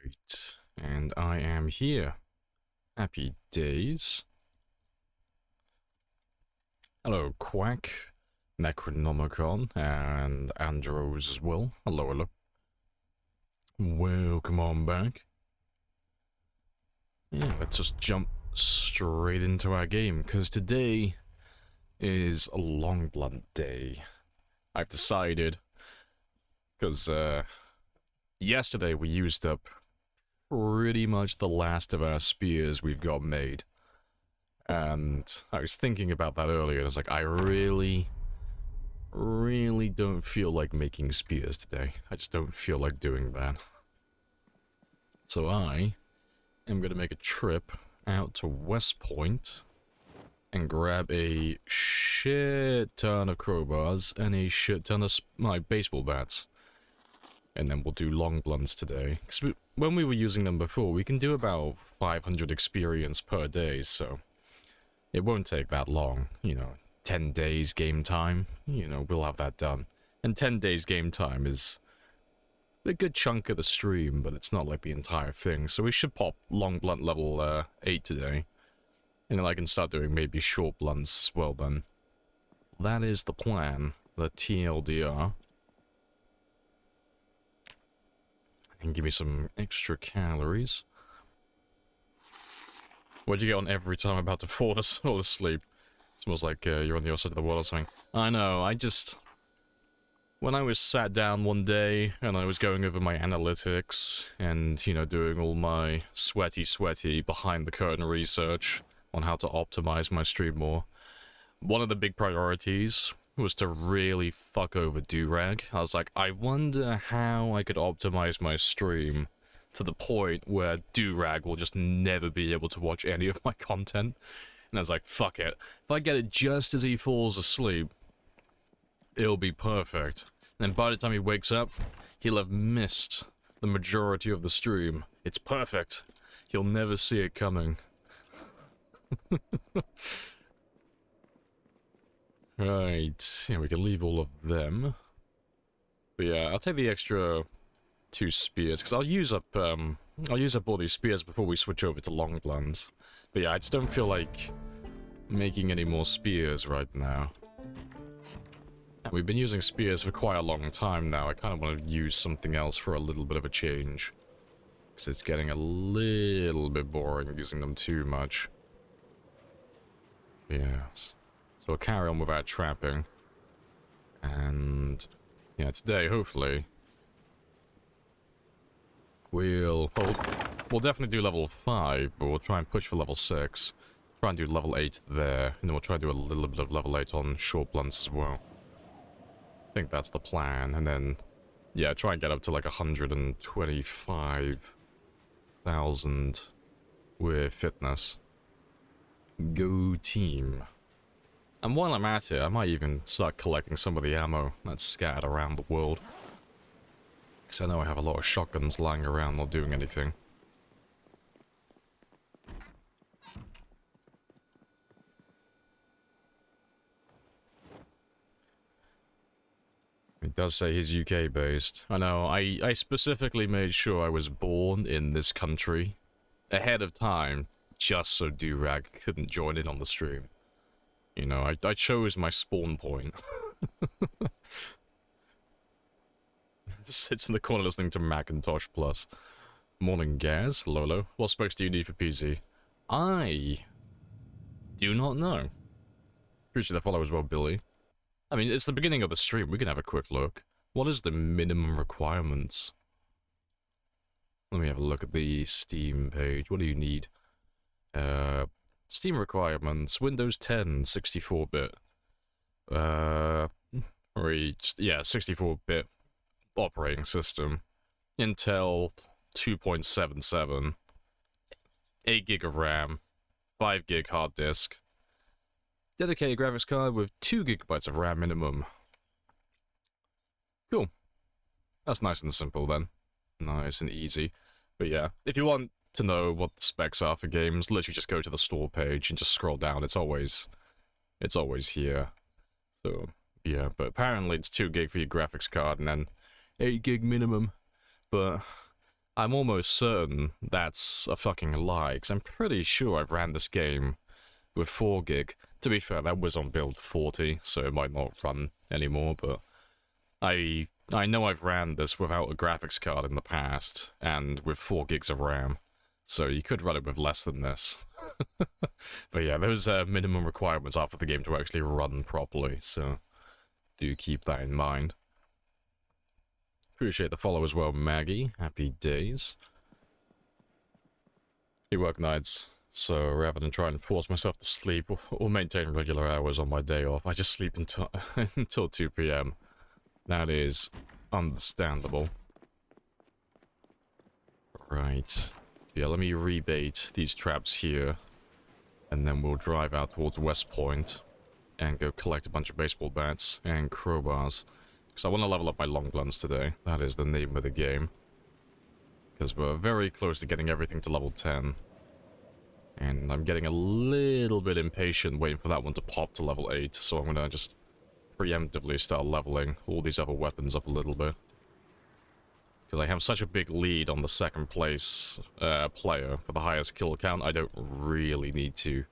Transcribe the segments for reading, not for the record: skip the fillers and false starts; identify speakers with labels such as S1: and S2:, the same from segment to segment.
S1: Right, and I am here. Happy days. Hello, Quack, Necronomicon, and Andros as well. Hello, hello. Welcome on back. Yeah, let's just jump straight into our game, because today is a long blunt day. I've decided, because yesterday we used up pretty much the last of our spears we've got made. And I was thinking about that earlier, and I was like, I really don't feel like making spears today. I just don't feel like doing that. So I am going to make a trip out to West Point and grab a shit ton of crowbars and a shit ton of my baseball bats. And then we'll do long blunts today. Because when we were using them before, we can do about 500 experience per day, so it won't take that long. 10 days game time, we'll have that done. And 10 days game time is a good chunk of the stream, but it's not like the entire thing. So we should pop long blunt level 8 today. And then I can start doing maybe short blunts as well then. That is the plan, the TLDR. And give me some extra calories. What'd you get on every time I'm about to fall asleep? It's almost like you're on the other side of the world or something. I know, when I was sat down one day and I was going over my analytics and, doing all my sweaty behind the curtain research on how to optimize my stream more, one of the big priorities was to really fuck over Durag. I was like, I wonder how I could optimize my stream to the point where Durag will just never be able to watch any of my content. And I was like, fuck it. If I get it just as he falls asleep, it'll be perfect. And then by the time he wakes up, he'll have missed the majority of the stream. It's perfect. He'll never see it coming. Right. Yeah, we can leave all of them. But yeah, I'll take the extra 2 spears, because I'll use up all these spears before we switch over to long blunts. But yeah, I just don't feel like making any more spears right now. And we've been using spears for quite a long time now. I kind of want to use something else for a little bit of a change. Because it's getting a little bit boring using them too much. Yes. So we'll carry on with our trapping. And yeah, today, hopefully, we'll definitely do level 5, but we'll try and push for level 6. Try and do level 8 there, and then we'll try and do a little bit of level 8 on short blunts as well. I think that's the plan, and then, yeah, try and get up to like 125,000 with fitness. Go team. And while I'm at it, I might even start collecting some of the ammo that's scattered around the world. Because I know I have a lot of shotguns lying around not doing anything. It does say he's UK based. I know, I specifically made sure I was born in this country ahead of time, just so Durag couldn't join in on the stream. I chose my spawn point. Sits in the corner listening to Macintosh Plus. Morning, Gaz. Lolo. What specs do you need for PC? I do not know. Appreciate the follow as well, Billy. I mean, it's the beginning of the stream. We can have a quick look. What is the minimum requirements? Let me have a look at the Steam page. What do you need? Steam requirements. Windows 10, 64-bit. Yeah, 64-bit operating system. Intel 2.77. 8 gig of RAM. 5 gig hard disk. Dedicated graphics card with 2 gigabytes of RAM minimum. Cool. That's nice and simple then. Nice and easy. But yeah, if you want to know what the specs are for games, literally just go to the store page and just scroll down. It's always here. So yeah, but apparently it's 2 gig for your graphics card and then 8 gig minimum. But I'm almost certain that's a fucking lie, because I'm pretty sure I've ran this game with 4 gig. To be fair, that was on build 40, so it might not run anymore, but I know I've ran this without a graphics card in the past, and with 4 gigs of RAM, so you could run it with less than this. But yeah, those minimum requirements are for the game to actually run properly, so do keep that in mind. Appreciate the follow as well, Maggie. Happy days. You work nights, so rather than try and force myself to sleep or maintain regular hours on my day off, I just sleep until, until 2 PM. That is understandable. Right. Yeah, let me rebait these traps here, and then we'll drive out towards West Point and go collect a bunch of baseball bats and crowbars. Because I want to level up my long guns today. That is the name of the game. Because we're very close to getting everything to level 10. And I'm getting a little bit impatient waiting for that one to pop to level 8. So I'm going to just preemptively start leveling all these other weapons up a little bit. Because I have such a big lead on the second place player for the highest kill count, I don't really need to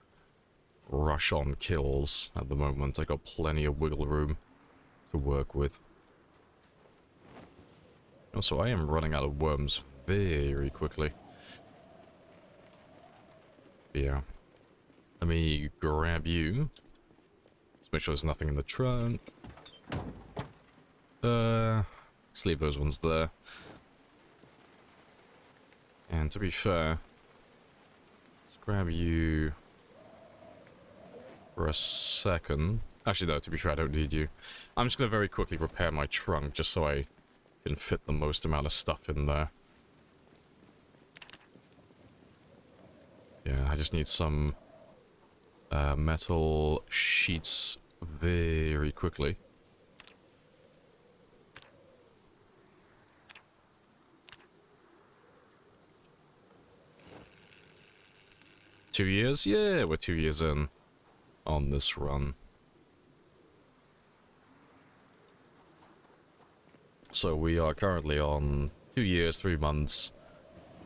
S1: rush on kills at the moment. I got plenty of wiggle room to work with. Also, I am running out of worms very quickly. Yeah. Let me grab you. Let's make sure there's nothing in the trunk. Let's leave those ones there. And to be fair, let's grab you for a second. Actually, no, to be fair, I don't need you. I'm just going to very quickly repair my trunk just so I can fit the most amount of stuff in there. Yeah, I just need some metal sheets very quickly. Two years? Yeah, we're 2 years in on this run. So we are currently on 2 years, 3 months,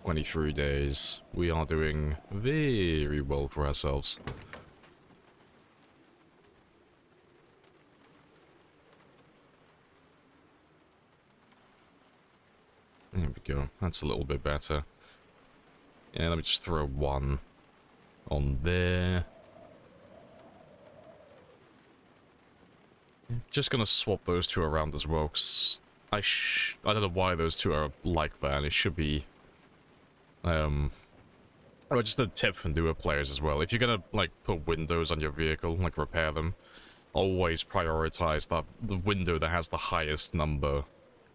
S1: 23 days. We are doing very well for ourselves. There we go. That's a little bit better. Yeah, let me just throw one on there. Just gonna swap those two around as well, because I don't know why those two are like that. It should be or just a tip for newer players as well. If you're gonna like put windows on your vehicle, like repair them, always prioritize the window that has the highest number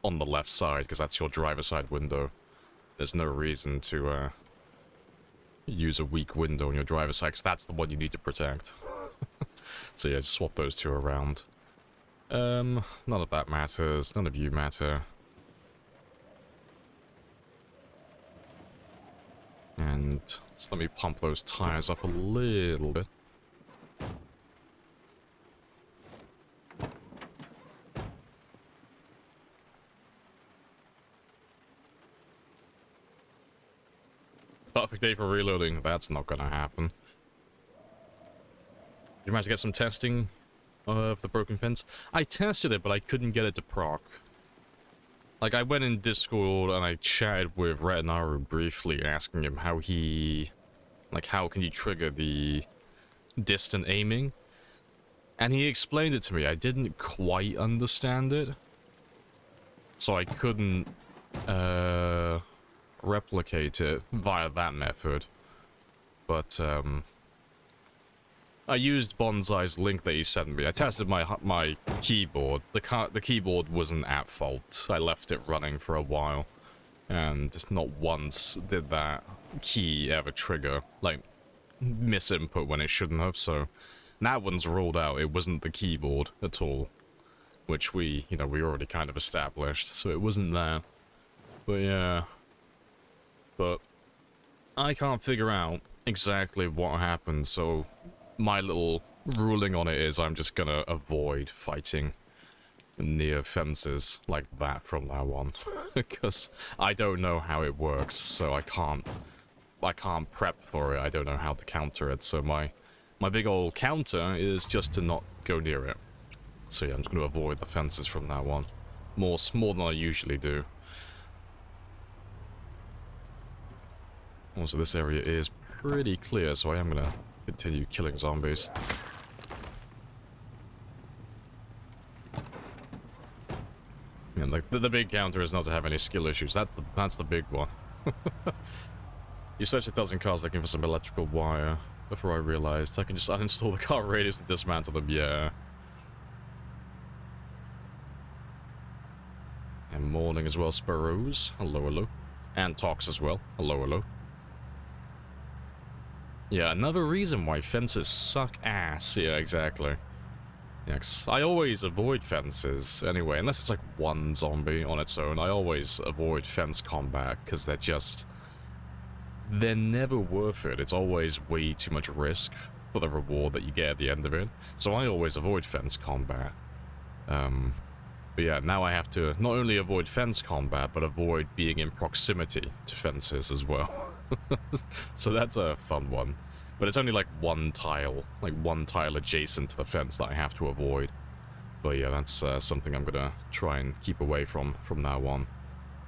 S1: on the left side, because that's your driver's side window. There's no reason to use a weak window on your driver's side, because that's the one you need to protect. So yeah, just swap those two around. None of that matters. None of you matter. And just let me pump those tires up a little bit. Perfect day for reloading. That's not gonna happen. You managed to get some testing of the broken fence? I tested it, but I couldn't get it to proc. Like, I went in Discord and I chatted with Retinaru briefly, asking him how he... like, how can you trigger the distant aiming? And he explained it to me. I didn't quite understand it. So I couldn't, replicate it via that method. But, I used Bonsai's link that he sent me. I tested my keyboard. The keyboard wasn't at fault. I left it running for a while, and just not once did that key ever trigger, like, misinput when it shouldn't have. So that one's ruled out. It wasn't the keyboard at all, which we already kind of established. So it wasn't that. But yeah, but I can't figure out exactly what happened. So my little ruling on it is I'm just gonna avoid fighting near fences like that from now on. Because I don't know how it works, so I can't prep for it. I don't know how to counter it, so my big old counter is just to not go near it. So yeah, I'm just going to avoid the fences from now on. More than I usually do. Also, this area is pretty clear, so I am going to continue killing zombies. And like the big counter is not to have any skill issues. That's the big one. You said it doesn't cause looking for some electrical wire. Before I realized I can just uninstall the car radios and dismantle them. Yeah. And morning as well, Sparrows. Hello, hello. And Tox as well. Hello, hello. Yeah, another reason why fences suck ass. Yeah, exactly. Yeah, 'cause I always avoid fences anyway, unless it's like one zombie on its own. I always avoid fence combat because they're never worth it. It's always way too much risk for the reward that you get at the end of it. So I always avoid fence combat. But yeah, now I have to not only avoid fence combat, but avoid being in proximity to fences as well. So that's a fun one. But it's only like one tile adjacent to the fence that I have to avoid. But yeah, that's something I'm gonna try and keep away from now on.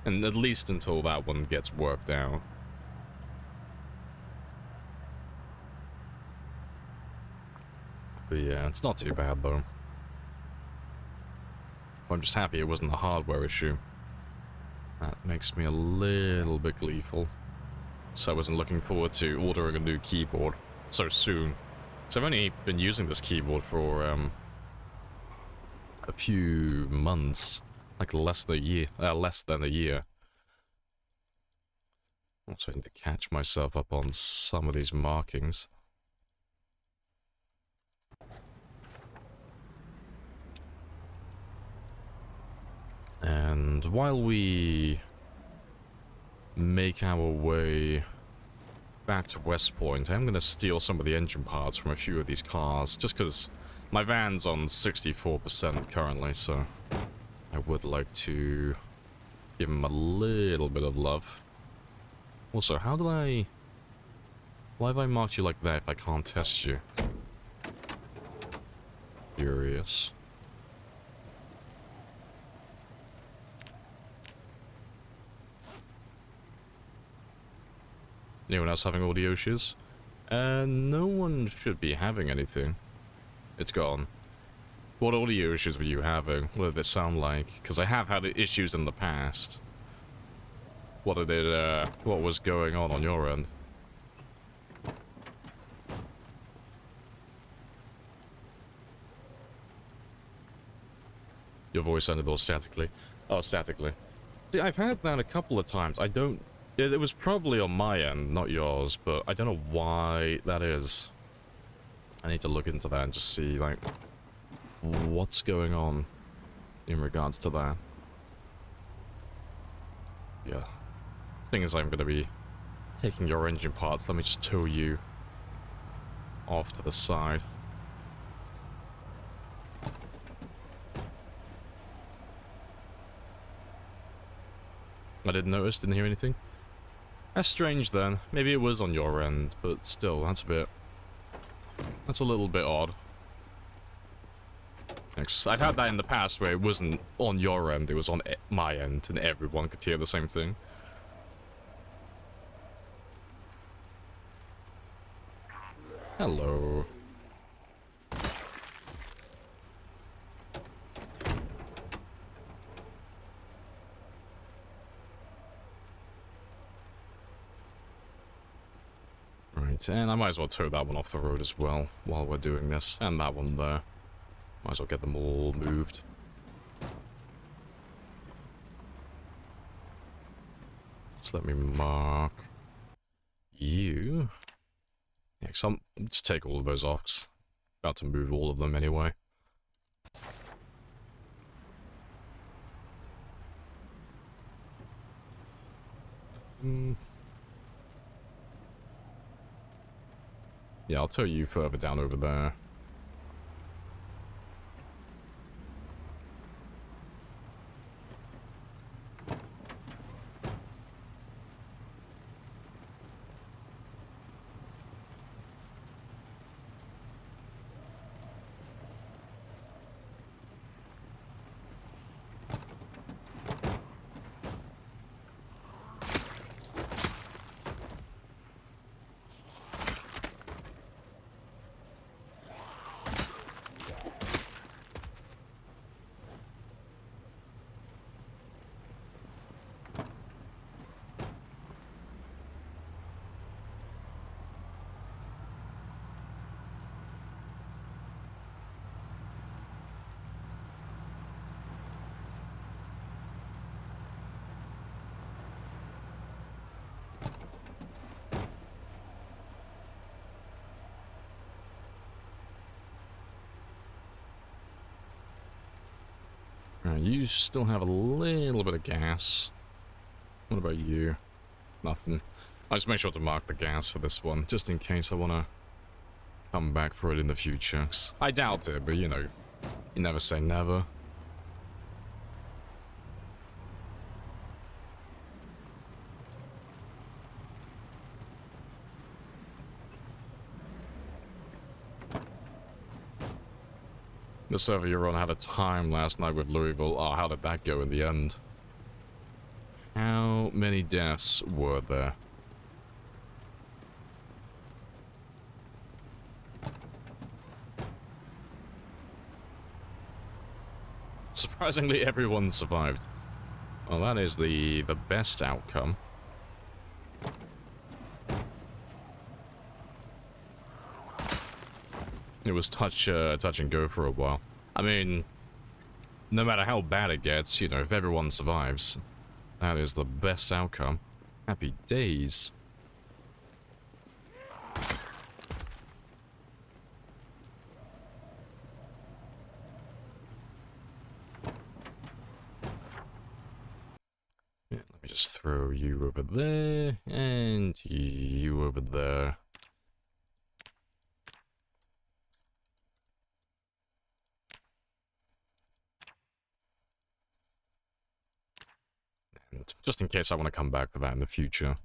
S1: And at least until that one gets worked out. But yeah, it's not too bad though. I'm just happy it wasn't a hardware issue. That makes me a little bit gleeful. So I wasn't looking forward to ordering a new keyboard so soon. Because I've only been using this keyboard for a few months. Like less than a year. Also, I need to catch myself up on some of these markings. And while we make our way back to West Point, I'm going to steal some of the engine parts from a few of these cars, just because my van's on 64% currently, so I would like to give them a little bit of love. Also, why have I marked you like that if I can't test you? Curious. Anyone else having audio issues? No one should be having anything. It's gone. What audio issues were you having? What did it sound like? Because I have had issues in the past. What was going on your end? Your voice sounded all statically. Oh, statically. See, I've had that a couple of times. It was probably on my end, not yours, but I don't know why that is. I need to look into that and just see, like, what's going on in regards to that. Yeah. Thing is, I'm going to be taking your engine parts. Let me just tow you off to the side. I didn't notice, didn't hear anything. That's strange then. Maybe it was on your end, but still, that's a little bit odd. I've had that in the past where it wasn't on your end, it was on my end, and everyone could hear the same thing. Hello. Right, and I might as well tow that one off the road as well while we're doing this, and that one there. Might as well get them all moved. So let me mark you. Yeah, cause I'll just take all of those off. About to move all of them anyway. Yeah, I'll tow you further down over there. You still have a little bit of gas. What about you? Nothing. I'll just make sure to mark the gas for this one, just in case I want to come back for it in the future. I doubt it, but you know, you never say never. The server you're on had a time last night with Louisville. Oh, how did that go in the end? How many deaths were there? Surprisingly, everyone survived. Well, that is the best outcome. It was touch and go for a while. I mean, no matter how bad it gets, you know, if everyone survives, that is the best outcome. Happy days. Yeah, let me just throw you over there, and you over there. Just in case I want to come back for that in the future.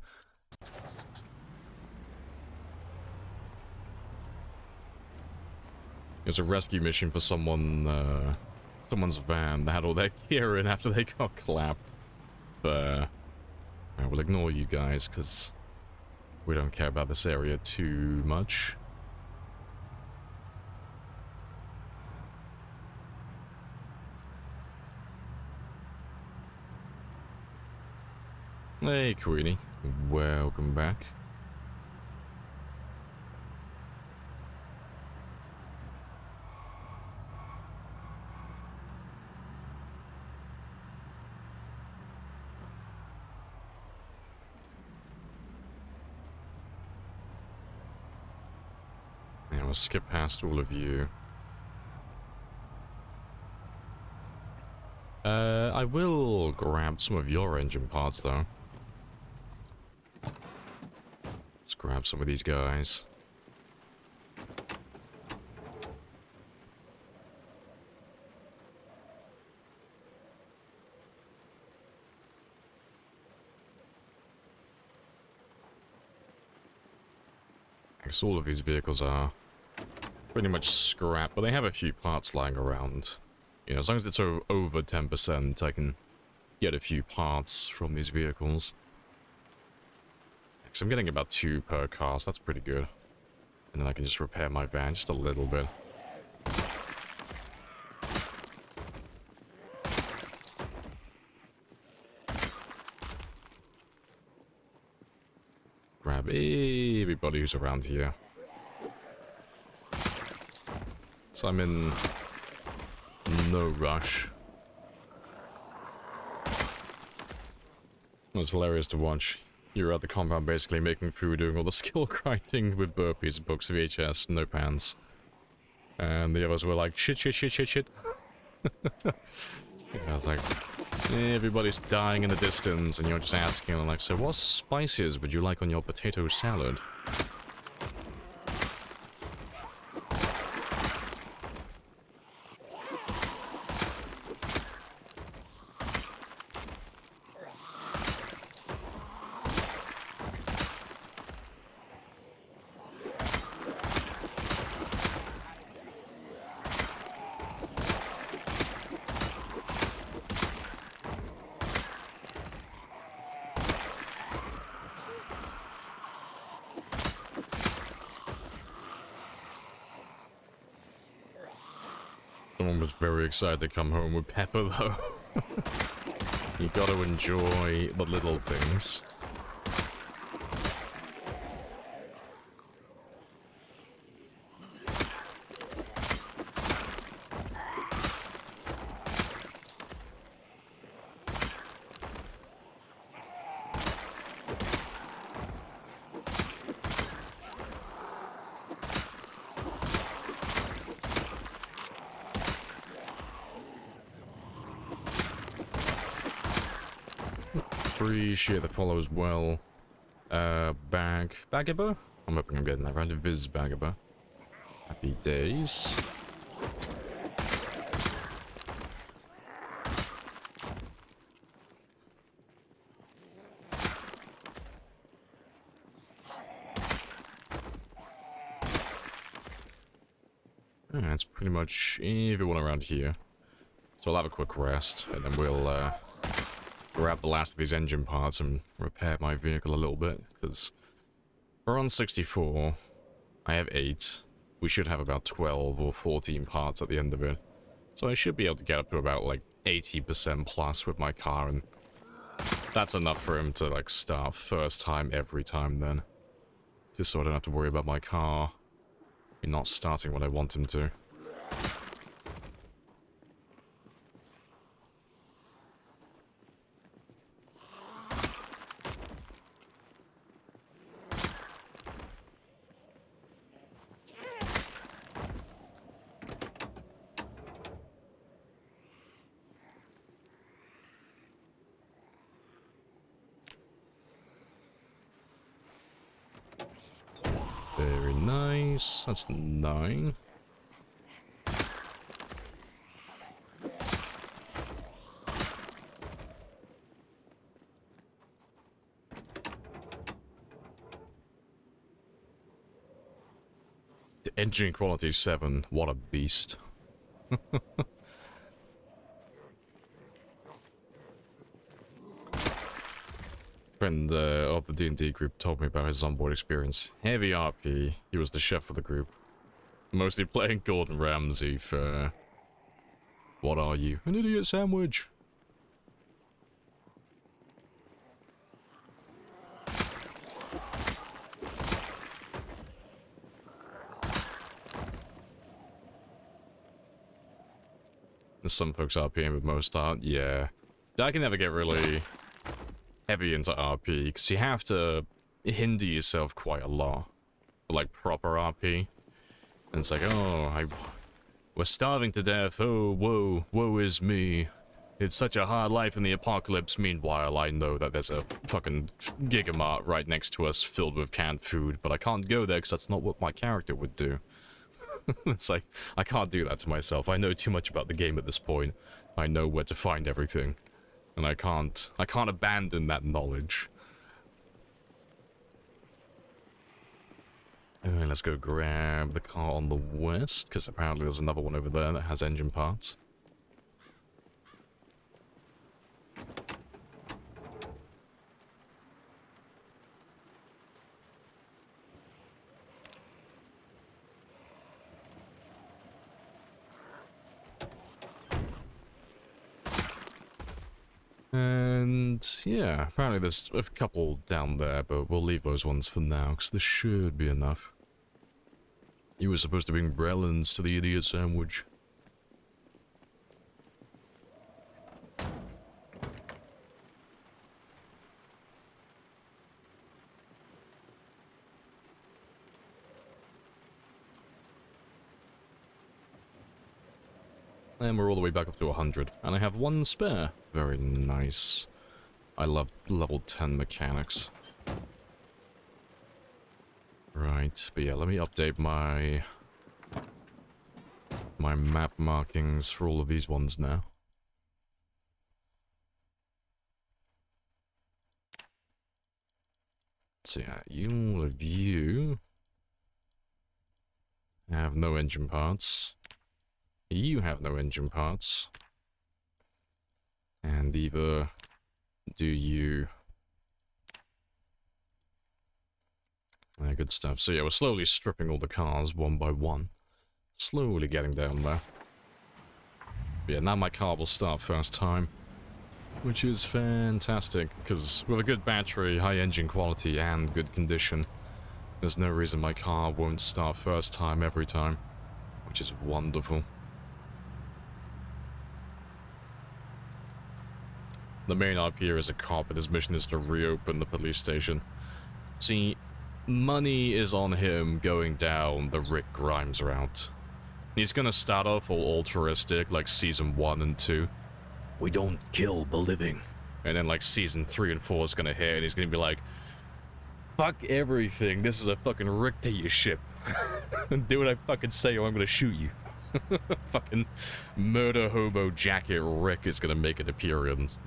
S1: It's a rescue mission for someone, someone's van that had all their gear in after they got clapped. But I will ignore you guys, because we don't care about this area too much. Hey, Queenie. Welcome back. Yeah, we'll skip past all of you. I will grab some of your engine parts, though. Let's grab some of these guys. I guess all of these vehicles are pretty much scrap, but they have a few parts lying around. You know, as long as it's over 10%, I can get a few parts from these vehicles. So I'm getting about 2 per car, so that's pretty good. And then I can just repair my van just a little bit. Grab everybody who's around here. So I'm in no rush. It was hilarious to watch. You're at the compound basically making food, doing all the skill grinding with burpees, books, VHS, no pants. And the others were like, shit. Yeah, I was like, everybody's dying in the distance, and you're just asking them like, so what spices would you like on your potato salad? Someone was very excited to come home with Pepper, though. You gotta enjoy the little things. Appreciate the follow as well. Baggiber? I'm hoping I'm getting that right. Viz Baggiber. Happy days. That's pretty much everyone around here. So I'll have a quick rest, and then we'll grab the last of these engine parts and repair my vehicle a little bit, because we're on 64. I have 8. We should have about 12 or 14 parts at the end of it. So I should be able to get up to about, like, 80% plus with my car, and that's enough for him to, like, start first time every time then. Just so I don't have to worry about my car not starting when I want him to. Very nice. That's 9. The engine quality 7. What a beast. Friend of the D&D group told me about his onboard experience. Heavy RP. He was the chef of the group. Mostly playing Gordon Ramsay for... What are you? An idiot sandwich. There's some folks RPing with most art. Yeah. I can never get really heavy into RP, because you have to hinder yourself quite a lot for, like, proper RP. And it's like, oh, we're starving to death, oh, woe is me. It's such a hard life in the apocalypse. Meanwhile, I know that there's a fucking Gigamart right next to us filled with canned food, but I can't go there because that's not what my character would do. It's like, I can't do that to myself. I know too much about the game at this point. I know where to find everything. And I can't abandon that knowledge. Anyway, let's go grab the car on the west, because apparently there's another one over there that has engine parts. And yeah, apparently there's a couple down there, but we'll leave those ones for now, because there should be enough. You were supposed to bring Brellins to the idiot sandwich. And we're all the way back up to 100. And I have 1 spare. Very nice. I love level 10 mechanics. Right, but yeah, let me update my map markings for all of these ones now. So yeah, all of you have no engine parts. You have no engine parts. And either do you. Good stuff. So yeah, we're slowly stripping all the cars one by one. Slowly getting down there. But yeah, now my car will start first time. Which is fantastic, because with a good battery, high engine quality, and good condition, there's no reason my car won't start first time every time. Which is wonderful. The main op here is a cop, and his mission is to reopen the police station. See, money is on him going down the Rick Grimes route. He's gonna start off all altruistic, like Season 1 and 2. We don't kill the living. And then, like, season 3 and 4 is gonna hit, and he's gonna be like, fuck everything, this is a fucking dictatorship. Do what I fucking say or I'm gonna shoot you. Fucking murder hobo jacket Rick is gonna make an appearance.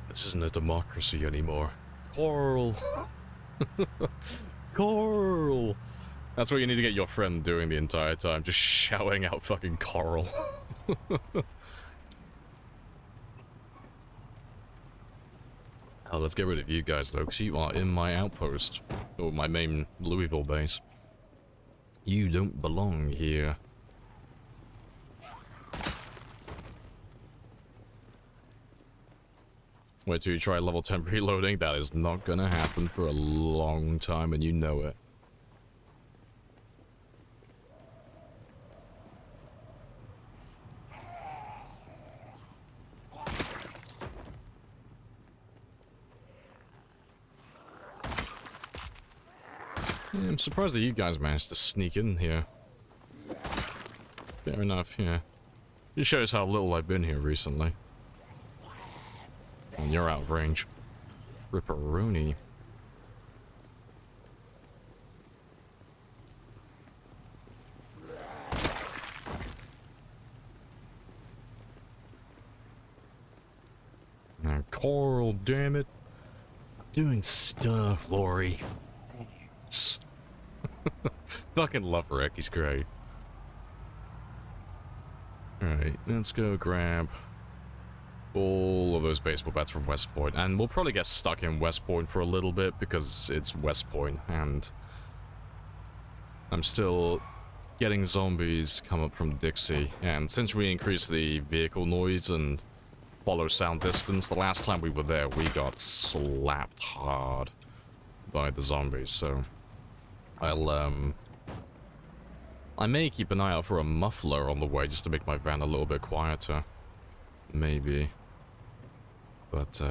S1: This isn't a democracy anymore. Coral. Coral. That's what you need to get your friend doing the entire time, just shouting out fucking coral. Oh, let's get rid of you guys though, because you are in my outpost, or my main Louisville base. You don't belong here. Wait till you try level 10 preloading. That is not gonna happen for a long time, and you know it. Yeah, I'm surprised that you guys managed to sneak in here. Fair enough, yeah. It shows how little I've been here recently. And you're out of range. Ripperoni. Now, Coral, damn it. I'm doing stuff, Lori. Thanks. Fucking love Rick, he's great. Alright, let's go grab all of those baseball bats from West Point, and we'll probably get stuck in West Point for a little bit because it's West Point, and I'm still getting zombies come up from Dixie, and since we increased the vehicle noise and follow sound distance, the last time we were there we got slapped hard by the zombies, so I may keep an eye out for a muffler on the way just to make my van a little bit quieter. Maybe. But,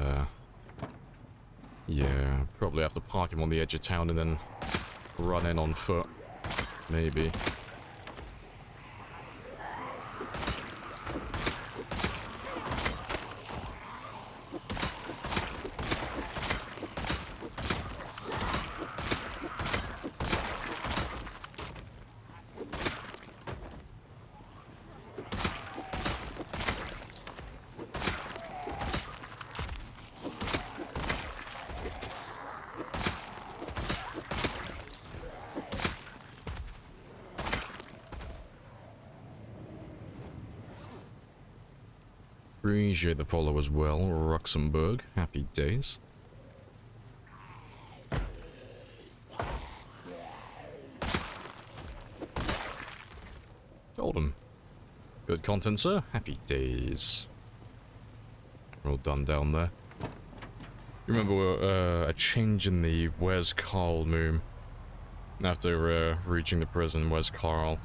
S1: yeah, probably have to park him on the edge of town and then run in on foot. Maybe. Appreciate the follow as well, Luxembourg. Happy days. Golden. Good content, sir. Happy days. We're all done down there. You remember a change in the Where's Carl moon? After reaching the prison, where's Carl?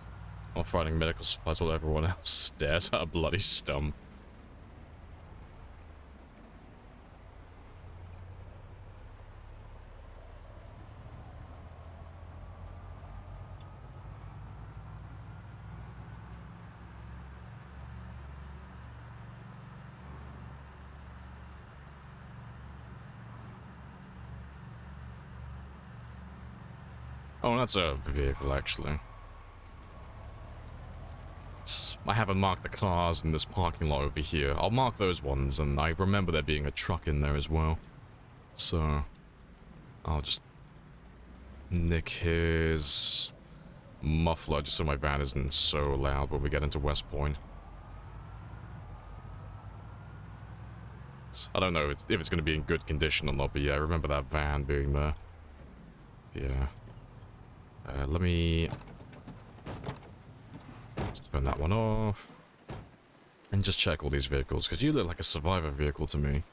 S1: While fighting medical supplies while everyone else stares at a bloody stump. Oh, that's a vehicle, actually. I haven't marked the cars in this parking lot over here. I'll mark those ones, and I remember there being a truck in there as well. So, I'll just nick his muffler just so my van isn't so loud when we get into West Point. I don't know if it's going to be in good condition or not, but yeah, I remember that van being there. Yeah. Let me... Let's turn that one off. And just check all these vehicles, because you look like a survivor vehicle to me.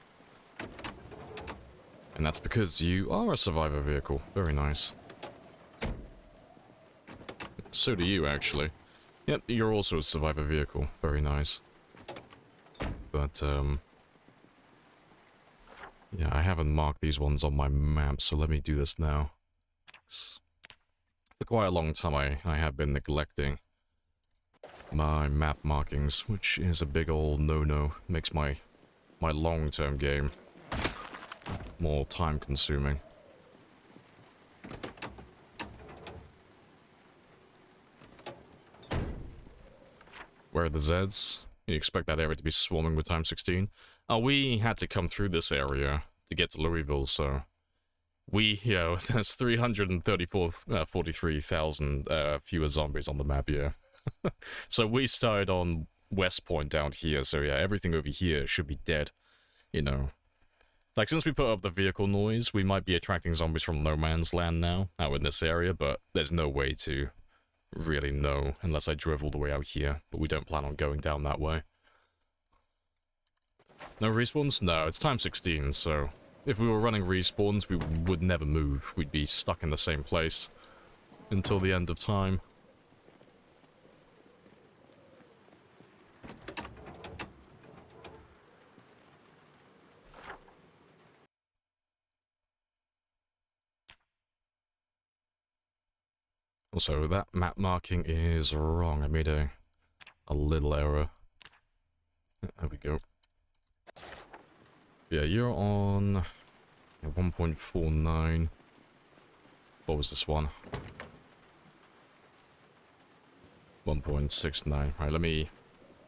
S1: And that's because you are a survivor vehicle. Very nice. So do you, actually. Yep, you're also a survivor vehicle. Very nice. But, yeah, I haven't marked these ones on my map, so let me do this now. For quite a long time, I have been neglecting my map markings, which is a big old no-no. Makes my long-term game more time-consuming. Where are the Zeds? You expect that area to be swarming with Time 16? We had to come through this area to get to Louisville, so... that's 43,000 fewer zombies on the map, yeah. So we started on West Point down here, so yeah, everything over here should be dead, you know. Like, since we put up the vehicle noise, we might be attracting zombies from no man's land now, out in this area, but there's no way to really know unless I drove all the way out here, but we don't plan on going down that way. No respawns? No, it's Time 16, so if we were running respawns, we would never move. We'd be stuck in the same place until the end of time. Also, that map marking is wrong. I made a little error. There we go. Yeah, you're on 1.49. What was this one? 1.69. Alright, let me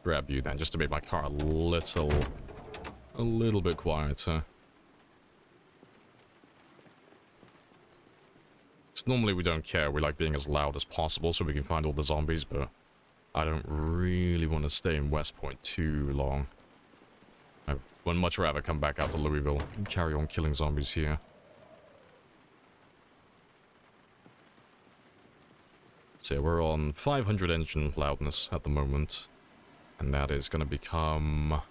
S1: grab you then, just to make my car a little bit quieter. Because normally we don't care, we like being as loud as possible so we can find all the zombies, but I don't really want to stay in West Point too long. I would much rather come back out to Louisville and carry on killing zombies here. So yeah, we're on 500 engine loudness at the moment, and that is going to become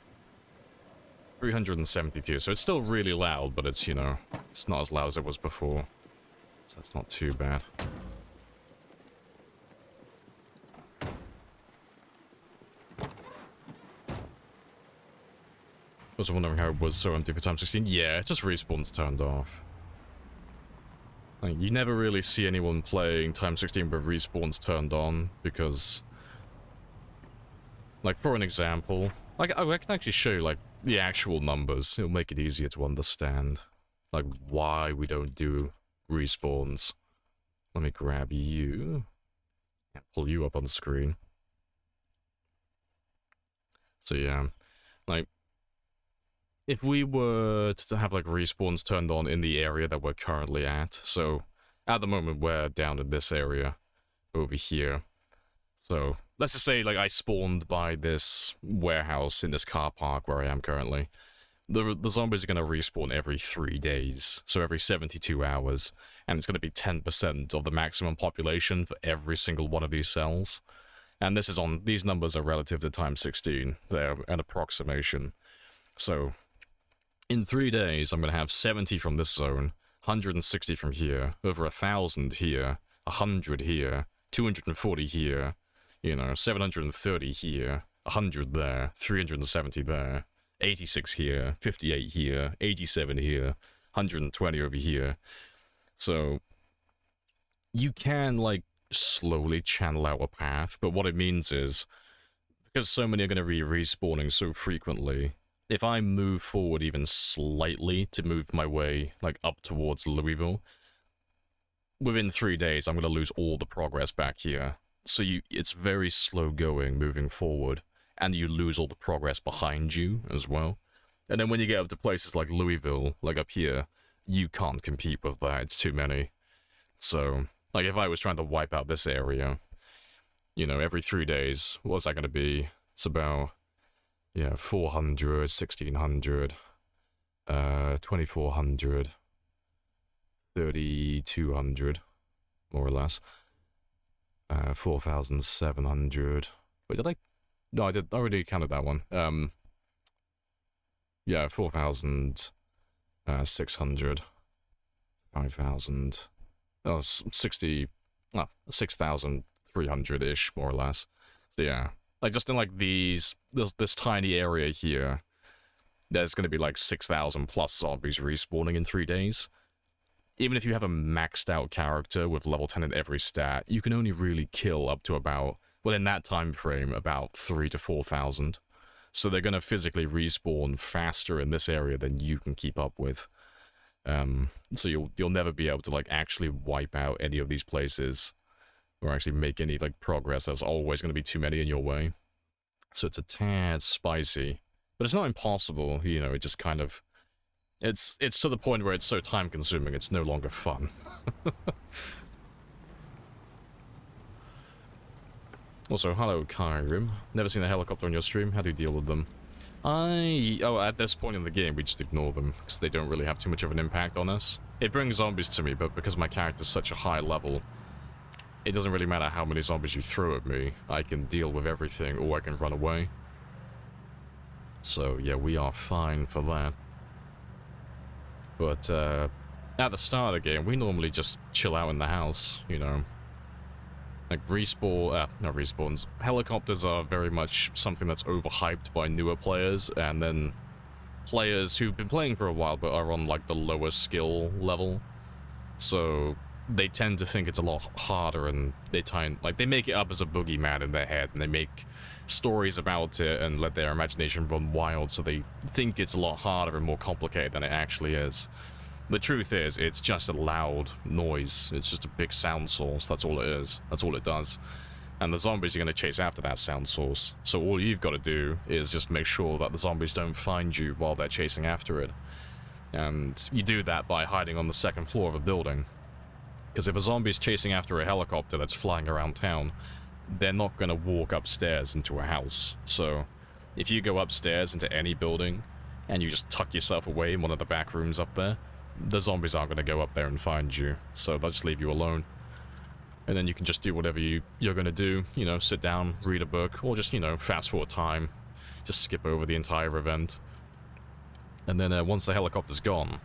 S1: 372, so it's still really loud, but it's, you know, it's not as loud as it was before. So that's not too bad. I was wondering how it was so empty for Time 16. Yeah, just respawns turned off. Like, you never really see anyone playing Time 16 with respawns turned on, because... Like, for an example... Like, I can actually show you, like, the actual numbers. It'll make it easier to understand. Like, why we don't do respawns. Let me grab you and pull you up on the screen. So yeah, like, if we were to have like respawns turned on in the area that we're currently at, so at the moment we're down in this area over here. So let's just say like I spawned by this warehouse in this car park where I am currently. The zombies are going to respawn every 3 days, so every 72 hours, and it's going to be 10% of the maximum population for every single one of these cells. And this is on, these numbers are relative to Time 16, they're an approximation. So, in 3 days, I'm going to have 70 from this zone, 160 from here, over 1,000 here, 100 here, 240 here, you know, 730 here, 100 there, 370 there. 86 here, 58 here, 87 here, 120 over here. So, you can, like, slowly channel out a path, but what it means is, because so many are going to be respawning so frequently, if I move forward even slightly to move my way, like, up towards Louisville, within 3 days, I'm going to lose all the progress back here. So it's very slow going moving forward. And you lose all the progress behind you as well. And then when you get up to places like Louisville, like up here, you can't compete with that, it's too many. So, like if I was trying to wipe out this area, you know, every 3 days, what's that going to be? It's about, yeah, 400, 1,600, 2,400, 3,200, more or less. 4,700. Wait, did I? No, I already counted that one. Yeah, 4,600, 5,000, 6,300-ish, more or less. So yeah, like just in like this tiny area here, there's going to be like 6,000 plus zombies respawning in 3 days. Even if you have a maxed out character with level 10 in every stat, you can only really kill up to about within that time frame, about 3 to 4,000. So they're going to physically respawn faster in this area than you can keep up with. So you'll never be able to like actually wipe out any of these places or actually make any like progress. There's always going to be too many in your way. So it's a tad spicy, but it's not impossible. You know, it just kind of it's to the point where it's so time consuming. It's no longer fun. Also, hello Kyrim. Never seen a helicopter on your stream. How do you deal with them? At this point in the game, we just ignore them, because they don't really have too much of an impact on us. It brings zombies to me, but because my character's such a high level, it doesn't really matter how many zombies you throw at me. I can deal with everything, or I can run away. So, yeah, we are fine for that. But, at the start of the game, we normally just chill out in the house, you know. Like, not respawns. Helicopters are very much something that's overhyped by newer players, and then players who've been playing for a while but are on, like, the lower skill level. So they tend to think it's a lot harder, and they make it up as a boogeyman in their head, and they make stories about it and let their imagination run wild, so they think it's a lot harder and more complicated than it actually is. The truth is, it's just a loud noise. It's just a big sound source. That's all it is. That's all it does. And the zombies are going to chase after that sound source. So all you've got to do is just make sure that the zombies don't find you while they're chasing after it. And you do that by hiding on the second floor of a building. Because if a zombie's chasing after a helicopter that's flying around town, they're not going to walk upstairs into a house. So if you go upstairs into any building, and you just tuck yourself away in one of the back rooms up there, the zombies aren't going to go up there and find you, so they'll just leave you alone. And then you can just do whatever you're going to do, you know, sit down, read a book, or just, you know, fast forward time, just skip over the entire event. And then once the helicopter's gone,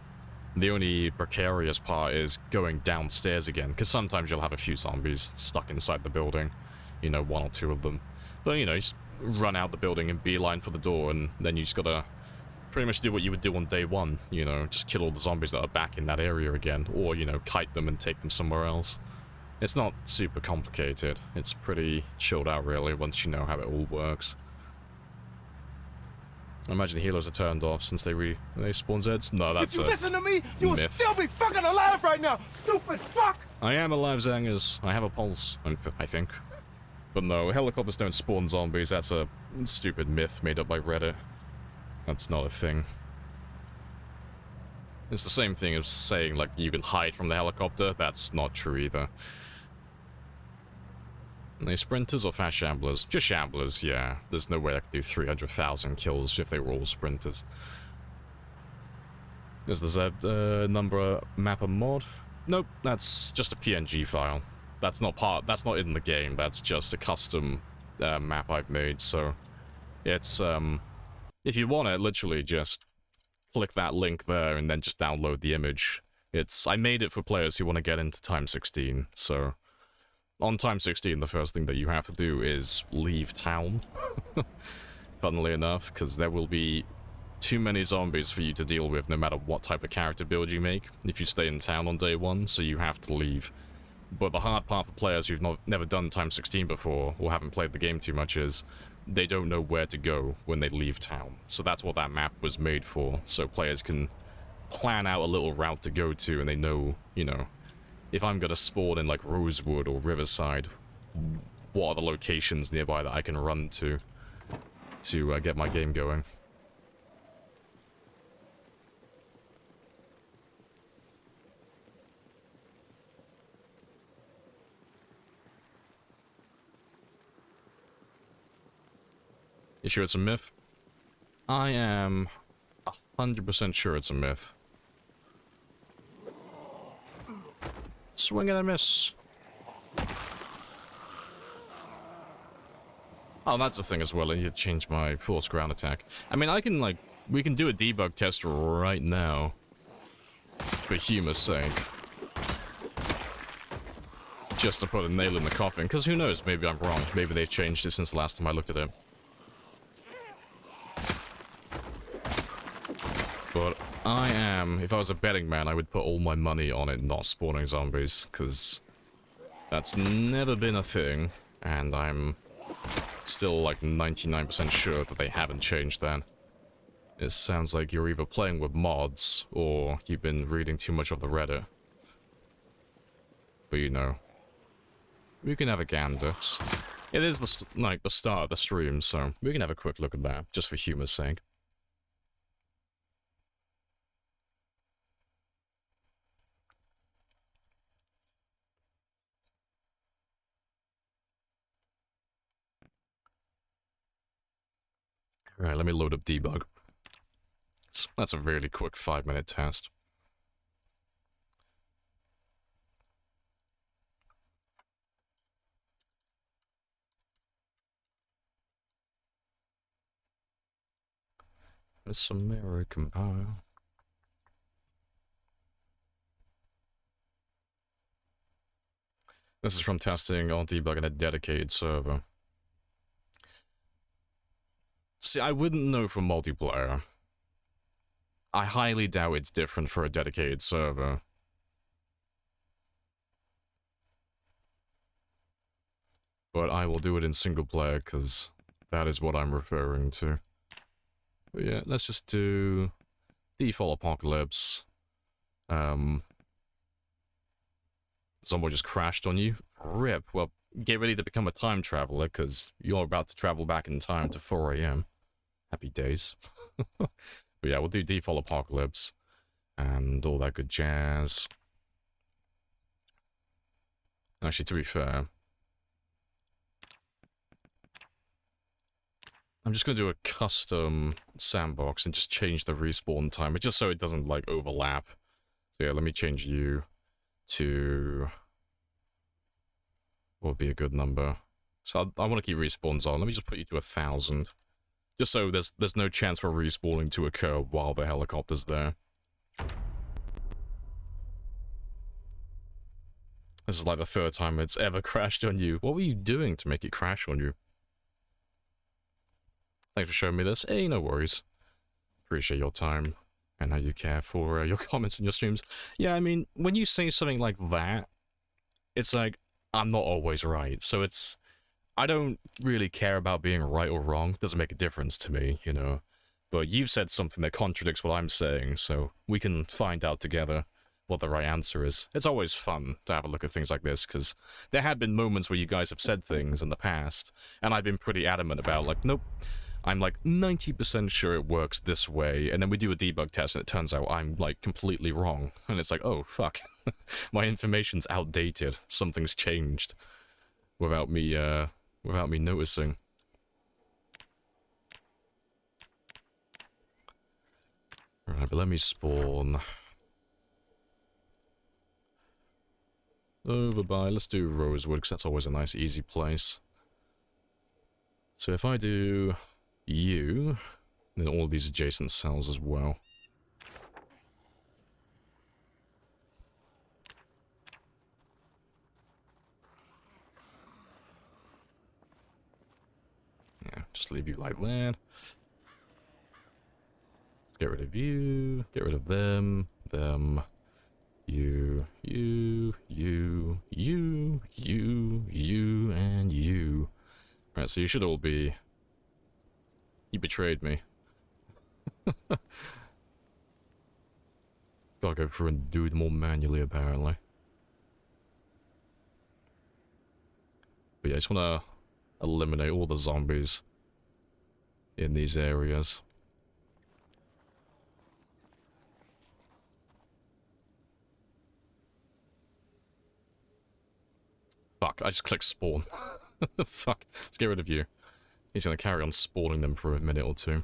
S1: the only precarious part is going downstairs again, because sometimes you'll have a few zombies stuck inside the building, you know, 1 or 2 of them. But, you know, you just run out the building and beeline for the door, and then you just gotta pretty much do what you would do on day 1, you know, just kill all the zombies that are back in that area again, or, you know, kite them and take them somewhere else. It's not super complicated. It's pretty chilled out, really, once you know how it all works. I imagine the healers are turned off since they spawn Zeds. No, that's a myth. If you listen to me, you will still be fucking alive right now, stupid fuck! I am alive, Zangers. I have a pulse, I think. But no, helicopters don't spawn zombies. That's a stupid myth made up by Reddit. That's not a thing. It's the same thing as saying, like, you can hide from the helicopter. That's not true either. Are they sprinters or fast shamblers? Just shamblers, yeah. There's no way I could do 300,000 kills if they were all sprinters. Is the Z number mapper mod? Nope, that's just a PNG file. That's not in the game. That's just a custom map I've made, so it's, if you want it, literally just click that link there and then just download the image. I made it for players who want to get into Time 16, so on Time 16, the first thing that you have to do is leave town, funnily enough, because there will be too many zombies for you to deal with no matter what type of character build you make if you stay in town on day 1, so you have to leave. But the hard part for players who've never done Time 16 before, or haven't played the game too much, is they don't know where to go when they leave town. So that's what that map was made for, so players can plan out a little route to go to, and they know, you know, if I'm gonna spawn in, like, Rosewood or Riverside, what are the locations nearby that I can run to get my game going. You sure it's a myth? I am 100% sure it's a myth. Swing and a miss. Oh, that's the thing as well. I need to change my force ground attack. I mean, we can do a debug test right now. For humor's sake. Just to put a nail in the coffin, because who knows, maybe I'm wrong. Maybe they've changed it since the last time I looked at it. But if I was a betting man, I would put all my money on it not spawning zombies, because that's never been a thing, and I'm Still like 99% sure that they haven't changed that. It sounds like you're either playing with mods, or you've been reading too much of the Reddit. But you know, we can have a gander. It is the start of the stream, so we can have a quick look at that, just for humor's sake. Alright, let me load up debug. That's a really quick 5-minute test. There's some error compile. This is from testing on debug in a dedicated server. See, I wouldn't know from multiplayer. I highly doubt it's different for a dedicated server. But I will do it in single player, because that is what I'm referring to. But yeah, let's just do default apocalypse. Someone just crashed on you. RIP. Well, get ready to become a time traveler, because you're about to travel back in time to 4 AM. Happy days. But yeah, we'll do default apocalypse and all that good jazz. Actually, to be fair, I'm just going to do a custom sandbox and just change the respawn time, just so it doesn't, like, overlap. So yeah, let me change you to... what would be a good number? So I want to keep respawns on. Let me just put you to 1,000. Just so there's no chance for respawning to occur while the helicopter's there. This is like the 3rd time it's ever crashed on you. What were you doing to make it crash on you? Thanks for showing me this. Hey, no worries. Appreciate your time and how you care for your comments and your streams. Yeah, I mean, when you say something like that, it's like, I'm not always right. So it's... I don't really care about being right or wrong. It doesn't make a difference to me, you know. But you've said something that contradicts what I'm saying, so we can find out together what the right answer is. It's always fun to have a look at things like this, because there have been moments where you guys have said things in the past, and I've been pretty adamant about, like, nope, I'm like 90% sure it works this way, and then we do a debug test and it turns out I'm like completely wrong. And it's like, oh, fuck. My information's outdated. Something's changed without me noticing. Alright, but let me spawn over by, let's do Rosewood, because that's always a nice easy place. So if I do you, then all these adjacent cells as well. Yeah, just leave you like that. Let's get rid of you, get rid of them, you, and you. Right, so you should all be... You betrayed me. Gotta go through and do it more manually, apparently. But yeah, I just wanna eliminate all the zombies in these areas. Fuck, I just clicked spawn. Fuck, let's get rid of you. He's gonna carry on spawning them for a minute or two.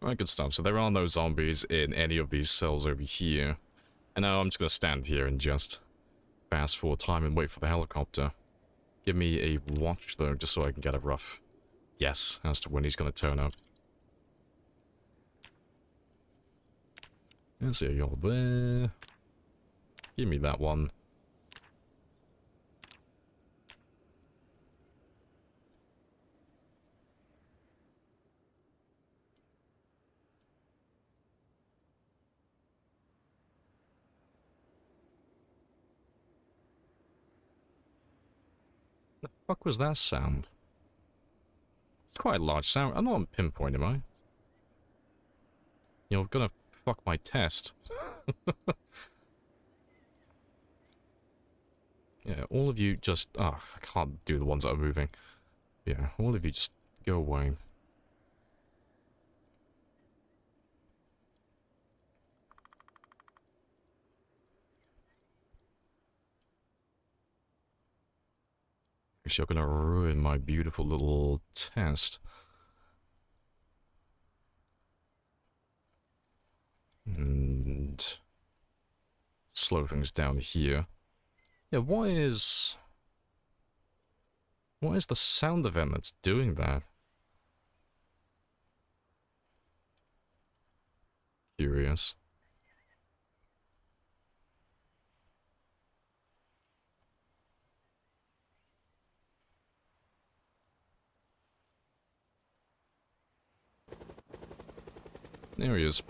S1: Alright, good stuff. So there are no zombies in any of these cells over here. And now I'm just gonna stand here and just fast forward time and wait for the helicopter. Give me a watch, though, just so I can get a rough guess as to when he's gonna turn up. Let's see, you're there. Give me that one. The fuck was that sound? It's quite a large sound. I'm not on pinpoint, am I? You're gonna fuck my test. Yeah, all of you just... Oh, I can't do the ones that are moving. Yeah, all of you just go away. You're gonna ruin my beautiful little test. And... slow things down here. Yeah, what is the sound event that's doing that? Curious. There he is.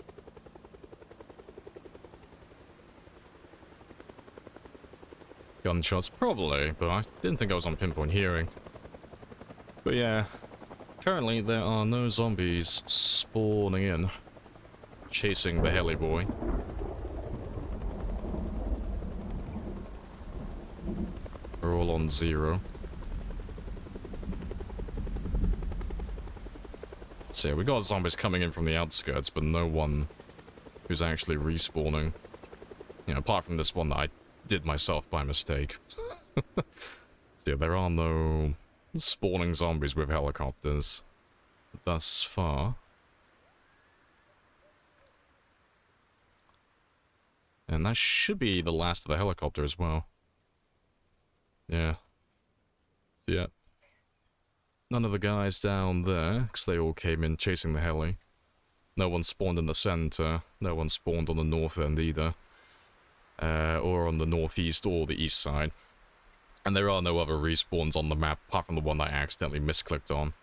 S1: Gunshots, probably, but I didn't think I was on pinpoint hearing. But yeah, currently there are no zombies spawning in, chasing the heli boy. We're all on 0. So yeah, we got zombies coming in from the outskirts, but no one who's actually respawning. You know, apart from this one that I did myself by mistake. So yeah, there are no spawning zombies with helicopters thus far. And that should be the last of the helicopter as well. Yeah. Yeah. None of the guys down there, because they all came in chasing the heli. No one spawned in the center. No one spawned on the north end either. Or on the northeast or the east side. And there are no other respawns on the map, apart from the one that I accidentally misclicked on.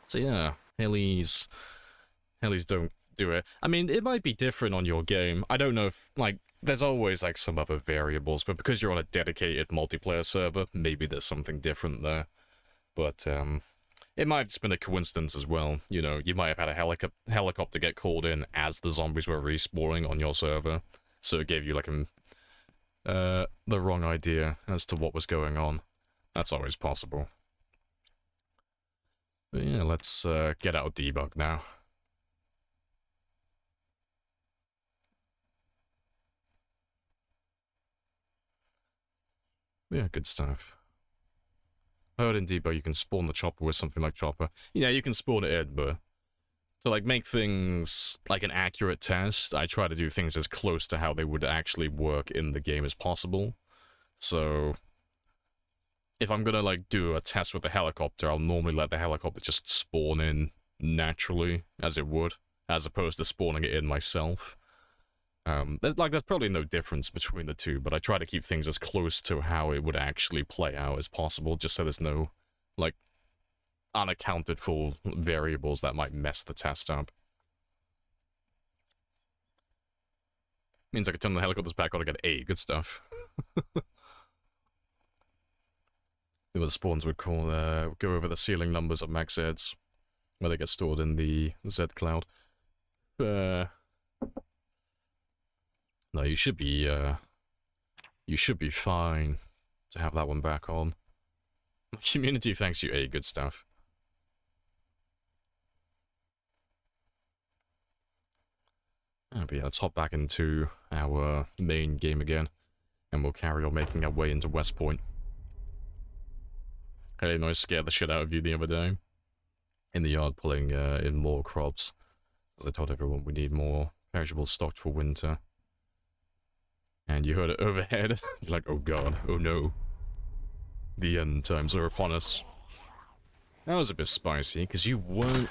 S1: So yeah, helis don't do it. I mean, it might be different on your game. I don't know if, like, there's always, like, some other variables, but because you're on a dedicated multiplayer server, maybe there's something different there. But, it might have just been a coincidence as well. You know, you might have had a helicopter get called in as the zombies were respawning on your server. So it gave you, like, the wrong idea as to what was going on. That's always possible. But yeah, let's get out of debug now. Yeah, good stuff. I heard in debug you can spawn the chopper with something like chopper. Yeah, you can spawn it in, but to, like, make things like an accurate test, I try to do things as close to how they would actually work in the game as possible. So if I'm gonna, like, do a test with a helicopter, I'll normally let the helicopter just spawn in naturally, as it would, as opposed to spawning it in myself. There's probably no difference between the two, but I try to keep things as close to how it would actually play out as possible, just so there's no, like, unaccounted for variables that might mess the test up. Means I can turn the helicopters back on and get A. Good stuff. The spawns would call, go over the ceiling numbers of max Zs, where they get stored in the Z cloud. No, you should be fine to have that one back on. Community thanks you, A. Good stuff. But yeah, let's hop back into our main game again, and we'll carry on making our way into West Point. I didn't know I scared the shit out of you the other day. In the yard pulling in more crops. As I told everyone we need more perishable stocked for winter. And you heard it overhead. It's like, oh god, oh no. The end times are upon us. That was a bit spicy, because you weren't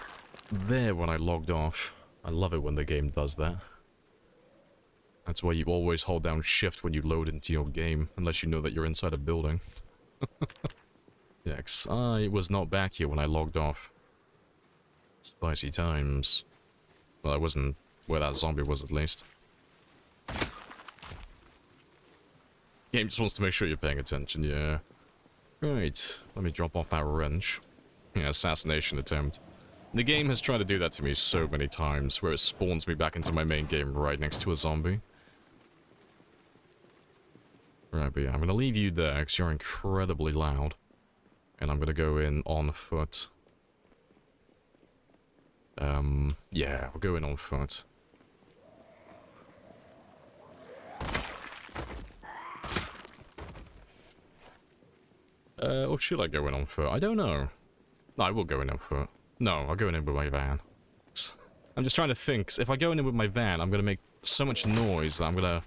S1: there when I logged off. I love it when the game does that. That's why you always hold down shift when you load into your game, unless you know that you're inside a building. Yeah, 'cause I was not back here when I logged off. Spicy times. Well, I wasn't where that zombie was, at least. Game just wants to make sure you're paying attention, yeah. Right, let me drop off that wrench. Yeah, assassination attempt. The game has tried to do that to me so many times, where it spawns me back into my main game right next to a zombie. Right, but yeah, I'm gonna leave you there, because you're incredibly loud. And I'm gonna go in on foot. Yeah, we'll go in on foot. Or should I go in on foot? I don't know. No, I will go in on foot. No, I'll go in with my van. I'm just trying to think. If I go in with my van, I'm gonna make so much noise that I'm gonna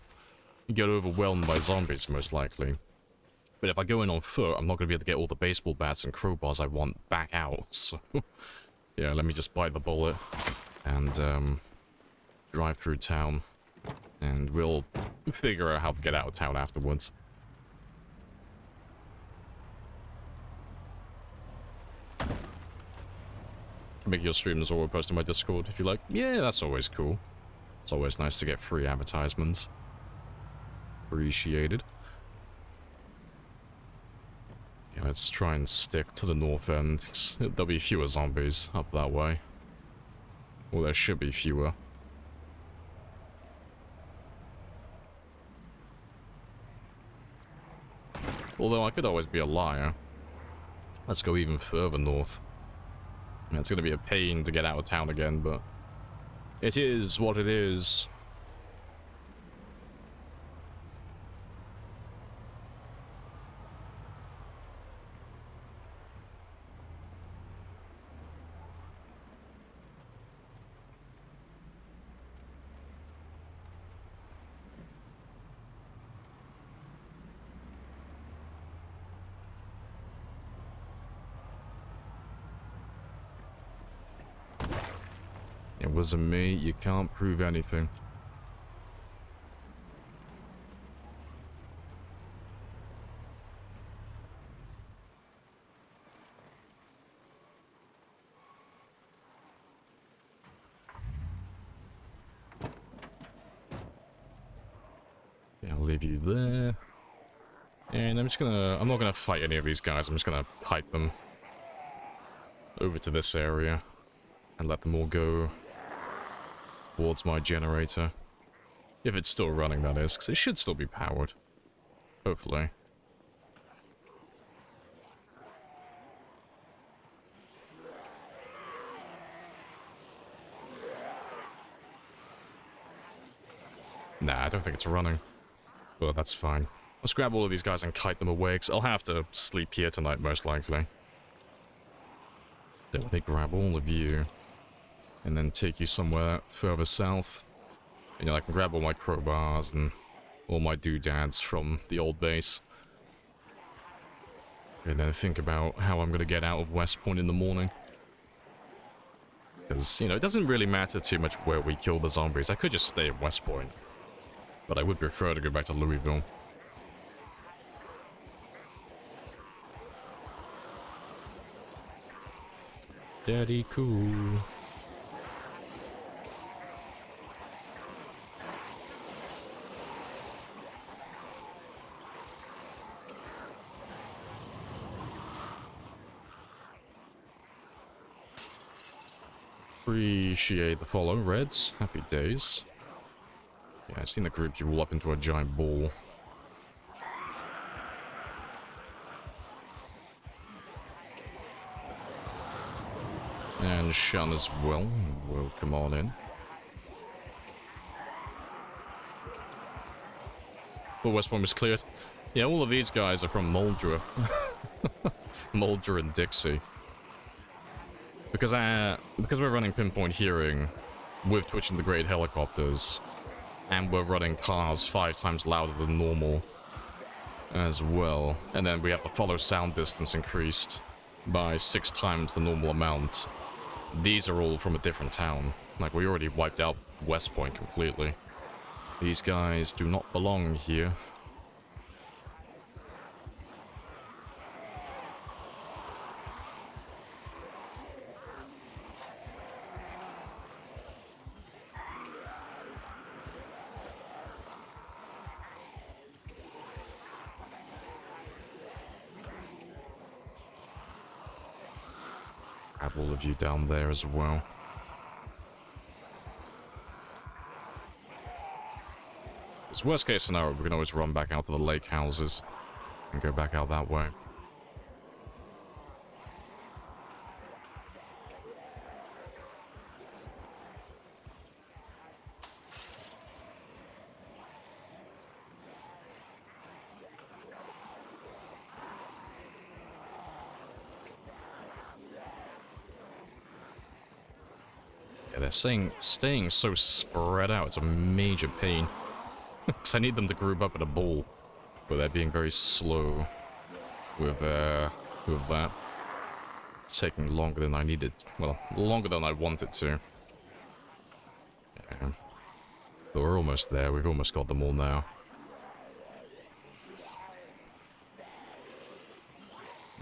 S1: get overwhelmed by zombies, most likely. But if I go in on foot, I'm not gonna be able to get all the baseball bats and crowbars I want back out. So, yeah, let me just bite the bullet and drive through town. And we'll figure out how to get out of town afterwards. Make your streams or post on my Discord if you like. Yeah, that's always cool. It's always nice to get free advertisements. Appreciated. Yeah, let's try and stick to the north end. There'll be fewer zombies up that way. Well, there should be fewer. Although I could always be a liar. Let's go even further north. Yeah, it's going to be a pain to get out of town again, but it is what it is. It wasn't me. You can't prove anything. Yeah, I'll leave you there. And I'm not gonna fight any of these guys. I'm just gonna kite them over to this area and let them all go towards my generator. If it's still running, that is, because it should still be powered. Hopefully. Nah, I don't think it's running. But that's fine. Let's grab all of these guys and kite them away, because I'll have to sleep here tonight, most likely. Then let me grab all of you. And then take you somewhere further south. And I can grab all my crowbars and all my doodads from the old base. And then think about how I'm going to get out of West Point in the morning. Because, it doesn't really matter too much where we kill the zombies. I could just stay at West Point. But I would prefer to go back to Louisville. Daddy cool. Appreciate the follow, Reds. Happy days. Yeah, I've seen the group you roll up into a giant ball. And Shun as well. Welcome on in. The West Point was cleared. Yeah, all of these guys are from Moldra. Moldra and Dixie. Because we're running pinpoint hearing with Twitch and the Great Helicopters, and we're running cars 5 times louder than normal as well, and then we have the follow sound distance increased by 6 times the normal amount. These are all from a different town. Like, we already wiped out West Point completely. These guys do not belong here. Grab all of you down there as well. It's worst case scenario, we can always run back out to the lake houses and go back out that way. Yeah, they're staying so spread out. It's a major pain. Because I need them to group up in a ball. But they're being very slow with that. It's taking longer than I needed. Well, longer than I wanted to. Yeah. But we're almost there. We've almost got them all now.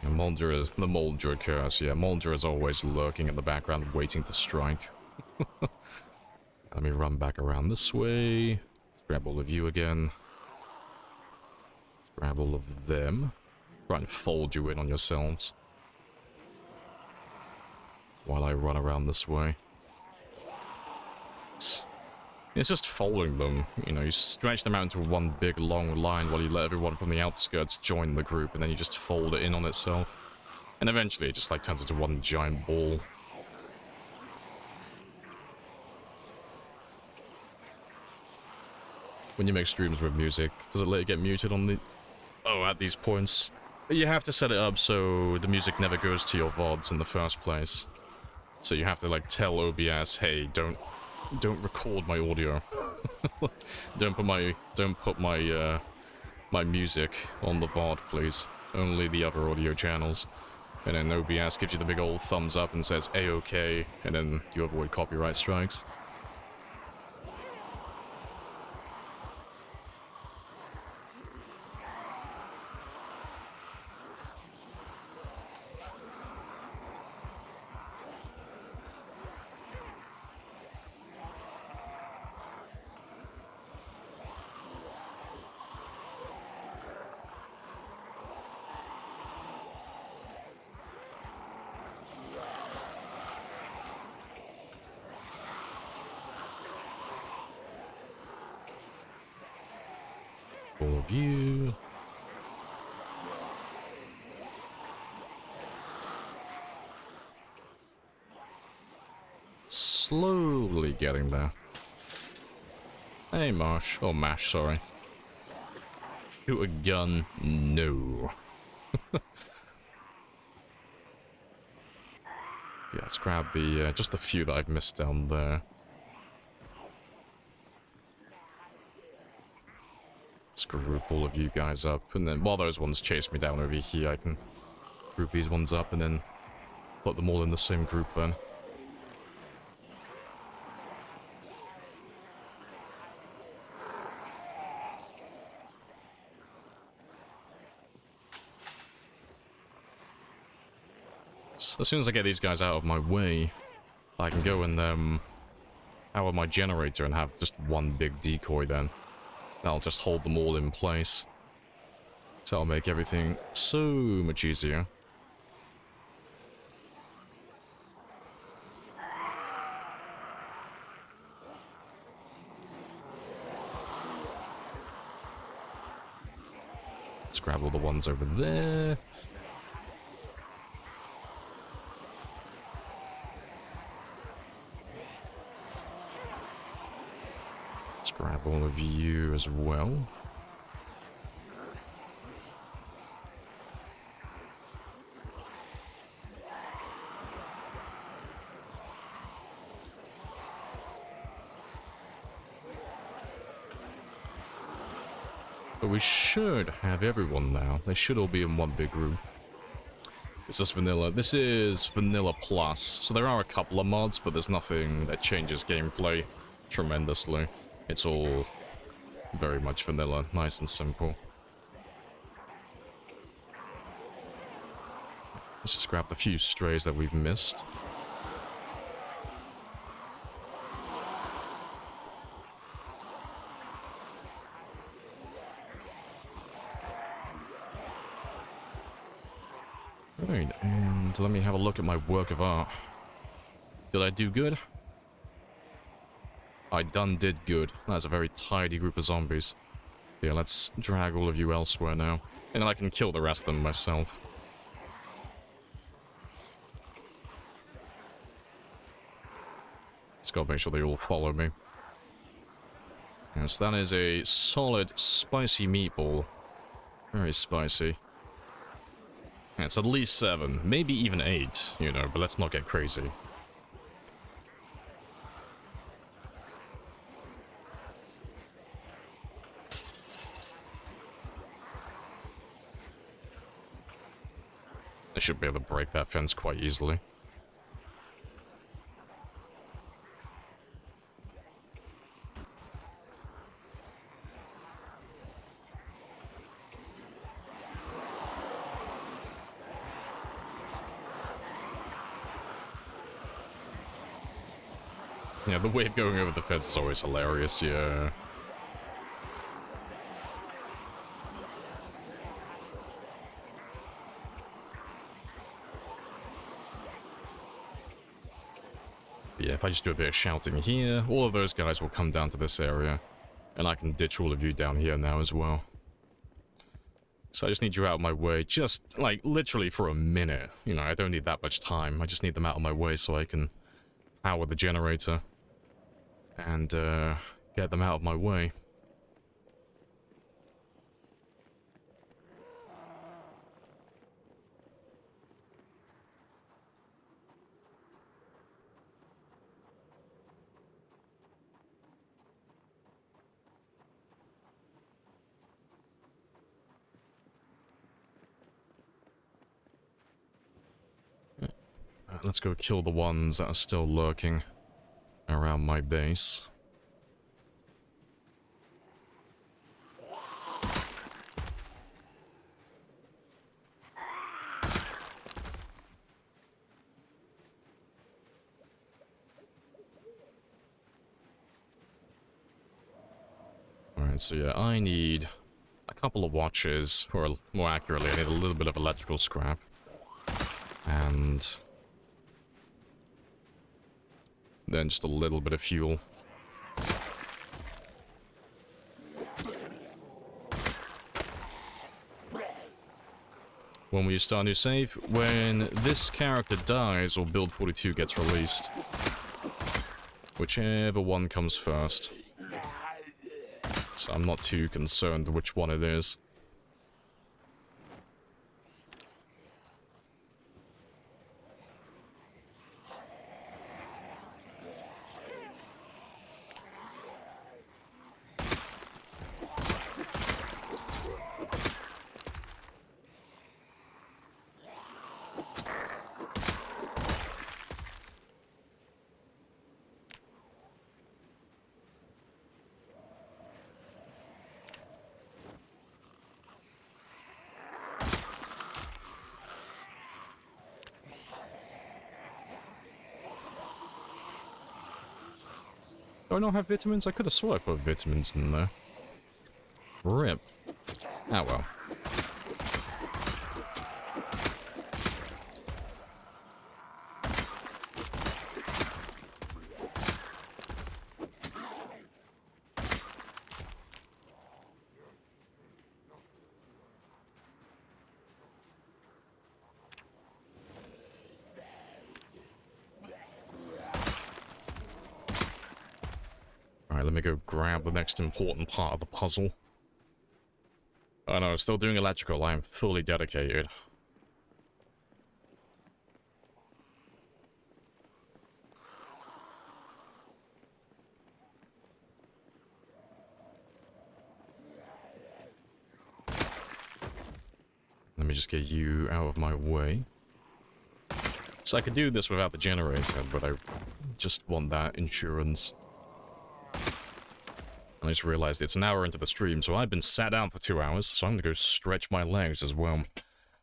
S1: And Mulder is the Mulder curse. Yeah, Mulder is always lurking in the background, waiting to strike. Let me run back around this way. Let's grab all of you again. Let's grab all of them. Try and fold you in on yourselves. While I run around this way. It's just following them. You know, you stretch them out into one big long line while you let everyone from the outskirts join the group, and then you just fold it in on itself. And eventually it just like turns into one giant ball. When you make streams with music, does it let you get muted on the... Oh, at these points? You have to set it up so the music never goes to your VODs in the first place. So you have to like tell OBS, hey, don't record my audio. don't put my my music on the VOD, please. Only the other audio channels. And then OBS gives you the big old thumbs up and says A-OK, and then you avoid copyright strikes. All of you. Slowly getting there. Hey, Marsh. Oh, Mash, sorry. Shoot a gun? No. Yeah, let's grab the, just the few that I've missed down there. Let's group all of you guys up, and then while those ones chase me down over here, I can group these ones up and then put them all in the same group then. As soon as I get these guys out of my way, I can go and power my generator and have just one big decoy then. That'll just hold them all in place. So that'll make everything so much easier. Let's grab all the ones over there. Let's grab all of you as well. But we should have everyone now. They should all be in one big room. It's just vanilla. This is vanilla plus. So there are a couple of mods, but there's nothing that changes gameplay tremendously. It's all very much vanilla, nice and simple. Let's just grab the few strays that we've missed. Right, and And let me have a look at my work of art. Did I do good? I did good. That's a very tidy group of zombies. Yeah, let's drag all of you elsewhere now. And then I can kill the rest of them myself. Just gotta make sure they all follow me. Yes, that is a solid, spicy meatball. Very spicy. Yeah, it's at least 7, maybe even 8, you know, but let's not get crazy. I should be able to break that fence quite easily. Yeah, the wave going over the fence is always hilarious, yeah. But yeah, if I just do a bit of shouting here, all of those guys will come down to this area. And I can ditch all of you down here now as well. So I just need you out of my way, just, like, literally for a minute. You know, I don't need that much time. I just need them out of my way so I can power the generator. And, get them out of my way. Let's go kill the ones that are still lurking around my base. Alright, so yeah, I need a couple of watches, or more accurately, I need a little bit of electrical scrap. And then just a little bit of fuel. When will you start a new save? When this character dies or build 42 gets released. Whichever one comes first. So I'm not too concerned which one it is. Do I not have vitamins? I could have sworn I put vitamins in there. RIP. Ah well. Alright, let me go grab the next important part of the puzzle. Oh no, still doing electrical. I am fully dedicated. Let me just get you out of my way. So I could do this without the generator, but I just want that insurance. I just realized it's an hour into the stream, so I've been sat down for 2 hours, so I'm gonna go stretch my legs as well.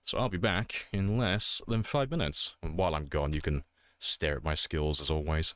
S1: So I'll be back in less than 5 minutes. And while I'm gone, you can stare at my skills as always.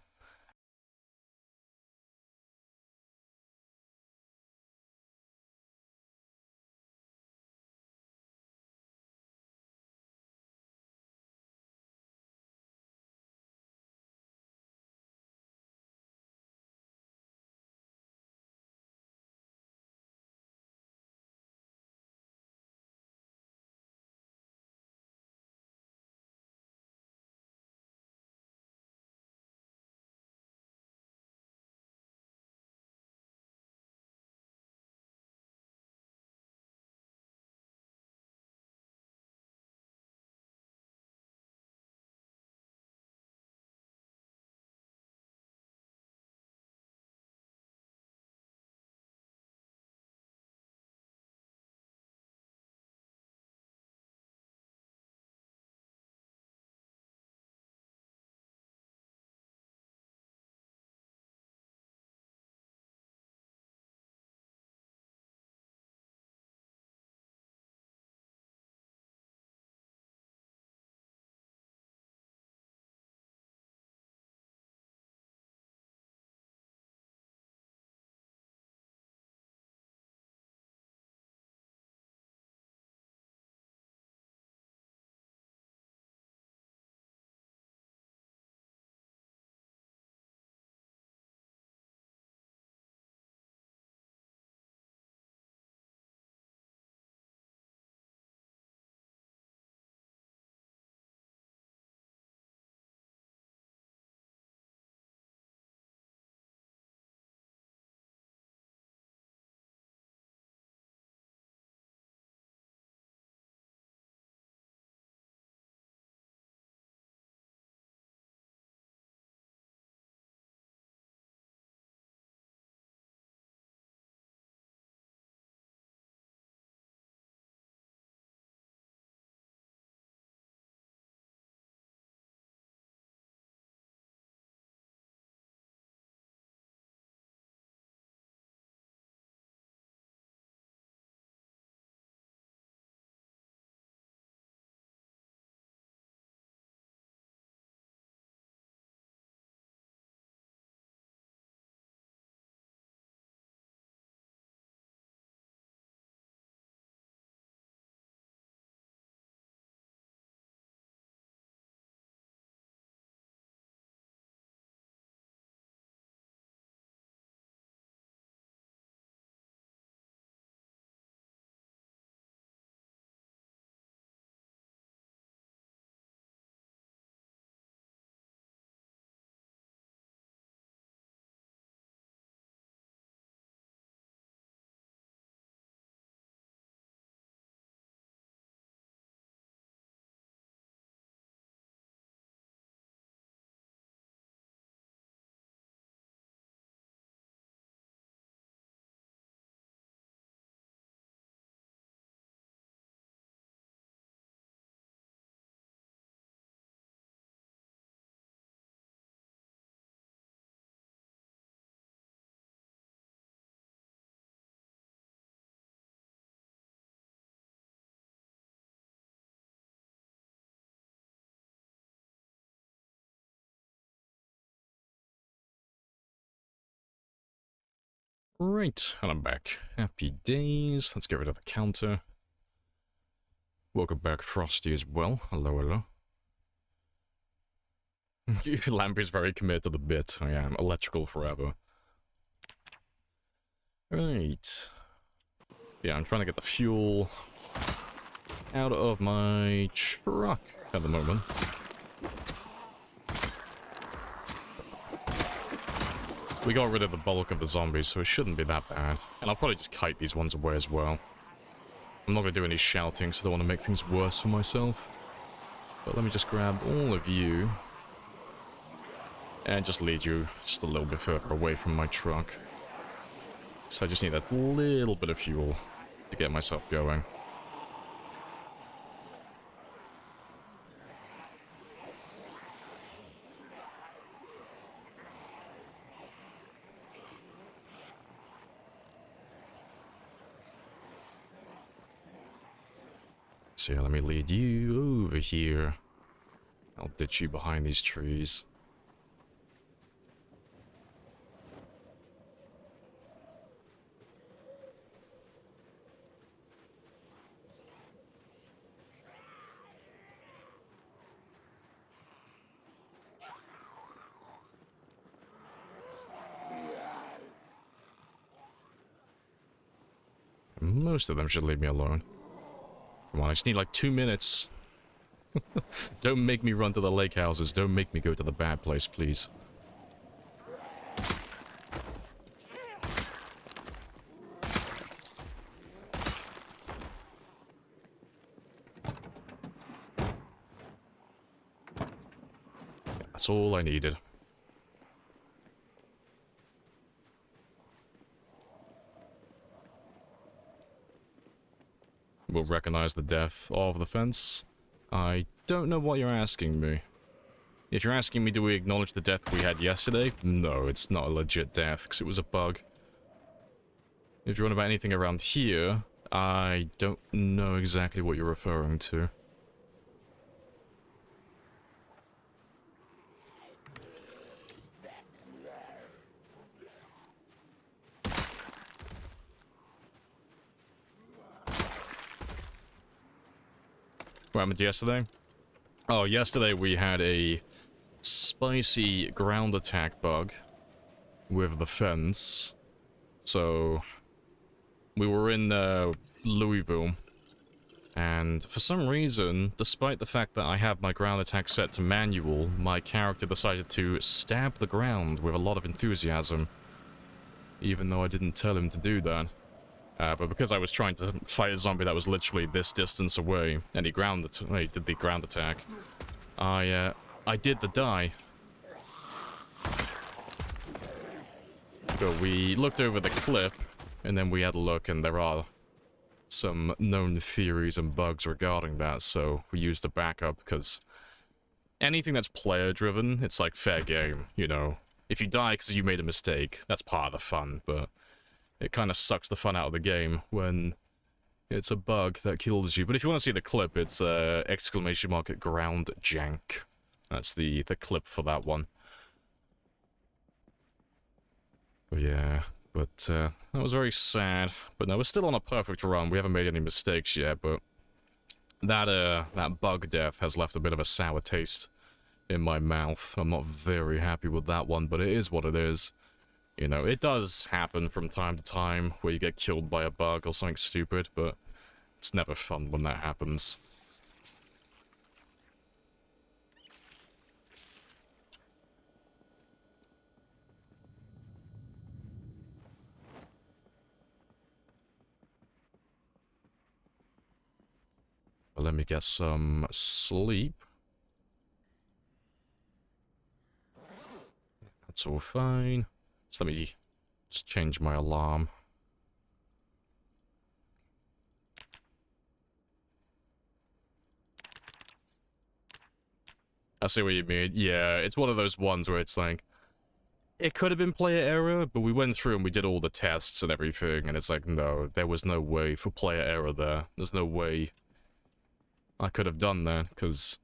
S1: Right, and I'm back. Happy days. Let's get rid of the counter. Welcome back, Frosty, as well. Hello, hello. Lamprey's very committed to the bit. I am. Electrical forever. Right. Yeah, I'm trying to get the fuel out of my truck at the moment. We got rid of the bulk of the zombies, so it shouldn't be that bad. And I'll probably just kite these ones away as well. I'm not going to do any shouting, so I don't want to make things worse for myself. But let me just grab all of you. And just lead you just a little bit further away from my truck. So I just need that little bit of fuel to get myself going. So yeah, let me lead you over here. I'll ditch you behind these trees. Most of them should leave me alone. Come on, I just need like 2 minutes. Don't make me run to the lake houses. Don't make me go to the bad place, please. That's all I needed. Will recognize the depth of the fence. I don't know what you're asking me. If you're asking me, do we acknowledge the death we had yesterday? No, it's not a legit death, because it was a bug. If you're on about anything around here, I don't know exactly what you're referring to. What happened yesterday? Oh, yesterday we had a spicy ground attack bug with the fence. So, we were in Louisville, and for some reason, despite the fact that I have my ground attack set to manual, my character decided to stab the ground with a lot of enthusiasm, even though I didn't tell him to do that. But because I was trying to fight a zombie that was literally this distance away, and he did the ground attack, I did the die. But we looked over the clip, and then we had a look, and there are some known theories and bugs regarding that, so we used a backup, because anything that's player-driven, it's like fair game, you know. If you die because you made a mistake, that's part of the fun, but it kind of sucks the fun out of the game when it's a bug that kills you. But if you want to see the clip, it's exclamation mark at ground jank. That's the clip for that one. But yeah, that was very sad. But no, we're still on a perfect run. We haven't made any mistakes yet, but that bug death has left a bit of a sour taste in my mouth. I'm not very happy with that one, but it is what it is. You know, it does happen from time to time where you get killed by a bug or something stupid, but it's never fun when that happens. But let me get some sleep. That's all fine. So let me just change my alarm. I see what you mean. Yeah, it's one of those ones where it's like, it could have been player error, but we went through and we did all the tests and everything, and it's like, no, there was no way for player error there. There's no way I could have done that, because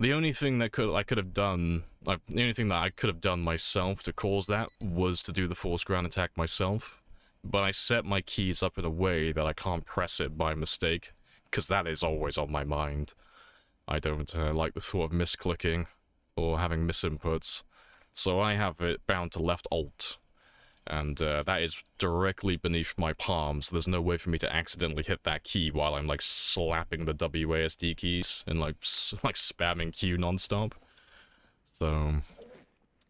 S1: The only thing that I could have done, like, the only thing that I could have done myself to cause that was to do the force ground attack myself. But I set my keys up in a way that I can't press it by mistake, because that is always on my mind. I don't like the thought of misclicking or having misinputs, so I have it bound to left alt, and that is directly beneath my palm, so there's no way for me to accidentally hit that key while I'm like slapping the WASD keys and like spamming Q non-stop. So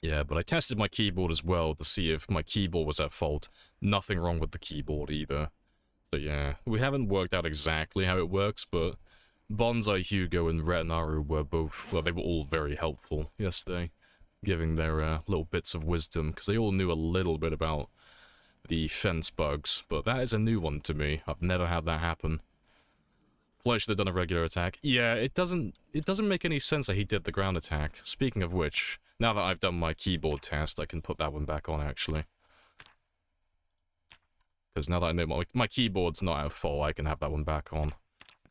S1: yeah, but I tested my keyboard as well to see if my keyboard was at fault. Nothing wrong with the keyboard either. So yeah, we haven't worked out exactly how it works, but Bonsai Hugo and Retinaru were both, well, they were all very helpful yesterday, giving their little bits of wisdom, because they all knew a little bit about the fence bugs, but that is a new one to me. I've never had that happen. Well, I should have done a regular attack. Yeah, it doesn't make any sense that he did the ground attack. Speaking of which, now that I've done my keyboard test, I can put that one back on, actually. Because now that I know my keyboard's not at full, I can have that one back on.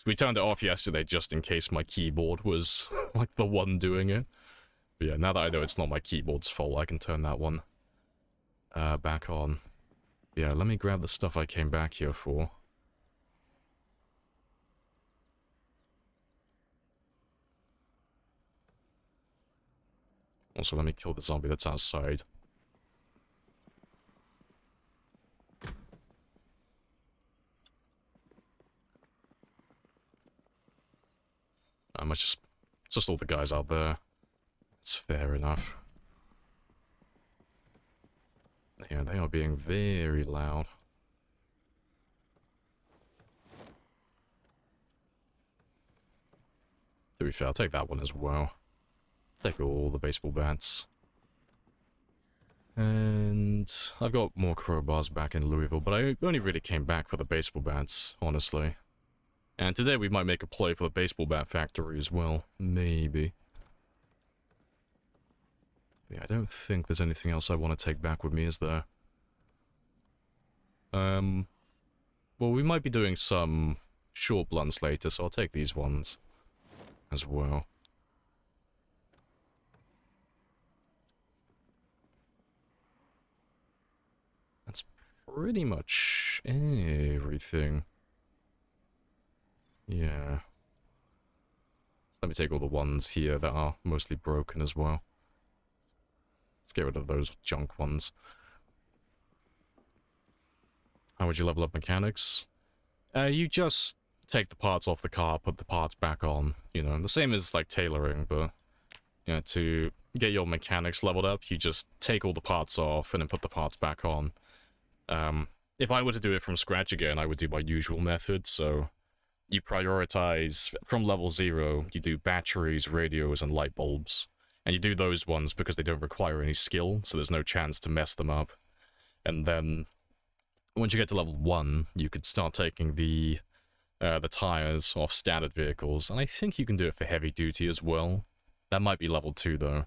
S1: We turned it off yesterday just in case my keyboard was, like, the one doing it. But yeah, now that I know it's not my keyboard's fault, I can turn that one back on. Yeah, let me grab the stuff I came back here for. Also, let me kill the zombie that's outside. It's just all the guys out there. It's fair enough. Yeah, they are being very loud. To be fair, I'll take that one as well. Take all the baseball bats. And I've got more crowbars back in Louisville, but I only really came back for the baseball bats, honestly. And today we might make a play for the baseball bat factory as well. Maybe. Yeah, I don't think there's anything else I want to take back with me, is there? Well, we might be doing some short blunts later, so I'll take these ones as well. That's pretty much everything. Yeah. Let me take all the ones here that are mostly broken as well. Let's get rid of those junk ones. How would you level up mechanics? You just take the parts off the car, put the parts back on. You know, the same as like tailoring, but you know, to get your mechanics leveled up, you just take all the parts off and then put the parts back on. If I were to do it from scratch again, I would do my usual method, so you prioritize from level 0, you do batteries, radios, and light bulbs. And you do those ones because they don't require any skill, so there's no chance to mess them up. And then, once you get to level 1, you could start taking the tires off standard vehicles, and I think you can do it for heavy duty as well. That might be level 2, though.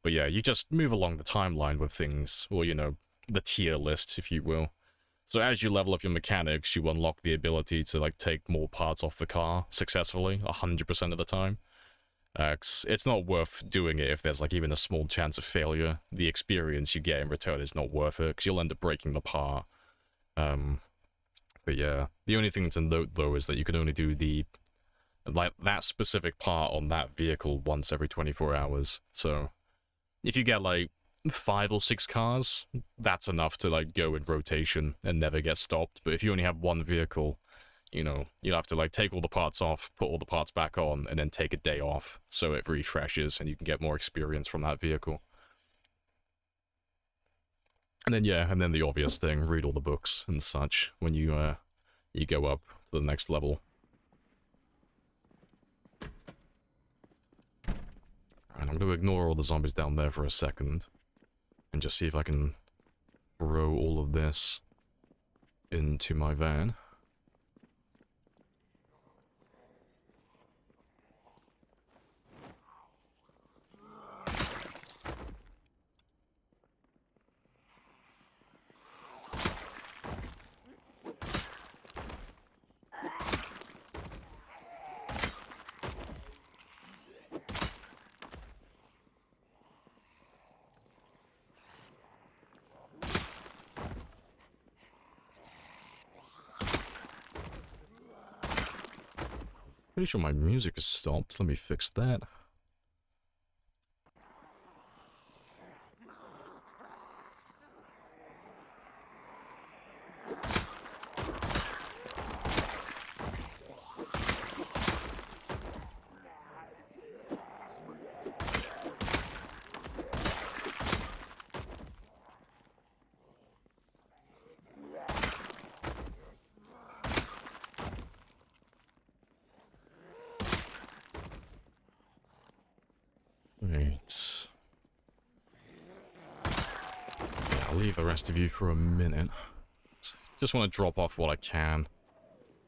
S1: But yeah, you just move along the timeline with things, or, you know, the tier list, if you will. So as you level up your mechanics, you unlock the ability to, like, take more parts off the car successfully, 100% of the time. It's not worth doing it if there's, like, even a small chance of failure. The experience you get in return is not worth it, because you'll end up breaking the part. But yeah, the only thing to note, though, is that you can only do that specific part on that vehicle once every 24 hours. So if you get, like, 5 or 6 cars, that's enough to, like, go in rotation and never get stopped. But if you only have one vehicle, you know, you'll have to, like, take all the parts off, put all the parts back on, and then take a day off so it refreshes and you can get more experience from that vehicle. And then, yeah, and then the obvious thing, read all the books and such when you go up to the next level. Alright, I'm going to ignore all the zombies down there for a second and just see if I can throw all of this into my van. Pretty sure my music has stopped. Let me fix that. Right. Yeah, I'll leave the rest of you for a minute. Just want to drop off what I can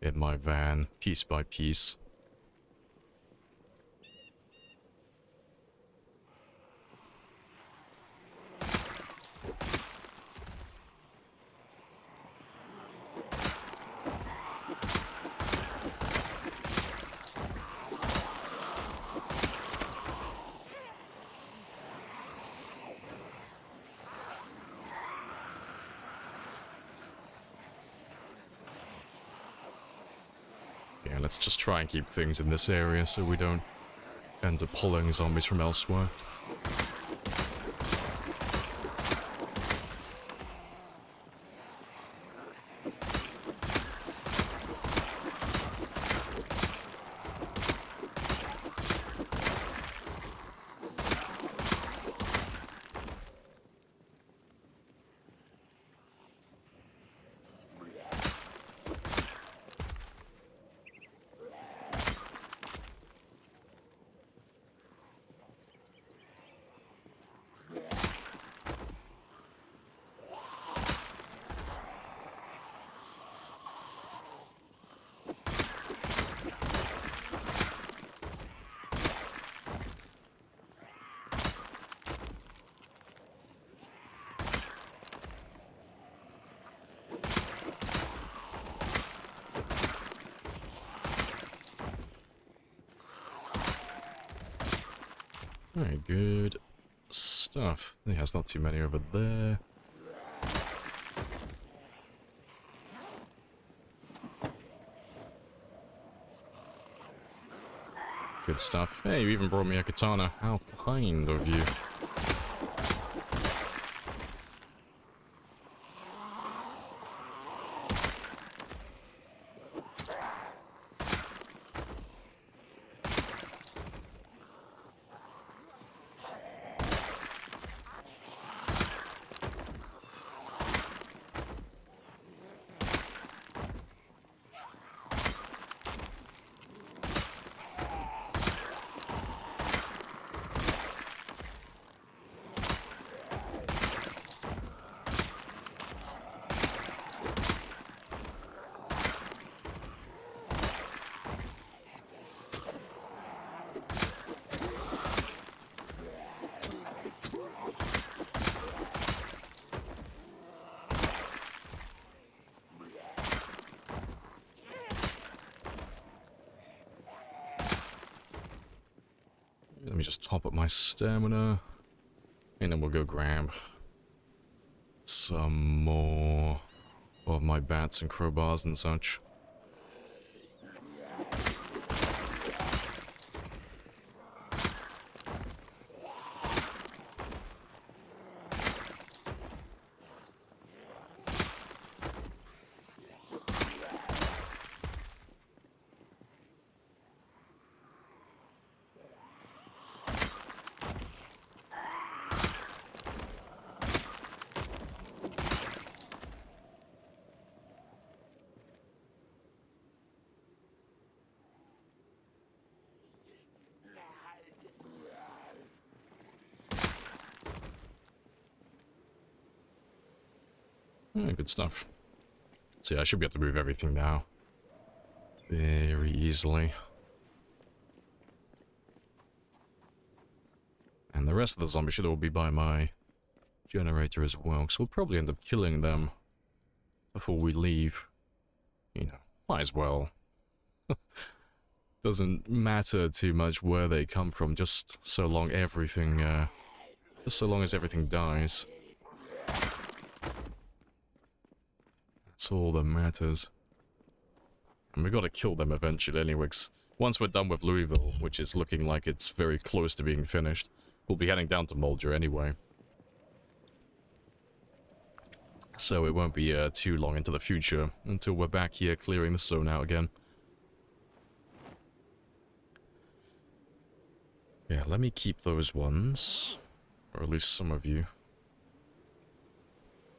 S1: in my van, piece by piece. Yeah, let's just try and keep things in this area so we don't end up pulling zombies from elsewhere. Alright, good stuff. Yeah, there's not too many over there. Good stuff. Hey, you even brought me a katana. How kind of you. Let me just top up my stamina. And then we'll go grab some more of my bats and crowbars and such. Yeah, good stuff. So yeah, I should be able to move everything now. Very easily. And the rest of the zombies should all be by my generator as well. So we'll probably end up killing them before we leave. You know, might as well. Doesn't matter too much where they come from, just so long everything, just so long as everything dies. That's all that matters. And we gotta kill them eventually anyway, 'cause once we're done with Louisville, which is looking like it's very close to being finished, we'll be heading down to Mulder anyway. So it won't be too long into the future until we're back here clearing the zone out again. Yeah, let me keep those ones. Or at least some of you.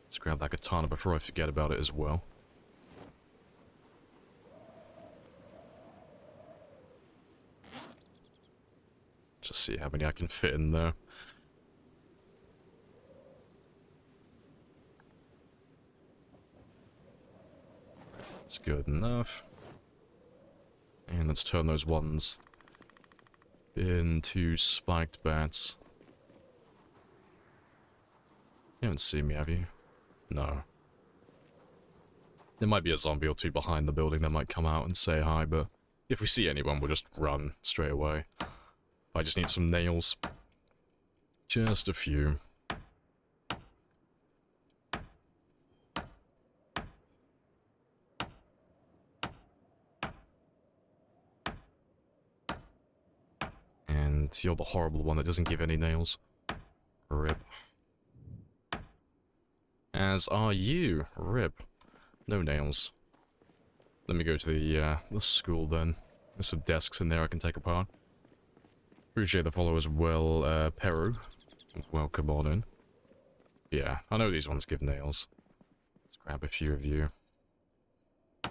S1: Let's grab that katana before I forget about it as well. Just see how many I can fit in there. It's good enough. And let's turn those ones into spiked bats. You haven't seen me, have you? No. There might be a zombie or two behind the building that might come out and say hi, but if we see anyone, we'll just run straight away. I just need some nails. Just a few. And you're the horrible one that doesn't give any nails. Rip. As are you. Rip. No nails. Let me go to the school then. There's some desks in there I can take apart. Appreciate the follow as well, Peru. Welcome on in. Yeah, I know these ones give nails. Let's grab a few of you. Or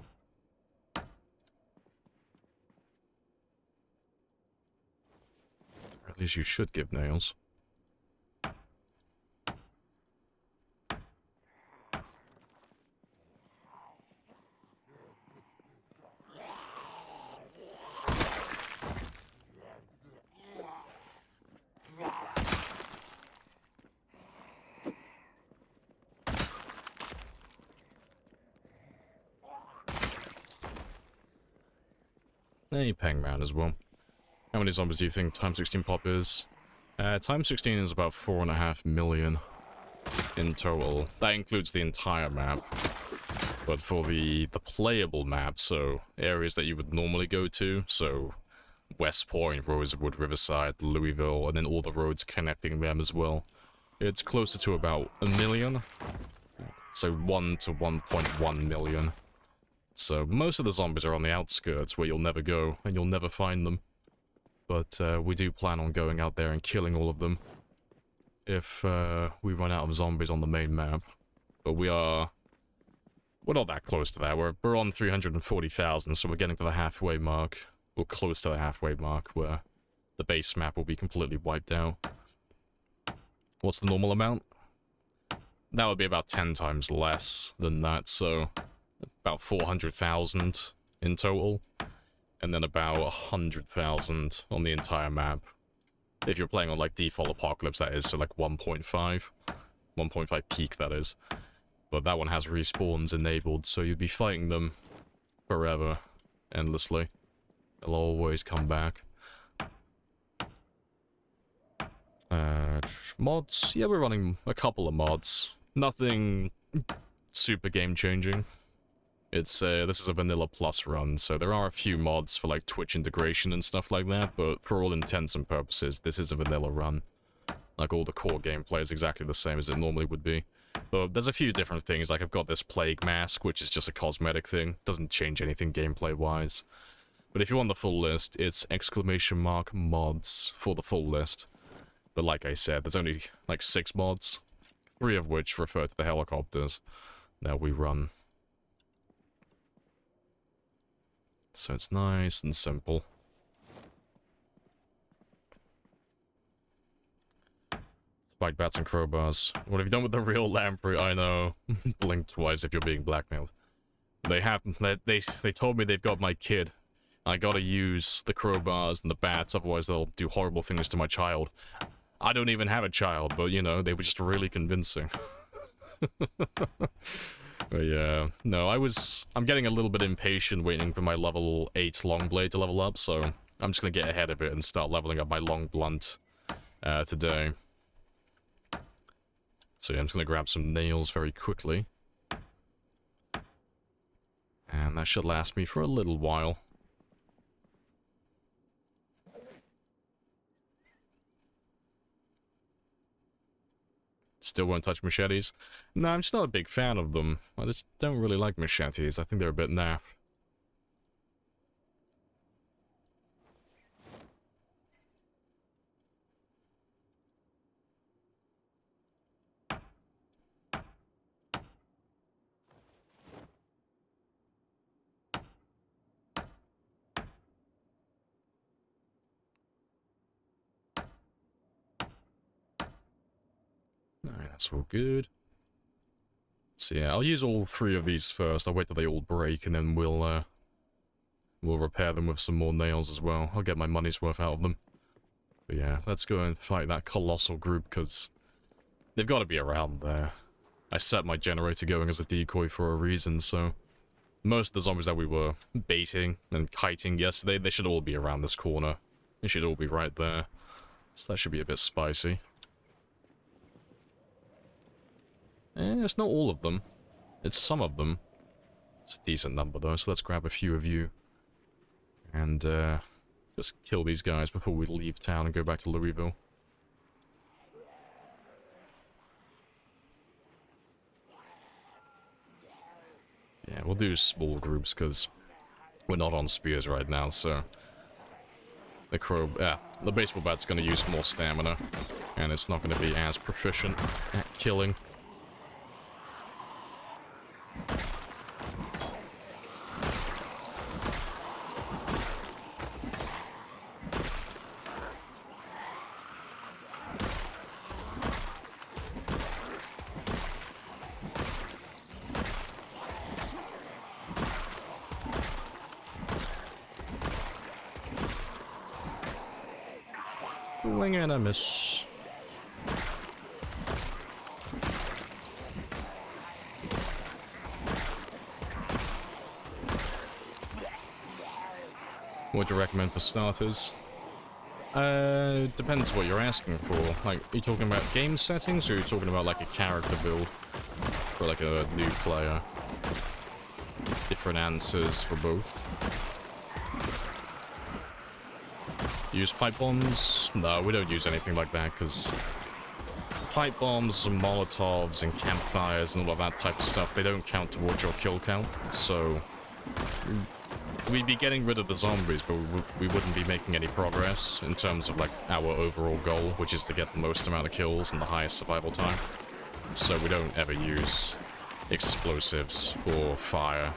S1: at least you should give nails. Hey, Pangman as well. How many zombies do you think Time 16 pop is? Time 16 is about 4.5 million in total. That includes the entire map. But for the playable map, so areas that you would normally go to, so West Point, Rosewood, Riverside, Louisville, and then all the roads connecting them as well, it's closer to about 1 million. So 1 to 1.1 million. So most of the zombies are on the outskirts where you'll never go and you'll never find them. But we do plan on going out there and killing all of them if we run out of zombies on the main map. But we're not that close to that. We're on 340,000, so we're getting to the halfway mark, or close to the halfway mark, where the base map will be completely wiped out. What's the normal amount? That would be about 10 times less than that, so about 400,000 in total, and then about 100,000 on the entire map. If you're playing on like default apocalypse, that is, so like 1.5 peak, that is. But that one has respawns enabled, so you'd be fighting them forever, endlessly. They'll always come back. Mods? Yeah, we're running a couple of mods. Nothing super game-changing. It's this is a vanilla plus run, so there are a few mods for like Twitch integration and stuff like that, but for all intents and purposes, this is a vanilla run. Like, all the core gameplay is exactly the same as it normally would be. But there's a few different things, like I've got this plague mask, which is just a cosmetic thing. Doesn't change anything gameplay-wise. But if you want the full list, it's !mods for the full list. But like I said, there's only like 6 mods, 3 of which refer to the helicopters that we run. So it's nice and simple. Spike bats and crowbars. What have you done with the real Lamprey? I know. Blink twice if you're being blackmailed. They told me they've got my kid. I gotta use the crowbars and the bats, otherwise they'll do horrible things to my child. I don't even have a child, but you know, they were just really convincing. But yeah, no, I'm getting a little bit impatient waiting for my level 8 long blade to level up, so I'm just gonna get ahead of it and start leveling up my long blunt today. So yeah, I'm just gonna grab some nails very quickly. And that should last me for a little while. Still won't touch machetes. No, I'm just not a big fan of them. I just don't really like machetes. I think they're a bit naff. Alright, that's all good. So yeah, I'll use all 3 of these first. I'll wait till they all break, and then we'll repair them with some more nails as well. I'll get my money's worth out of them. But yeah, let's go and fight that colossal group, because they've got to be around there. I set my generator going as a decoy for a reason, so most of the zombies that we were baiting and kiting yesterday, they should all be around this corner. They should all be right there. So that should be a bit spicy. It's not all of them. It's some of them. It's a decent number though, so let's grab a few of you. And just kill these guys before we leave town and go back to Louisville. Yeah, we'll do small groups because we're not on spears right now, so the baseball bat's going to use more stamina, and it's not going to be as proficient at killing. Swing and a miss. What do you recommend for starters? Depends what you're asking for. Like, are you talking about game settings, or are you talking about like a character build for like a new player? Different answers for both. Use pipe bombs? No, we don't use anything like that, because pipe bombs and molotovs and campfires and all of that type of stuff, they don't count towards your kill count, so we'd be getting rid of the zombies, but we wouldn't be making any progress in terms of like our overall goal, which is to get the most amount of kills and the highest survival time. So we don't ever use explosives or fire.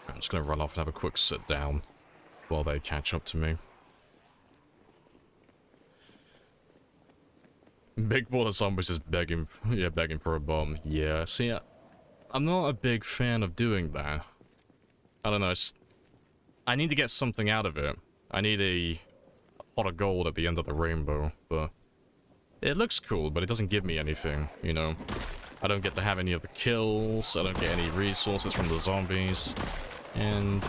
S1: I'm just gonna run off and have a quick sit down while they catch up to me. Big Ball of Zombies is begging for a bomb. Yeah, see, I'm not a big fan of doing that. I don't know, I need to get something out of it. I need a pot of gold at the end of the rainbow, but it looks cool, but it doesn't give me anything, you know? I don't get to have any of the kills, I don't get any resources from the zombies, and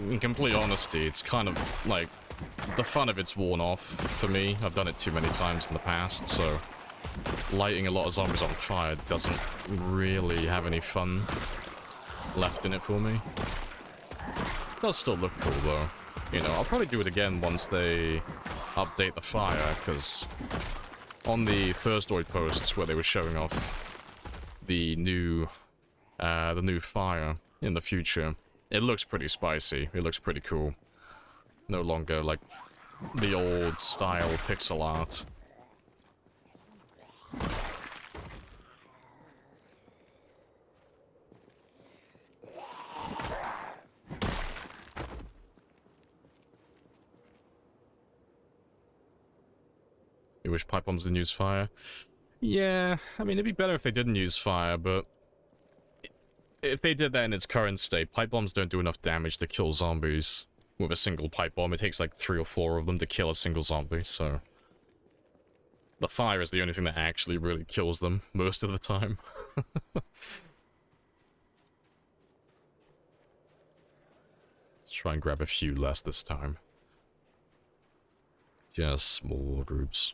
S1: in complete honesty, it's kind of like, the fun of it's worn off for me. I've done it too many times in the past, so lighting a lot of zombies on fire doesn't really have any fun left in it for me. It does still look cool though. You know, I'll probably do it again once they update the fire, because on the Thursday posts where they were showing off the new fire in the future, it looks pretty spicy. It looks pretty cool. No longer like the old style pixel art. You wish pipe bombs didn't use fire? Yeah, I mean, it'd be better if they didn't use fire, but if they did that in its current state, pipe bombs don't do enough damage to kill zombies with a single pipe bomb. It takes like 3 or 4 of them to kill a single zombie, so the fire is the only thing that actually really kills them most of the time. Let's try and grab a few less this time. Just small groups.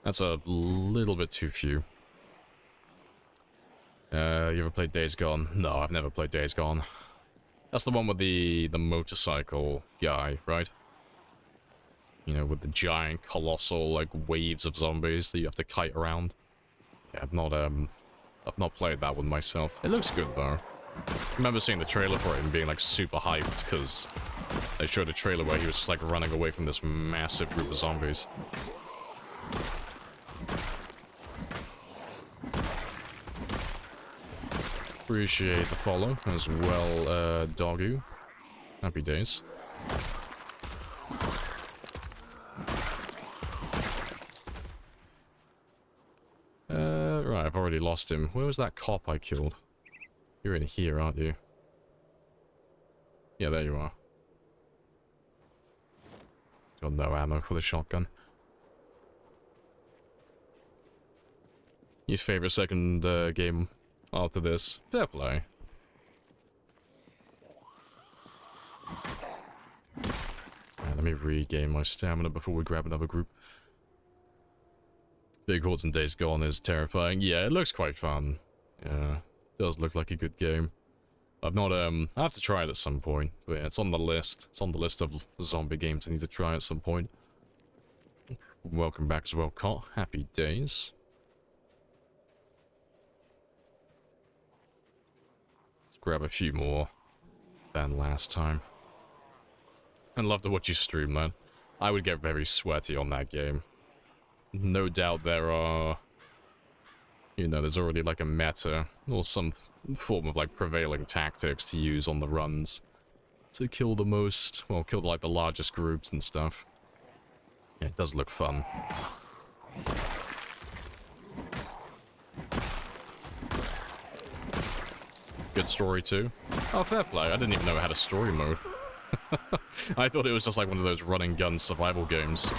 S1: That's a little bit too few. You ever played Days Gone? No, I've never played Days Gone. That's the one with the motorcycle guy, right? You know, with the giant, colossal, like, waves of zombies that you have to kite around. Yeah, I've not played that one myself. It looks good, though. I remember seeing the trailer for it and being, like, super hyped, because they showed a trailer where he was just, like, running away from this massive group of zombies. Appreciate the follow as well, Doggu. Happy days. Right, I've already lost him. Where was that cop I killed? You're in here, aren't you? Yeah, there you are. Got no ammo for the shotgun. His favorite second game after this. Fair play. Right, let me regain my stamina before we grab another group. Big Hordes and Days Gone is terrifying. Yeah, it looks quite fun. Yeah, does look like a good game. I've not, I have to try it at some point. But yeah, it's on the list. It's on the list of zombie games I need to try at some point. Welcome back as well, Cot. Happy days. Let's grab a few more than last time. I'd love to watch you stream, man. I would get very sweaty on that game. No doubt there are, you know, there's already like a meta or some form of like prevailing tactics to use on the runs to kill the most, well, kill like the largest groups and stuff. Yeah, it does look fun. Good story too. Oh, fair play. I didn't even know it had a story mode. I thought it was just like one of those run and gun survival games.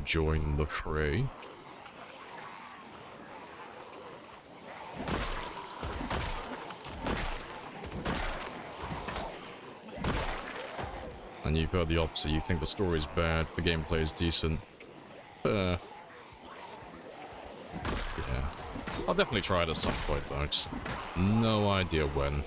S1: Join the fray. And you've heard the opposite. You think the story's bad, the gameplay is decent. Yeah. I'll definitely try it at some point though, just no idea when.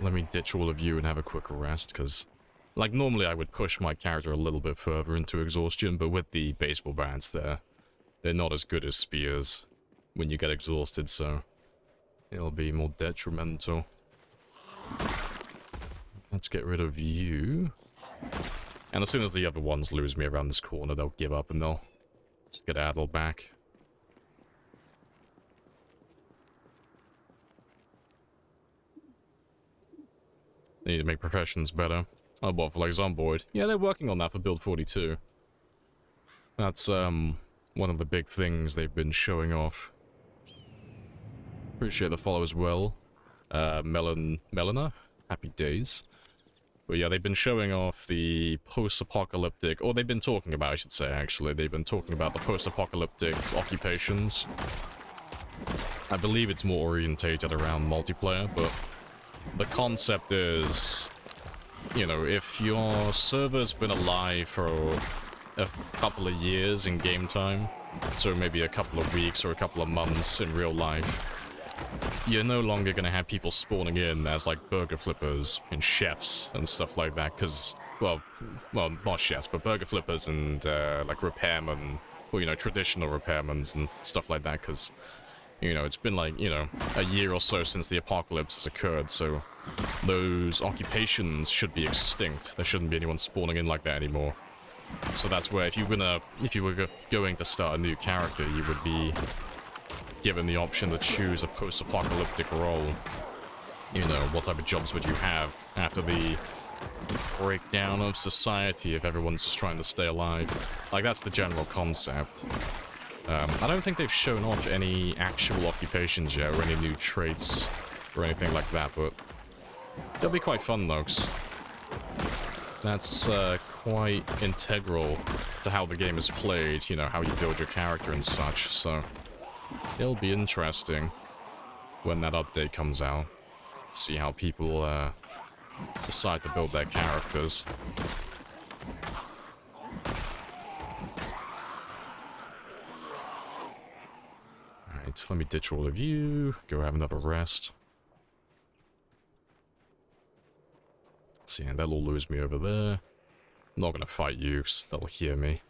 S1: Let me ditch all of you and have a quick rest, because, like, normally I would push my character a little bit further into exhaustion, but with the baseball bats there, they're not as good as spears when you get exhausted, so it'll be more detrimental. Let's get rid of you. And as soon as the other ones lose me around this corner, they'll give up and they'll skedaddle back. They need to make professions better. Oh, well, for like Zomboid. Yeah, they're working on that for Build 42. That's, one of the big things they've been showing off. Appreciate the follow as well. Melina? Happy days. But yeah, they've been showing off the post-apocalyptic, or they've been talking about, I should say, actually. They've been talking about the post-apocalyptic occupations. I believe it's more orientated around multiplayer, but the concept is, you know, if your server's been alive for a couple of years in game time, so maybe a couple of weeks or a couple of months in real life, you're no longer going to have people spawning in as, like, burger flippers and chefs and stuff like that, because, well, not chefs, but burger flippers and, like, repairmen, or, you know, traditional repairmen and stuff like that, because, you know, it's been like, you know, a year or so since the apocalypse has occurred, so those occupations should be extinct. There shouldn't be anyone spawning in like that anymore. So that's where if you were going to start a new character, you would be given the option to choose a post-apocalyptic role. You know, what type of jobs would you have after the breakdown of society if everyone's just trying to stay alive? Like, that's the general concept. I don't think they've shown off any actual occupations yet, or any new traits, or anything like that, but they'll be quite fun, though, 'cause that's quite integral to how the game is played, you know, how you build your character and such, so it'll be interesting when that update comes out. See how people decide to build their characters. Alright, let me ditch all of you. Go have another rest. See, and they'll all lose me over there. I'm not gonna fight you, 'cause they'll hear me.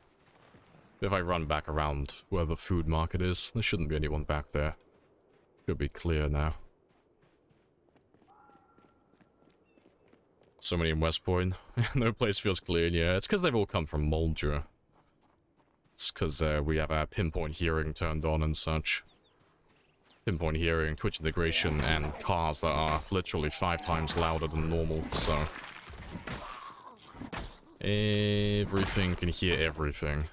S1: If I run back around where the food market is, there shouldn't be anyone back there. Should be clear now. So many in West Point. No place feels clean, yeah. It's because they've all come from Moldra. It's because we have our pinpoint hearing turned on and such. Pinpoint hearing, Twitch integration, and cars that are literally 5 times louder than normal, so... everything can hear everything.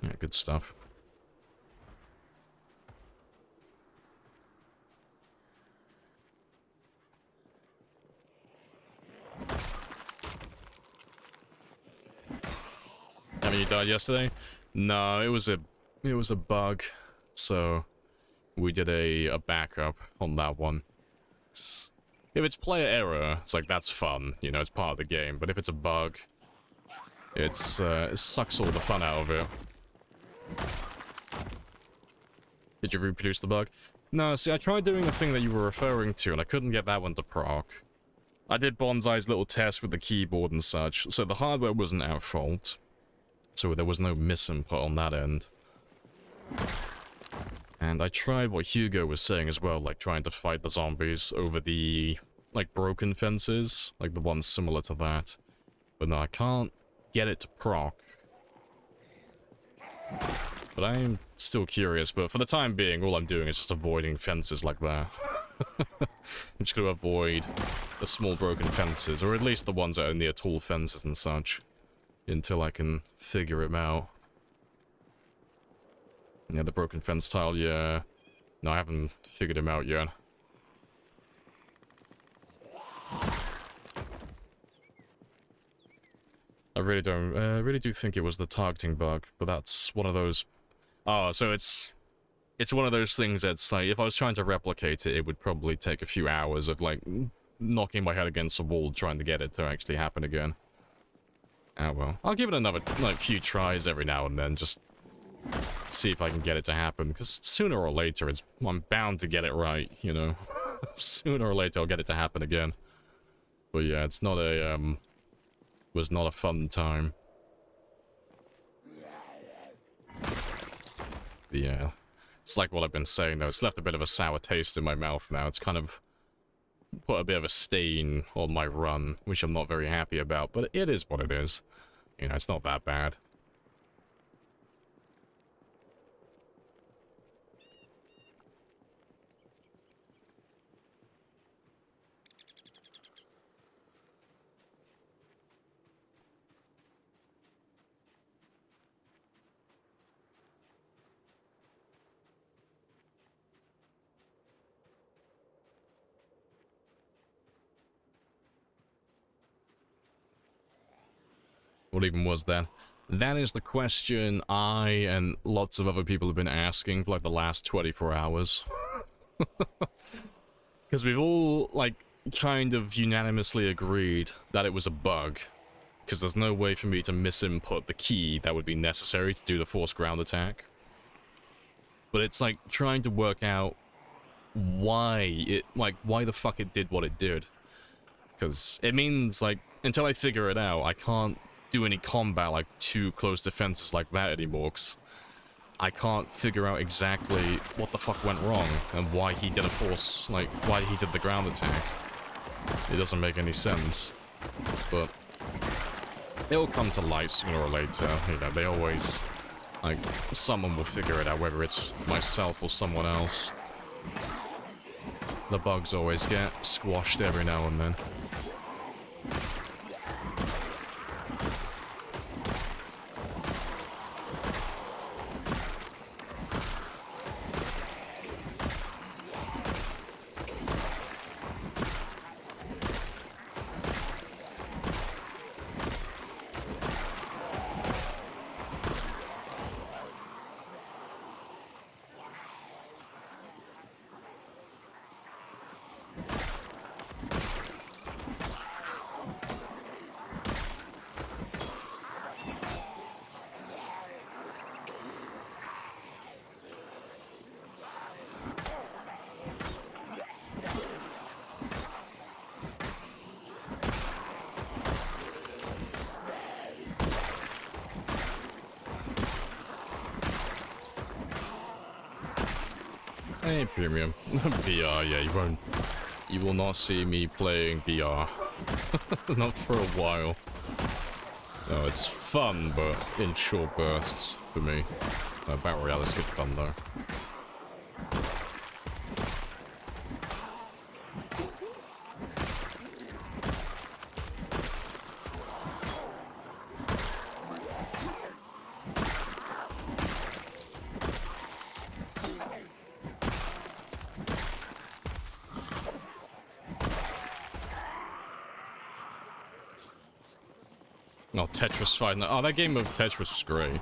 S1: Yeah, good stuff. Haven't you died yesterday? No, it was a bug. So we did a backup on that one. If it's player error, it's like that's fun, you know, it's part of the game. But if it's a bug, it sucks all the fun out of it. Did you reproduce the bug? No, see, I tried doing the thing that you were referring to, and I couldn't get that one to proc. I did Bonsai's little test with the keyboard and such, so the hardware wasn't our fault. So there was no misinput on that end. And I tried what Hugo was saying as well, like trying to fight the zombies over the, like, broken fences, like the ones similar to that. But no, I can't get it to proc. But I'm still curious, but for the time being, all I'm doing is just avoiding fences like that. I'm just gonna avoid the small broken fences, or at least the ones that are near tall fences and such, until I can figure him out. Yeah, the broken fence tile, yeah. No, I haven't figured him out yet. I really do think it was the targeting bug, but that's one of those... Oh, so it's one of those things that's like, if I was trying to replicate it, it would probably take a few hours of, like, knocking my head against a wall trying to get it to actually happen again. Ah, well. I'll give it another, like, few tries every now and then, just see if I can get it to happen, because sooner or later, I'm bound to get it right, you know? Sooner or later, I'll get it to happen again. But yeah, it's not a, was not a fun time. But yeah, it's like what I've been saying, though. It's left a bit of a sour taste in my mouth now. It's kind of put a bit of a stain on my run, which I'm not very happy about, but it is what it is. You know, it's not that bad. What even was that? That is the question I and lots of other people have been asking for like the last 24 hours. Because we've all, like, kind of unanimously agreed that it was a bug. Because there's no way for me to misinput the key that would be necessary to do the forced ground attack. But it's like trying to work out why the fuck it did what it did. Because it means, like, until I figure it out, I can't do any combat, like, too close defenses like that anymore, 'cause I can't figure out exactly what the fuck went wrong and why he did a force, like, why he did the ground attack. It doesn't make any sense. But it'll come to light sooner or later. You know, they always, like, someone will figure it out, whether it's myself or someone else. The bugs always get squashed every now and then. Hey, premium. BR, yeah, you will not see me playing BR. Not for a while. No, it's fun, but in short bursts for me. Battle Royale is good fun, though. Oh, Tetris Fight. Oh, that game of Tetris was great.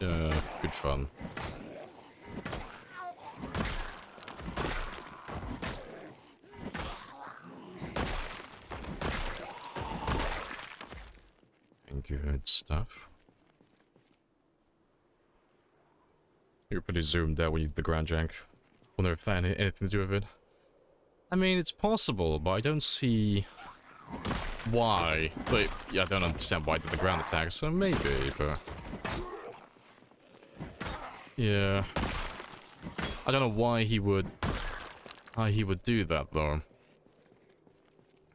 S1: Yeah, good fun. And good stuff. You're pretty zoomed out when you did the ground jank. Wonder if that had anything to do with it. I mean, it's possible, but I don't see why. But yeah, I don't understand why I did the ground attack, so maybe, but yeah. I don't know why he would do that though.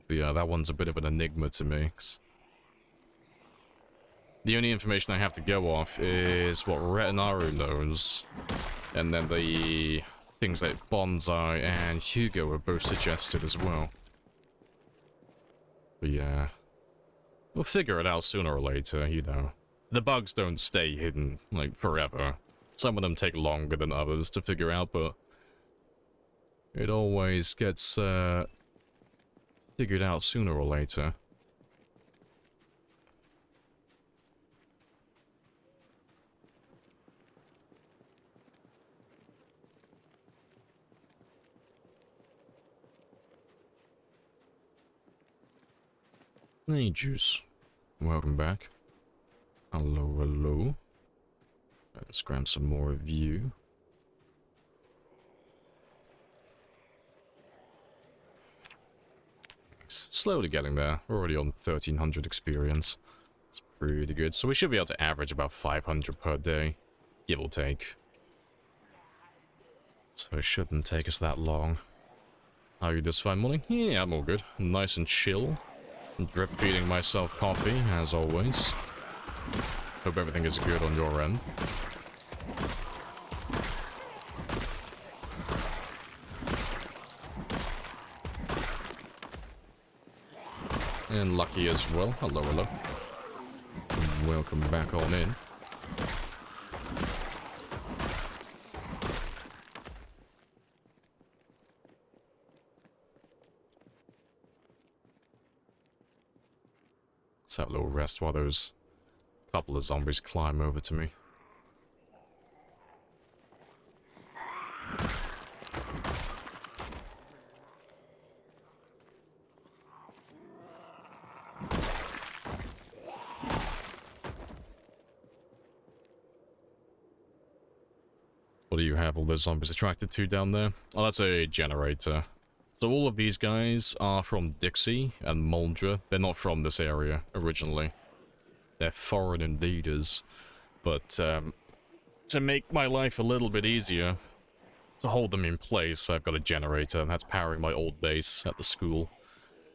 S1: But yeah, that one's a bit of an enigma to me. The only information I have to go off is what Retinaru knows, and then the things that Bonsai and Hugo have both suggested as well. But yeah, we'll figure it out sooner or later, you know. The bugs don't stay hidden, like, forever. Some of them take longer than others to figure out, but it always gets figured out sooner or later. Hey, Juice. Welcome back. Hello, hello. Let's grab some more of you. Slowly getting there. We're already on 1300 experience. It's pretty good. So we should be able to average about 500 per day, give or take. So it shouldn't take us that long. How are you this fine morning? Yeah, I'm all good. Nice and chill. Drip feeding myself coffee, as always. Hope everything is good on your end. And Lucky as well. Hello, hello. Welcome back on in. Let's have a little rest while those couple of zombies climb over to me. What do you have all those zombies attracted to down there? Oh, that's a generator. So all of these guys are from Dixie and Moldra. They're not from this area originally. they're foreign invaders. But to make my life a little bit easier, to hold them in place, I've got a generator, and that's powering my old base at the school.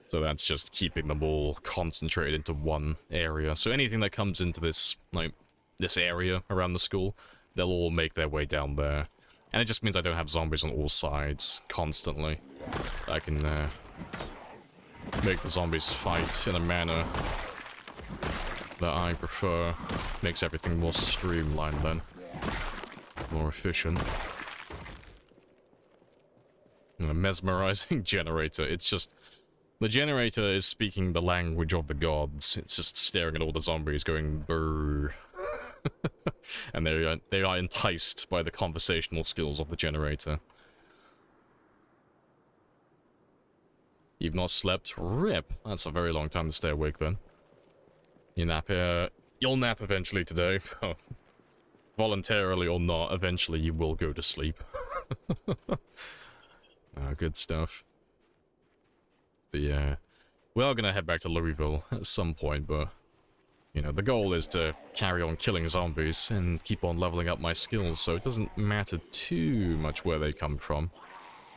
S1: So that's just keeping them all concentrated into one area. So anything that comes into this, like, this area around the school, they'll all make their way down there. And it just means I don't have zombies on all sides constantly. I can make the zombies fight in a manner that I prefer. Makes everything more streamlined then. More efficient. And a mesmerizing generator. It's just... The generator is speaking the language of the gods. It's just staring at all the zombies going brrr. And they are enticed by the conversational skills of the generator. You've not slept? Rip. That's a very long time to stay awake then. You nap, you'll nap eventually today. Voluntarily or not, eventually you will go to sleep. Good stuff. But yeah, we are gonna head back to Louisville at some point, but... You know, the goal is to carry on killing zombies and keep on leveling up my skills, so it doesn't matter too much where they come from.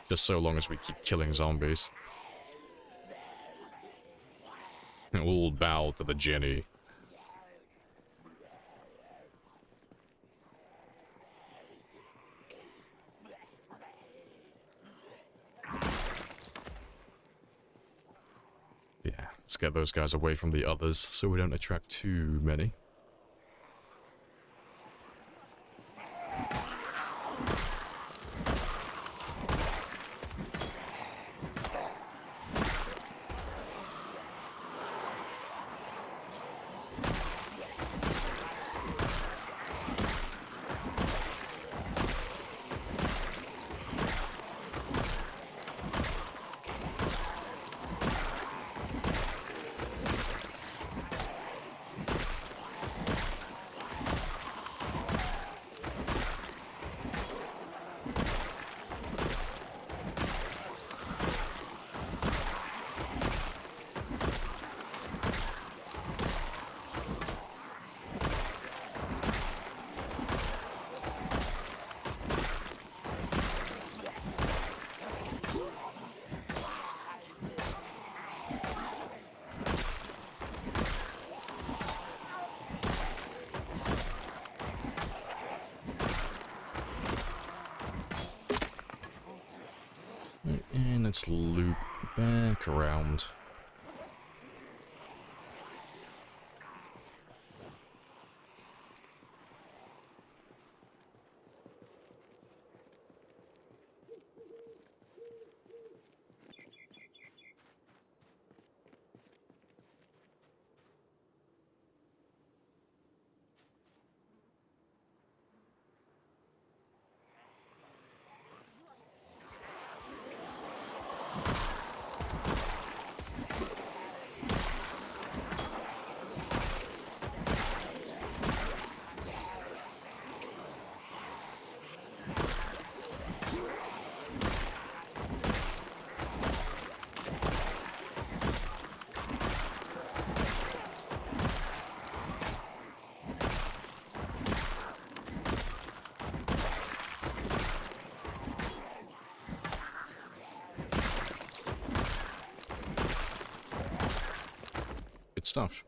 S1: Just so long as we keep killing zombies. We'll bow to the Jenny. Yeah, let's get those guys away from the others so we don't attract too many. And let's loop back around. Stuff.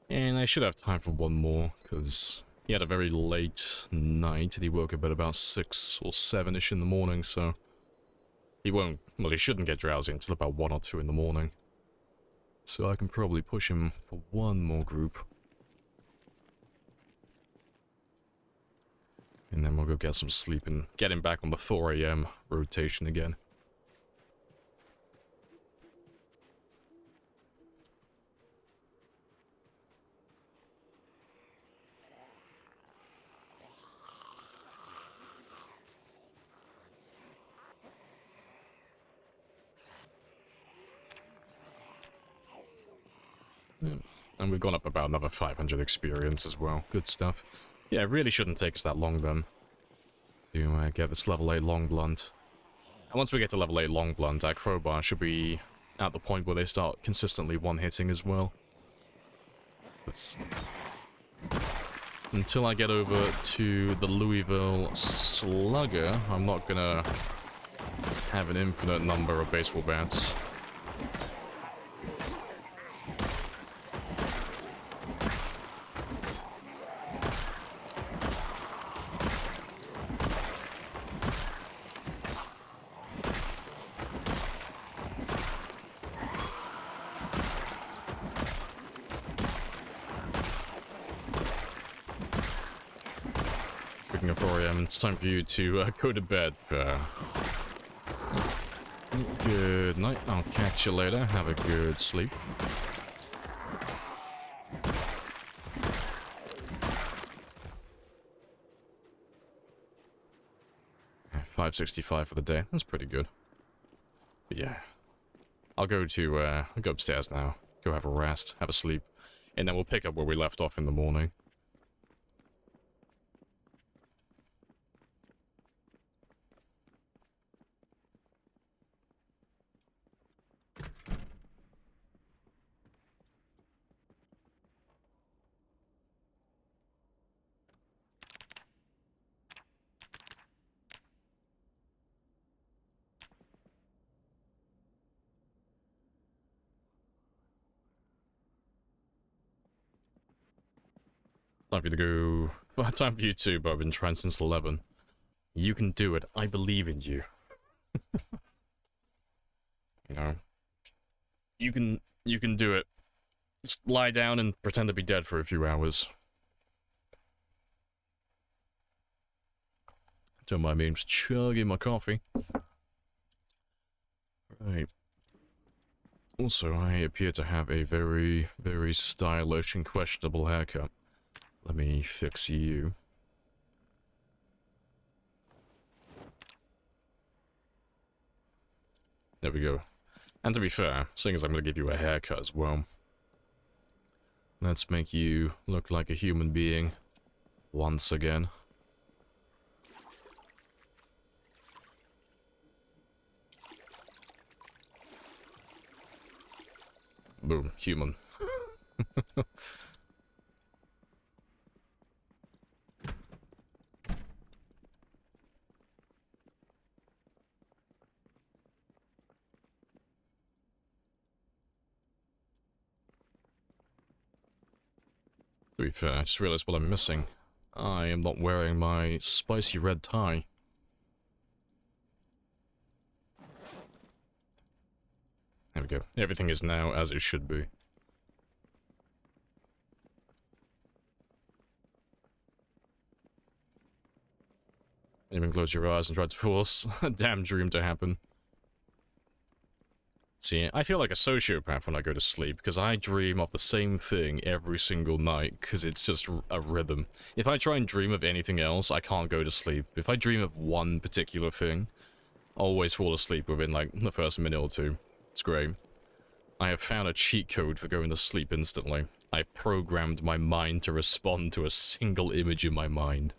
S1: And I should have time for one more, because he had a very late night, and he woke up at about 6 or 7-ish in the morning, so he won't, well, he shouldn't get drowsy until about 1 or 2 in the morning. So I can probably push him for one more group. And then we'll go get some sleep and get him back on the 4 AM rotation again. And we've gone up about another 500 experience as well. Good stuff. Yeah, it really shouldn't take us that long then to get this level 8 long blunt. And once we get to level 8 long blunt, our crowbar should be at the point where they start consistently one-hitting as well. Until I get over to the Louisville Slugger, I'm not gonna have an infinite number of baseball bats. Speaking of 4 AM, it's time for you to go to bed. Good night. I'll catch you later. Have a good sleep. $5.65 for the day. That's pretty good. But yeah, I'll go upstairs now. Go have a rest, have a sleep, and then we'll pick up where we left off in the morning. Time for you to go. Well, time for you too, but I've been trying since 11. You can do it. I believe in you. You know. You can do it. Just lie down and pretend to be dead for a few hours. Don't mind me, I'm just chugging my coffee. Right. Also, I appear to have a very, very stylish and questionable haircut. Let me fix you. There we go. And to be fair, seeing as I'm going to give you a haircut as well, let's make you look like a human being once again. Boom, human. To be fair, I just realized what I'm missing. I am not wearing my spicy red tie. There we go. Everything is now as it should be. Even close your eyes and try to force a damn dream to happen. See, I feel like a sociopath when I go to sleep, because I dream of the same thing every single night, because it's just a rhythm. If I try and dream of anything else, I can't go to sleep. If I dream of one particular thing, I always fall asleep within, like, the first minute or two. It's great. I have found a cheat code for going to sleep instantly. I've programmed my mind to respond to a single image in my mind.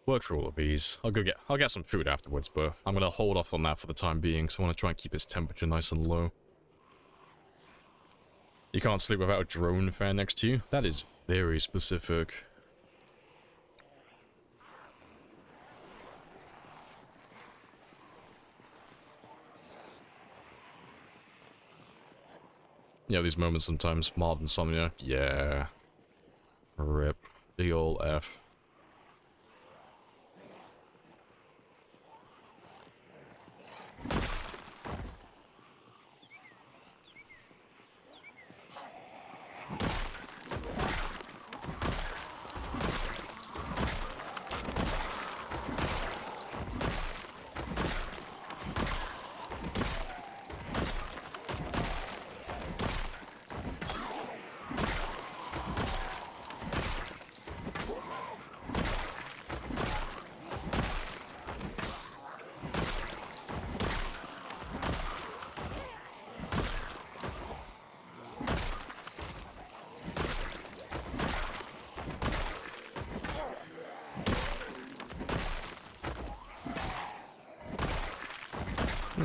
S1: Work for all of these. I'll get some food afterwards, but I'm gonna hold off on that for the time being, so I want to try and keep its temperature nice and low. You can't sleep without a drone fan next to you? That is very specific. Yeah, these moments sometimes. Mild insomnia. Yeah. Rip. Big ol' F.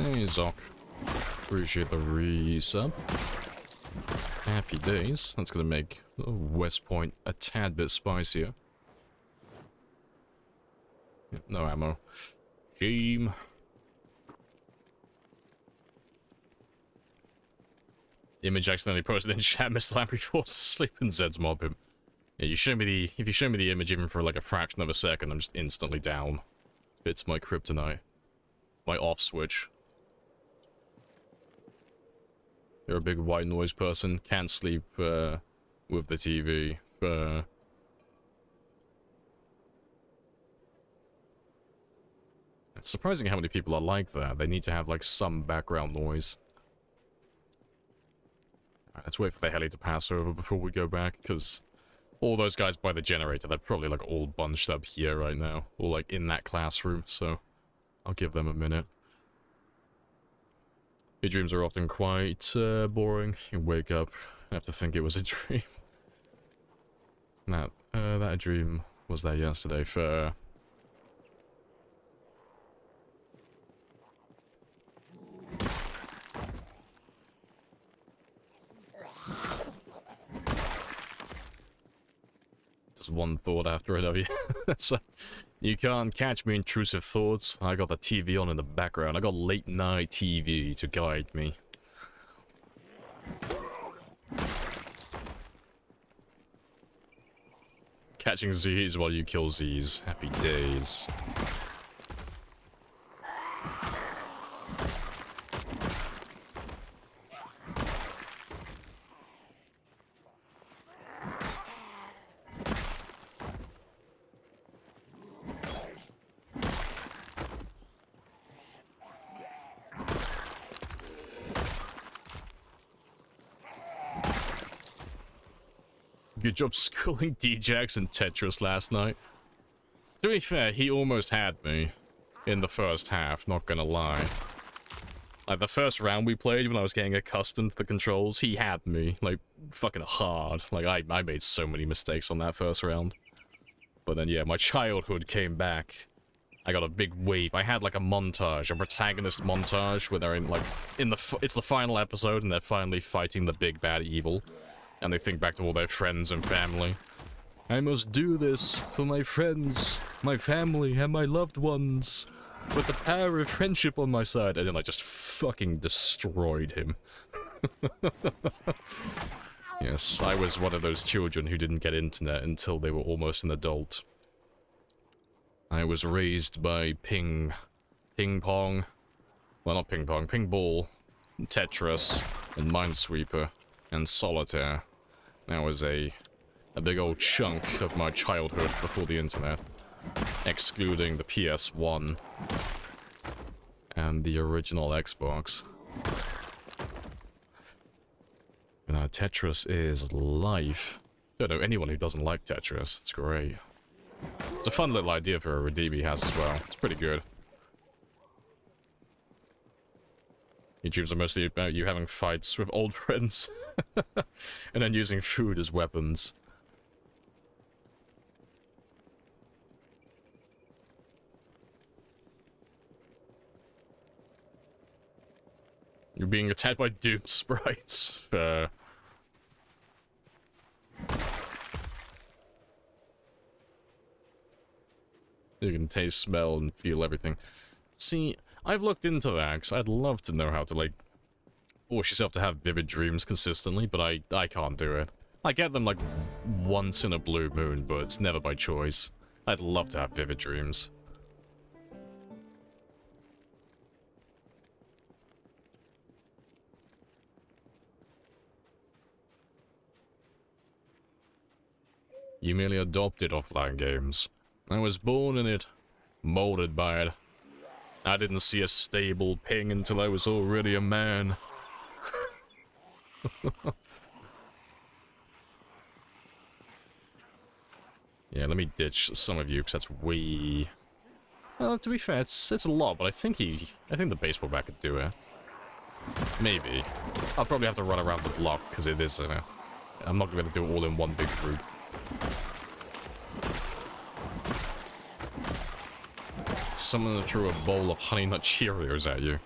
S1: Hey, Zoc. Appreciate the resub. Happy days. That's gonna make West Point a tad bit spicier. No ammo. Shame. Image accidentally posted in chat. Mr. Lamprey falls asleep and Zed's mob him. Yeah, if you show me the image even for like a fraction of a second, I'm just instantly down. It's my kryptonite. My off switch. You're a big white noise person. Can't sleep with the TV. It's surprising how many people are like that. They need to have like some background noise. Alright, let's wait for the heli to pass over before we go back, because all those guys by the generator, they're probably like all bunched up here right now. Or like in that classroom, so I'll give them a minute. Your dreams are often quite boring. You wake up and have to think it was a dream. That dream was that yesterday for... Just one thought after another. So, you can't catch me intrusive thoughts. I got the TV on in the background. I got late night TV to guide me. Catching Z's while you kill Z's. Happy days. Good job schooling D-Jax and Tetris last night. To be fair, he almost had me in the first half, not gonna lie. Like, the first round we played, when I was getting accustomed to the controls, he had me, like, fucking hard. Like, I made so many mistakes on that first round. But then, yeah, my childhood came back. I got a big wave. I had, like, a montage, a protagonist montage, where they're in, like, it's the final episode, and they're finally fighting the big bad evil. And they think back to all their friends and family. I must do this for my friends, my family, and my loved ones. With the power of friendship on my side. And then I just fucking destroyed him. Yes, I was one of those children who didn't get internet until they were almost an adult. I was raised by ping pong. Well, not ping pong, ping ball, Tetris, and Minesweeper, and Solitaire. That was a big old chunk of my childhood before the internet. Excluding the PS1 and the original Xbox. You know, Tetris is life. Don't know anyone who doesn't like Tetris. It's great. It's a fun little idea for a redeem he has as well. It's pretty good. YouTubes are mostly about you having fights with old friends. And then using food as weapons. You're being attacked by doomed sprites. You can taste, smell, and feel everything. See, I've looked into that, because I'd love to know how to, like, force yourself to have vivid dreams consistently, but I can't do it. I get them, like, once in a blue moon, but it's never by choice. I'd love to have vivid dreams. You merely adopted offline games. I was born in it, molded by it. I didn't see a stable ping until I was already a man. Yeah, let me ditch some of you, because that's way... Well, to be fair, it's a lot, but I think the baseball bat could do it. Maybe. I'll probably have to run around the block, because it is, I'm not going to do it all in one big group. Someone threw a bowl of Honey Nut Cheerios at you.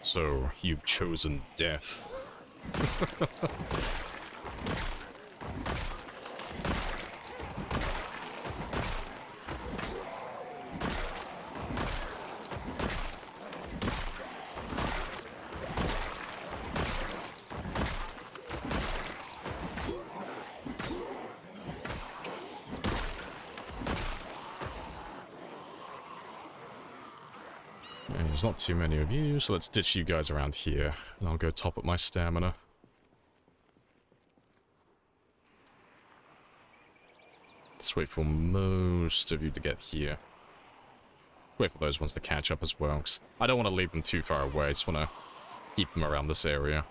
S1: So, you've chosen death. There's not too many of you, so let's ditch you guys around here, and I'll go top up my stamina. Let's wait for most of you to get here. Wait for those ones to catch up as well, 'cause I don't want to leave them too far away, I just want to keep them around this area.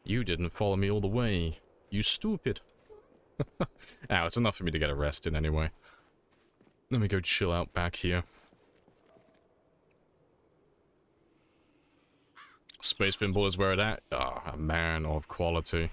S1: You didn't follow me all the way. You stupid. Ow, it's enough for me to get arrested anyway. Let me go chill out back here. Space Pinball is where it at. Ah, a man of quality.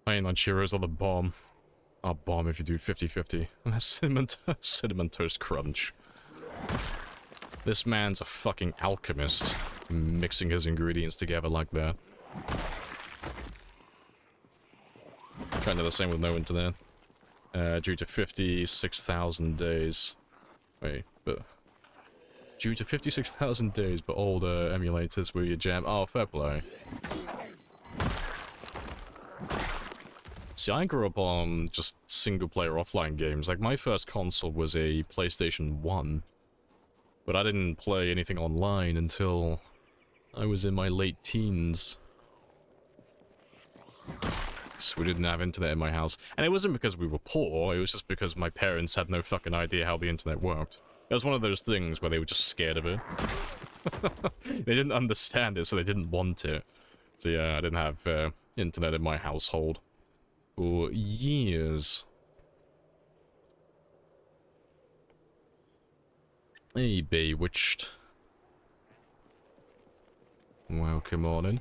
S1: Playing on Cheerios or the bomb. I'll bomb if you do 50-50. And that's cinnamon toast crunch. This man's a fucking alchemist, mixing his ingredients together like that. Kinda the same with no internet. Due to 56,000 days. Wait, but... Due to 56,000 days, but older emulators where you jam... Oh, fair play. See, I grew up on just single-player offline games. Like, my first console was a PlayStation 1. But I didn't play anything online until I was in my late teens. So we didn't have internet in my house. And it wasn't because we were poor, it was just because my parents had no fucking idea how the internet worked. It was one of those things where they were just scared of it. They didn't understand it, so they didn't want it. So yeah, I didn't have internet in my household for years. Hey, Bewitched. Welcome on in.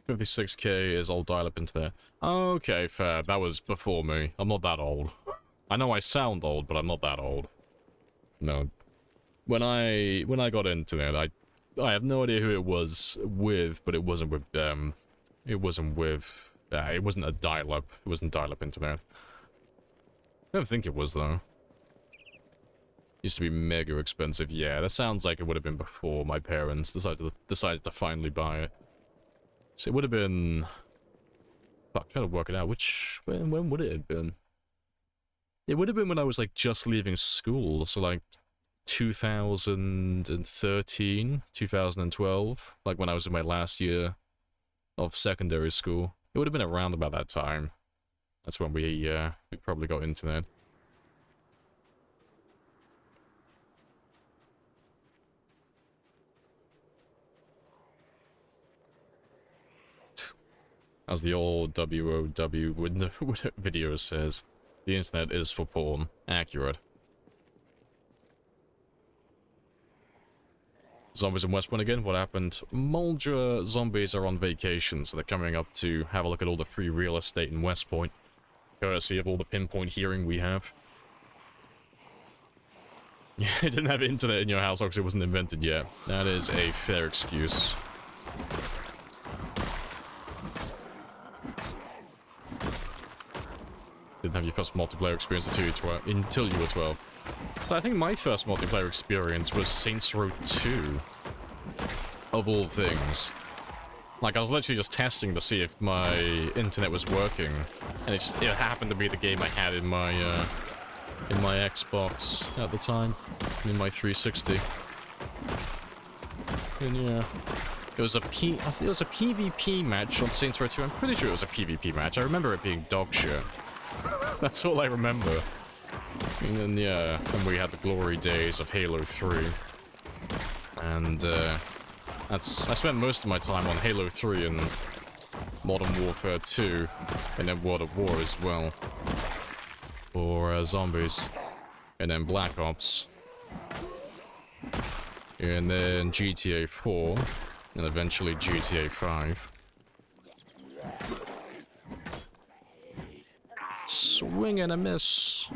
S1: $56K is all dial-up into there. Okay, fair. That was before me. I'm not that old. I know I sound old, but I'm not that old. No. When I got into it, I have no idea who it was with, but it wasn't with it wasn't a dial-up. It wasn't dial-up internet. I don't think it was though. Used to be mega expensive. Yeah, that sounds like it would have been before my parents decided to finally buy it. So it would have been... Fuck, trying to work it out. When would it have been? It would have been when I was, like, just leaving school. So, like, 2013, 2012. Like, when I was in my last year of secondary school. It would have been around about that time. That's when we probably got internet. As the old WOW video says, the internet is for porn. Accurate. Zombies in West Point again? What happened? Muldra zombies are on vacation, so they're coming up to have a look at all the free real estate in West Point. Courtesy of all the pinpoint hearing we have. Yeah, I didn't have internet in your house because it wasn't invented yet. That is a fair excuse. Did have your first multiplayer experience until you were 12. But I think my first multiplayer experience was Saints Row 2. Of all things. Like, I was literally just testing to see if my internet was working. And it happened to be the game I had in my Xbox at the time. In my 360. And yeah. It was a PvP match on Saints Row 2. I'm pretty sure it was a PvP match. I remember it being dog shit. That's all I remember. And then, yeah, and we had the glory days of Halo 3. And, I spent most of my time on Halo 3 and Modern Warfare 2, and then World of War as well. For zombies. And then Black Ops. And then GTA 4. And eventually GTA 5. Swing and a miss.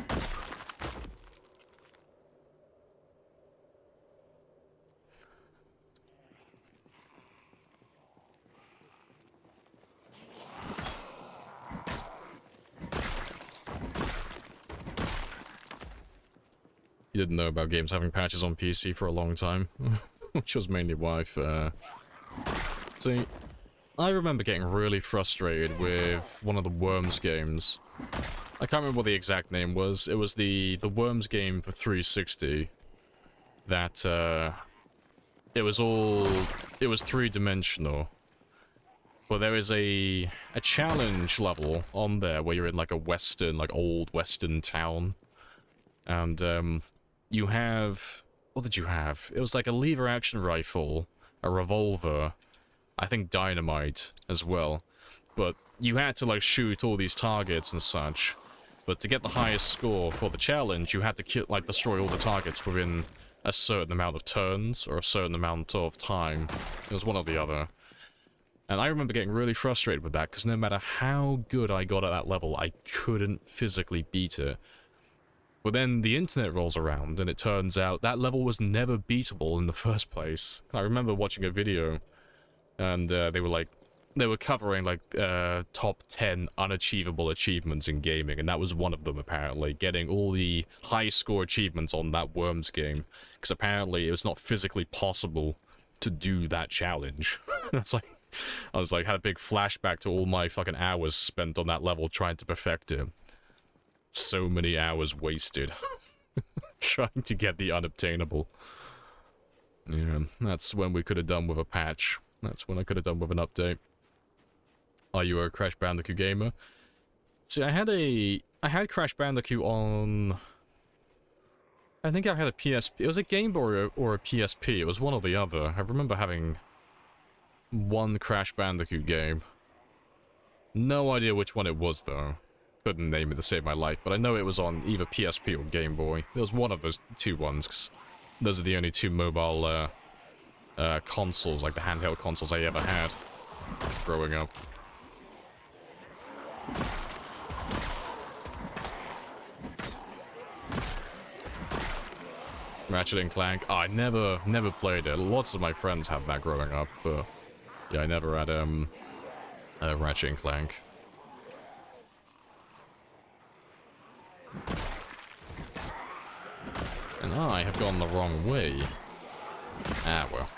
S1: You didn't know about games having patches on PC for a long time, which was mainly why see, I remember getting really frustrated with one of the Worms games. I can't remember what the exact name was. It was the Worms game for 360. That, it was three-dimensional. But there is a challenge level on there where you're in like a western, like old western town. And, you have... What did you have? It was like a lever-action rifle, a revolver, I think dynamite as well. But you had to, like, shoot all these targets and such. But to get the highest score for the challenge, you had to, destroy all the targets within a certain amount of turns, or a certain amount of time. It was one or the other. And I remember getting really frustrated with that, because no matter how good I got at that level, I couldn't physically beat it. But then the internet rolls around, and it turns out that level was never beatable in the first place. I remember watching a video, and they were covering, top 10 unachievable achievements in gaming, and that was one of them, apparently, getting all the high-score achievements on that Worms game, because apparently it was not physically possible to do that challenge. I was like, had a big flashback to all my fucking hours spent on that level trying to perfect it. So many hours wasted trying to get the unobtainable. Yeah, that's when we could have done with a patch. That's when I could have done with an update. Are you a Crash Bandicoot gamer? See, I had Crash Bandicoot on... I think I had a PSP. It was a Game Boy or a PSP. It was one or the other. I remember having one Crash Bandicoot game. No idea which one it was, though. Couldn't name it to save my life, but I know it was on either PSP or Game Boy. It was one of those two ones, 'cause those are the only two mobile consoles, like the handheld consoles I ever had growing up. Ratchet and Clank. Oh, I never played it. Lots of my friends had that growing up, but yeah, I never had Ratchet and Clank. And I have gone the wrong way. Ah, well.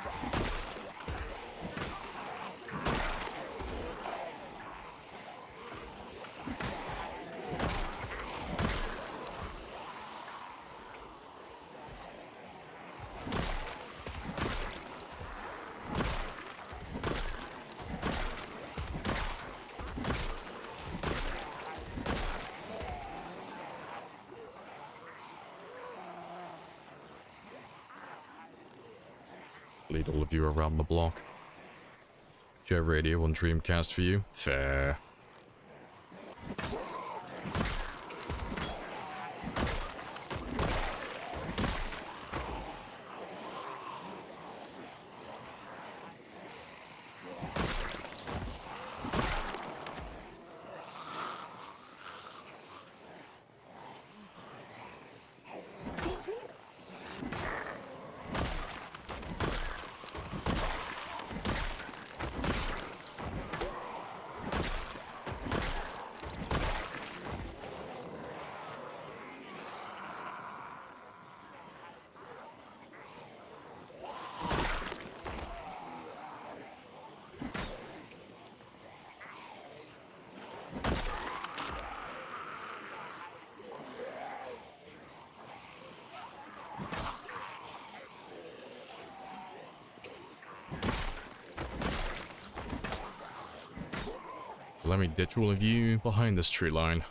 S1: Lead all of you around the block. Jet Radio on Dreamcast for you. Fair. let me ditch all of you behind this tree line.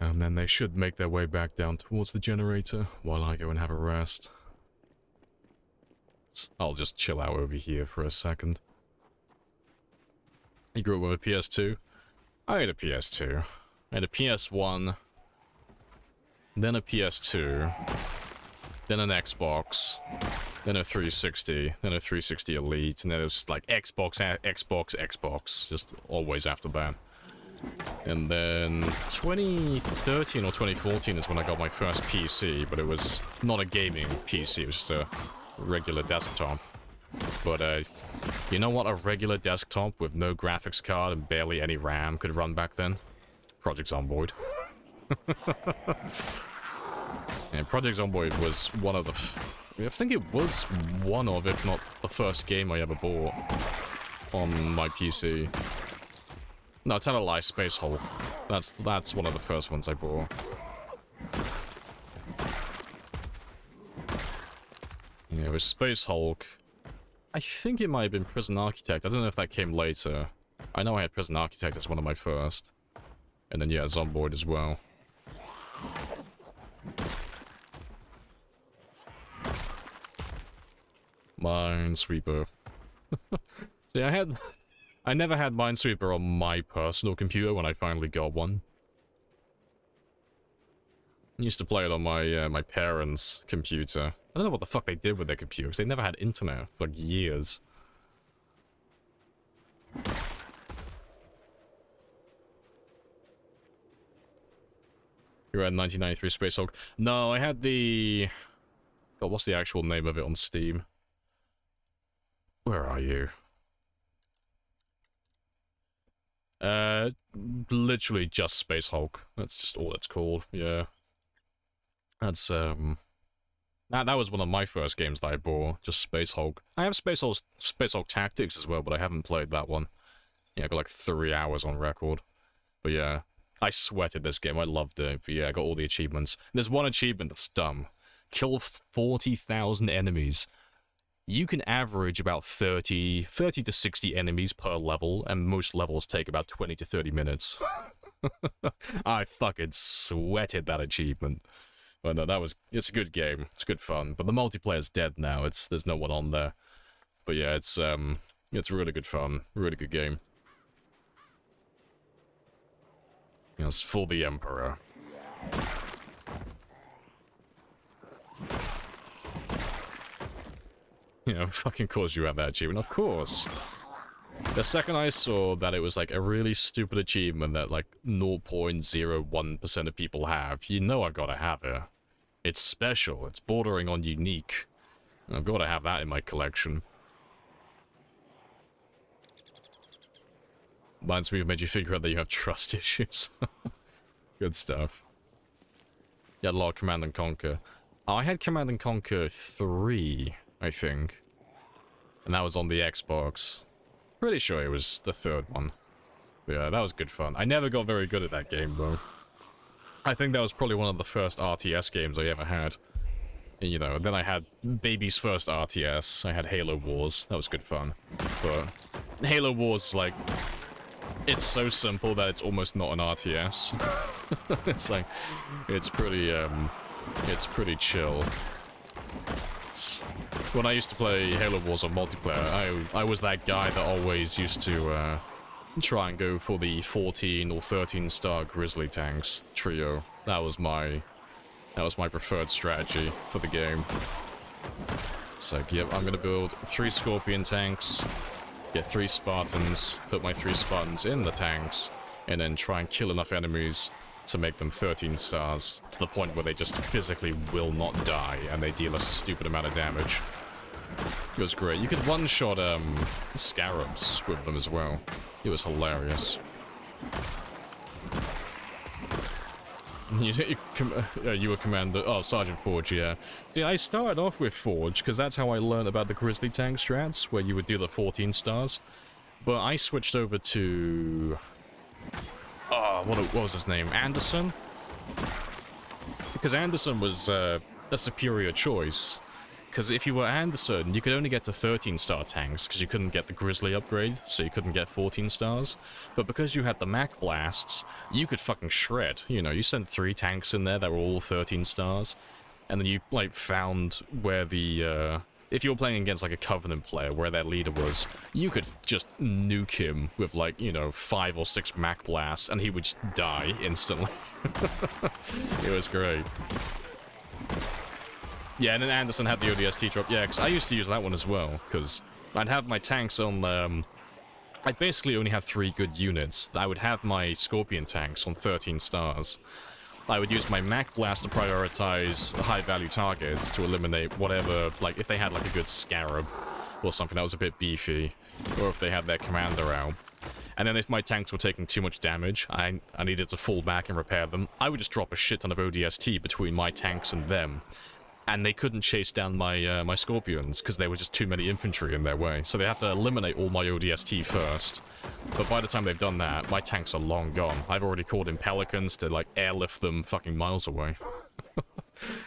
S1: And then they should make their way back down towards the generator while I go and have a rest. I'll just chill out over here for a second. You grew up with a PS2? I had a PS2. I had a PS1, then a PS2, then an Xbox, then a 360, then a 360 Elite, and then it was like Xbox, Xbox, just always after that. And then 2013 or 2014 is when I got my first PC, but it was not a gaming PC, it was just a regular desktop. But, you know what a regular desktop with no graphics card and barely any RAM could run back then? Project Zomboid. And Project Zomboid was one of the... I think it was one of, if not the first game I ever bought on my PC. No, tell a lie, Space Hulk. That's one of the first ones I bought. Yeah, it was Space Hulk. I think it might have been Prison Architect. I don't know if that came later. I know I had Prison Architect as one of my first. And then, yeah, Zomboid as well. Minesweeper. See, I never had Minesweeper on my personal computer when I finally got one. I used to play it on my my parents' computer. I don't know what the fuck they did with their computer, because they never had internet for like years. You had 1993 Space Hulk? No, I had the... God, what's the actual name of it on Steam? Where are you? Literally just Space Hulk. That's just all it's called, yeah. That's, that was one of my first games that I bought, just Space Hulk. I have Space Hulk Tactics as well, but I haven't played that one. Yeah, I got like 3 hours on record. But yeah, I sweated this game, I loved it, but yeah, I got all the achievements. There's one achievement that's dumb. Kill 40,000 enemies. You can average about 30 to 60 enemies per level, and most levels take about 20 to 30 minutes. I fucking sweated that achievement. But no, it's a good game, it's good fun, but the multiplayer's dead now, there's no one on there. But yeah, it's really good fun, really good game. It's for the Emperor. You know, fucking course you have that achievement, of course. The second I saw that it was like a really stupid achievement that like 0.01% of people have, you know I've gotta have it. It's special, it's bordering on unique. I've gotta have that in my collection. Minesweeper made you figure out that you have trust issues. Good stuff. You had a lot of Command & Conquer. Oh, I had Command & Conquer 3, I think. And that was on the Xbox. Pretty sure it was the third one. But yeah, that was good fun. I never got very good at that game, though. I think that was probably one of the first RTS games I ever had. And, you know, then I had baby's first RTS. I had Halo Wars. That was good fun. But Halo Wars, like... It's so simple that it's almost not an RTS. It's like... It's pretty chill. When I used to play Halo Wars on multiplayer, I was that guy that always used to try and go for the 14 or 13 star Grizzly tanks trio. That was my preferred strategy for the game. It's like, yep, I'm gonna build 3 Scorpion tanks, get 3 Spartans, put my 3 Spartans in the tanks, and then try and kill enough enemies to make them 13 stars, to the point where they just physically will not die, and they deal a stupid amount of damage. It was great. You could one-shot, scarabs with them as well. It was hilarious. You were Commander... Oh, Sergeant Forge, yeah. See, I started off with Forge, because that's how I learned about the Grizzly Tank strats, where you would do the 14 stars. But I switched over to... Oh, what was his name? Anderson? Because Anderson was a superior choice. Because if you were Anderson, you could only get to 13-star tanks, because you couldn't get the Grizzly upgrade, so you couldn't get 14 stars. But because you had the Mac Blasts, you could fucking shred. You know, you sent 3 tanks in there that were all 13 stars, and then you, like, found where the, if you were playing against, like, a Covenant player, where their leader was, you could just nuke him with, like, you know, 5 or 6 Mac Blasts, and he would just die instantly. It was great. Yeah, and then Anderson had the ODST drop. Yeah, because I used to use that one as well, because I'd have my tanks on, I'd basically only have 3 good units. I would have my Scorpion tanks on 13 stars. I would use my Mac Blast to prioritize high-value targets to eliminate whatever, like, if they had, like, a good Scarab or something that was a bit beefy, or if they had their commander out. And then if my tanks were taking too much damage, I needed to fall back and repair them, I would just drop a shit ton of ODST between my tanks and them. And they couldn't chase down my my Scorpions, because there were just too many infantry in their way. So they have to eliminate all my ODST first. But by the time they've done that, my tanks are long gone. I've already called in Pelicans to, like, airlift them fucking miles away.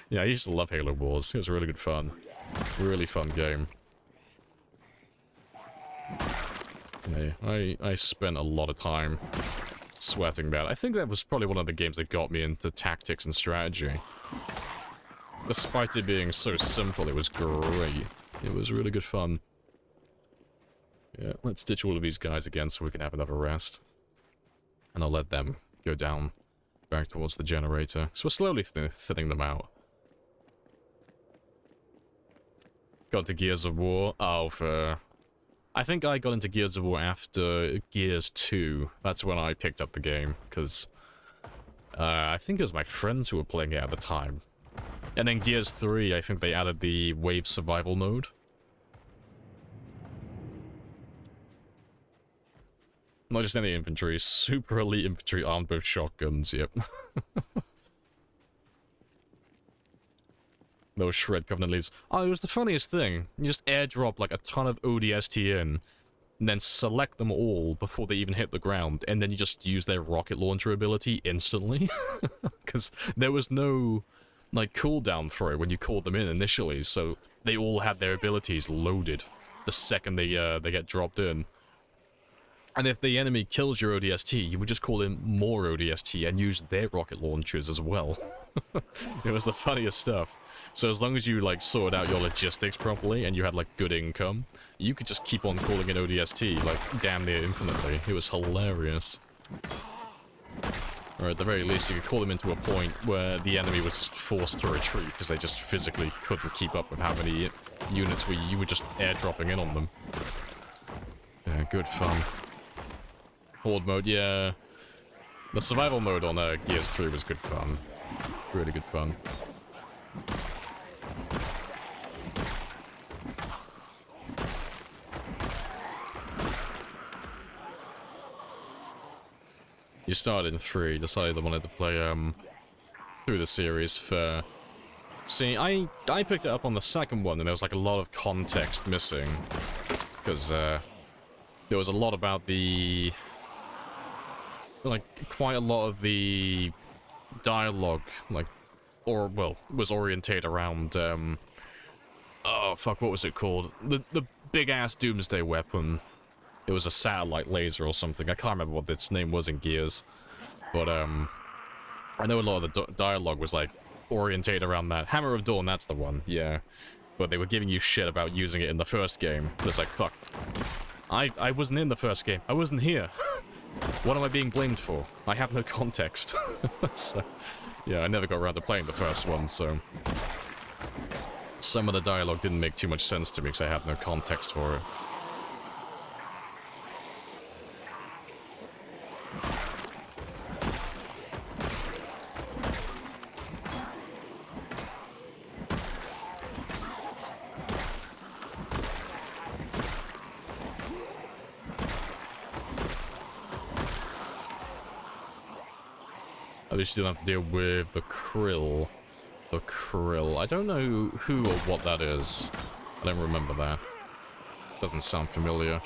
S1: Yeah, I used to love Halo Wars. It was really good fun. Really fun game. Yeah, I spent a lot of time sweating that. I think that was probably one of the games that got me into tactics and strategy. Despite it being so simple, it was great. It was really good fun. Yeah, let's ditch all of these guys again so we can have another rest. And I'll let them go down back towards the generator. So we're slowly thinning them out. Got to Gears of War. Oh, I think I got into Gears of War after Gears 2. That's when I picked up the game, because I think it was my friends who were playing it at the time. And then Gears 3, I think they added the Wave Survival mode. Not just any infantry, super elite infantry armed with shotguns, yep. Those Shred Covenant leads. Oh, it was the funniest thing. You just airdrop like a ton of ODST in, and then select them all before they even hit the ground, and then you just use their rocket launcher ability instantly. Because there was no, like, cooldown for it when you called them in initially, so they all had their abilities loaded the second they get dropped in. And if the enemy kills your ODST, you would just call in more ODST and use their rocket launchers as well. It was the funniest stuff. So as long as you, like, sorted out your logistics properly and you had, like, good income, you could just keep on calling in ODST, like, damn near infinitely. It was hilarious. Or at the very least, you could call them into a point where the enemy was just forced to retreat because they just physically couldn't keep up with how many units you were just airdropping in on them. Yeah, good fun. Horde mode, yeah. The survival mode on Gears 3 was good fun. Really good fun. You started in 3, decided I wanted to play through the series for... See, I picked it up on the second one and there was like a lot of context missing. Because there was a lot about the... like, quite a lot of the dialogue, like, was orientated around, oh, fuck, what was it called? The big-ass doomsday weapon. It was a satellite laser or something. I can't remember what its name was in Gears. But, I know a lot of the dialogue was, like, orientated around that. Hammer of Dawn, that's the one, yeah. But they were giving you shit about using it in the first game. It's like, fuck. I wasn't in the first game. I wasn't here. What am I being blamed for? I have no context. So, yeah, I never got around to playing the first one, so... Some of the dialogue didn't make too much sense to me because I had no context for it. At least you don't have to deal with the krill. The krill. I don't know who or what that is. I don't remember that. Doesn't sound familiar.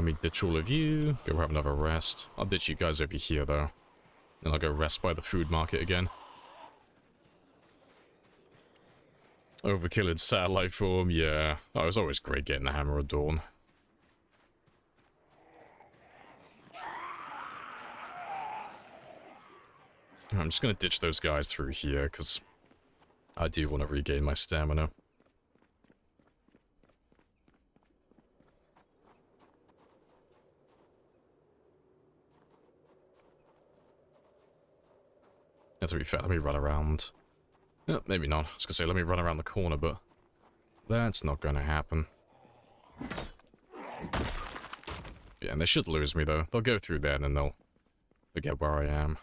S1: let me ditch all of you. Go have another rest. I'll ditch you guys over here, though. Then I'll go rest by the food market again. Overkill in satellite form, yeah. Oh, it was always great getting the Hammer of Dawn. I'm just gonna ditch those guys through here, because I do want to regain my stamina. Yeah, to be fair, let me run around. Maybe not. I was gonna say, let me run around the corner, but that's not gonna happen. Yeah, and they should lose me, though. They'll go through there, and then they'll forget where I am.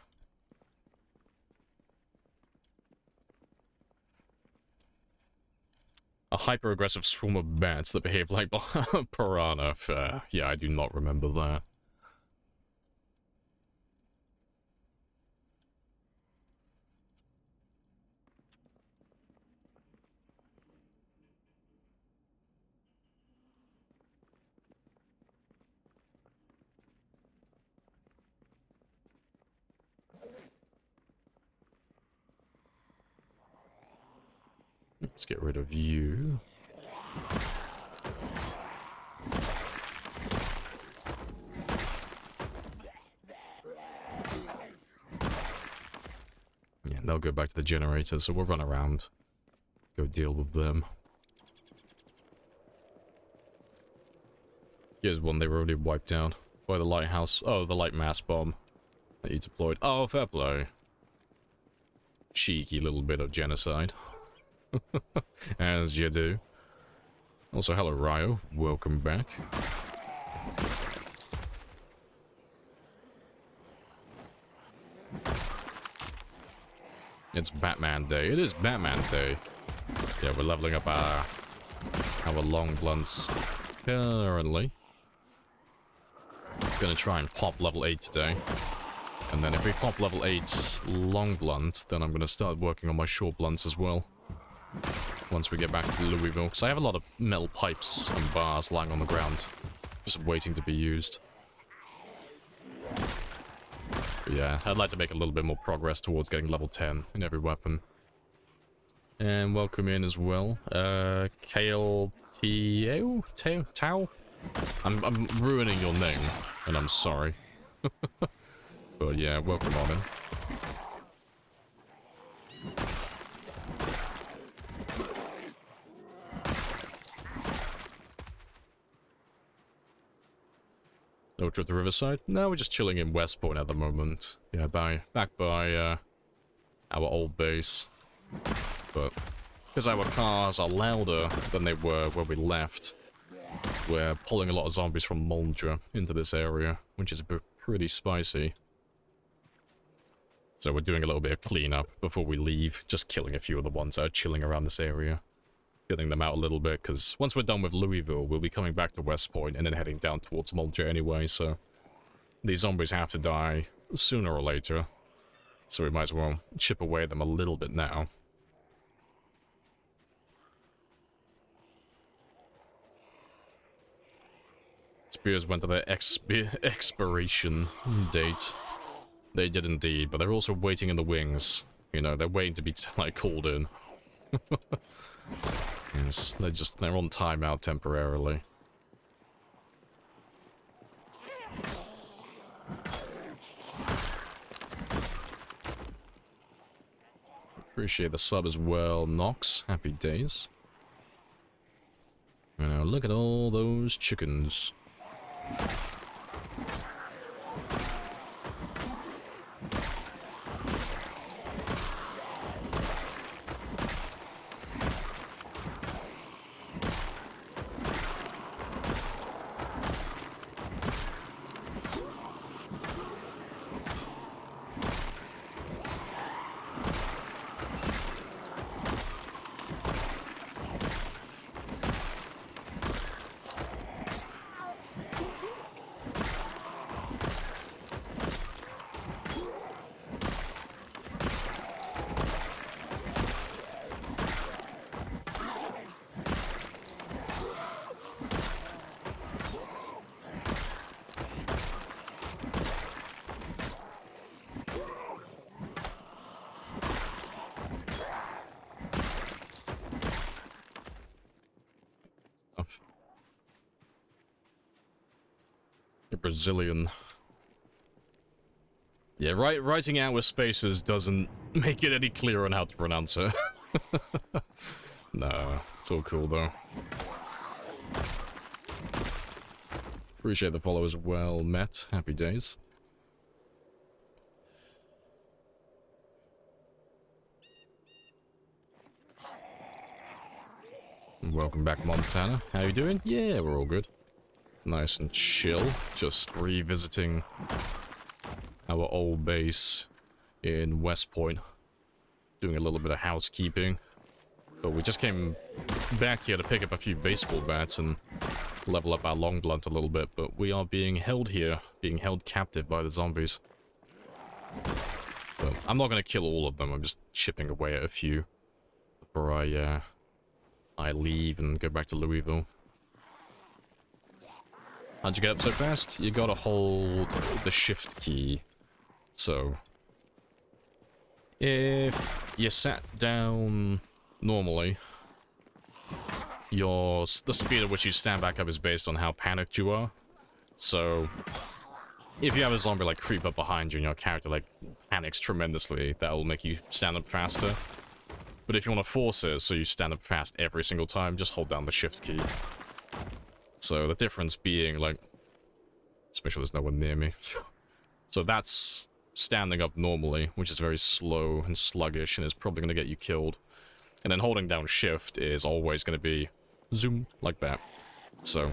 S1: A hyper-aggressive swarm of bats that behave like piranha. Fair. Yeah, I do not remember that. Let's get rid of you. Yeah, they'll go back to the generator, so we'll run around. Go deal with them. Here's one they were already wiped out by the lighthouse. Oh, the light mass bomb that you deployed. Oh, fair play. Cheeky little bit of genocide. As you do. Also, hello, Ryo. Welcome back. It's Batman Day. It is Batman Day. Yeah, we're leveling up our long blunts currently. Gonna try and pop level 8 today. And then if we pop level 8 long blunt, then I'm gonna start working on my short blunts as well. Once we get back to Louisville. Because I have a lot of metal pipes and bars lying on the ground. Just waiting to be used. But yeah, I'd like to make a little bit more progress towards getting level 10 in every weapon. And welcome in as well. Kale Tao? I'm ruining your name, and I'm sorry. But yeah, welcome on in. No trip to Riverside? No, we're just chilling in West Point at the moment. Yeah, back by our old base. But because our cars are louder than they were when we left, we're pulling a lot of zombies from Muldra into this area, which is pretty spicy. So we're doing a little bit of cleanup before we leave, just killing a few of the ones that are chilling around this area. Getting them out a little bit, because once we're done with Louisville, we'll be coming back to West Point and then heading down towards Muldra anyway, so these zombies have to die sooner or later. So we might as well chip away at them a little bit now. Spears went to their expiration date. They did indeed, but they're also waiting in the wings. You know, they're waiting to be, like, called in. Yes, they're on timeout temporarily. Appreciate the sub as well, Nox. Happy days. You know, look at all those chickens. A Brazilian. Yeah, writing out with spaces doesn't make it any clearer on how to pronounce it. No, it's all cool though. Appreciate the follow as well, Matt. Happy days. Welcome back, Montana. How you doing? Yeah, we're all good. Nice and chill. Just revisiting our old base in West Point. Doing a little bit of housekeeping. But we just came back here to pick up a few baseball bats and level up our long blunt a little bit. But we are being held here, being held captive by the zombies. But I'm not going to kill all of them. I'm just chipping away at a few before I leave and go back to Louisville. How'd you get up so fast? You gotta hold the shift key. So, if you sat down normally, the speed at which you stand back up is based on how panicked you are. So, if you have a zombie like creep up behind you and your character like panics tremendously, that will make you stand up faster. But if you want to force it so you stand up fast every single time, just hold down the shift key. So the difference being, like... Let's make sure there's no one near me. So that's standing up normally, which is very slow and sluggish and is probably going to get you killed. And then holding down shift is always going to be... Zoom, like that. So...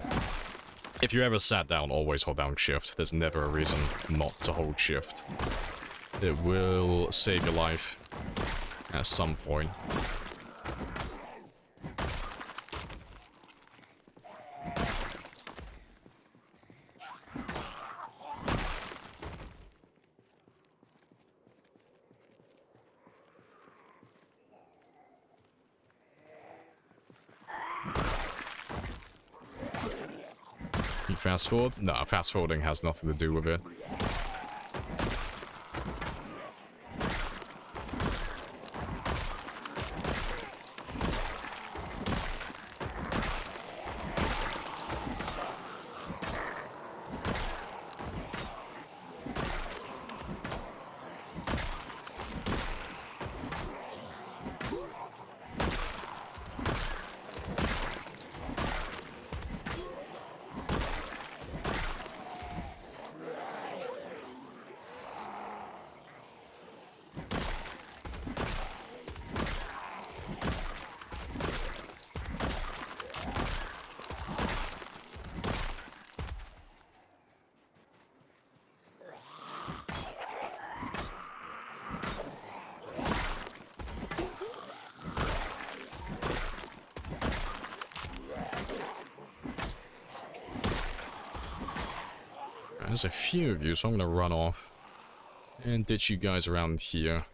S1: If you ever sat down, always hold down shift. There's never a reason not to hold shift. It will save your life at some point. Fast forward? No, fast forwarding has nothing to do with it. There's a few of you, so I'm gonna run off and ditch you guys around here.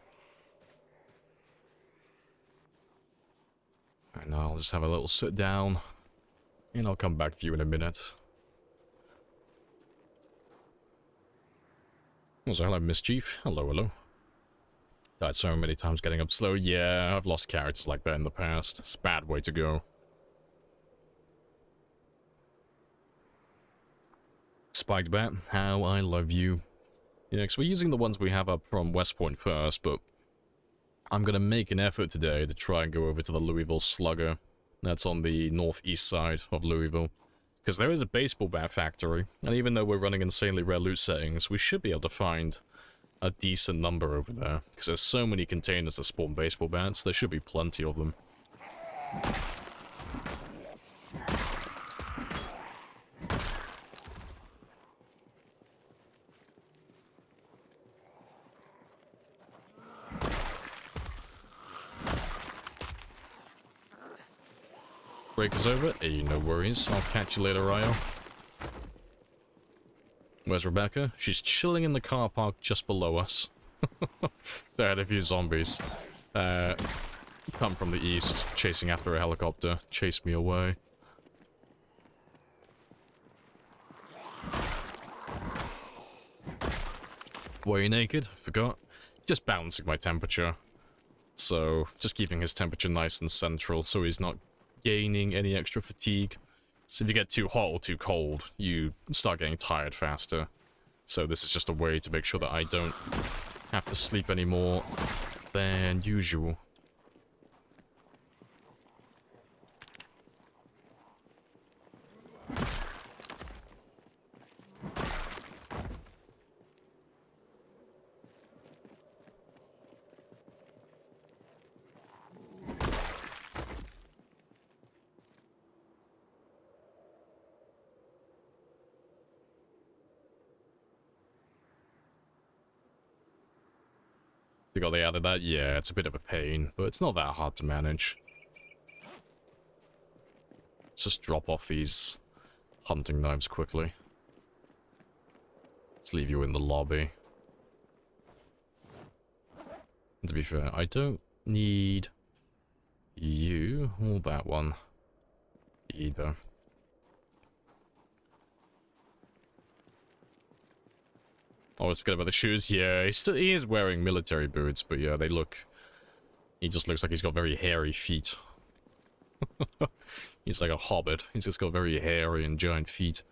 S1: And I'll just have a little sit down, and I'll come back for you in a minute. Also, hello, Mischief. Hello, hello. Died so many times getting up slow. Yeah, I've lost characters like that in the past. It's a bad way to go. Spiked Bat, how I love you. Yeah, because we're using the ones we have up from West Point first, but I'm going to make an effort today to try and go over to the Louisville Slugger. That's on the northeast side of Louisville. Because there is a baseball bat factory, and even though we're running insanely rare loot settings, we should be able to find a decent number over there. Because there's so many containers that spawn baseball bats, there should be plenty of them. Break is over. Hey, no worries. I'll catch you later, Ryo. Where's Rebecca? She's chilling in the car park just below us. There had a few zombies. Come from the east, chasing after a helicopter. Chase me away. Were you naked? Forgot. Just balancing my temperature. So, just keeping his temperature nice and central so he's not gaining any extra fatigue. So if you get too hot or too cold, you start getting tired faster. So this is just a way to make sure that I don't have to sleep any more than usual. You got the added that? Yeah, it's a bit of a pain, but it's not that hard to manage. Just drop off these hunting knives quickly. Let's leave you in the lobby. And to be fair, I don't need you or that one either. Oh, I forgot about the shoes. Yeah, he is wearing military boots, but yeah, they look... He just looks like he's got very hairy feet. He's like a hobbit. He's just got very hairy and giant feet.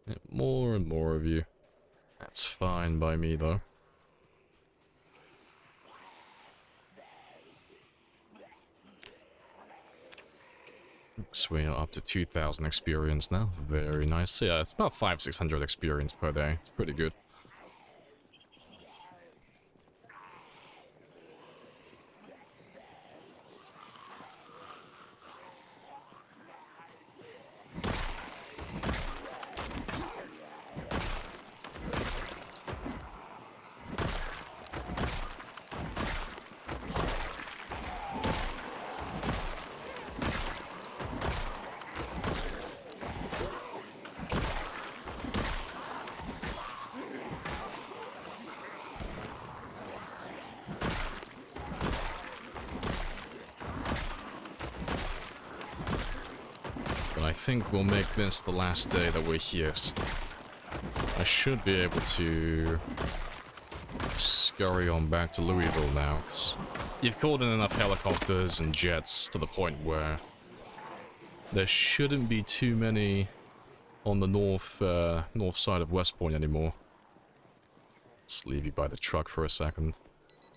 S1: Yeah, more and more of you. That's fine by me, though. So we're up to 2,000 experience now. Very nice. Yeah, it's about 500-600 experience per day. It's pretty good. I think we'll make this the last day that we're here. I should be able to scurry on back to Louisville now. You've called in enough helicopters and jets to the point where there shouldn't be too many on the north side of West Point anymore. Let's leave you by the truck for a second.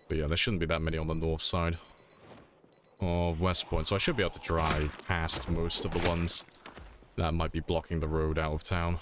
S1: But yeah, there shouldn't be that many on the north side of West Point, so I should be able to drive past most of the ones that might be blocking the road out of town.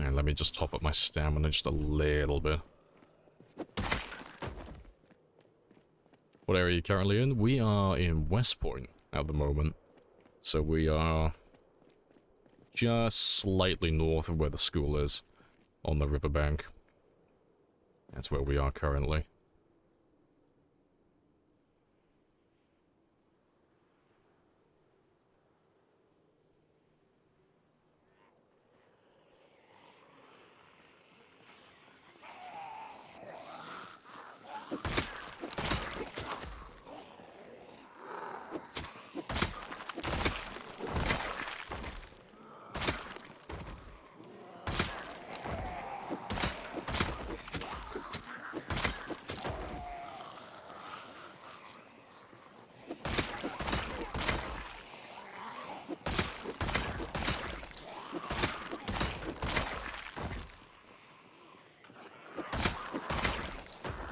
S1: And let me just top up my stamina just a little bit. What area are you currently in? We are in West Point at the moment. So we are just slightly north of where the school is, on the riverbank. That's where we are currently.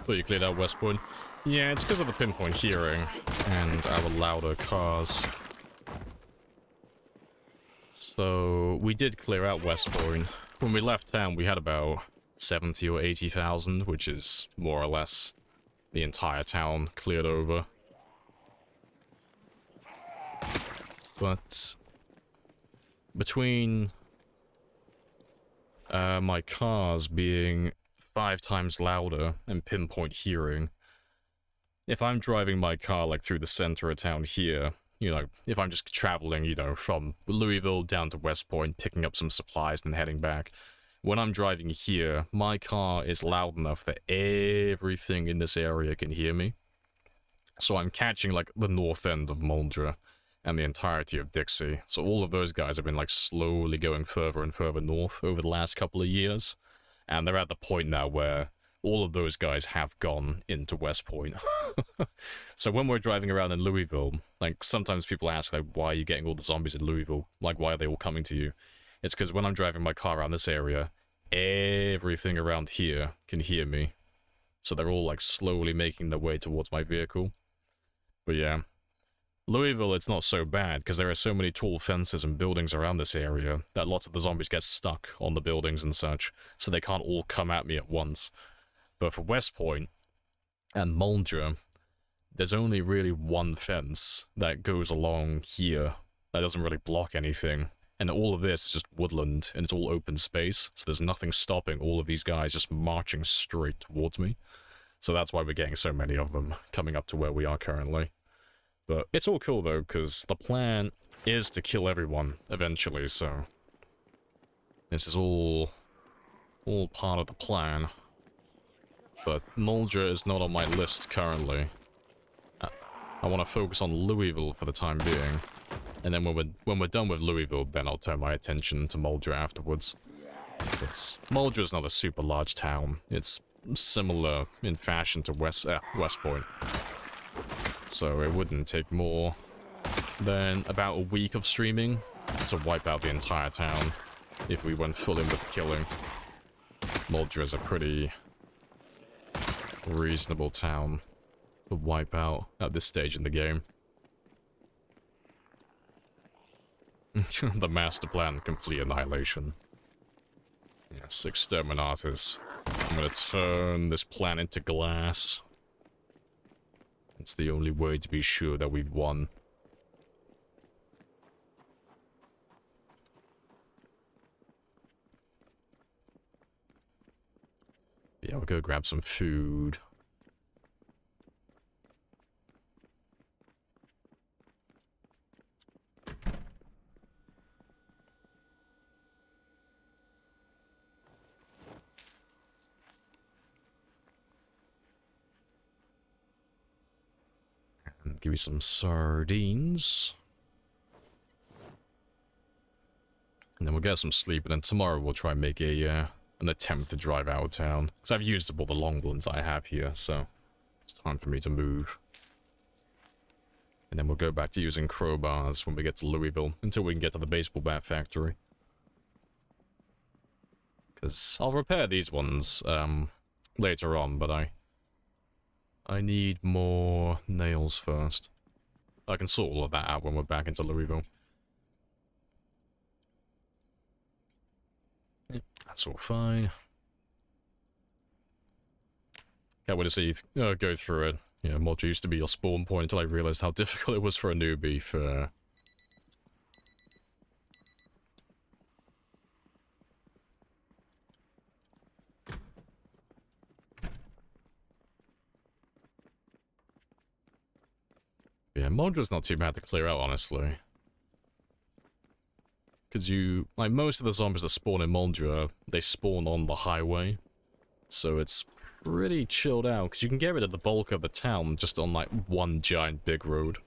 S1: So you cleared out West Point? Yeah, it's because of the pinpoint hearing and our louder cars. So we did clear out West Point. When we left town, we had about 70 or 80,000, which is more or less the entire town cleared over. But between my cars being 5 times louder and pinpoint hearing, if I'm driving my car like through the center of town here, you know, if I'm just traveling, you know, from Louisville down to West Point, picking up some supplies and heading back, when I'm driving here, my car is loud enough that everything in this area can hear me. So I'm catching like the north end of Muldra and the entirety of Dixie. So all of those guys have been like slowly going further and further north over the last couple of years. And they're at the point now where all of those guys have gone into West Point. So when we're driving around in Louisville, like sometimes people ask like, why are you getting all the zombies in Louisville? Like, why are they all coming to you? It's because when I'm driving my car around this area, everything around here can hear me. So they're all like slowly making their way towards my vehicle. But yeah, Louisville, it's not so bad because there are so many tall fences and buildings around this area that lots of the zombies get stuck on the buildings and such, so they can't all come at me at once. But for West Point and Muldra, there's only really one fence that goes along here that doesn't really block anything. And all of this is just woodland, and it's all open space, so there's nothing stopping all of these guys just marching straight towards me. So that's why we're getting so many of them coming up to where we are currently. But it's all cool though, because the plan is to kill everyone eventually, so this is all part of the plan. But Muldra is not on my list currently. I want to focus on Louisville for the time being. And then when we're done with Louisville, then I'll turn my attention to Muldra afterwards. Muldra's not a super large town. It's similar in fashion to West Point. So it wouldn't take more than about a week of streaming to wipe out the entire town if we went full in with the killing. Muldra is a pretty reasonable town to wipe out at this stage in the game. The master plan, complete annihilation. Yes, exterminatus. I'm gonna turn this planet into glass. It's the only way to be sure that we've won. Yeah, I'll go grab some food. And give me some sardines. And then we'll get some sleep, and then tomorrow we'll try and make a an attempt to drive out of town. Because I've used up all the long ones I have here, so it's time for me to move. And then we'll go back to using crowbars when we get to Louisville, until we can get to the baseball bat factory. Because I'll repair these ones later on, but I need more nails first. I can sort all of that out when we're back into Louisville. Yep, that's all fine. Can't wait to see you go through it. You know, Muldra used to be your spawn point until I realized how difficult it was for a newbie for... Yeah, Muldra's not too bad to clear out, honestly. Because like, most of the zombies that spawn in Muldra, they spawn on the highway. So it's pretty chilled out, because you can get rid of the bulk of the town just on, like, one giant big road.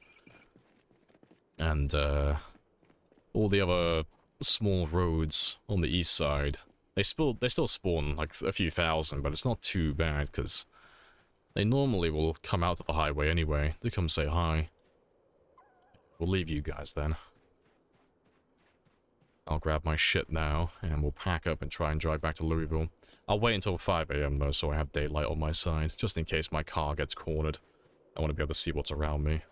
S1: And, all the other small roads on the east side, they still spawn, like, a few thousand, but it's not too bad, because they normally will come out to the highway anyway to come say hi. We'll leave you guys then. I'll grab my shit now, and we'll pack up and try and drive back to Louisville. I'll wait until 5 AM though, so I have daylight on my side, just in case my car gets cornered. I want to be able to see what's around me.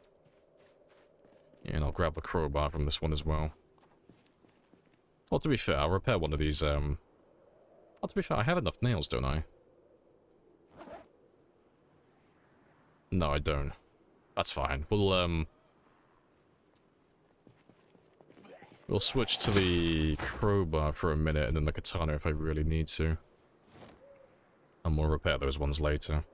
S1: And I'll grab the crowbar from this one as well. Well, to be fair, I'll repair one of these, to be fair, I have enough nails, don't I? No, I don't. That's fine. We'll switch to the crowbar for a minute and then the katana if I really need to. And we'll repair those ones later.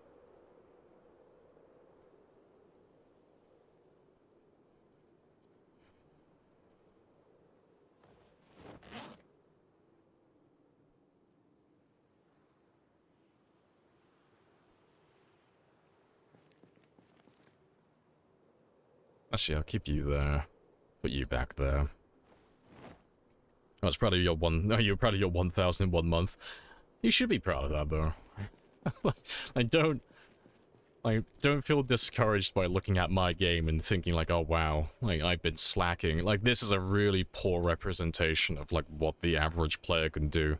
S1: Actually, I'll keep you there. Put you back there. I was proud of your no, you're proud of your 1,001 month. You should be proud of that, though. Don't feel discouraged by looking at my game and thinking like, oh wow, like I've been slacking. Like, this is a really poor representation of like what the average player can do.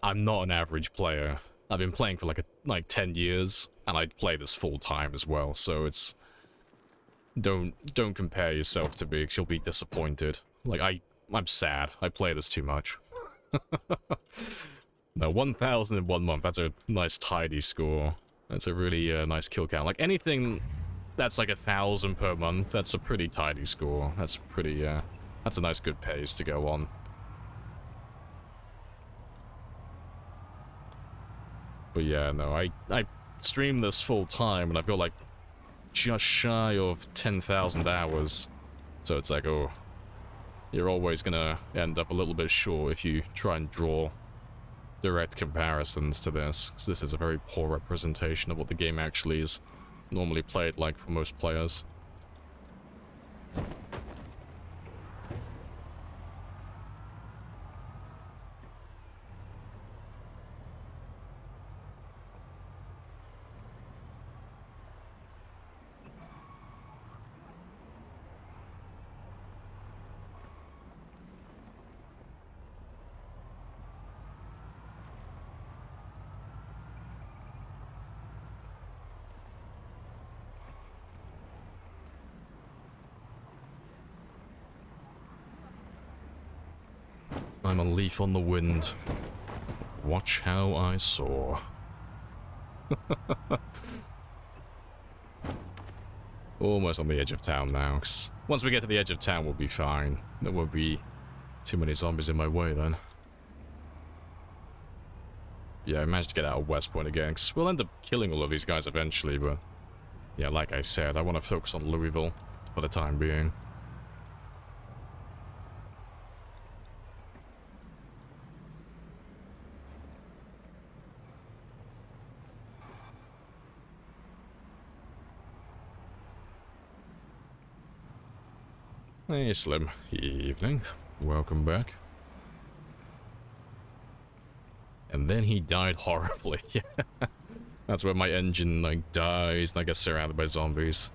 S1: I'm not an average player. I've been playing for like 10 years, and I play this full time as well. So it's don't compare yourself to me, because you'll be disappointed. Like I'm sad. I play this too much. No, 1,001 month. That's a nice tidy score. That's a really nice kill count. Like, anything that's like 1,000 per month, that's a pretty tidy score. That's pretty, that's a nice good pace to go on. But yeah, no, I stream this full time, and I've got like just shy of 10,000 hours. So it's like, oh, you're always gonna end up a little bit short if you try and draw direct comparisons to this, because this is a very poor representation of what the game actually is normally played like for most players. I'm a leaf on the wind. Watch how I soar. Almost on the edge of town now, 'cause once we get to the edge of town, we'll be fine. There won't be too many zombies in my way then. Yeah, I managed to get out of West Point again, 'cause we'll end up killing all of these guys eventually, but yeah, like I said, I want to focus on Louisville for the time being. Hey, Slim. Evening. Welcome back. And then he died horribly. Yeah. That's where my engine, like, dies and I get surrounded by zombies.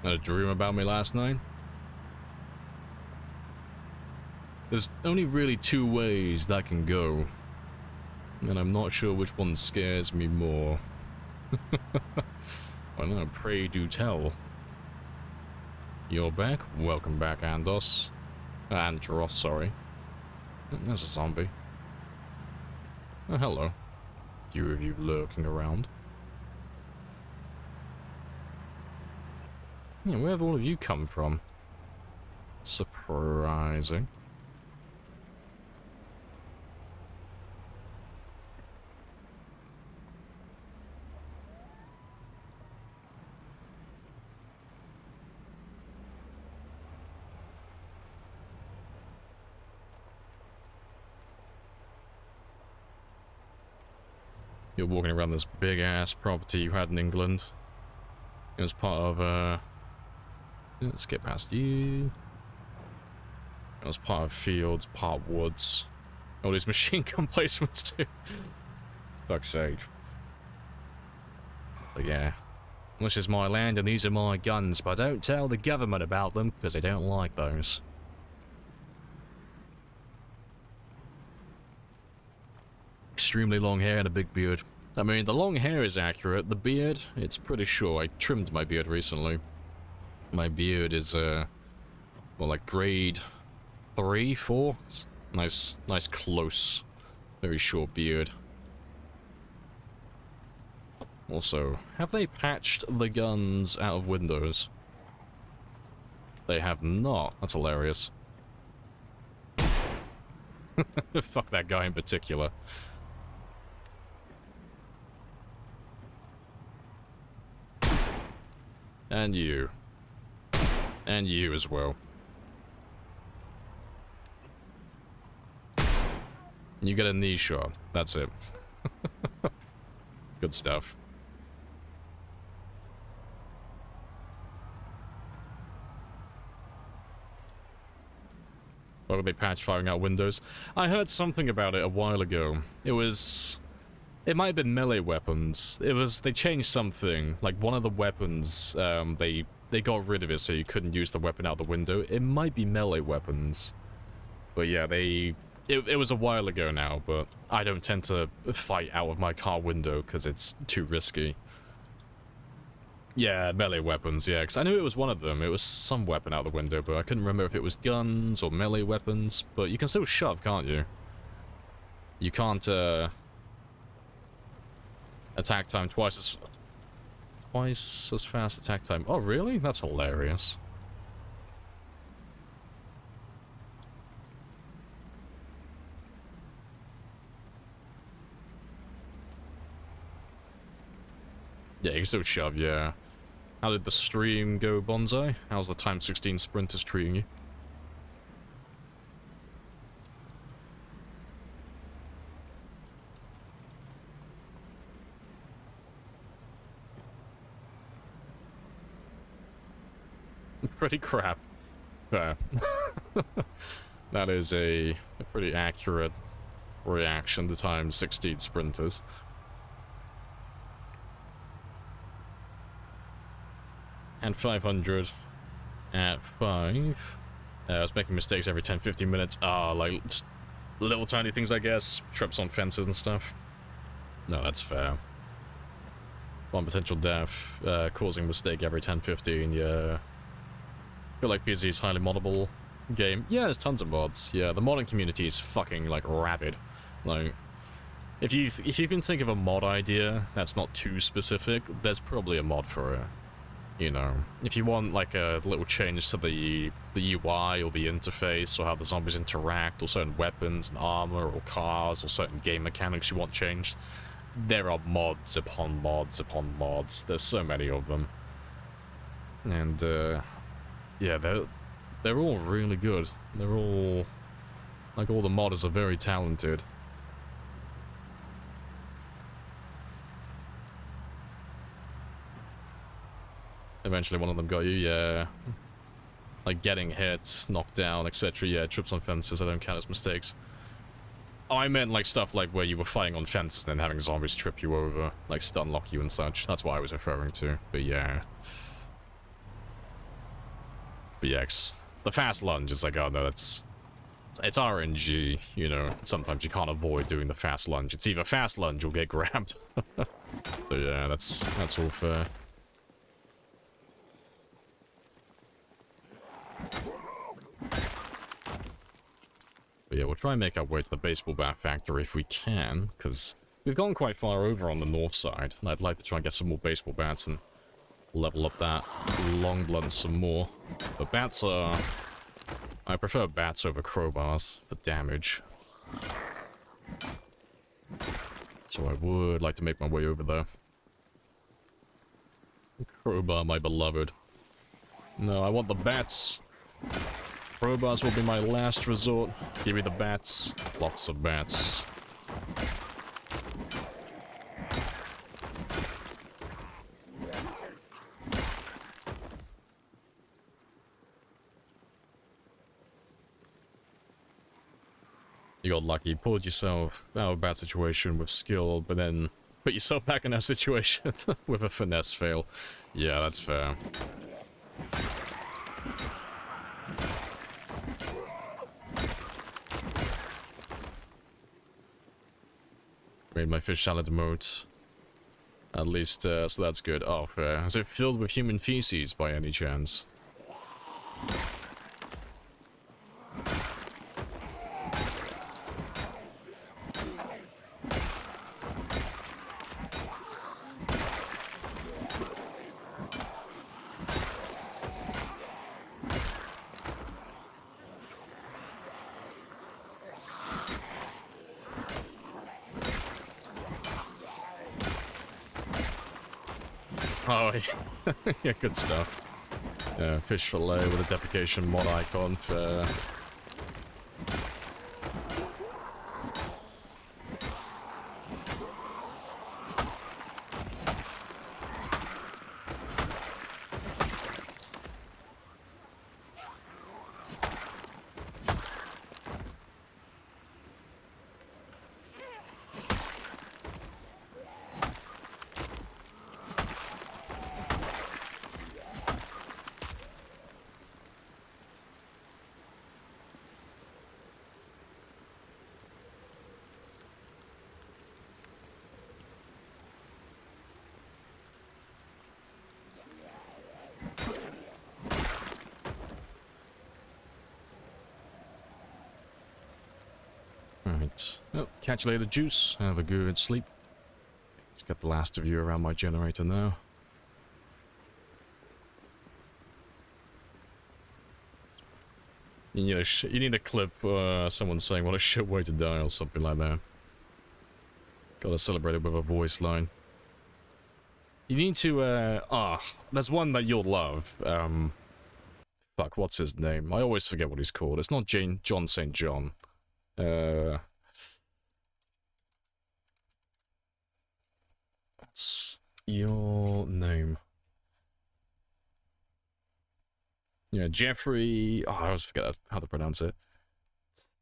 S1: Had a dream about me last night? There's only really two ways that can go, and I'm not sure which one scares me more. Well, no, pray do tell. You're back? Welcome back, Andros, sorry. There's a zombie. Oh, hello. Few of you lurking around. Yeah, where have all of you come from? Surprising. You're walking around this big-ass property you had in England. It was part of, let's get past you. It was part of fields, part woods. All these machine gun placements too. Fuck's sake. But yeah. This is my land and these are my guns, but don't tell the government about them, because they don't like those. Extremely long hair and a big beard. I mean, the long hair is accurate. The beard, it's pretty sure. I trimmed my beard recently. My beard is, well, like grade 3, 4. Nice, close, very short beard. Also, have they patched the guns out of Windows? They have not. That's hilarious. Fuck that guy in particular. And you. And you as well. You get a knee shot. That's it. Good stuff. Why would they patch firing out windows? I heard something about it a while ago. It might have been melee weapons. They changed something. Like one of the weapons, they got rid of it so you couldn't use the weapon out the window. It might be melee weapons. But yeah, it was a while ago now, but I don't tend to fight out of my car window because it's too risky. Yeah, melee weapons, yeah, because I knew it was one of them. It was some weapon out the window, but I couldn't remember if it was guns or melee weapons. But you can still shove, can't you? You can't, attack time twice as fast attack time. Oh, really? That's hilarious. Yeah, you can still shove, yeah. How did the stream go, Bonsai? How's the Time 16 sprinters treating you? Pretty crap. Fair. That is a pretty accurate reaction to Time 16 sprinters. And 500 at 5. I was making mistakes every 10-15 minutes. Like just little tiny things, I guess. Trips on fences and stuff. No, that's fair. One potential death, causing mistake every 10-15, yeah. I feel like PZ is highly moddable game. Yeah, there's tons of mods. Yeah, the modding community is fucking, like, rabid. Like, if you can think of a mod idea that's not too specific, there's probably a mod for it. You know, if you want like a little change to the UI or the interface or how the zombies interact or certain weapons and armor or cars or certain game mechanics you want changed, there are mods upon mods upon mods. There's so many of them. And yeah, they're all really good. They're all like all the modders are very talented. Eventually one of them got you, yeah. Like getting hit, knocked down, etc. Yeah, trips on fences, I don't count as mistakes. Oh, I meant like stuff like where you were fighting on fences and then having zombies trip you over, like stun lock you and such. That's what I was referring to, but yeah. But yeah, the fast lunge is like, oh no, it's RNG, you know. Sometimes you can't avoid doing the fast lunge. It's either fast lunge or get grabbed. So yeah, that's all fair. But yeah, we'll try and make our way to the baseball bat factory if we can, because we've gone quite far over on the north side, and I'd like to try and get some more baseball bats and level up that long blunt some more. But bats are... I prefer bats over crowbars for damage. So I would like to make my way over there. Crowbar, my beloved. No, I want the bats. Crowbars will be my last resort. Give me the bats. Lots of bats. You got lucky, pulled yourself out of a bad situation with skill, but then put yourself back in that situation with a finesse fail. Yeah, that's fair. Made my fish salad emote. At least, so that's good. Oh, fair. Is it filled with human feces by any chance? Oh, yeah, good stuff. Fish fillet with a deprecation mod icon for... Alright. Oh, catch you later, Juice. Have a good sleep. Let's get the last of you around my generator now. You know, you need a clip, someone saying, what a shit way to die, or something like that. Gotta celebrate it with a voice line. You need to, there's one that you'll love. Fuck, what's his name? I always forget what he's called. It's not John St. John. What's your name? Yeah, Jeffrey... Oh, I always forget how to pronounce it.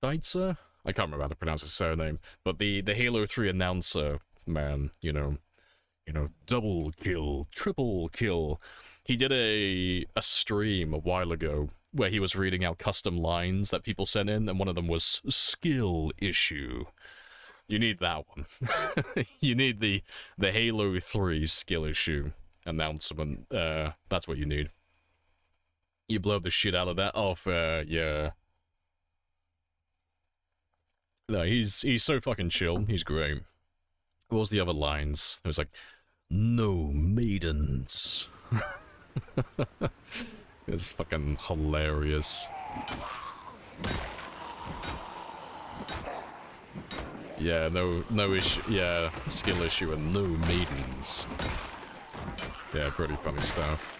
S1: Steitzer? I can't remember how to pronounce his surname. But the Halo 3 announcer, man, you know, double kill, triple kill. He did a stream a while ago where he was reading out custom lines that people sent in, and one of them was skill issue. You need that one. You need the Halo 3 skill issue announcement. That's what you need. You blow the shit out of that off, yeah. No, he's so fucking chill. He's great. What was the other lines? It was like, no maidens. It's fucking hilarious. Yeah, no issue. Yeah, skill issue and no maidens. Yeah, pretty funny stuff.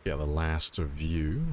S1: Yeah, the last of you.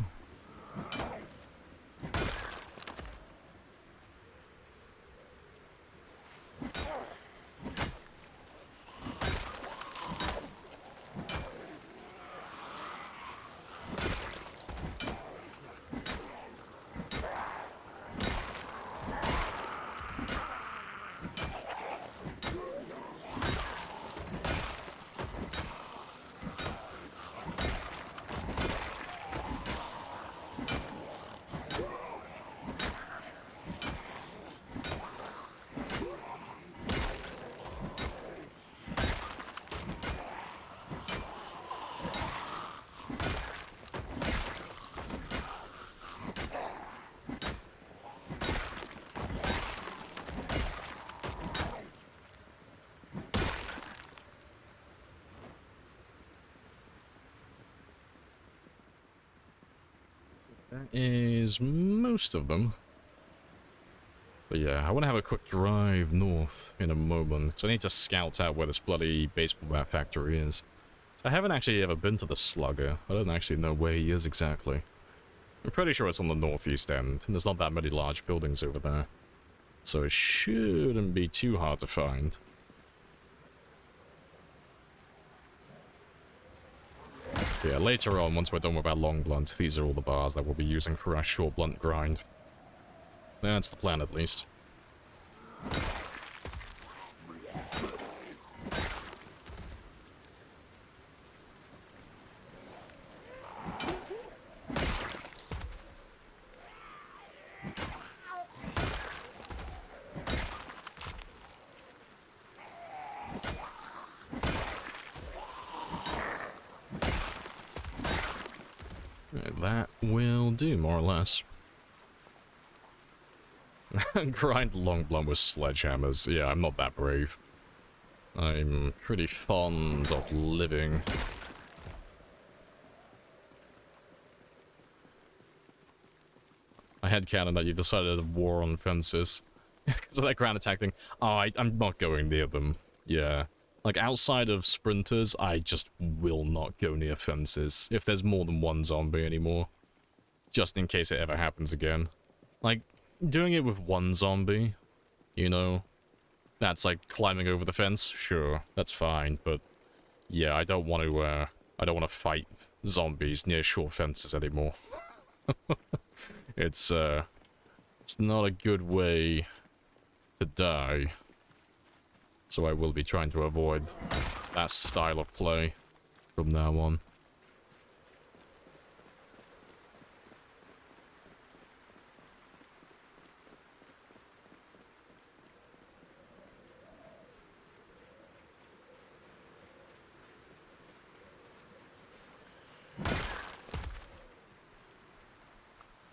S1: That is most of them. But yeah, I want to have a quick drive north in a moment. So I need to scout out where this bloody baseball bat factory is. So I haven't actually ever been to the Slugger. I don't actually know where he is exactly. I'm pretty sure it's on the northeast end, and there's not that many large buildings over there. So it shouldn't be too hard to find. Yeah, later on, once we're done with our long blunt, these are all the bars that we'll be using for our short blunt grind. That's the plan, at least. That will do, more or less. Grind long blunt with sledgehammers. Yeah, I'm not that brave. I'm pretty fond of living. I had canon that you've decided a war on fences. Because of that ground attack thing. Oh, I'm not going near them. Yeah. Like, outside of sprinters, I just will not go near fences. If there's more than one zombie anymore. Just in case it ever happens again. Like, doing it with one zombie, you know, that's like climbing over the fence. Sure, that's fine, but yeah, I don't want to fight zombies near short fences anymore. It's not a good way to die. So I will be trying to avoid that style of play from now on.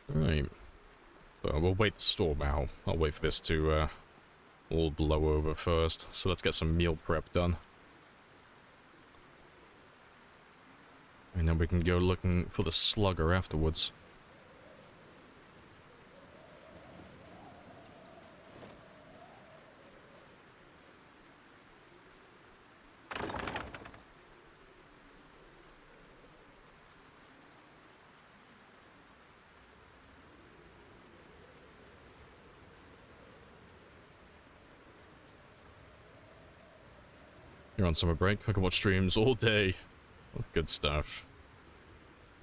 S1: Right. So we'll wait the storm out. I'll wait for this to all blow over first. So let's get some meal prep done. And then we can go looking for the slugger afterwards. You're on summer break. I can watch streams all day. Good stuff.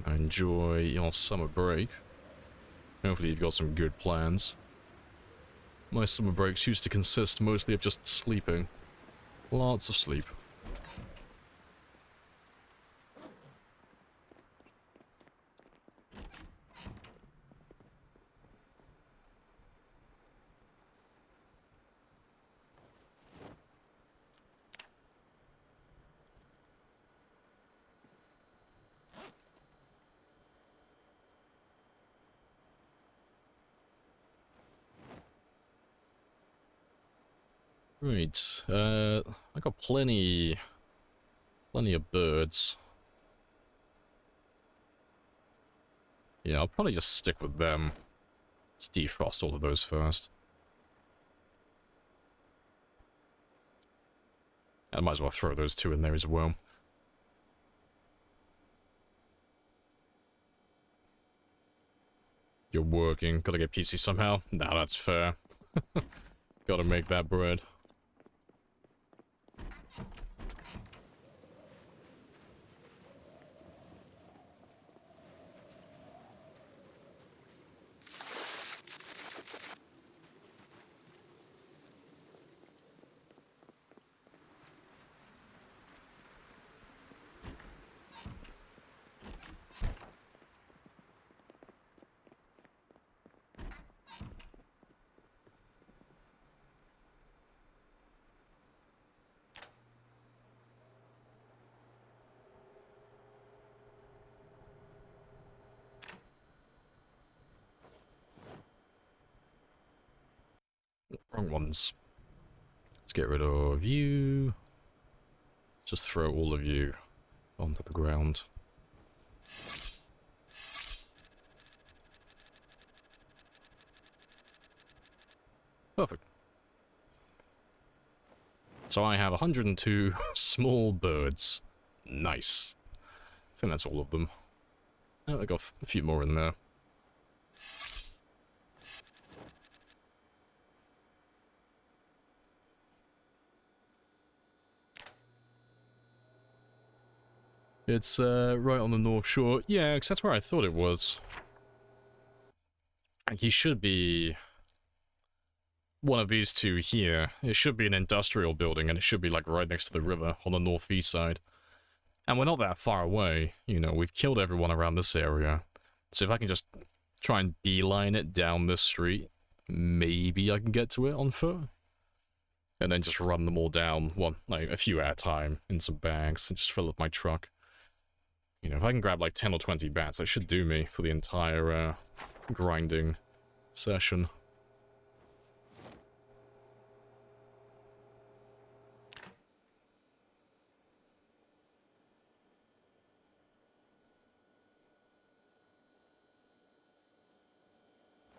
S1: Enjoy your summer break. Hopefully you've got some good plans. My summer breaks used to consist mostly of just sleeping. Lots of sleep. Right, I got plenty of birds. Yeah, I'll probably just stick with them. Let's defrost all of those first. I might as well throw those two in there as well. You're working, gotta get PC somehow. Nah, that's fair. Gotta make that bread. Wrong ones. Let's get rid of you. Just throw all of you onto the ground. Perfect. So I have 102 small birds. Nice. I think that's all of them. Oh, I got a few more in there. It's right on the North Shore. Yeah, because that's where I thought it was. He should be one of these two here. It should be an industrial building, and it should be like right next to the river on the northeast side. And we're not that far away. You know, we've killed everyone around this area. So if I can just try and beeline it down this street, maybe I can get to it on foot. And then just run them all down, one, like a few at a time, in some bags, and just fill up my truck. You know, if I can grab like 10 or 20 bats, that should do me for the entire grinding session.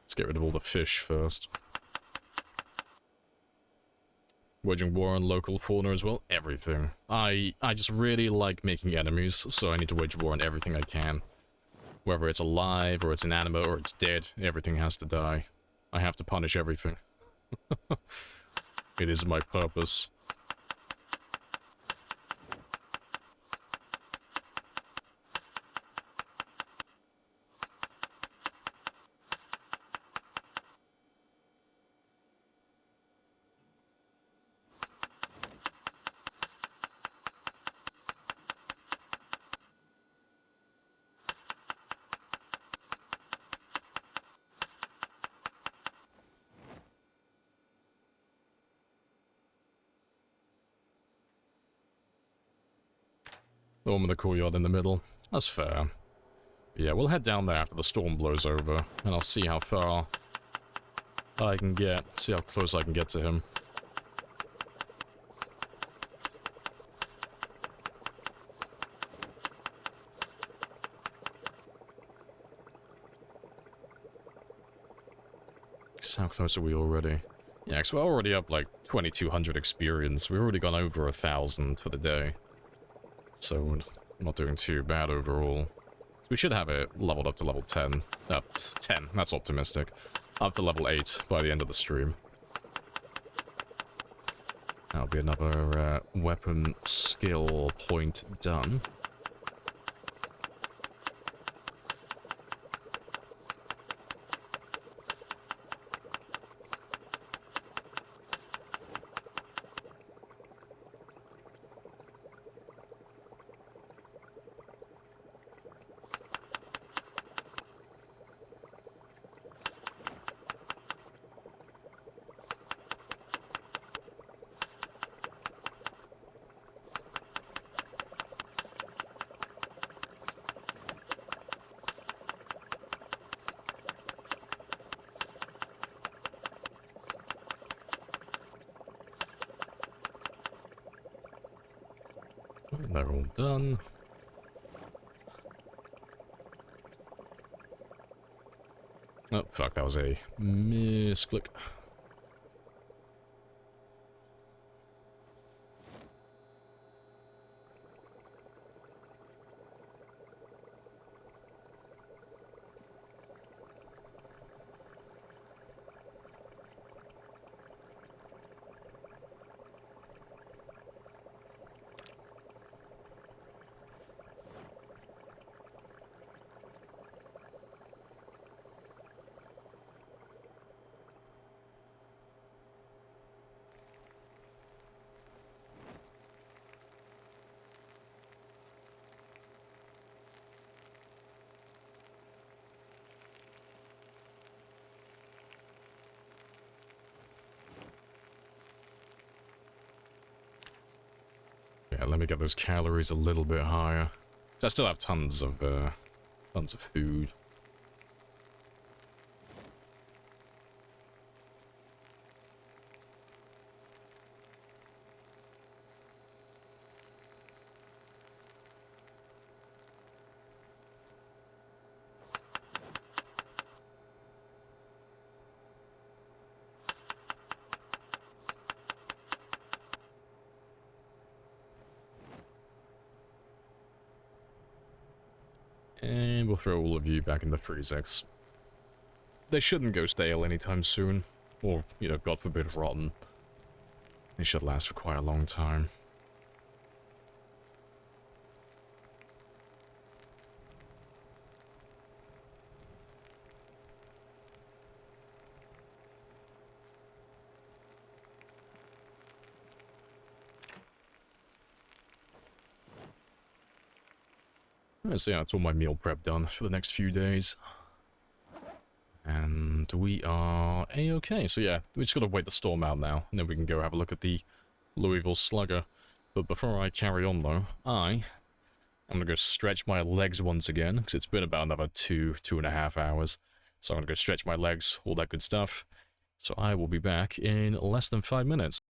S1: Let's get rid of all the fish first. Waging war on local fauna as well. Everything. I just really like making enemies, so I need to wage war on everything I can. Whether it's alive, or it's inanimate, or it's dead, everything has to die. I have to punish everything. It is my purpose. The one with the courtyard in the middle. That's fair. Yeah, we'll head down there after the storm blows over, and I'll see how far I can get. See how close I can get to him. How close are we already? Yeah, because we're already up like 2,200 experience. We've already gone over 1,000 for the day. So, we're not doing too bad overall. We should have it leveled up to level 10. 10, that's optimistic. Up to level 8 by the end of the stream. That'll be another weapon skill point done. They're all done. Oh, fuck, that was a misclick. Yeah, let me get those calories a little bit higher. I still have tons of food. And we'll throw all of you back in the freezers. They shouldn't go stale anytime soon. Or, you know, God forbid, rotten. They should last for quite a long time. So yeah, that's all my meal prep done for the next few days. And we are A-okay. So yeah, we just gotta wait the storm out now, and then we can go have a look at the Louisville Slugger. But before I carry on though, I'm gonna go stretch my legs once again, because it's been about another 2.5 hours. So I'm gonna go stretch my legs, all that good stuff. So I will be back in less than 5 minutes.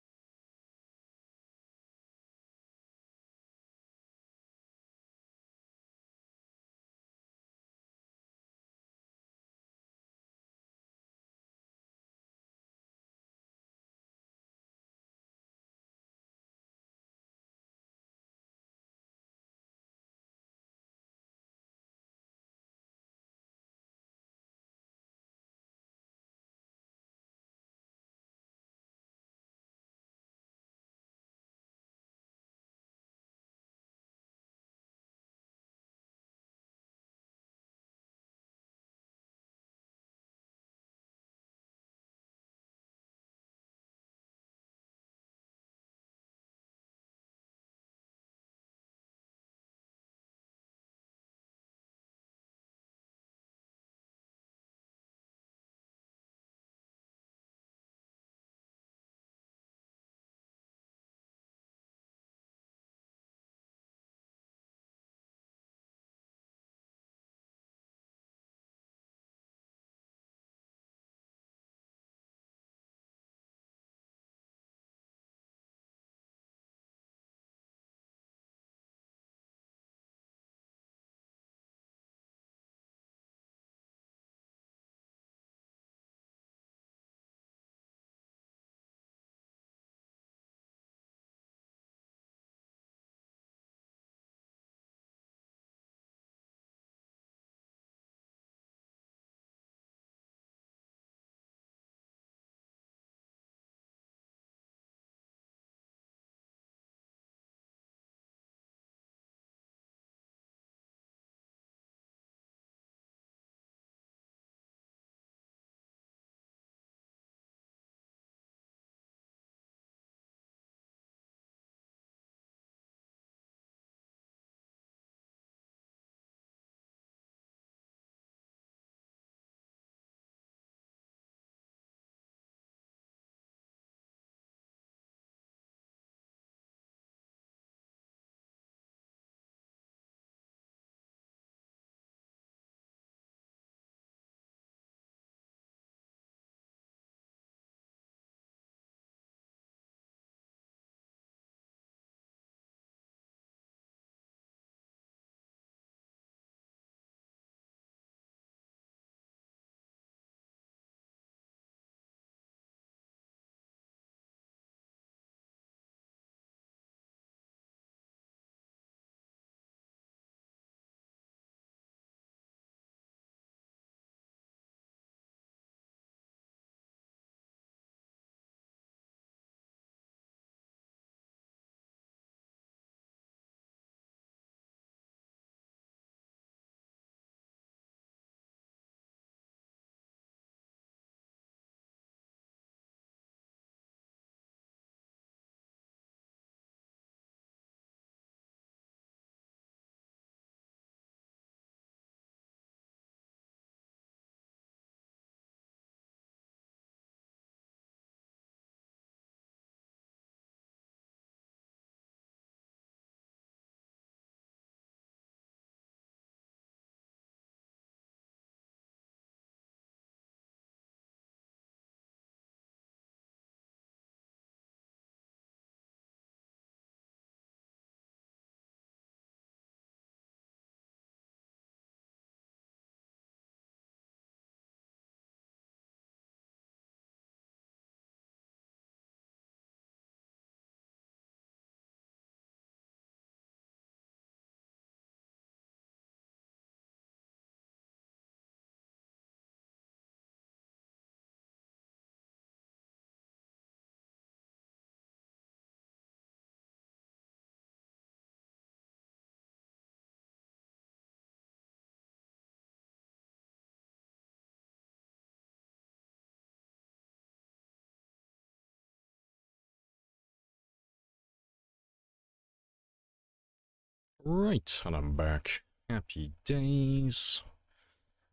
S1: Right, and I'm back. Happy days.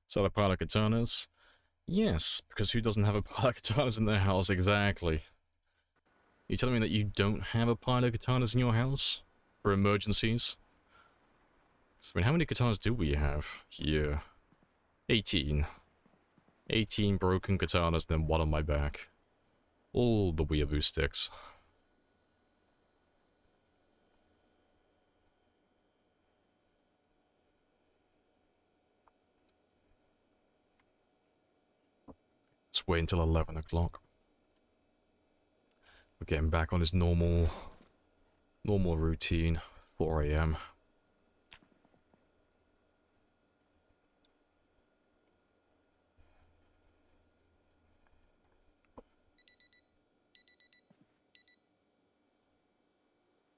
S1: So the pile of katanas? Yes, because who doesn't have a pile of katanas in their house exactly? You telling me that you don't have a pile of katanas in your house? For emergencies? I mean, how many katanas do we have here? 18. 18 broken katanas, then one on my back. All the weeaboo sticks. Let's wait until 11 o'clock. We're getting back on his normal routine. 4 AM.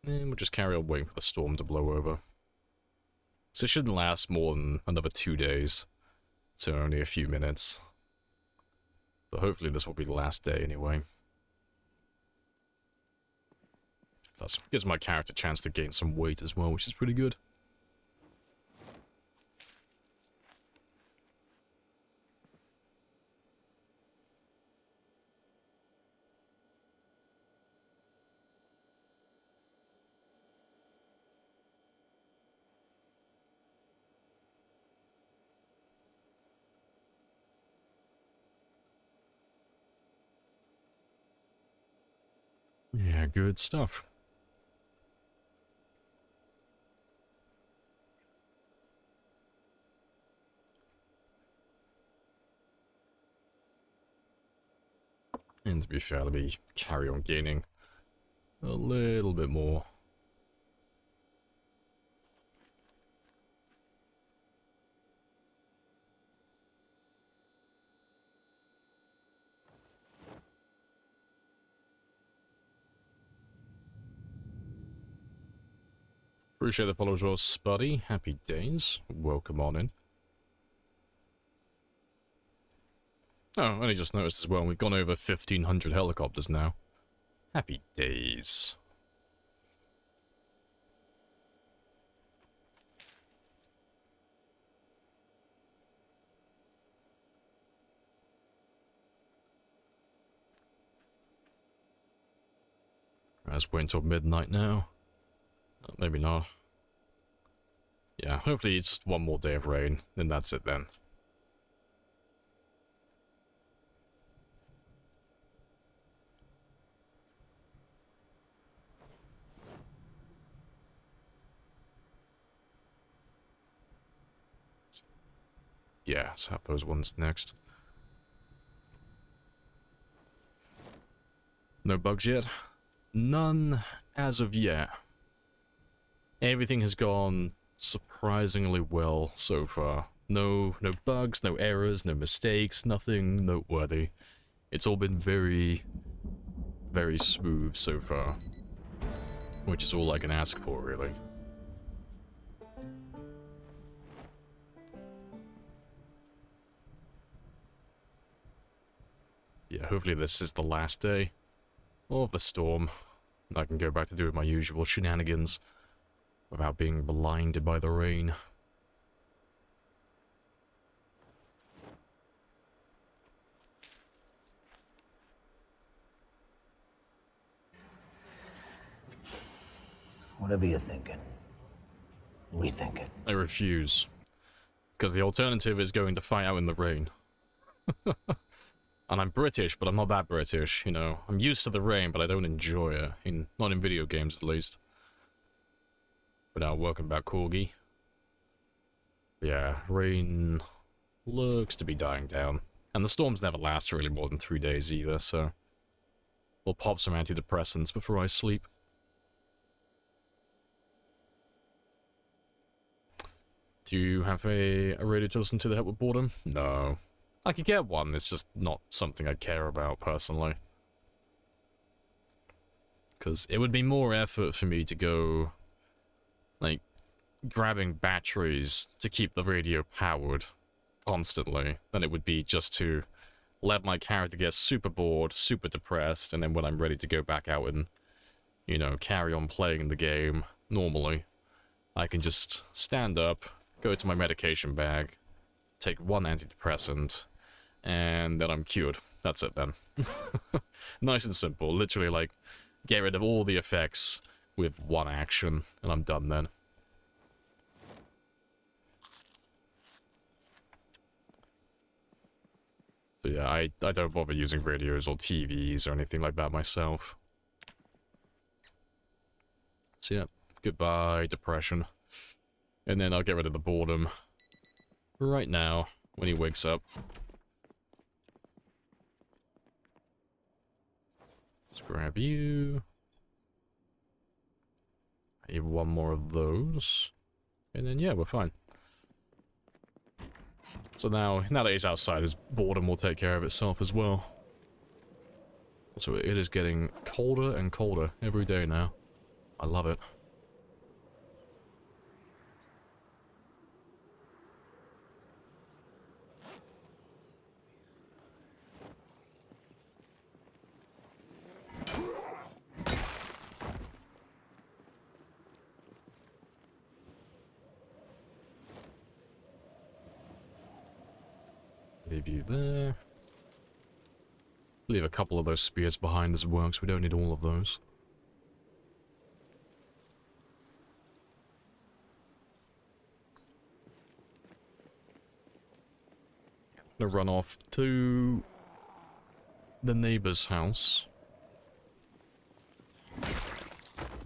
S1: And we'll just carry on waiting for the storm to blow over. So it shouldn't last more than another 2 days. So only a few minutes. But hopefully this will be the last day anyway. Plus, gives my character a chance to gain some weight as well, which is pretty good. Yeah, good stuff. And to be fair, let me carry on gaining a little bit more. Appreciate the follow as well, Spuddy. Happy days. Welcome on in. Oh, I only just noticed as well, we've gone over 1,500 helicopters now. Happy days. Let's wait until midnight now. Maybe not. Yeah, hopefully it's just one more day of rain, then that's it then. Yeah, let's have those ones next. No bugs yet? None as of yet. Everything has gone surprisingly well so far. No bugs, no errors, no mistakes, nothing noteworthy. It's all been very, very smooth so far. Which is all I can ask for, really. Yeah, hopefully this is the last day of the storm. I can go back to doing my usual shenanigans without being blinded by the rain.
S2: Whatever you're thinking, rethink it.
S1: I refuse. Because the alternative is going to fight out in the rain. And I'm British, but I'm not that British, you know. I'm used to the rain, but I don't enjoy it. Not in video games, at least. But now, welcome back, Corgi. Yeah, rain looks to be dying down. And the storms never last really more than 3 days either, so... We'll pop some antidepressants before I sleep. Do you have a radio to listen to that help with boredom? No. I could get one, it's just not something I care about, personally. Because it would be more effort for me to go, like, grabbing batteries to keep the radio powered constantly than it would be just to let my character get super bored, super depressed, and then when I'm ready to go back out and, you know, carry on playing the game normally, I can just stand up, go to my medication bag, take one antidepressant, and then I'm cured. That's it then. Nice and simple. Literally, like, get rid of all the effects with one action, and I'm done then. So yeah, I don't bother using radios or TVs or anything like that myself. So yeah, goodbye, depression. And then I'll get rid of the boredom right now when he wakes up. Let's grab you. I need one more of those. And then yeah, we're fine. So now that he's outside, his boredom will take care of itself as well. So it is getting colder and colder every day now. I love it. Leave you there. Leave a couple of those spears behind as well, because we don't need all of those. I'm gonna run off to the neighbor's house.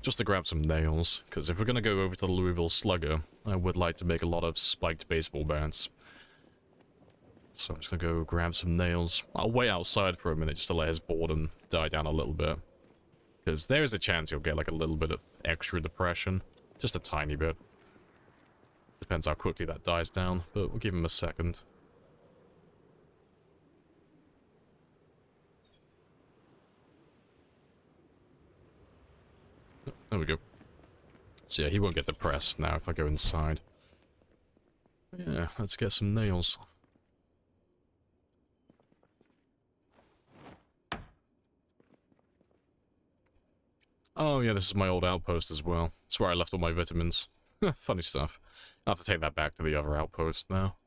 S1: Just to grab some nails, because if we're gonna go over to the Louisville Slugger, I would like to make a lot of spiked baseball bats. So I'm just gonna go grab some nails. I'll wait outside for a minute just to let his boredom die down a little bit. Because there is a chance he'll get like a little bit of extra depression. Just a tiny bit. Depends how quickly that dies down, but we'll give him a second. There we go. So yeah, he won't get depressed now if I go inside. But yeah, let's get some nails. Oh yeah, this is my old outpost as well. It's where I left all my vitamins. Funny stuff. I'll have to take that back to the other outpost now.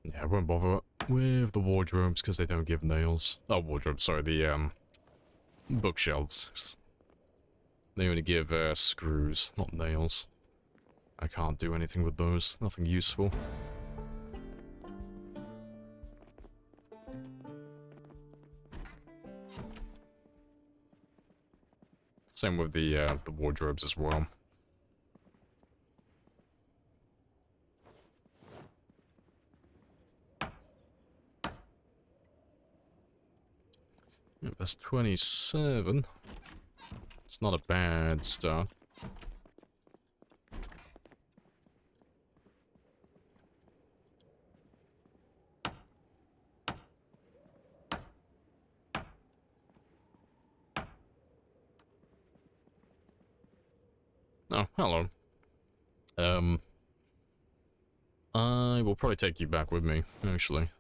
S1: Yeah, I won't bother with the wardrobes because they don't give nails. Oh, wardrobes, sorry, the bookshelves. They only give screws, not nails. I can't do anything with those, nothing useful. Same with the wardrobes as well. Yep, that's 27. It's not a bad start. Oh, hello. I will probably take you back with me, actually.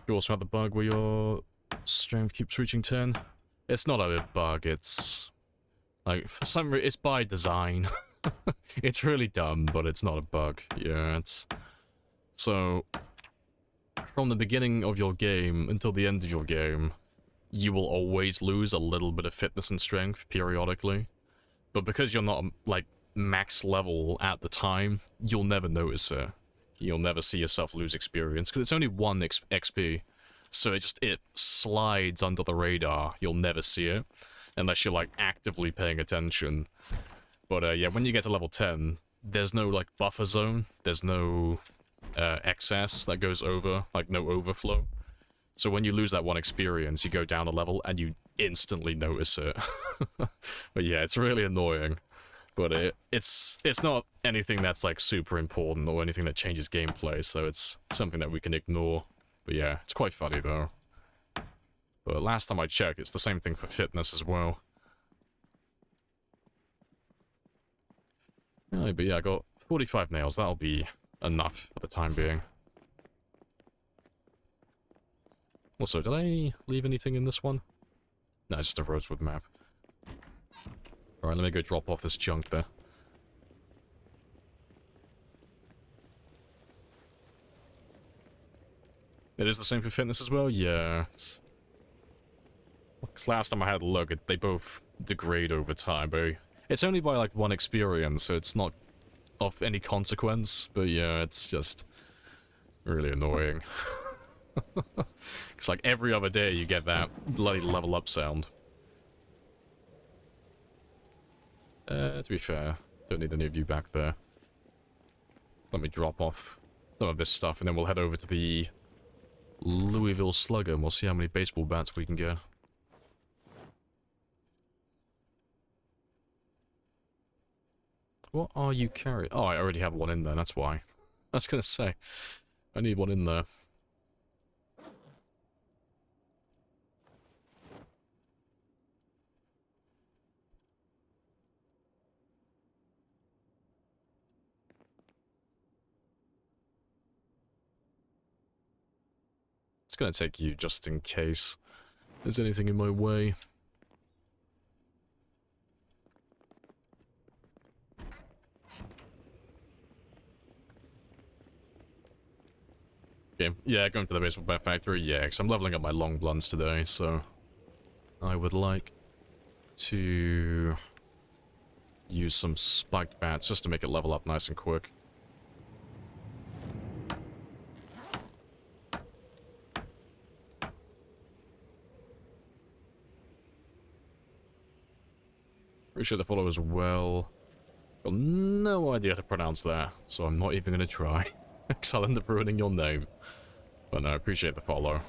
S1: You also have the bug where your strength keeps reaching 10. It's not a bug, it's... like, for some reason, it's by design. It's really dumb, but it's not a bug. Yeah, it's So, from the beginning of your game until the end of your game, you will always lose a little bit of fitness and strength periodically. But because you're not, like, max level at the time, you'll never notice it. You'll never see yourself lose experience, because it's only 1 XP. So it slides under the radar. You'll never see it, unless you're, like, actively paying attention. But, yeah, when you get to level 10, there's no, like, buffer zone. There's no excess that goes over, like, no overflow. So when you lose that 1 experience, you go down a level, and you instantly notice it. But yeah, it's really annoying. But it's not anything that's, like, super important or anything that changes gameplay, so it's something that we can ignore. But yeah, it's quite funny, though. But last time I checked, it's the same thing for fitness as well. But yeah, I got 45 nails. That'll be enough for the time being. Also, did I leave anything in this one? No, just a rosewood map. Alright, let me go drop off this junk there. It is the same for fitness as well? Yeah. Because last time I had a look, they both degrade over time, but it's only by, like, 1 experience, so it's not of any consequence. But yeah, it's just really annoying. Because, like, every other day you get that bloody level up sound. To be fair, don't need any of you back there. Let me drop off some of this stuff, and then we'll head over to the Louisville Slugger, and we'll see how many baseball bats we can get. What are you carrying? Oh, I already have one in there, that's why. I was gonna say, I need one in there. It's gonna take you just in case there's anything in my way. Okay, yeah, going to the baseball bat factory, yeah, because I'm leveling up my long blunts today, so I would like to use some spiked bats just to make it level up nice and quick. Appreciate the follow as well. Got no idea how to pronounce that, so I'm not even going to try. Because I'll end up ruining your name. But no, I appreciate the follow.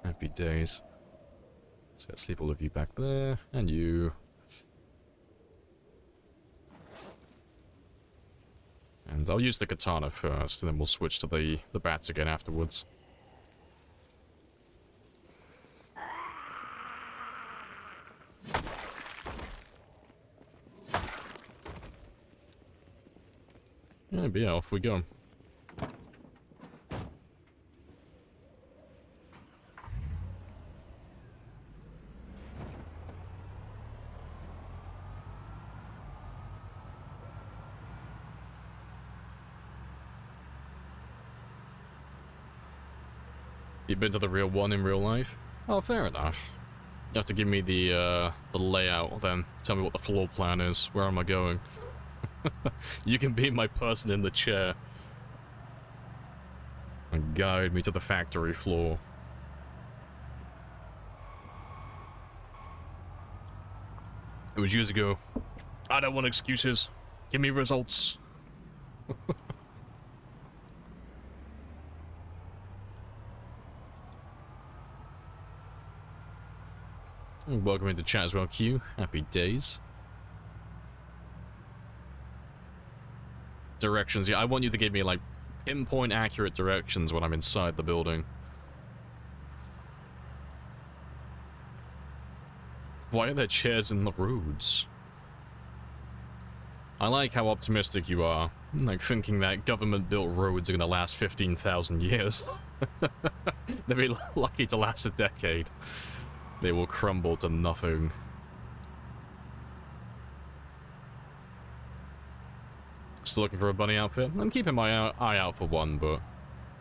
S1: Happy days. So let's leave all of you back there, and you. And I'll use the katana first, and then we'll switch to the bats again afterwards. Yeah, but yeah, off we go. You've been to the real one in real life? Oh, fair enough. You have to give me the layout, then tell me what the floor plan is. Where am I going? You can be my person in the chair. And guide me to the factory floor. It was years ago. I don't want excuses. Give me results. Welcome into chat as well, Q. Happy days. Directions. Yeah, I want you to give me, like, pinpoint accurate directions when I'm inside the building. Why are there chairs in the roads? I like how optimistic you are. Like, thinking that government-built roads are gonna last 15,000 years. They'll be lucky to last a decade. They will crumble to nothing. Still looking for a bunny outfit? I'm keeping my eye out for one, but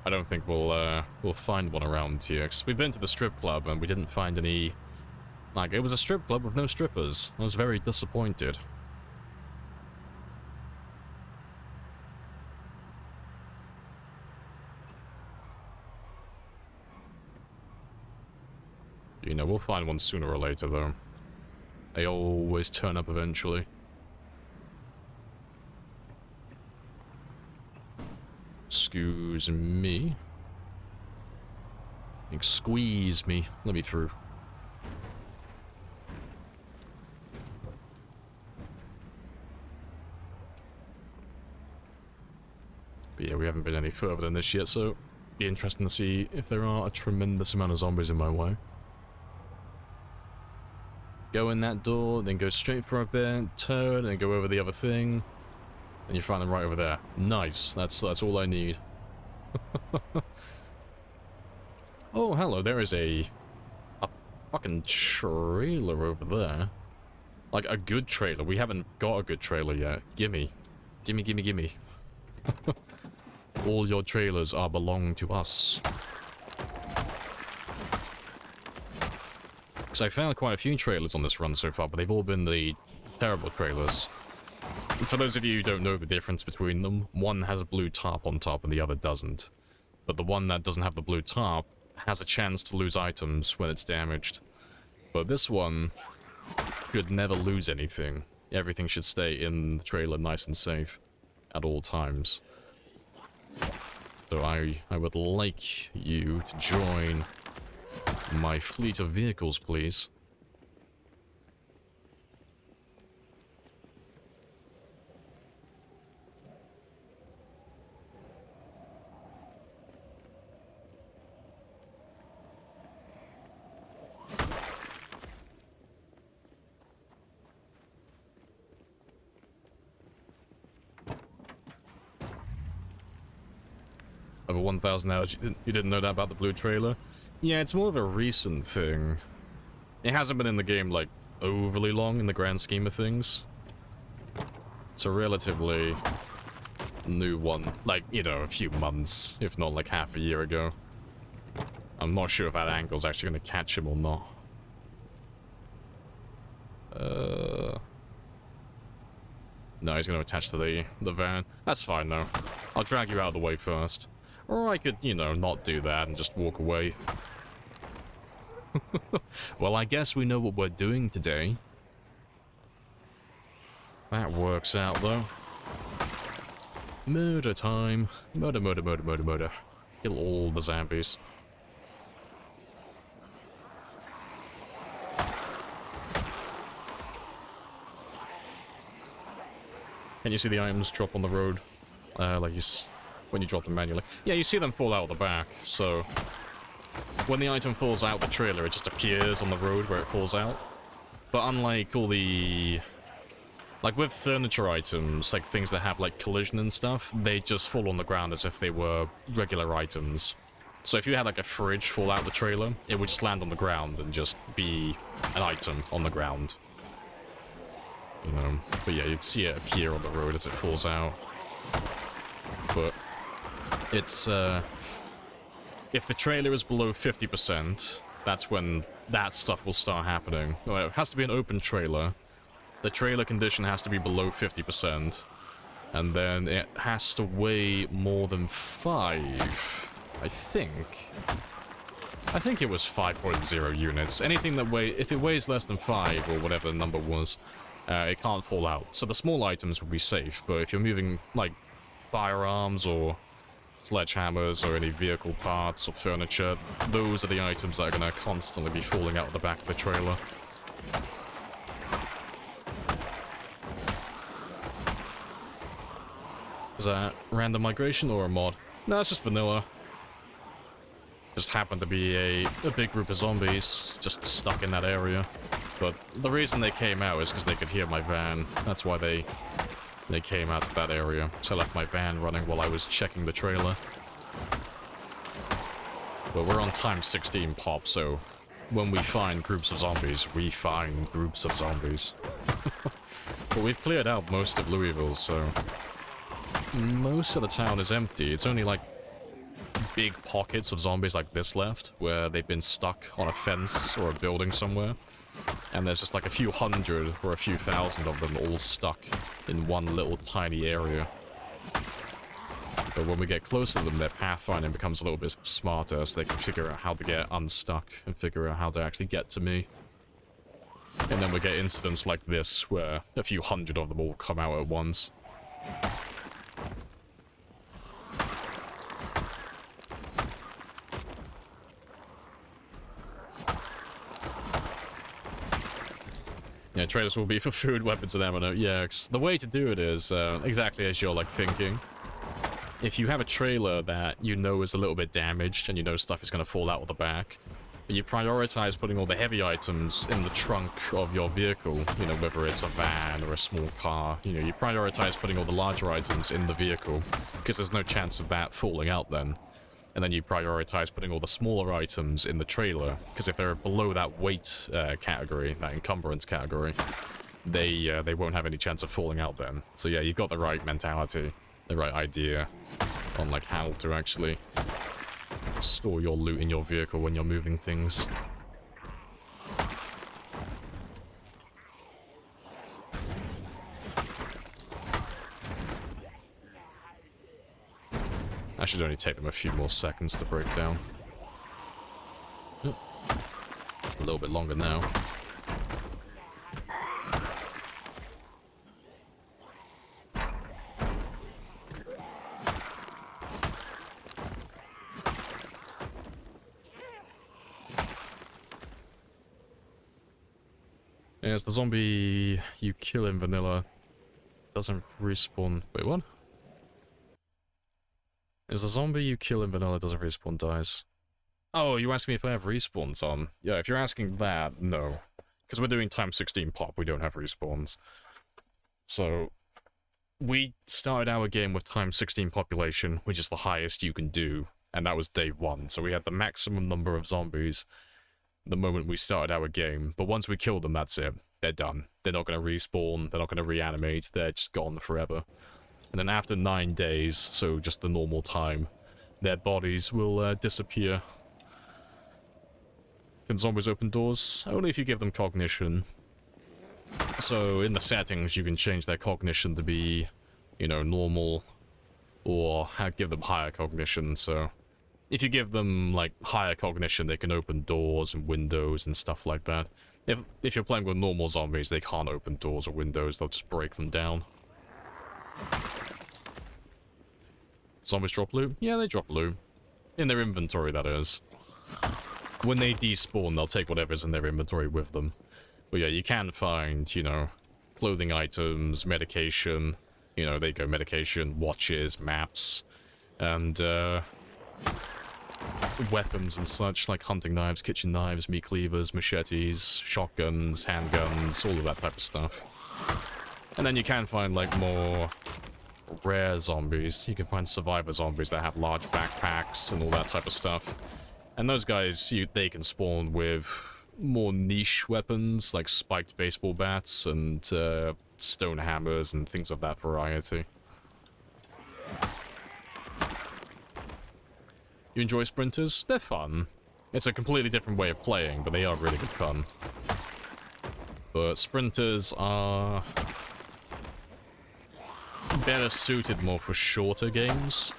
S1: I don't think we'll find one around TX. We've been to the strip club and we didn't find any. Like, it was a strip club with no strippers. I was very disappointed. You know, we'll find one sooner or later, though. They always turn up eventually. Excuse me. Squeeze me. Let me through. But yeah, we haven't been any further than this yet, so be interesting to see if there are a tremendous amount of zombies in my way. Go in that door, then go straight for a bit, turn, and go over the other thing. And you find them right over there. Nice. That's all I need. Oh, hello. There is a fucking trailer over there. Like, a good trailer. We haven't got a good trailer yet. Gimme. Gimme, gimme, gimme. All your trailers belong to us. So I found quite a few trailers on this run so far, but they've all been the terrible trailers. And for those of you who don't know the difference between them, one has a blue tarp on top and the other doesn't. But the one that doesn't have the blue tarp has a chance to lose items when it's damaged. But this one could never lose anything. Everything should stay in the trailer nice and safe at all times. So I would like you to join my fleet of vehicles, please. Over 1,000 hours. You didn't know that about the blue trailer? Yeah, it's more of a recent thing. It hasn't been in the game, like, overly long in the grand scheme of things. It's a relatively new one. Like, you know, a few months, if not like half a year ago. I'm not sure if that angle's actually going to catch him or not. No, he's going to attach to the van. That's fine, though. I'll drag you out of the way first. Or I could, you know, not do that and just walk away. Well, I guess we know what we're doing today. That works out, though. Murder time. Murder, murder, murder, murder, murder. Kill all the zombies. Can you see the items drop on the road? Like when you drop them manually. Yeah, you see them fall out of the back, so when the item falls out the trailer, it just appears on the road where it falls out. But unlike all the... like with furniture items, like things that have like collision and stuff, they just fall on the ground as if they were regular items. So if you had like a fridge fall out the trailer, it would just land on the ground and just be an item on the ground. You know, but yeah, you'd see it appear on the road as it falls out. But it's, if the trailer is below 50%, that's when that stuff will start happening. Well, it has to be an open trailer. The trailer condition has to be below 50%. And then it has to weigh more than 5, I think. I think it was 5.0 units. Anything that if it weighs less than 5, or whatever the number was, it can't fall out. So the small items will be safe, but if you're moving, like, firearms or sledgehammers or any vehicle parts or furniture, those are the items that are going to constantly be falling out of the back of the trailer. Is that random migration or a mod? No, it's just vanilla. Just happened to be a big group of zombies just stuck in that area. But the reason they came out is because they could hear my van. That's why they came out to that area. So I left my van running while I was checking the trailer. But we're on time 16 pop, so when we find groups of zombies, we find groups of zombies. But we've cleared out most of Louisville, so most of the town is empty. It's only like big pockets of zombies like this left, where they've been stuck on a fence or a building somewhere. And there's just like a few hundred or a few thousand of them all stuck in one little tiny area. But when we get closer to them, their pathfinding becomes a little bit smarter, so they can figure out how to get unstuck and figure out how to actually get to me. And then we get incidents like this, where a few hundred of them all come out at once. Yeah, traders will be for food, weapons, and ammo. Yeah, the way to do it is exactly as you're like thinking. If you have a trailer that you know is a little bit damaged and you know stuff is going to fall out of the back, you prioritize putting all the heavy items in the trunk of your vehicle, you know, whether it's a van or a small car. You know, you prioritize putting all the larger items in the vehicle because there's no chance of that falling out then. And then you prioritize putting all the smaller items in the trailer, because if they're below that weight category, that encumbrance category, they won't have any chance of falling out then. So yeah, you've got the right mentality, the right idea on like how to actually store your loot in your vehicle when you're moving things. That should only take them a few more seconds to break down. Oh. A little bit longer now. Yes, the zombie you kill in vanilla doesn't respawn. Wait, what? Is the zombie you kill in vanilla doesn't respawn dies? Oh, you asked me if I have respawns on. Yeah, if you're asking that, no. Because we're doing times 16 pop, we don't have respawns. So, we started our game with times 16 population, which is the highest you can do, and that was day 1. So we had the maximum number of zombies the moment we started our game. But once we kill them, that's it. They're done. They're not going to respawn, they're not going to reanimate, they're just gone forever. And then after 9 days, so just the normal time, their bodies will disappear. Can zombies open doors? Only if you give them cognition. So in the settings, you can change their cognition to be, you know, normal, or give them higher cognition. So if you give them, like, higher cognition, they can open doors and windows and stuff like that. If you're playing with normal zombies, they can't open doors or windows, they'll just break them down. Zombies drop loot? Yeah, they drop loot. In their inventory, that is. When they despawn, they'll take whatever's in their inventory with them. But yeah, you can find, you know, clothing items, medication. You know, there you go, medication, watches, maps, and, weapons and such, like hunting knives, kitchen knives, meat cleavers, machetes, shotguns, handguns, all of that type of stuff. And then you can find, like, more rare zombies. You can find survivor zombies that have large backpacks and all that type of stuff. And those guys, they can spawn with more niche weapons, like spiked baseball bats and stone hammers and things of that variety. You enjoy sprinters? They're fun. It's a completely different way of playing, but they are really good fun. But sprinters are better suited more for shorter games.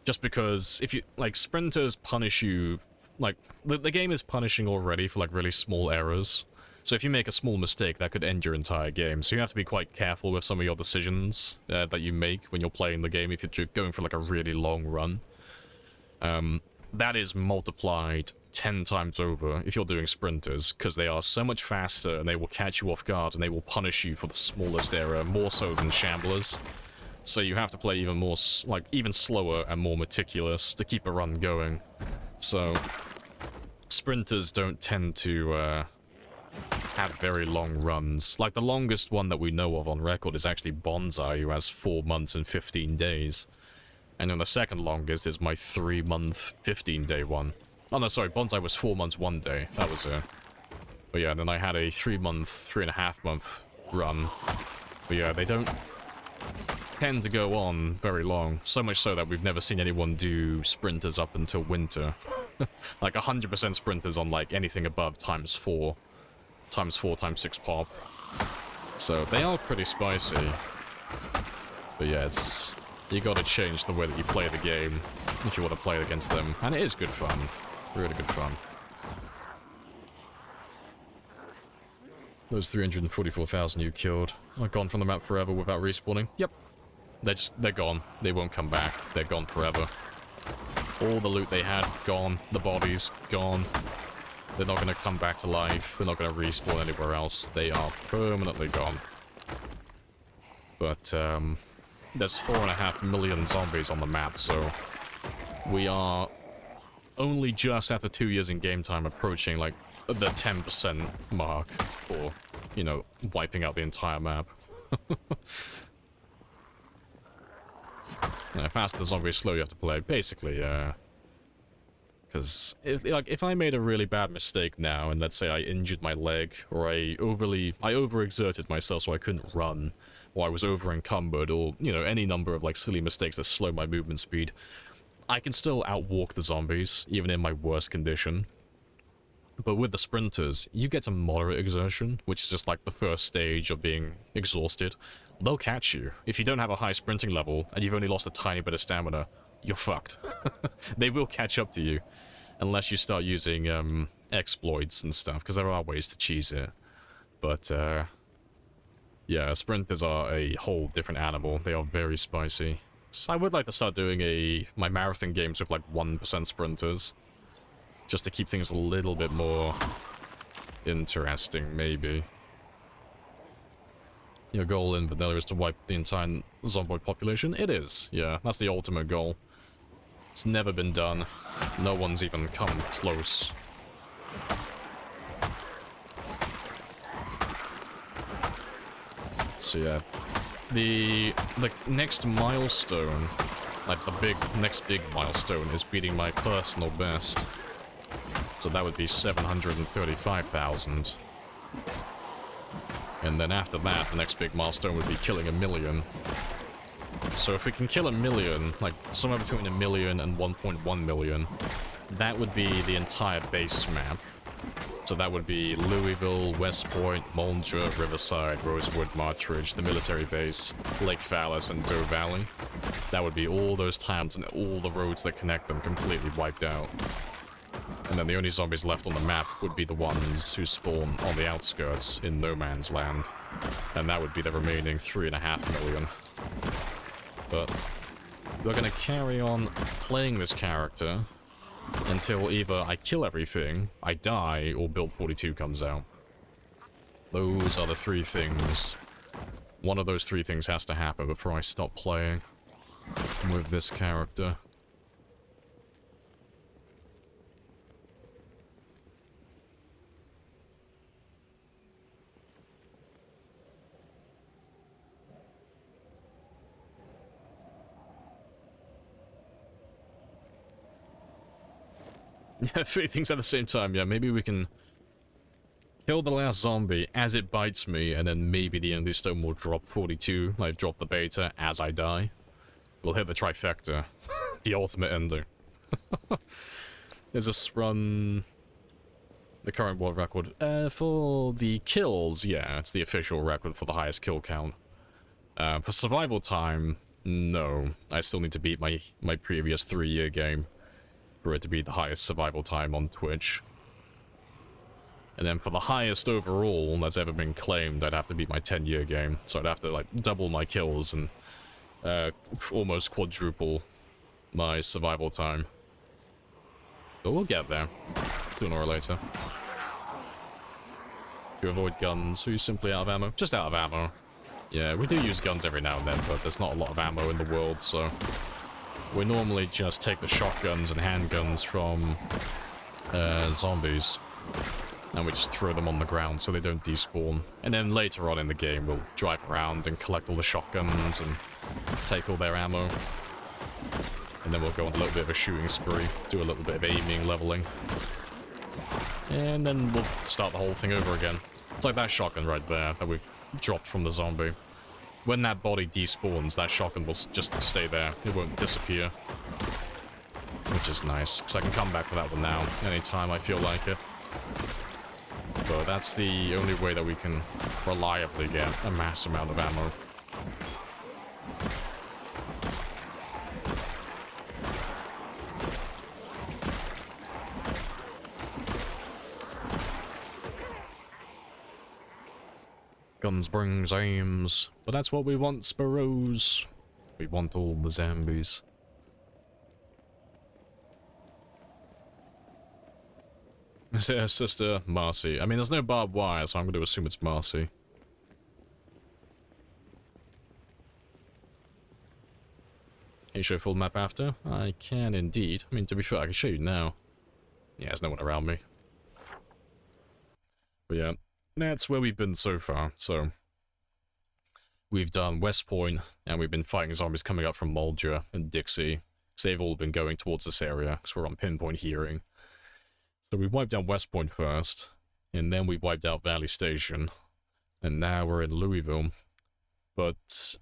S1: Just because if you, like, sprinters punish you, like, the game is punishing already for, like, really small errors. So if you make a small mistake, that could end your entire game. So you have to be quite careful with some of your decisions that you make when you're playing the game if you're going for, like, a really long run. That is multiplied 10 times over if you're doing sprinters, because they are so much faster and they will catch you off guard and they will punish you for the smallest error, more so than shamblers. So you have to play even more, like, even slower and more meticulous to keep a run going. So sprinters don't tend to have very long runs. Like, the longest one that we know of on record is actually Bonsai, who has 4 months and 15 days. And then the second longest is my 3-month, 15-day one. Oh no, sorry, Bonsai was 4 months, 1 day. That was it. But yeah, then I had a 3-month, 3.5-month run. But yeah, they don't tend to go on very long. So much so that we've never seen anyone do sprinters up until winter. Like 100% sprinters on like anything above times 4 times 6 pop. So they are pretty spicy. But yeah, it's... You gotta change the way that you play the game if you want to play against them. And it is good fun. Really good fun. Those 344,000 you killed are gone from the map forever without respawning. Yep. They're gone. They won't come back. They're gone forever. All the loot they had, gone. The bodies, gone. They're not going to come back to life. They're not going to respawn anywhere else. They are permanently gone. But, there's 4.5 million zombies on the map, so... We are only just after 2 years in game time approaching, like, the 10% mark for, you know, wiping out the entire map. Yeah, faster the zombies, slow you have to play. Basically, because if I made a really bad mistake now, and let's say I injured my leg, or I overexerted myself so I couldn't run, or I was over-encumbered, or, you know, any number of, like, silly mistakes that slow my movement speed, I can still outwalk the zombies, even in my worst condition. But with the sprinters, you get to moderate exertion, which is just like the first stage of being exhausted. They'll catch you. If you don't have a high sprinting level, and you've only lost a tiny bit of stamina, you're fucked. They will catch up to you. Unless you start using exploits and stuff, because there are ways to cheese it. But, yeah, sprinters are a whole different animal. They are very spicy. So I would like to start doing my marathon games with like 1% sprinters. Just to keep things a little bit more interesting, maybe. Your goal in vanilla is to wipe the entire zomboid population? It is, yeah. That's the ultimate goal. It's never been done. No one's even come close. So yeah. The next milestone, like the next big milestone, is beating my personal best. So that would be 735,000. And then after that, the next big milestone would be killing 1 million. So if we can kill 1 million, like somewhere between 1 million and 1.1 million, that would be the entire base map. So that would be Louisville, West Point, Mulder, Riverside, Rosewood, Martridge, the military base, Lake Vallis, and Doe Valley. That would be all those towns and all the roads that connect them completely wiped out. And then the only zombies left on the map would be the ones who spawn on the outskirts in no man's land. And that would be the remaining 3.5 million. But we're gonna carry on playing this character until either I kill everything, I die, or Build 42 comes out. Those are the 3 things. One of those 3 things has to happen before I stop playing with this character. Yeah, 3 things at the same time. Yeah, maybe we can kill the last zombie as it bites me, and then maybe the Endless Stone will drop 42, like drop the beta as I die. We'll hit the trifecta. The ultimate ending. Is this run the current world record? For the kills, yeah, it's the official record for the highest kill count. For survival time, no. I still need to beat my previous 3-year game for it to be the highest survival time on Twitch. And then for the highest overall that's ever been claimed, I'd have to beat my 10-year game. So I'd have to, like, double my kills and almost quadruple my survival time. But we'll get there, sooner or later. To avoid guns, are you simply out of ammo? Just out of ammo. Yeah, we do use guns every now and then, but there's not a lot of ammo in the world, so... We normally just take the shotguns and handguns from zombies, and we just throw them on the ground so they don't despawn. And then later on in the game, we'll drive around and collect all the shotguns and take all their ammo. And then we'll go on a little bit of a shooting spree, do a little bit of aiming, leveling. And then we'll start the whole thing over again. It's like that shotgun right there that we dropped from the zombie. when that body despawns, that shotgun will just stay there. It won't disappear. Which is nice, because I can come back for that one now, anytime I feel like it. But that's the only way that we can reliably get a mass amount of ammo. Guns brings aims, but that's what we want, Sparrows. We want all the zombies. Is it her sister? Marcy. I mean, there's no barbed wire, so I'm going to assume it's Marcy. Can you show full map after? I can indeed. I mean, to be fair, I can show you now. Yeah, there's no one around me. But yeah, that's where we've been so far, so... We've done West Point, and we've been fighting zombies coming up from Mulder and Dixie. So they've all been going towards this area, because we're on pinpoint hearing. So we wiped out West Point first, and then we wiped out Valley Station, and now we're in Louisville. But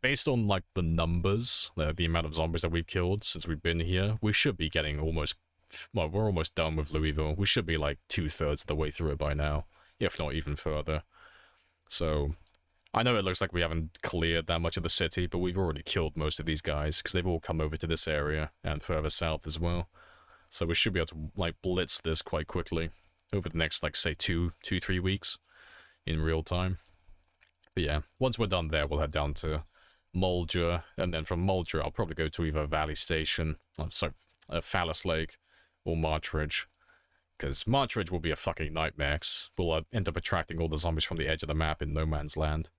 S1: based on, like, the numbers, the amount of zombies that we've killed since we've been here, we should be getting almost... Well, we're almost done with Louisville. We should be, like, 2/3 of the way through it by now, if not even further. So... I know it looks like we haven't cleared that much of the city, but we've already killed most of these guys, because they've all come over to this area, and further south as well. So we should be able to, like, blitz this quite quickly, over the next, like, say, 3 weeks, in real time. But yeah, once we're done there, we'll head down to Mulder, and then from Mulder, I'll probably go to either Valley Station, Phallus Lake, or Martridge. Because Martridge will be a fucking nightmare, 'cause we'll end up attracting all the zombies from the edge of the map in no man's land.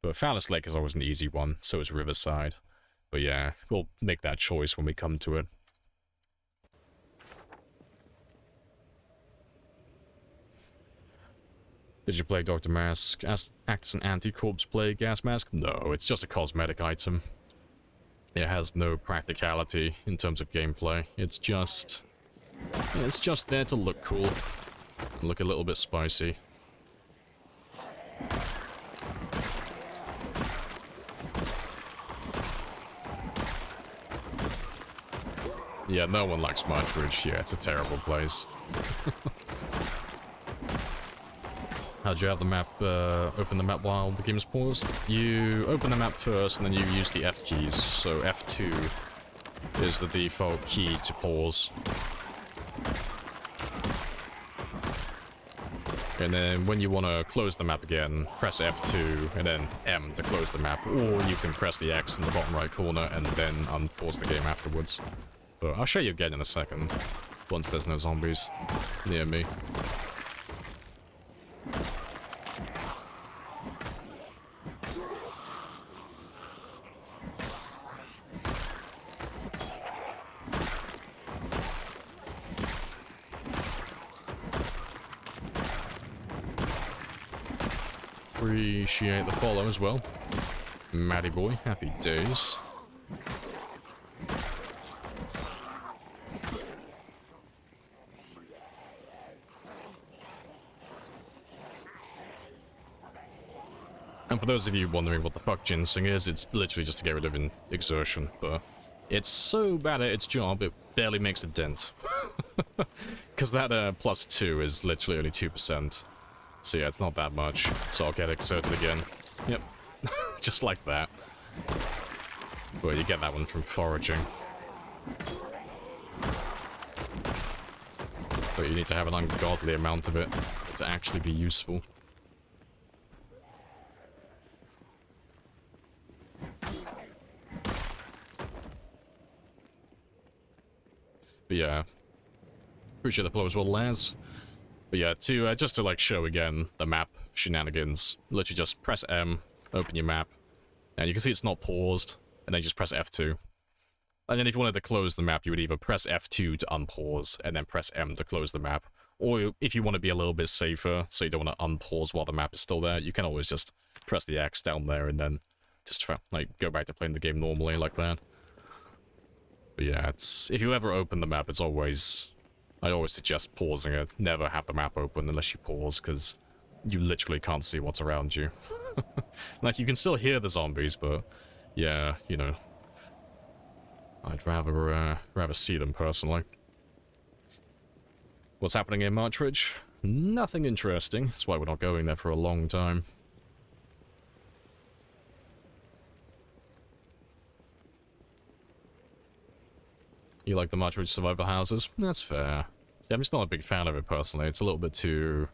S1: But Phallus Lake is always an easy one, so is Riverside. But yeah, we'll make that choice when we come to it. Did you play Dr. Mask? Act as an anti-corpse play gas mask? No, it's just a cosmetic item. It has no practicality in terms of gameplay. It's just there to look cool. And look a little bit spicy. Yeah, no one likes Martridge. Yeah, it's a terrible place. How'd you have the map, open the map while the game's paused? You open the map first, and then you use the F keys. So F2 is the default key to pause. And then when you want to close the map again, press F2 and then M to close the map. Or you can press the X in the bottom right corner and then unpause the game afterwards. So I'll show you again in a second, once there's no zombies near me. Appreciate the follow as well. Matty boy, happy days. And for those of you wondering what the fuck ginseng is, it's literally just to get rid of an exertion, but it's so bad at its job, it barely makes a dent. Because that +2 is literally only 2%. So yeah, it's not that much. So I'll get exerted again. Yep. Just like that. Well, you get that one from foraging. But you need to have an ungodly amount of it to actually be useful. But yeah. Appreciate the flow as well, Laz. But yeah, just to like show again the map shenanigans, literally just press M, open your map, and you can see it's not paused, and then just press F2. And then if you wanted to close the map, you would either press F2 to unpause, and then press M to close the map. Or if you want to be a little bit safer, so you don't want to unpause while the map is still there, you can always just press the X down there and then just like go back to playing the game normally like that. But yeah, if you ever open the map, I always suggest pausing it. Never have the map open unless you pause, because you literally can't see what's around you. Like, you can still hear the zombies, but yeah, you know, I'd rather see them personally. What's happening in Martridge? Nothing interesting. That's why we're not going there for a long time. You like the Martridge survivor houses? That's fair. Yeah, I'm just not a big fan of it personally. It's a little bit too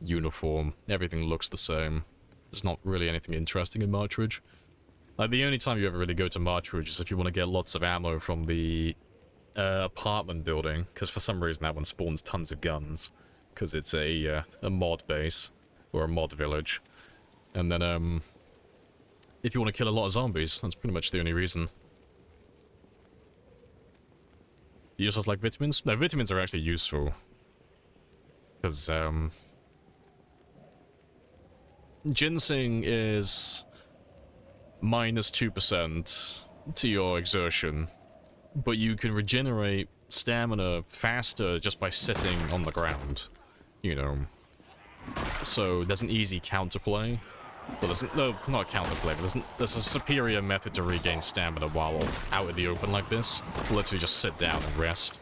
S1: uniform. Everything looks the same. There's not really anything interesting in Martridge. Like, the only time you ever really go to Martridge is if you want to get lots of ammo from the apartment building, because for some reason that one spawns tons of guns, because it's a mod base, or a mod village. And then, if you want to kill a lot of zombies, that's pretty much the only reason. You just like vitamins? No, vitamins are actually useful. Because, ginseng is minus 2% to your exertion, but you can regenerate stamina faster just by sitting on the ground, you know. So there's an easy counterplay. Well, no, not counterplay, but there's a superior method to regain stamina while out in the open like this. Literally just sit down and rest.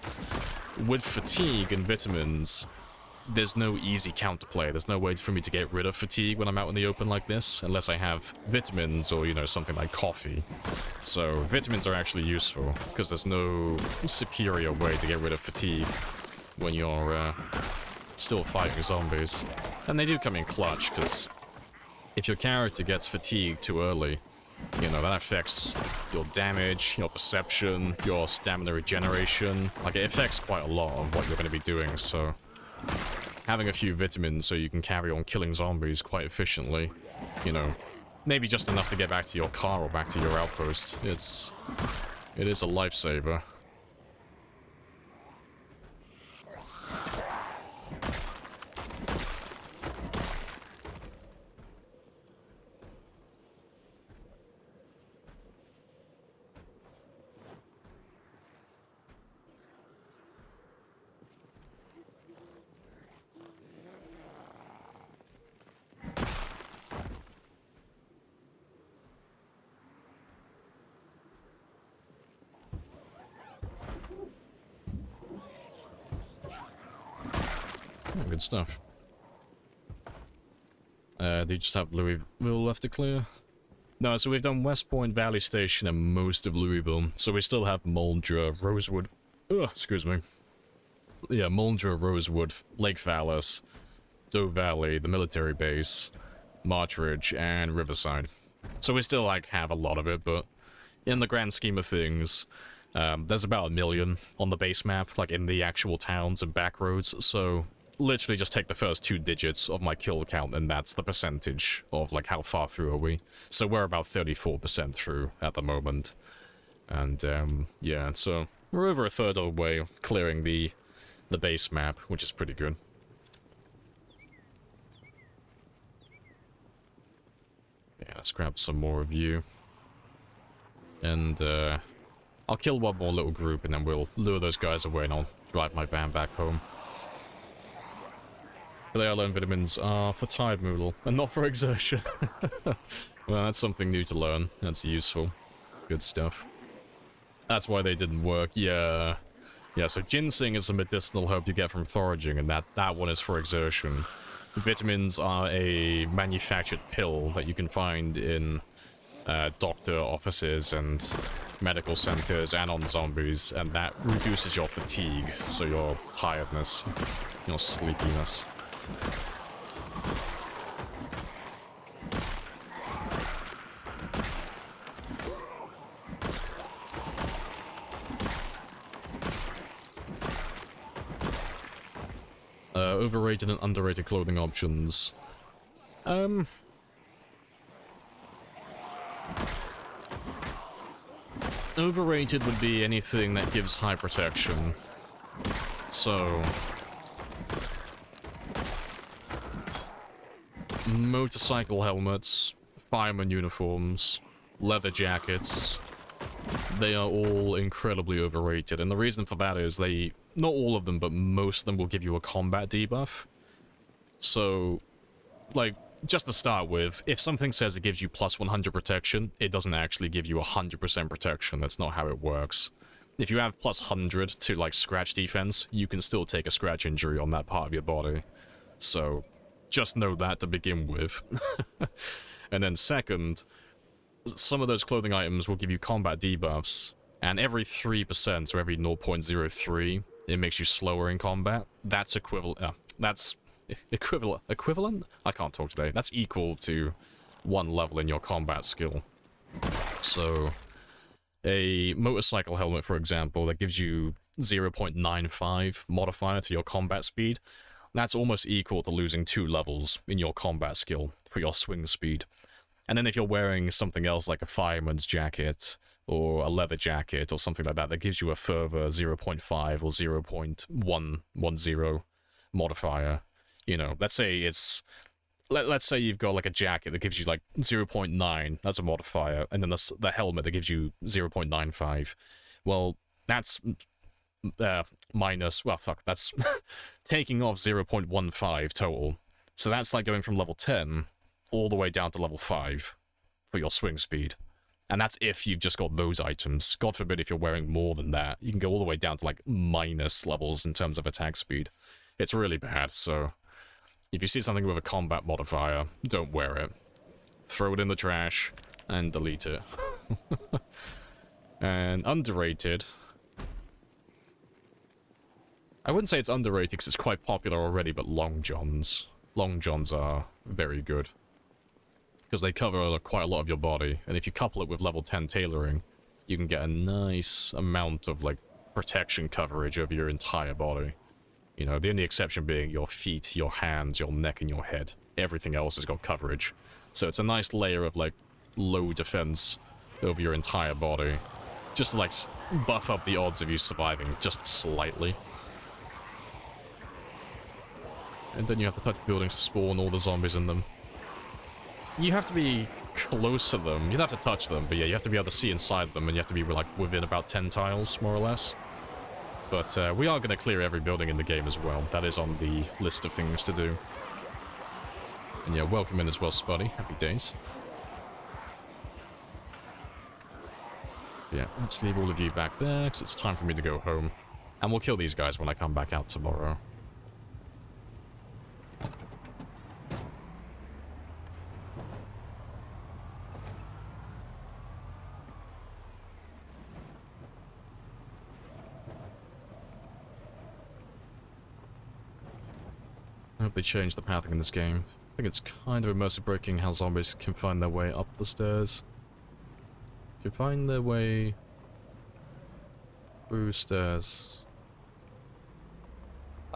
S1: With fatigue and vitamins, there's no easy counterplay. There's no way for me to get rid of fatigue when I'm out in the open like this, unless I have vitamins or, you know, something like coffee. So vitamins are actually useful, because there's no superior way to get rid of fatigue when you're still fighting zombies. And they do come in clutch, because if your character gets fatigued too early, you know, that affects your damage, your perception, your stamina regeneration. Like, it affects quite a lot of what you're going to be doing, so having a few vitamins so you can carry on killing zombies quite efficiently, you know, maybe just enough to get back to your car or back to your outpost. It is a lifesaver. Good stuff. Do you just have Louisville left to clear? No, so we've done West Point, Valley Station, and most of Louisville. So we still have Muldra, Rosewood. Excuse me. Yeah, Muldra, Rosewood, Lake Fallis, Doe Valley, the military base, Martridge, and Riverside. So we still, like, have a lot of it, but in the grand scheme of things, there's about 1 million on the base map, like in the actual towns and back roads, so literally just take the first 2 digits of my kill count, and that's the percentage of, like, how far through are we. So we're about 34% through at the moment. And, yeah, so we're over a third of the way of clearing the base map, which is pretty good. Yeah, let's grab some more of you. And, I'll kill one more little group, and then we'll lure those guys away, and I'll drive my van back home. Today I learned vitamins are for tired moodle, and not for exertion. Well, that's something new to learn. That's useful. Good stuff. That's why they didn't work. Yeah. Yeah, so ginseng is a medicinal herb you get from foraging, and that one is for exertion. Vitamins are a manufactured pill that you can find in doctor offices and medical centers and on zombies, and that reduces your fatigue, so your tiredness, your sleepiness. Overrated and underrated clothing options. Overrated would be anything that gives high protection. So motorcycle helmets, fireman uniforms, leather jackets, they are all incredibly overrated, and the reason for that is not all of them, but most of them will give you a combat debuff. So, like, just to start with, if something says it gives you plus 100 protection, it doesn't actually give you 100% protection. That's not how it works. If you have plus 100 to, like, scratch defense, you can still take a scratch injury on that part of your body. So, just know that to begin with. And then second, some of those clothing items will give you combat debuffs, and every 3% or every 0.03, it makes you slower in combat. That's equivalent. That's equivalent. I can't talk today. That's equal to 1 level in your combat skill. So, a motorcycle helmet, for example, that gives you 0.95 modifier to your combat speed. That's almost equal to losing 2 levels in your combat skill for your swing speed. And then if you're wearing something else like a fireman's jacket or a leather jacket or something like that, that gives you a further 0.5 or 0.110 modifier. You know, let's say it's... Let's say you've got like a jacket that gives you like 0.9, that's a modifier, and then the helmet that gives you 0.95. Well, that's minus... Well, fuck, that's taking off 0.15 total. So that's like going from level 10... all the way down to level 5 for your swing speed. And that's if you've just got those items. God forbid if you're wearing more than that. You can go all the way down to like minus levels in terms of attack speed. It's really bad, so if you see something with a combat modifier, don't wear it. Throw it in the trash and delete it. And underrated. I wouldn't say it's underrated because it's quite popular already, but long johns. Long johns are very good, because they cover quite a lot of your body, and if you couple it with level 10 tailoring, you can get a nice amount of, like, protection coverage over your entire body. You know, the only exception being your feet, your hands, your neck, and your head. Everything else has got coverage. So it's a nice layer of, like, low defense over your entire body, just to, like, buff up the odds of you surviving, just slightly. And then you have to touch buildings to spawn all the zombies in them. You have to be close to them. You'd have to touch them, but yeah, you have to be able to see inside them, and you have to be, like, within about 10 tiles, more or less. But we are going to clear every building in the game as well. That is on the list of things to do. And yeah, welcome in as well, Spuddy. Happy days. Yeah, let's leave all of you back there, because it's time for me to go home. And we'll kill these guys when I come back out tomorrow. I hope they changed the pathing in this game. I think it's kind of immersive breaking how zombies can find their way up the stairs. Can find their way through stairs.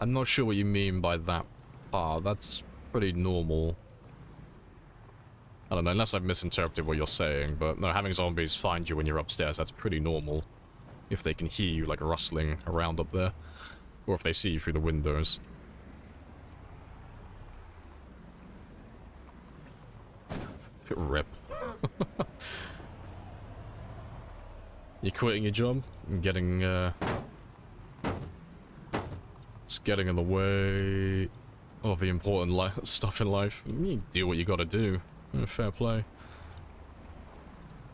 S1: I'm not sure what you mean by that part. That's pretty normal. I don't know, unless I've misinterpreted what you're saying, but no, having zombies find you when you're upstairs, that's pretty normal. If they can hear you, like, rustling around up there. Or if they see you through the windows. Rip. You're quitting your job and getting, it's getting in the way of the important stuff in life. You do what you gotta do. Fair play.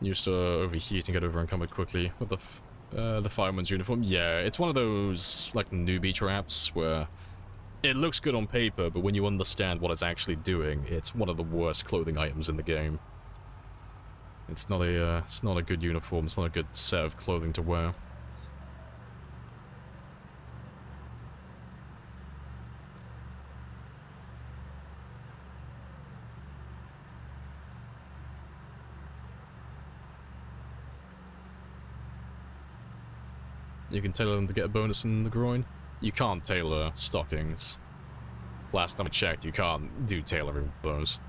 S1: Used to overheat and get over encumbered quickly with the fireman's uniform. Yeah, it's one of those, like, newbie traps where it looks good on paper, but when you understand what it's actually doing, it's one of the worst clothing items in the game. It's not a good uniform, it's not a good set of clothing to wear. You can tailor them to get a bonus in the groin. You can't tailor stockings. Last time I checked, you can't do tailoring with those.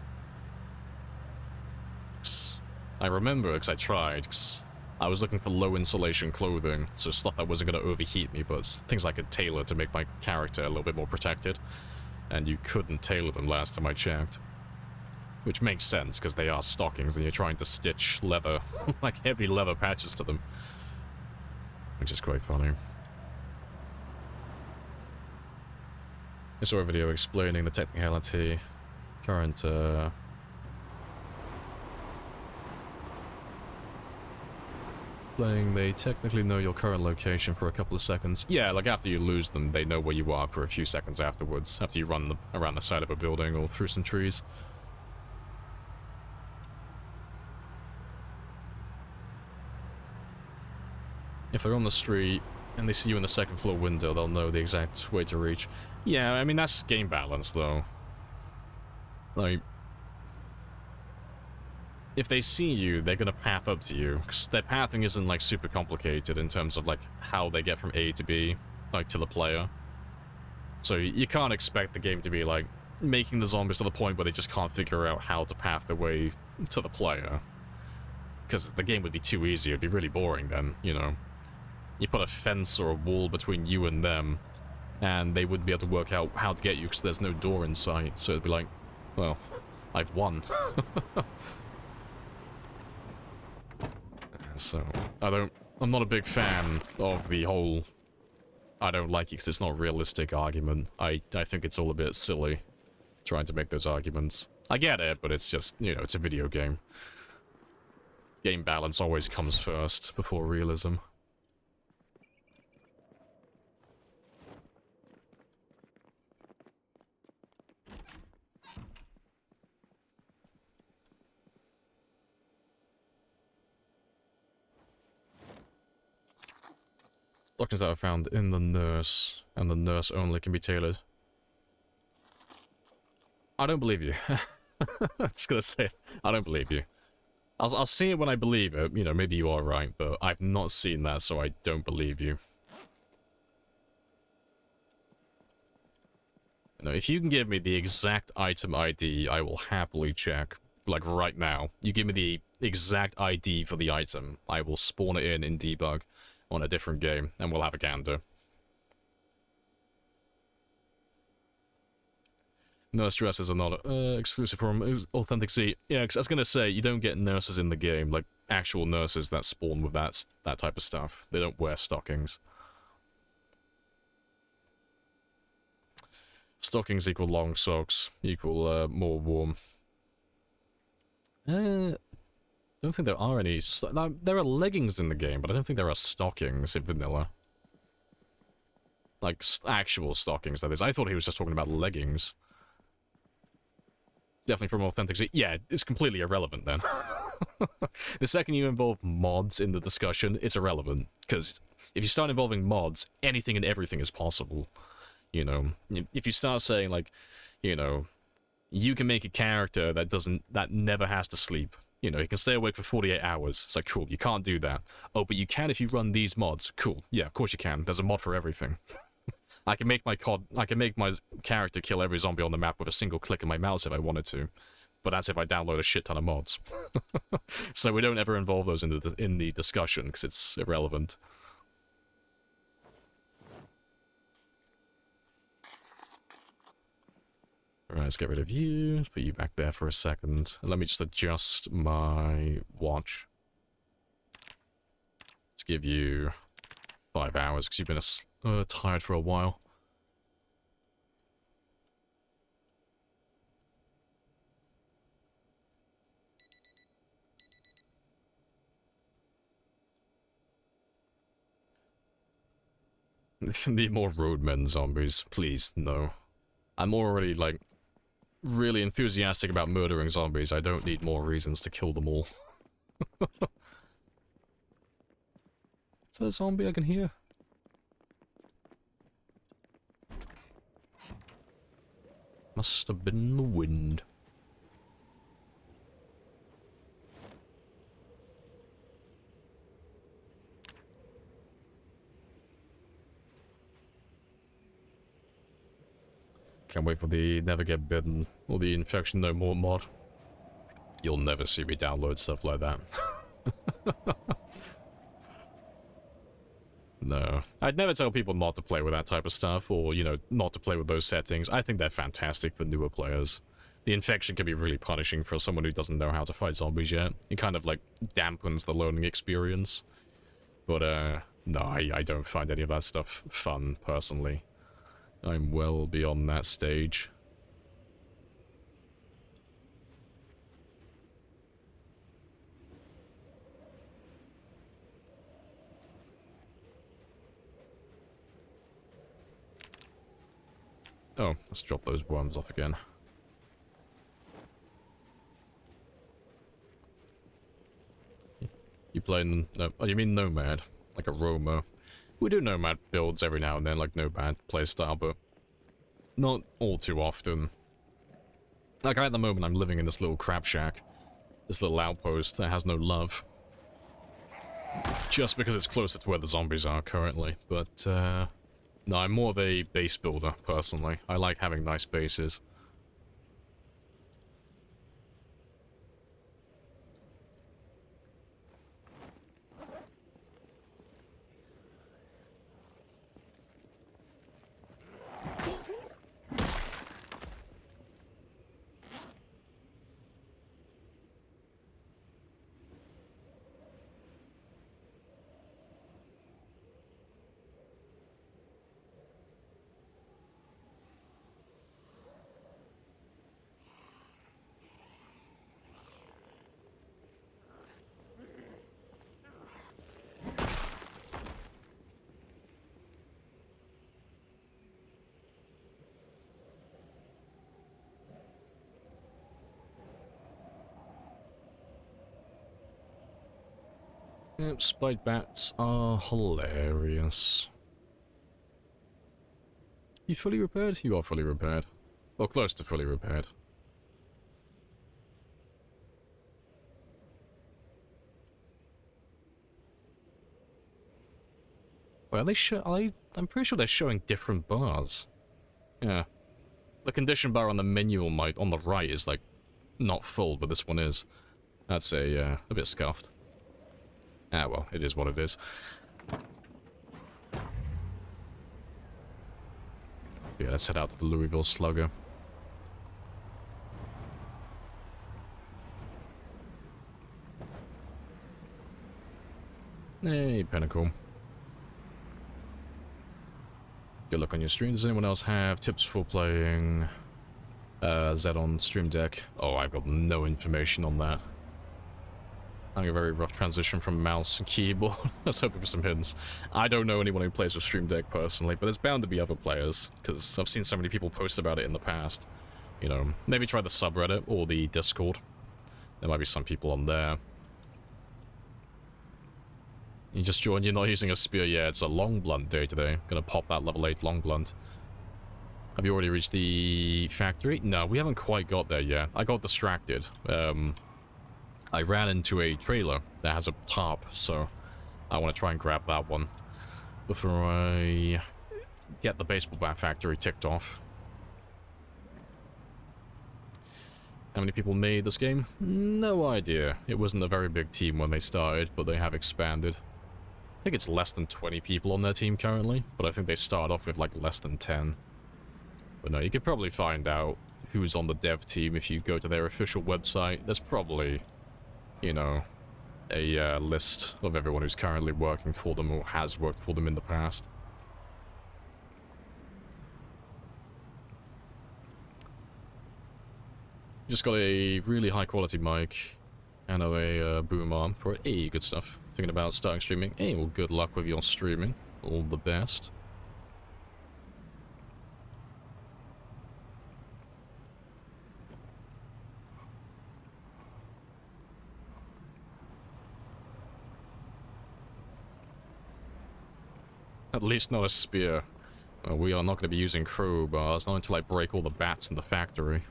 S1: I remember, because I tried, because I was looking for low insulation clothing, so stuff that wasn't going to overheat me, but things I could tailor to make my character a little bit more protected. And you couldn't tailor them last time I checked. Which makes sense, because they are stockings and you're trying to stitch leather, like heavy leather patches to them. Which is quite funny. I saw a video explaining the technicality. Current, playing, they technically know your current location for a couple of seconds. Yeah, like after you lose them, they know where you are for a few seconds afterwards, after you run around the side of a building or through some trees. If they're on the street and they see you in the second floor window, they'll know the exact way to reach. Yeah, I mean, that's game balance, though. Like, if they see you, they're gonna path up to you, because their pathing isn't, like, super complicated in terms of, like, how they get from A to B, like, to the player. So you can't expect the game to be, like, making the zombies to the point where they just can't figure out how to path their way to the player. Because the game would be too easy, it'd be really boring then, you know. You put a fence or a wall between you and them, and they wouldn't be able to work out how to get you because there's no door in sight, so it'd be like, well, I've won. So, I'm not a big fan of the whole I don't like it because it's not realistic argument. I think it's all a bit silly trying to make those arguments. I get it, but it's just, you know, it's a video game. Game balance always comes first before realism. Doctors that are found in the nurse, and the nurse only can be tailored. I don't believe you. I'm just gonna say it. I don't believe you. I'll see it when I believe it. You know, maybe you are right, but I've not seen that, so I don't believe you. No, if you can give me the exact item ID, I will happily check. Like, right now. You give me the exact ID for the item, I will spawn it in debug on a different game, and we'll have a gander. Nurse dresses are not exclusive from Authentic Z. Yeah, 'cause I was gonna say, you don't get nurses in the game, like actual nurses that spawn with that type of stuff. They don't wear stockings. Stockings equal long socks, equal more warm. Don't think there are any... There are leggings in the game, but I don't think there are stockings in vanilla. Like, actual stockings, that is. I thought he was just talking about leggings. Definitely from Authentic. Yeah, it's completely irrelevant then. The second you involve mods in the discussion, it's irrelevant. Because if you start involving mods, anything and everything is possible. You know, if you start saying, like, you know, you can make a character that never has to sleep. You know, he can stay awake for 48 hours. It's like, cool, you can't do that. Oh, but you can if you run these mods. Cool. Yeah, of course you can. There's a mod for everything. I can make my character kill every zombie on the map with a single click of my mouse if I wanted to. But that's if I download a shit ton of mods. So we don't ever involve those in the discussion, because it's irrelevant. Alright, let's get rid of you. Let's put you back there for a second. And let me just adjust my watch. Let's give you 5 hours, because you've been tired for a while. Need more roadmen zombies, please, no. I'm already, like, really enthusiastic about murdering zombies. I don't need more reasons to kill them all. Is that a zombie I can hear? Must have been the wind. Can't wait for the Never Get Bitten or the Infection No More mod. You'll never see me download stuff like that. No. I'd never tell people not to play with that type of stuff, or, you know, not to play with those settings. I think they're fantastic for newer players. The Infection can be really punishing for someone who doesn't know how to fight zombies yet. It kind of, like, dampens the learning experience. But, no, I don't find any of that stuff fun, personally. I'm well beyond that stage. Oh, let's drop those worms off again. You playing... No, oh, you mean Nomad? Like a Roamer. We do Nomad builds every now and then, like Nomad playstyle, but not all too often. Like, at the moment, I'm living in this little crab shack. This little outpost that has no love. Just because it's closer to where the zombies are currently, but, no, I'm more of a base builder, personally. I like having nice bases. Yep, spike bats are hilarious. You fully repaired? You are fully repaired. Well, close to fully repaired. Wait, are they I'm pretty sure they're showing different bars. Yeah. The condition bar on the menu on the right is, like, not full, but this one is. That's a bit scuffed. Ah, well, it is what it is. Yeah, let's head out to the Louisville Slugger. Hey, Pinnacle. Good luck on your stream. Does anyone else have tips for playing Z on Stream Deck? Oh, I've got no information on that. Having a very rough transition from mouse and keyboard. I was hoping for some hints. I don't know anyone who plays with Stream Deck personally, but there's bound to be other players, because I've seen so many people post about it in the past. You know, maybe try the subreddit or the Discord. There might be some people on there. You just joined, you're not using a spear yet. It's a long blunt day today. Gonna pop that level 8 long blunt. Have you already reached the factory? No, we haven't quite got there yet. I got distracted. I ran into a trailer that has a tarp, so I want to try and grab that one before I get the baseball bat factory ticked off. How many people made this game? No idea. It wasn't a very big team when they started, but they have expanded. I think it's less than 20 people on their team currently, but I think they start off with like less than 10. But no, you could probably find out who's on the dev team if you go to their official website. There's probably, you know, a list of everyone who's currently working for them or has worked for them in the past. Just got a really high quality mic and a boom arm for it. Hey, good stuff. Thinking about starting streaming. Hey, well, good luck with your streaming. All the best. At least not a spear. We are not going to be using crowbars, not until I break all the bats in the factory.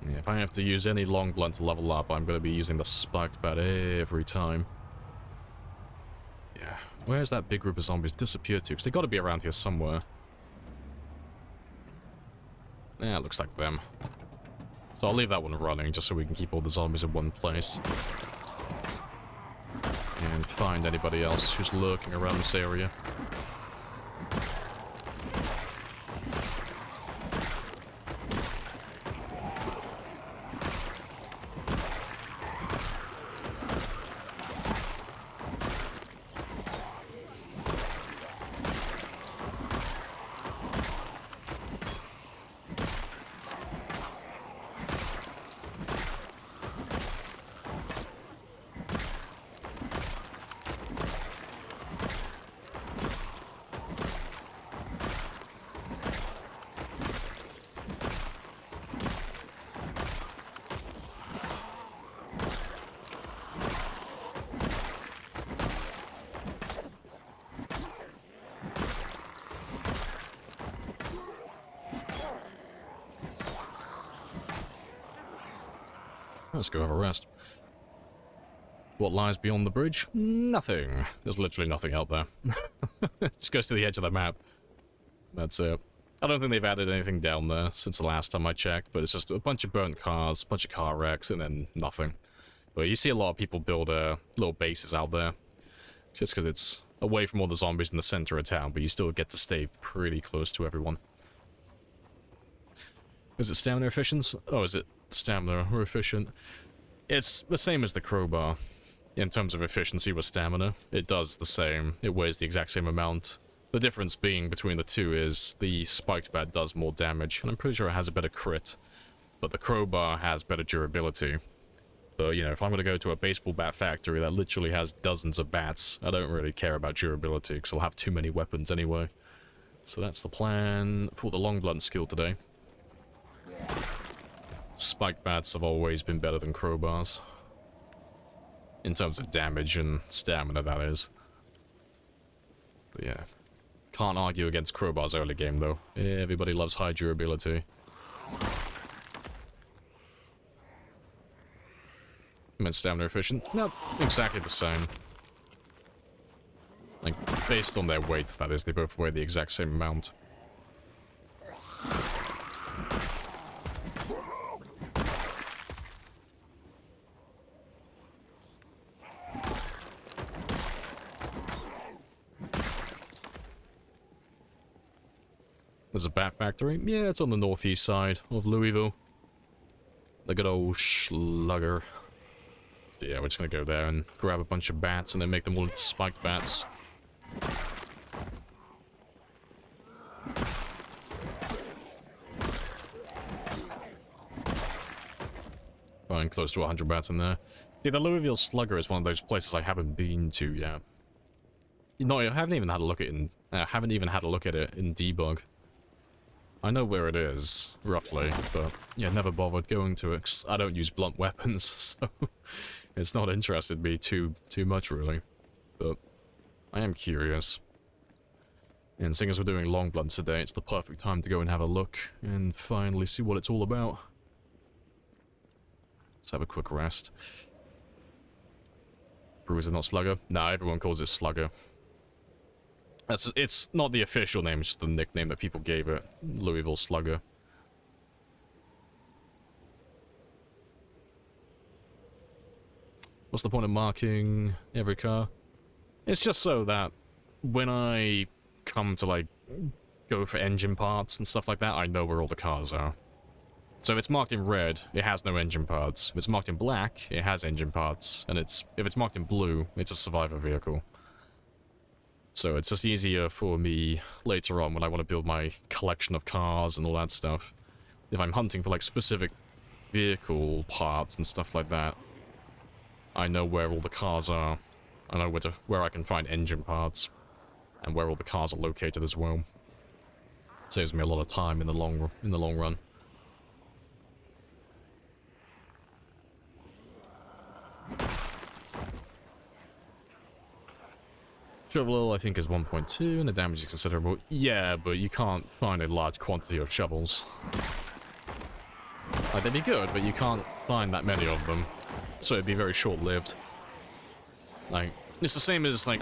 S1: Yeah, if I have to use any long blunt to level up, I'm going to be using the spiked bat every time. Yeah, where's that big group of zombies disappeared to? Because they got to be around here somewhere. Yeah, looks like them. So I'll leave that one running, just so we can keep all the zombies in one place. And find anybody else who's lurking around this area. let's go have a rest. What lies beyond the bridge? Nothing. There's literally nothing out there. It just goes to the edge of the map. That's it. I don't think they've added anything down there since the last time I checked, but it's just a bunch of burnt cars, a bunch of car wrecks, and then nothing. But you see a lot of people build little bases out there, just because it's away from all the zombies in the center of town, but you still get to stay pretty close to everyone. Is it stamina efficient? Oh, is it stamina or efficient? It's the same as the crowbar. In terms of efficiency with stamina, it does the same. It weighs the exact same amount. The difference being between the two is the spiked bat does more damage, and I'm pretty sure it has a better crit, but the crowbar has better durability. But, you know, if I'm going to go to a baseball bat factory that literally has dozens of bats, I don't really care about durability, because I'll have too many weapons anyway. So that's the plan for the long blunt skill today. Spiked bats have always been better than crowbars. In terms of damage and stamina, that is. But yeah. Can't argue against crowbars early game, though. Everybody loves high durability. I meant stamina efficient? Nope, exactly the same. Like, based on their weight, that is, they both weigh the exact same amount. There's a bat factory? Yeah, it's on the northeast side of Louisville. The good old slugger. So yeah, we're just gonna go there and grab a bunch of bats and then make them all into spiked bats. Find close to 100 bats in there. See, the Louisville Slugger is one of those places I haven't been to yet. No, I haven't even had a look at it in debug. I know where it is, roughly, but yeah, never bothered going to it 'cause I don't use blunt weapons, so it's not interested me too much, really. But I am curious. And seeing as we're doing long blunts today, it's the perfect time to go and have a look and finally see what it's all about. Let's have a quick rest. Bruiser, not Slugger? Nah, everyone calls it Slugger. It's not the official name, it's just the nickname that people gave it. Louisville Slugger. What's the point of marking every car? It's just so that when I come to, like, go for engine parts and stuff like that, I know where all the cars are. So if it's marked in red, it has no engine parts. If it's marked in black, it has engine parts. And if it's marked in blue, it's a survivor vehicle. So it's just easier for me later on when I want to build my collection of cars and all that stuff. If I'm hunting for, like, specific vehicle parts and stuff like that, I know where all the cars are. I know where I can find engine parts. And where all the cars are located as well. It saves me a lot of time in the long run. Shovel, I think, is 1.2, and the damage is considerable. Yeah, but you can't find a large quantity of shovels. Like, they'd be good, but you can't find that many of them. So it'd be very short-lived. Like, it's the same as, like,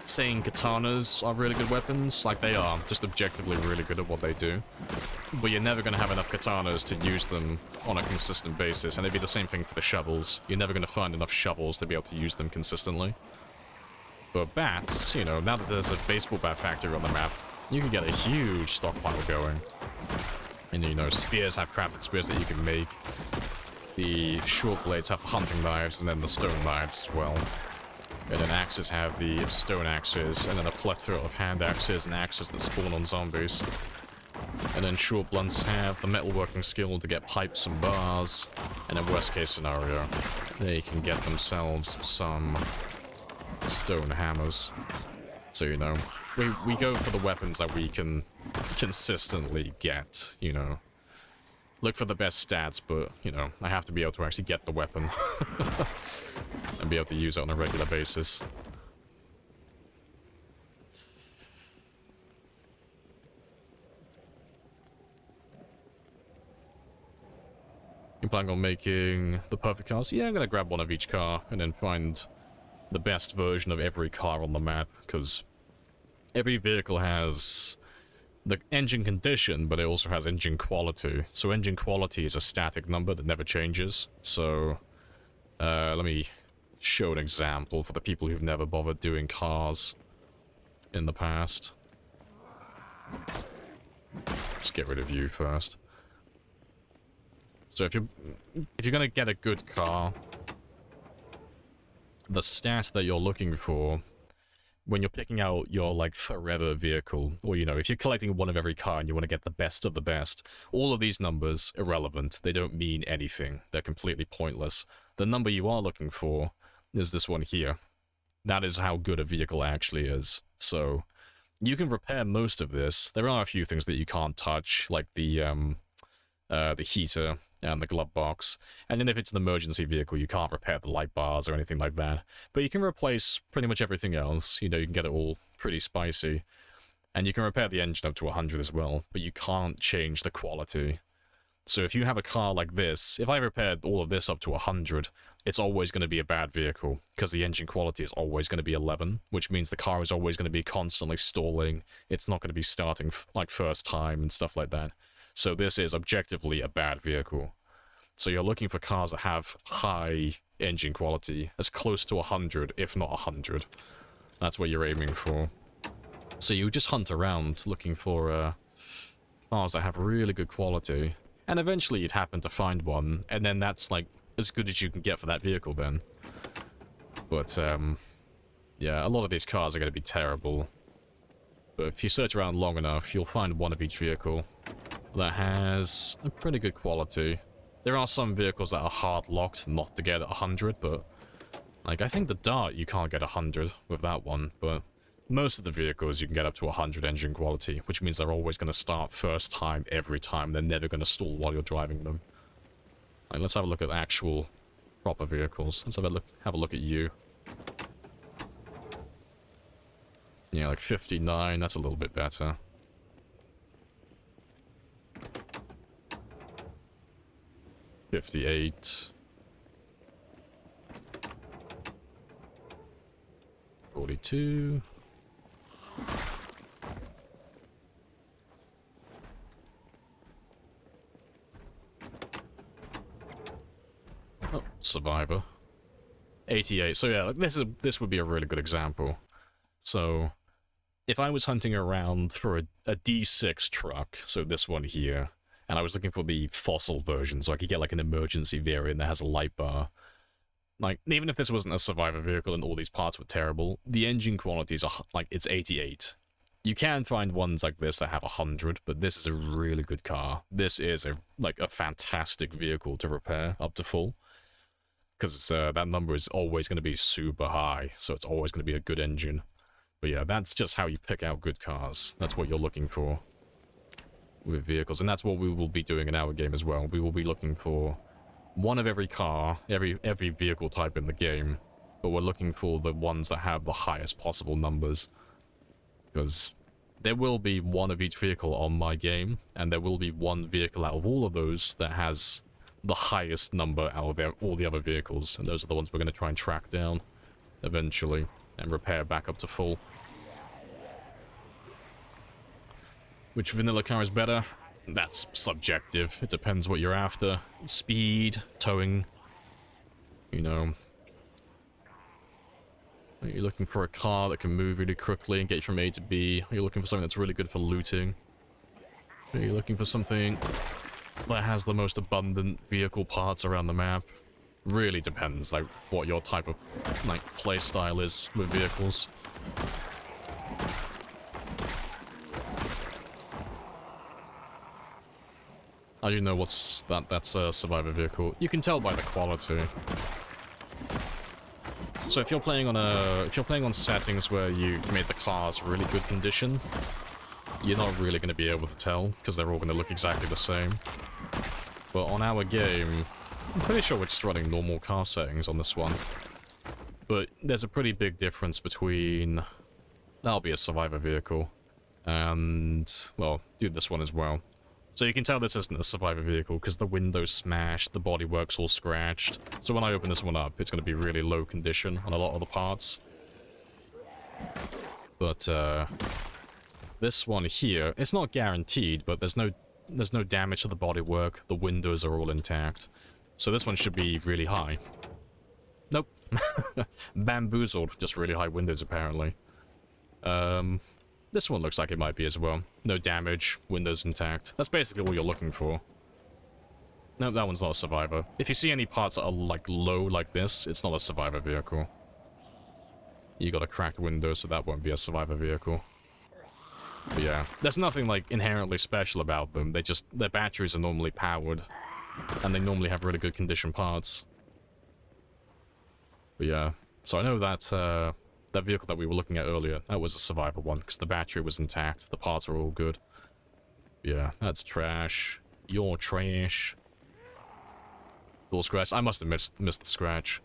S1: saying katanas are really good weapons. Like, they are, just objectively really good at what they do. But you're never going to have enough katanas to use them on a consistent basis, and it'd be the same thing for the shovels. You're never going to find enough shovels to be able to use them consistently. But bats, you know, now that there's a baseball bat factory on the map, you can get a huge stockpile going. And, you know, spears have crafted spears that you can make. The short blades have hunting knives, and then the stone knives as well. And then axes have the stone axes, and then a plethora of hand axes and axes that spawn on zombies. And then short blunts have the metalworking skill to get pipes and bars. And in worst case scenario, they can get themselves some stone hammers. So, you know, we go for the weapons that we can consistently get, you know. Look for the best stats, but, you know, I have to be able to actually get the weapon. And be able to use it on a regular basis. You plan on making the perfect cars? Yeah, I'm gonna grab one of each car and then find the best version of every car on the map, because every vehicle has the engine condition, but it also has engine quality. So engine quality is a static number that never changes. So, let me show an example for the people who've never bothered doing cars in the past. Let's get rid of you first. So if you're gonna get a good car, the stat that you're looking for when you're picking out your, like, forever vehicle, or, you know, if you're collecting one of every car and you want to get the best of the best, all of these numbers, irrelevant. They don't mean anything. They're completely pointless. The number you are looking for is this one here. That is how good a vehicle actually is. So, you can repair most of this. There are a few things that you can't touch, like the heater and the glove box. And then if it's an emergency vehicle, you can't repair the light bars or anything like that. But you can replace pretty much everything else. You know, you can get it all pretty spicy. And you can repair the engine up to 100 as well, but you can't change the quality. So if you have a car like this, if I repaired all of this up to 100, it's always going to be a bad vehicle, because the engine quality is always going to be 11, which means the car is always going to be constantly stalling. It's not going to be starting, like, first time and stuff like that. So this is objectively a bad vehicle. So you're looking for cars that have high engine quality, as close to 100, if not 100. That's what you're aiming for. So you just hunt around looking for cars that have really good quality, and eventually you'd happen to find one, and then that's, like, as good as you can get for that vehicle then. But, yeah, a lot of these cars are going to be terrible. But if you search around long enough, you'll find one of each vehicle that has a pretty good quality. There are some vehicles that are hard-locked not to get 100, but, like, I think the Dart you can't get 100 with that one, but most of the vehicles you can get up to 100 engine quality, which means they're always going to start first time every time. They're never going to stall while you're driving them. Like, let's have a look at actual proper vehicles. Let's have a look at you. Yeah, like 59, that's a little bit better. 58. 42. Oh, Survivor. 88. So yeah, this would be a really good example. So, if I was hunting around for a D6 truck, so this one here, and I was looking for the fossil version, so I could get, like, an emergency variant that has a light bar. Like, even if this wasn't a Survivor vehicle and all these parts were terrible, the engine qualities are, like, it's 88. You can find ones like this that have 100, but this is a really good car. This is, a fantastic vehicle to repair up to full. Because that number is always going to be super high, so it's always going to be a good engine. But yeah, that's just how you pick out good cars. That's what you're looking for with vehicles, and that's what we will be doing in our game as well. We will be looking for one of every car, every vehicle type in the game, but we're looking for the ones that have the highest possible numbers. Because there will be one of each vehicle on my game, and there will be one vehicle out of all of those that has the highest number out of all the other vehicles, and those are the ones we're going to try and track down eventually and repair back up to full. Which vanilla car is better? That's subjective. It depends what you're after. Speed, towing, you know. Are you looking for a car that can move really quickly and get you from A to B? Are you looking for something that's really good for looting? Are you looking for something that has the most abundant vehicle parts around the map? Really depends, like, what your type of, like, play style is with vehicles. How do you know that's a Survivor vehicle? You can tell by the quality. So if you're playing on settings where you made the cars really good condition, you're not really going to be able to tell, because they're all going to look exactly the same. But on our game, I'm pretty sure we're just running normal car settings on this one. But there's a pretty big difference between... That'll be a Survivor vehicle. And, well, do this one as well. It's So you can tell this isn't a survivor vehicle because the window's smashed, the bodywork's all scratched. So when I open this one up, it's going to be really low condition on a lot of the parts. But this one here, it's not guaranteed, but there's no damage to the bodywork. The windows are all intact. So this one should be really high. Nope. Bamboozled. Just really high windows, apparently. This one looks like it might be as well. No damage, windows intact. That's basically all you're looking for. No, that one's not a survivor. If you see any parts that are, like, low like this, it's not a survivor vehicle. You got a cracked window, so that won't be a survivor vehicle. But yeah, there's nothing, like, inherently special about them. Their batteries are normally powered. And they normally have really good condition parts. But yeah, so I know that, that vehicle that we were looking at earlier, that was a survivor one, because the battery was intact, the parts are all good. Yeah, that's trash. You're trash. Door scratch. I must have missed the scratch.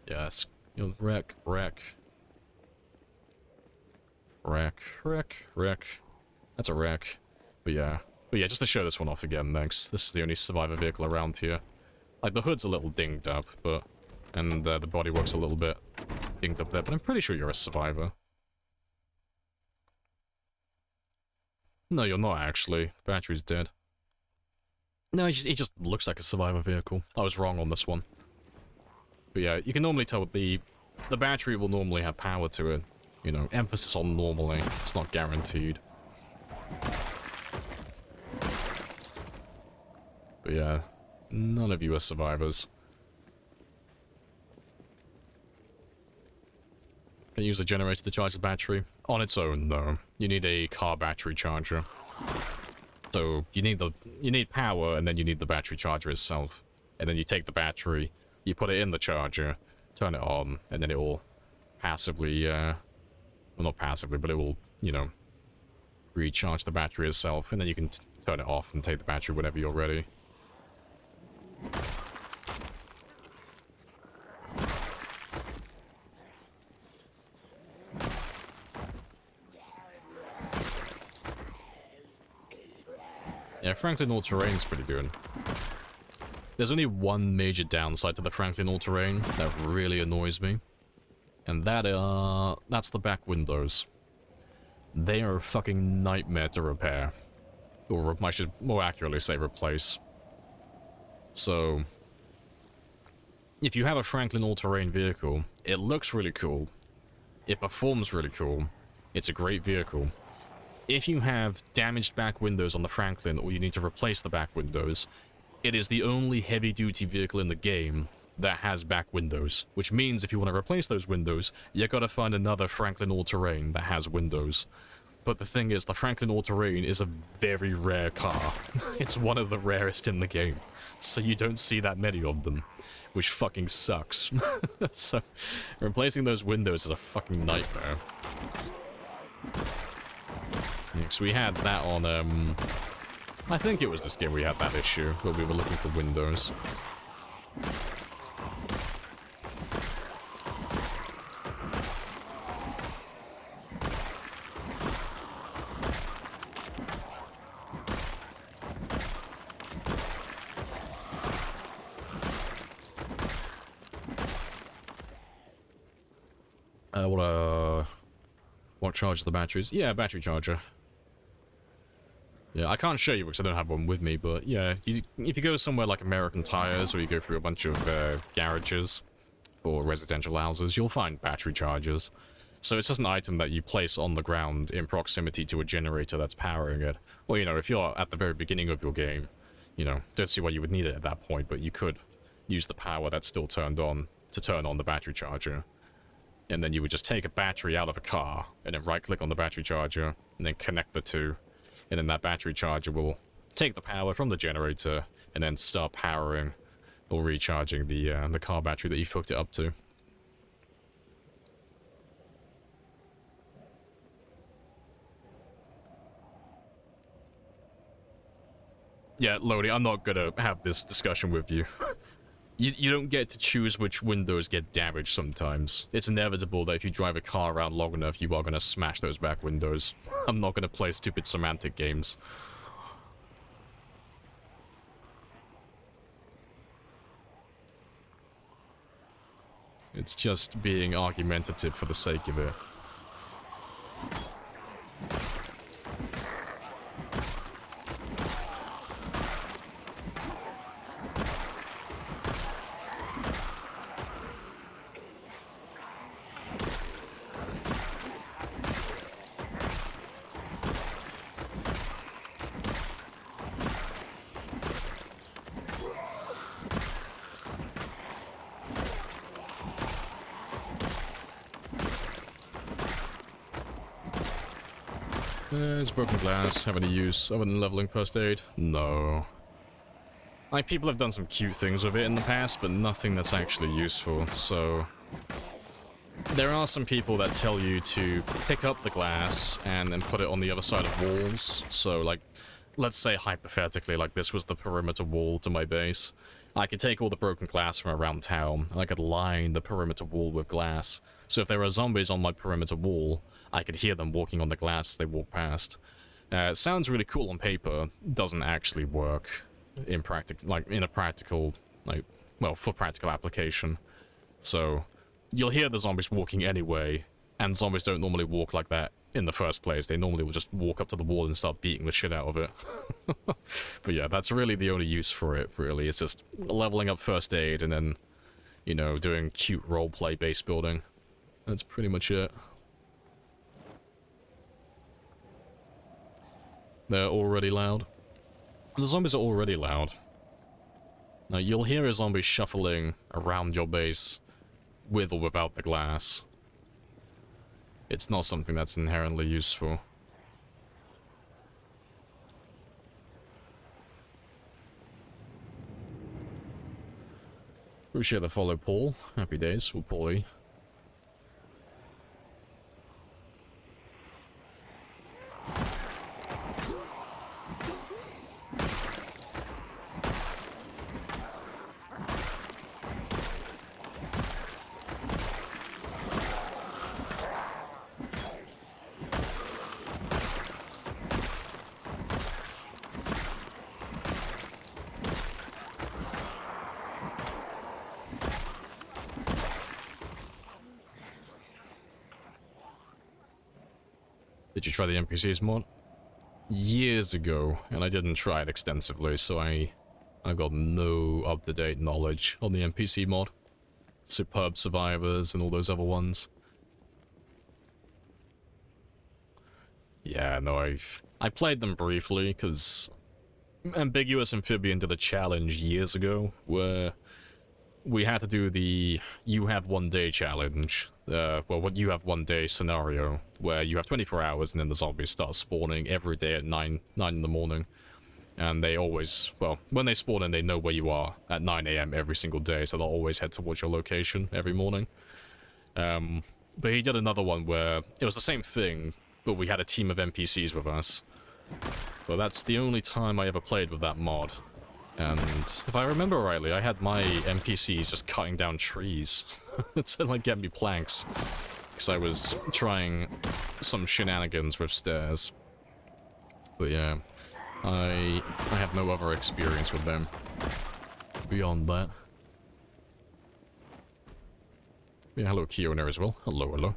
S1: Yes. You know, wreck. That's a wreck. But yeah, just to show this one off again, thanks. This is the only survivor vehicle around here. Like, the hood's a little dinged up, but... And the bodywork's a little bit dinged up there, but I'm pretty sure you're a survivor. No, you're not, actually. The battery's dead. No, he just looks like a survivor vehicle. I was wrong on this one. But yeah, you can normally tell the battery will normally have power to it. You know, emphasis on normally. It's not guaranteed. But yeah, none of you are survivors. Can you use a generator to charge the battery? On its own, though. You need a car battery charger. So you need power, and then you need the battery charger itself. And then you take the battery, you put it in the charger, turn it on, and then it will passively, well, not passively, but it will, you know, recharge the battery itself, and then you can turn it off and take the battery whenever you're ready. Yeah, Franklin All-Terrain's pretty good. There's only one major downside to the Franklin All-Terrain that really annoys me. And that's the back windows. They are a fucking nightmare to repair. Or I should more accurately say replace. So, if you have a Franklin All-Terrain vehicle, it looks really cool. It performs really cool. It's a great vehicle. If you have damaged back windows on the Franklin, or you need to replace the back windows, it is the only heavy-duty vehicle in the game that has back windows. Which means if you want to replace those windows, you gotta find another Franklin All-Terrain that has windows. But the thing is, the Franklin All-Terrain is a very rare car. It's one of the rarest in the game. So you don't see that many of them. Which fucking sucks. So, replacing those windows is a fucking nightmare. Yeah, so we had that on, I think it was this game we had that issue, where we were looking for windows. What charge the batteries? Yeah, battery charger. Yeah, I can't show you because I don't have one with me, but yeah, if you go somewhere like American Tires, or you go through a bunch of garages for residential houses, you'll find battery chargers. So it's just an item that you place on the ground in proximity to a generator that's powering it. Well, you know, if you're at the very beginning of your game, you know, don't see why you would need it at that point, but you could use the power that's still turned on to turn on the battery charger. And then you would just take a battery out of a car, and then right-click on the battery charger, and then connect the two. And then that battery charger will take the power from the generator, and then start powering or recharging the car battery that you hooked it up to. Yeah, Lodi, I'm not gonna have this discussion with you. You don't get to choose which windows get damaged sometimes. It's inevitable that if you drive a car around long enough, you are going to smash those back windows. I'm not going to play stupid semantic games. It's just being argumentative for the sake of it. Is broken glass have any use other than leveling first aid? No. Like, people have done some cute things with it in the past, but nothing that's actually useful, so... There are some people that tell you to pick up the glass and then put it on the other side of walls. So, like, let's say hypothetically, like, this was the perimeter wall to my base. I could take all the broken glass from around town, and I could line the perimeter wall with glass. So if there are zombies on my perimeter wall, I could hear them walking on the glass as they walk past. It sounds really cool on paper, doesn't actually work in a practical, for practical application. So, you'll hear the zombies walking anyway, and zombies don't normally walk like that in the first place. They normally will just walk up to the wall and start beating the shit out of it. But yeah, that's really the only use for it, really. It's just leveling up first aid and then, you know, doing cute roleplay base building. That's pretty much it. They're already loud. The zombies are already loud. Now, you'll hear a zombie shuffling around your base with or without the glass. It's not something that's inherently useful. Appreciate the follow, Paul. Happy days for Paulie. Did you try the NPCs mod? Years ago, and I didn't try it extensively, so I got no up-to-date knowledge on the NPC mod. Superb Survivors and all those other ones. Yeah, no, I played them briefly, because Ambiguous Amphibian did a challenge years ago, where we had to do the You Have One Day challenge. What You Have One Day scenario, where you have 24 hours and then the zombies start spawning every day at 9 in the morning. And they always, well, when they spawn in, they know where you are at 9 AM every single day, so they'll always head towards your location every morning. But he did another one where it was the same thing, but we had a team of NPCs with us. So that's the only time I ever played with that mod. And if I remember rightly, I had my NPCs just cutting down trees to, like, get me planks. Because I was trying some shenanigans with stairs. But yeah, I have no other experience with them beyond that. Yeah, hello Kiona as well. Hello, hello.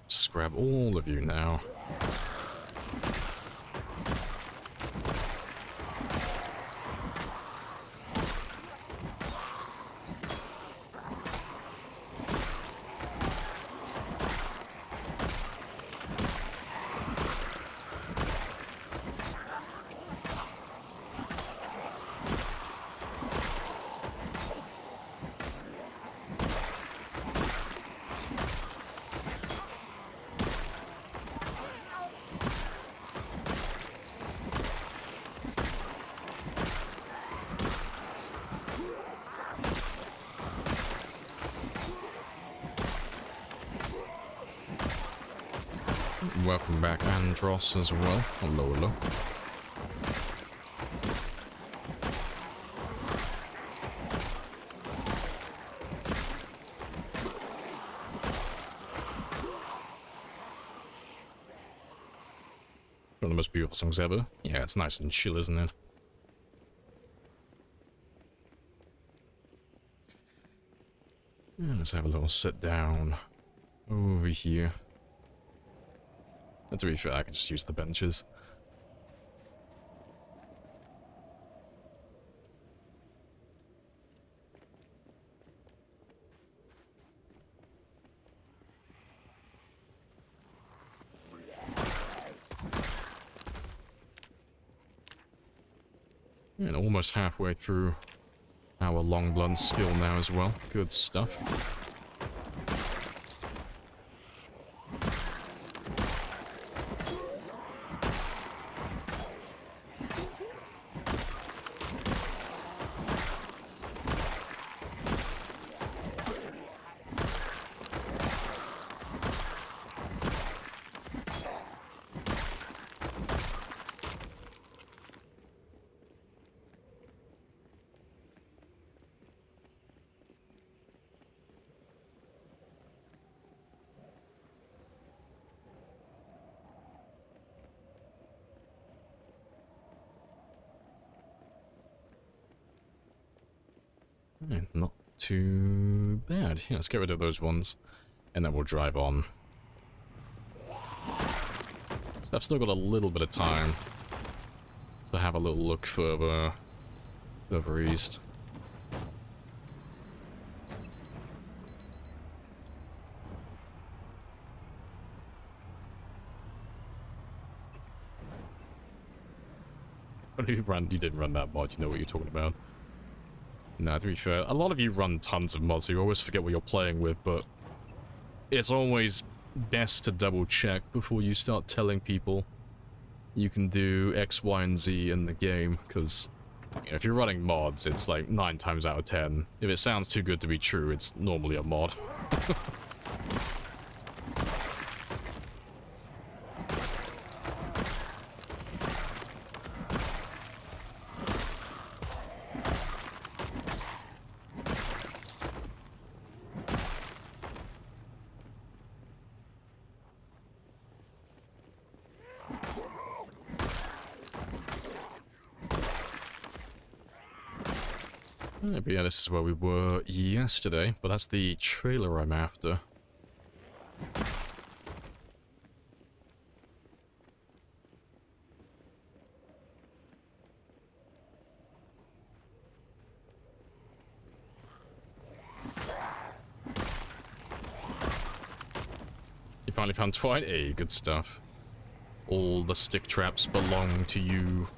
S1: Just grab all of you now. welcome back Andros as well. Hello, hello. One of the most beautiful songs ever. Yeah, it's nice and chill, isn't it? Let's have a little sit down over here. And to be fair, I can just use the benches. And almost halfway through our long blunt skill now as well. Good stuff. Yeah, not too bad. Yeah, let's get rid of those ones, and then we'll drive on. So I've still got a little bit of time to have a little look further east. You didn't run that mod, you know what you're talking about. Nah, to be fair, a lot of you run tons of mods, so you always forget what you're playing with, but it's always best to double check before you start telling people you can do X, Y, and Z in the game, because if you're running mods, it's like 9 times out of 10. If it sounds too good to be true, it's normally a mod. But yeah, this is where we were yesterday, but that's the trailer I'm after. You finally found Twilight? Hey, good stuff. All the stick traps belong to you.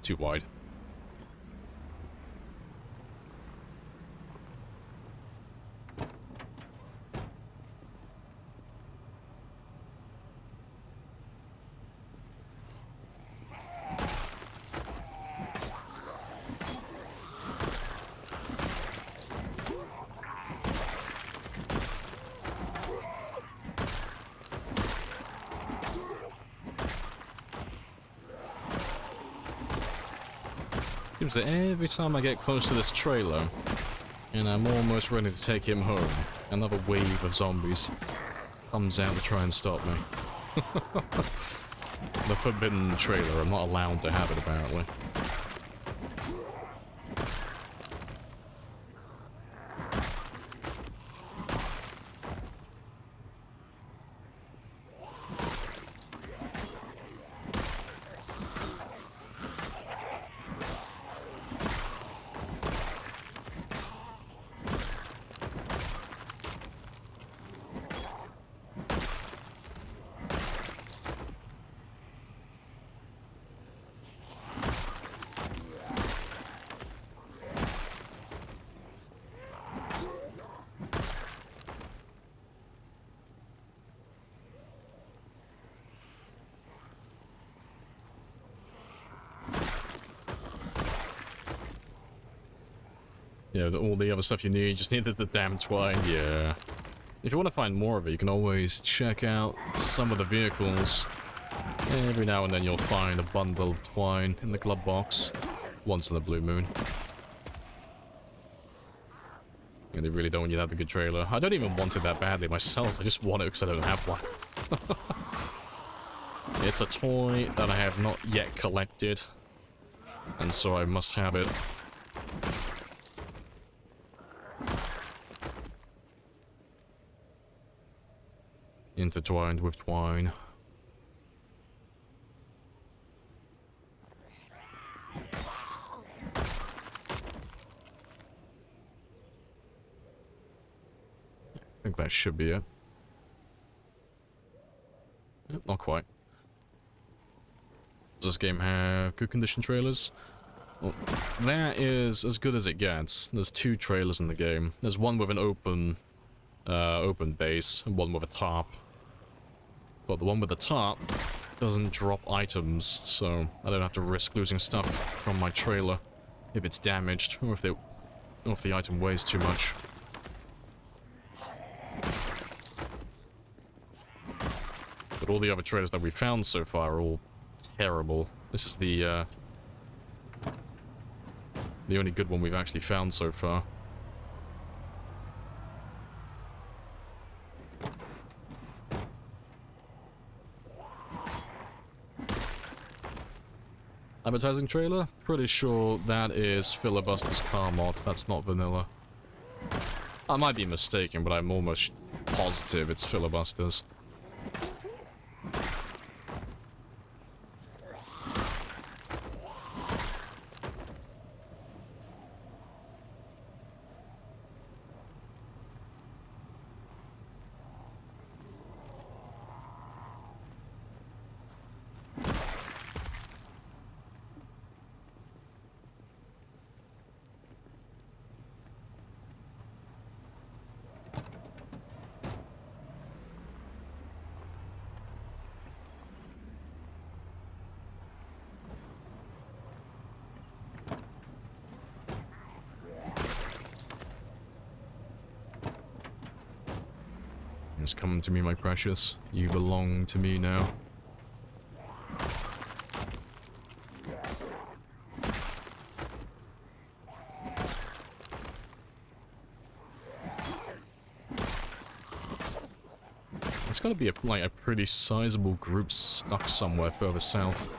S1: Too wide. Seems that every time I get close to this trailer, and I'm almost ready to take him home, another wave of zombies comes out to try and stop me. The forbidden trailer, I'm not allowed to have it apparently. Yeah, all the other stuff you need, just needed the damn twine, yeah. If you want to find more of it, you can always check out some of the vehicles. Every now and then you'll find a bundle of twine in the glove box. Once in a blue moon. And they really don't want you to have a good trailer. I don't even want it that badly myself, I just want it because I don't have one. It's a toy that I have not yet collected. And so I must have it. Intertwined with twine. I think that should be it. Yep, not quite. Does this game have good condition trailers? Well, that is as good as it gets. There's 2 trailers in the game. There's one with an open base and one with a tarp. But the one with the tarp doesn't drop items, so I don't have to risk losing stuff from my trailer if it's damaged or if the item weighs too much. But all the other trailers that we found so far are all terrible. This is the only good one we've actually found so far. Advertising trailer? Pretty sure that is Filibuster's car mod. That's not vanilla. I might be mistaken, but I'm almost positive it's Filibuster's. Come to me, my precious. You belong to me now. There's got to be a pretty sizable group stuck somewhere further south.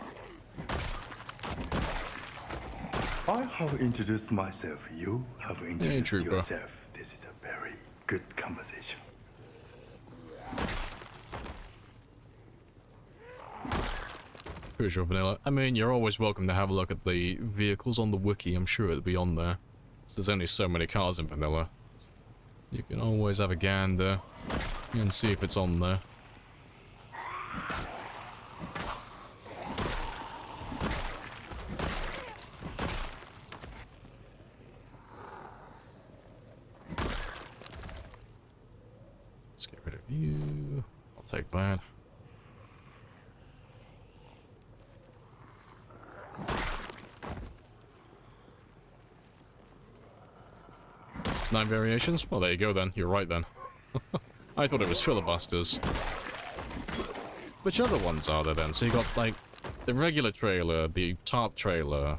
S3: I have introduced myself. You have introduced yourself. This is a very good conversation.
S1: Pretty sure vanilla. I mean, you're always welcome to have a look at the vehicles on the wiki. I'm sure it'll be on there. There's only so many cars in vanilla. You can always have a gander and see if it's on there. Let's get rid of you. I'll take that. It's 9 variations? Well, there you go then. You're right then. I thought it was Filibusters. Which other ones are there then? So you got, like, the regular trailer, the top trailer,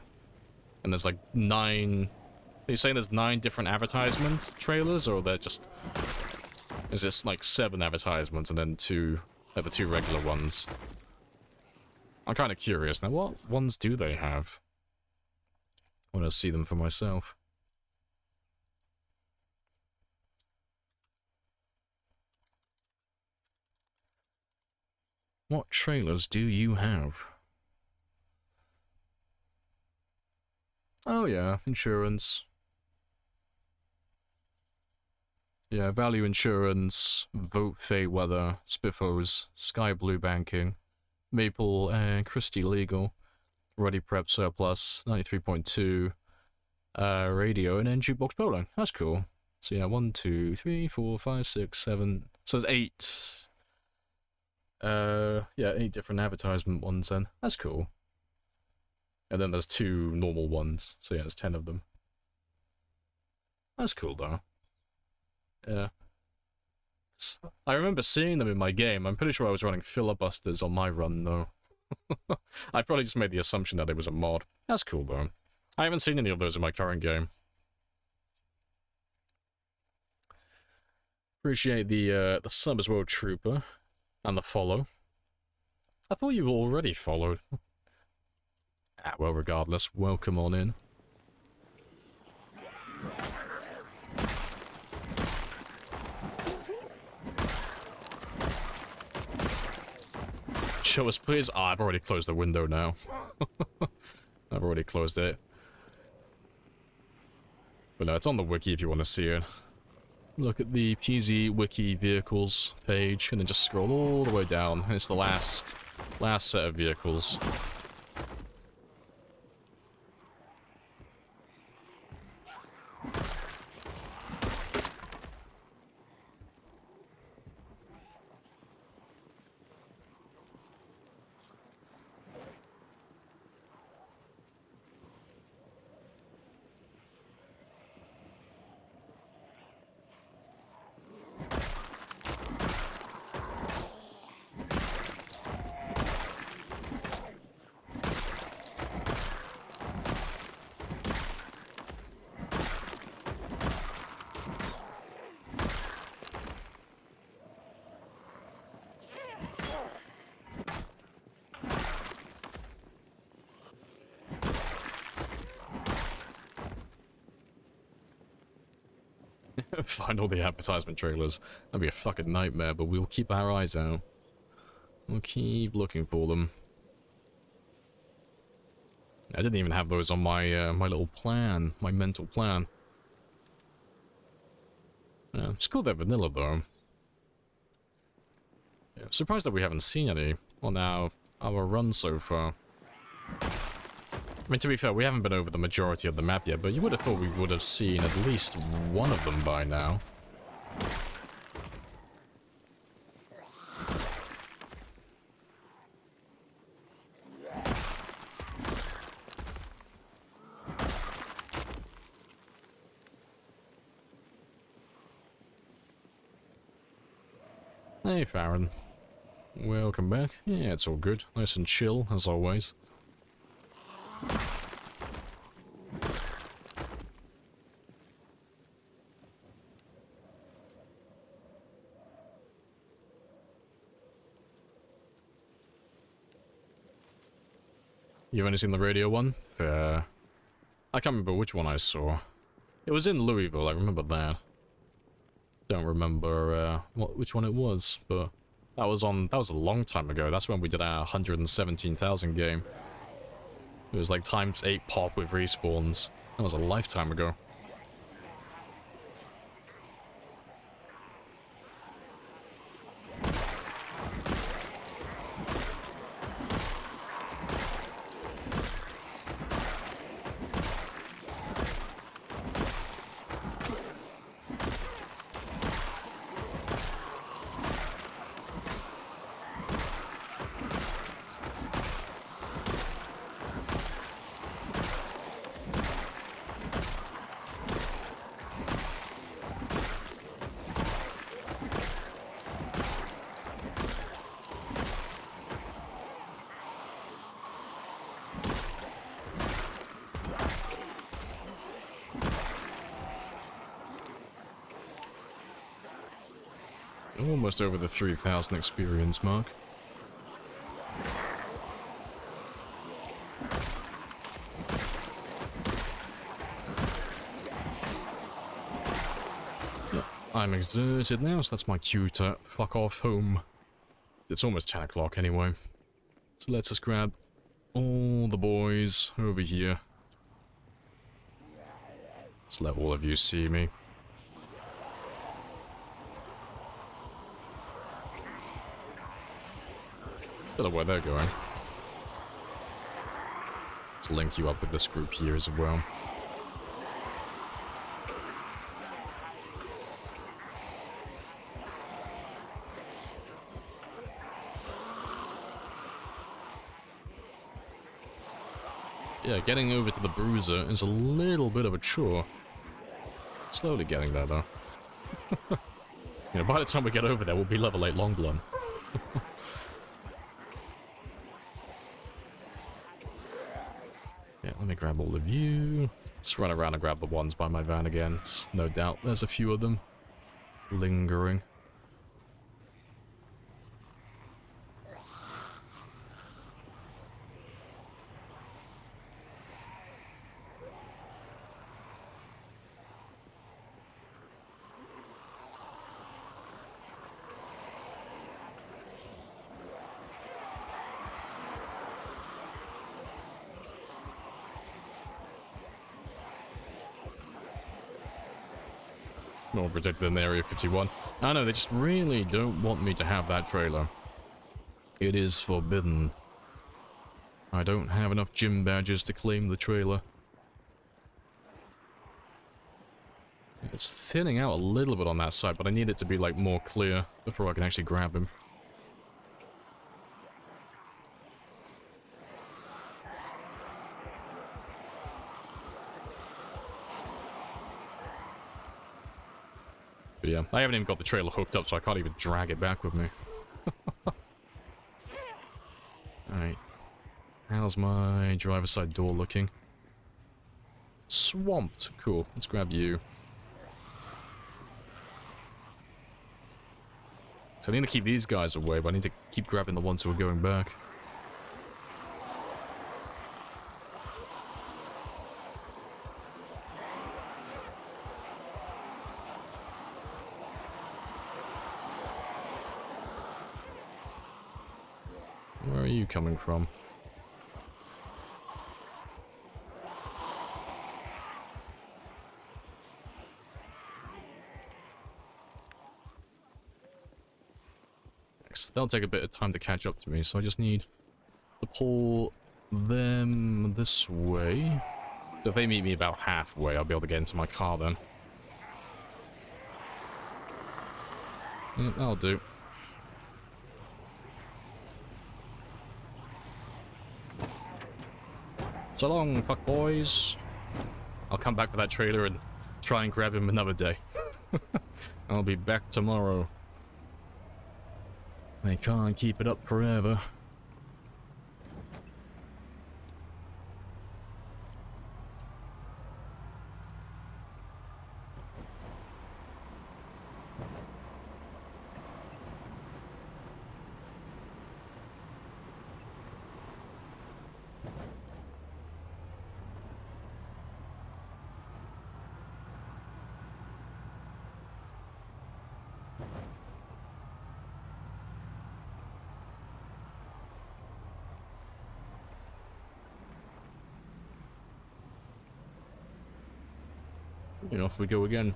S1: and there's, like, 9... Are you saying there's 9 different advertisement trailers, or they're just... Is this, like, 7 advertisements and then 2... the 2 regular ones? I'm kind of curious now. What ones do they have? I want to see them for myself. What trailers do you have? Oh yeah, insurance. Yeah, value insurance, Vote Fay Weather, Spiffos, Sky Blue Banking, Maple and Christie Legal, Ready Prep Surplus, 93.2, Radio, and then Jukebox Bowling. That's cool. So yeah, 1, 2, 3, 4, 5, 6, 7. So there's 8. Yeah, 8 different advertisement ones then. That's cool. And then there's 2 normal ones. So yeah, there's 10 of them. That's cool, though. Yeah. I remember seeing them in my game. I'm pretty sure I was running filibusters on my run, though. I probably just made the assumption that it was a mod. That's cool, though. I haven't seen any of those in my current game. Appreciate the sub as well, Trooper. And the follow. I thought you already followed. Ah, well, regardless, welcome on in. Show us, please. Ah, I've already closed the window now. I've already closed it. But no, it's on the wiki if you want to see it. Look at the PZ Wiki vehicles page, and then just scroll all the way down. It's the last set of vehicles. Find all the advertisement trailers. That'd be a fucking nightmare, but we'll keep our eyes out. We'll keep looking for them. I didn't even have those on my my little plan, my mental plan. Yeah, it's cool they're vanilla though. Yeah, I'm surprised that we haven't seen any on our run so far. I mean, to be fair, we haven't been over the majority of the map yet, but you would have thought we would have seen at least one of them by now. Hey, Farron. Welcome back. Yeah, it's all good. Nice and chill, as always. You've only seen the radio one? Fair. I can't remember which one I saw. It was in Louisville, I remember that. Don't remember which one it was, but that was a long time ago. That's when we did our 117,000 game. It was like ×8 pop with respawns. That was a lifetime ago. Almost over the 3,000 experience mark. Yep, I'm exerted now, so that's my cue to fuck off home. It's almost 10 o'clock anyway. So let's just grab all the boys over here. Just let all of you see me. Don't know where they're going. Let's link you up with this group here as well. Yeah, getting over to the Bruiser is a little bit of a chore. Slowly getting there, though. You know, by the time we get over there, we'll be level 8 Longblood. Yeah, let me grab all of you. Just run around and grab the ones by my van again. It's no doubt there's a few of them lingering. More protected than Area 51. I know, they just really don't want me to have that trailer. It is forbidden. I don't have enough gym badges to claim the trailer. It's thinning out a little bit on that side, but I need it to be, like, more clear before I can actually grab him. But yeah, I haven't even got the trailer hooked up, so I can't even drag it back with me. Alright. How's my driver's side door looking? Swamped. Cool. Let's grab you. So I need to keep these guys away, but I need to keep grabbing the ones who are going back. Where are you coming from? They'll take a bit of time to catch up to me, so I just need to pull them this way. So if they meet me about halfway, I'll be able to get into my car then. Yeah, that'll do. So long, fuck boys. I'll come back for that trailer and try and grab him another day. I'll be back tomorrow. They can't keep it up forever. And off we go again.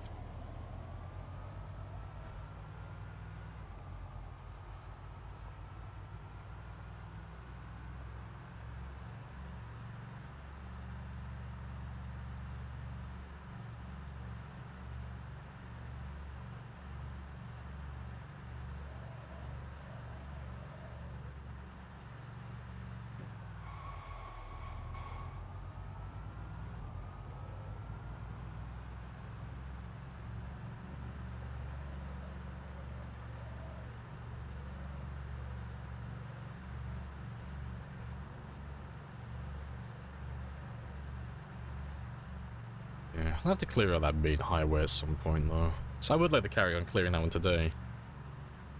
S1: Yeah, I'll have to clear out that main highway at some point, though. So I would like to carry on clearing that one today.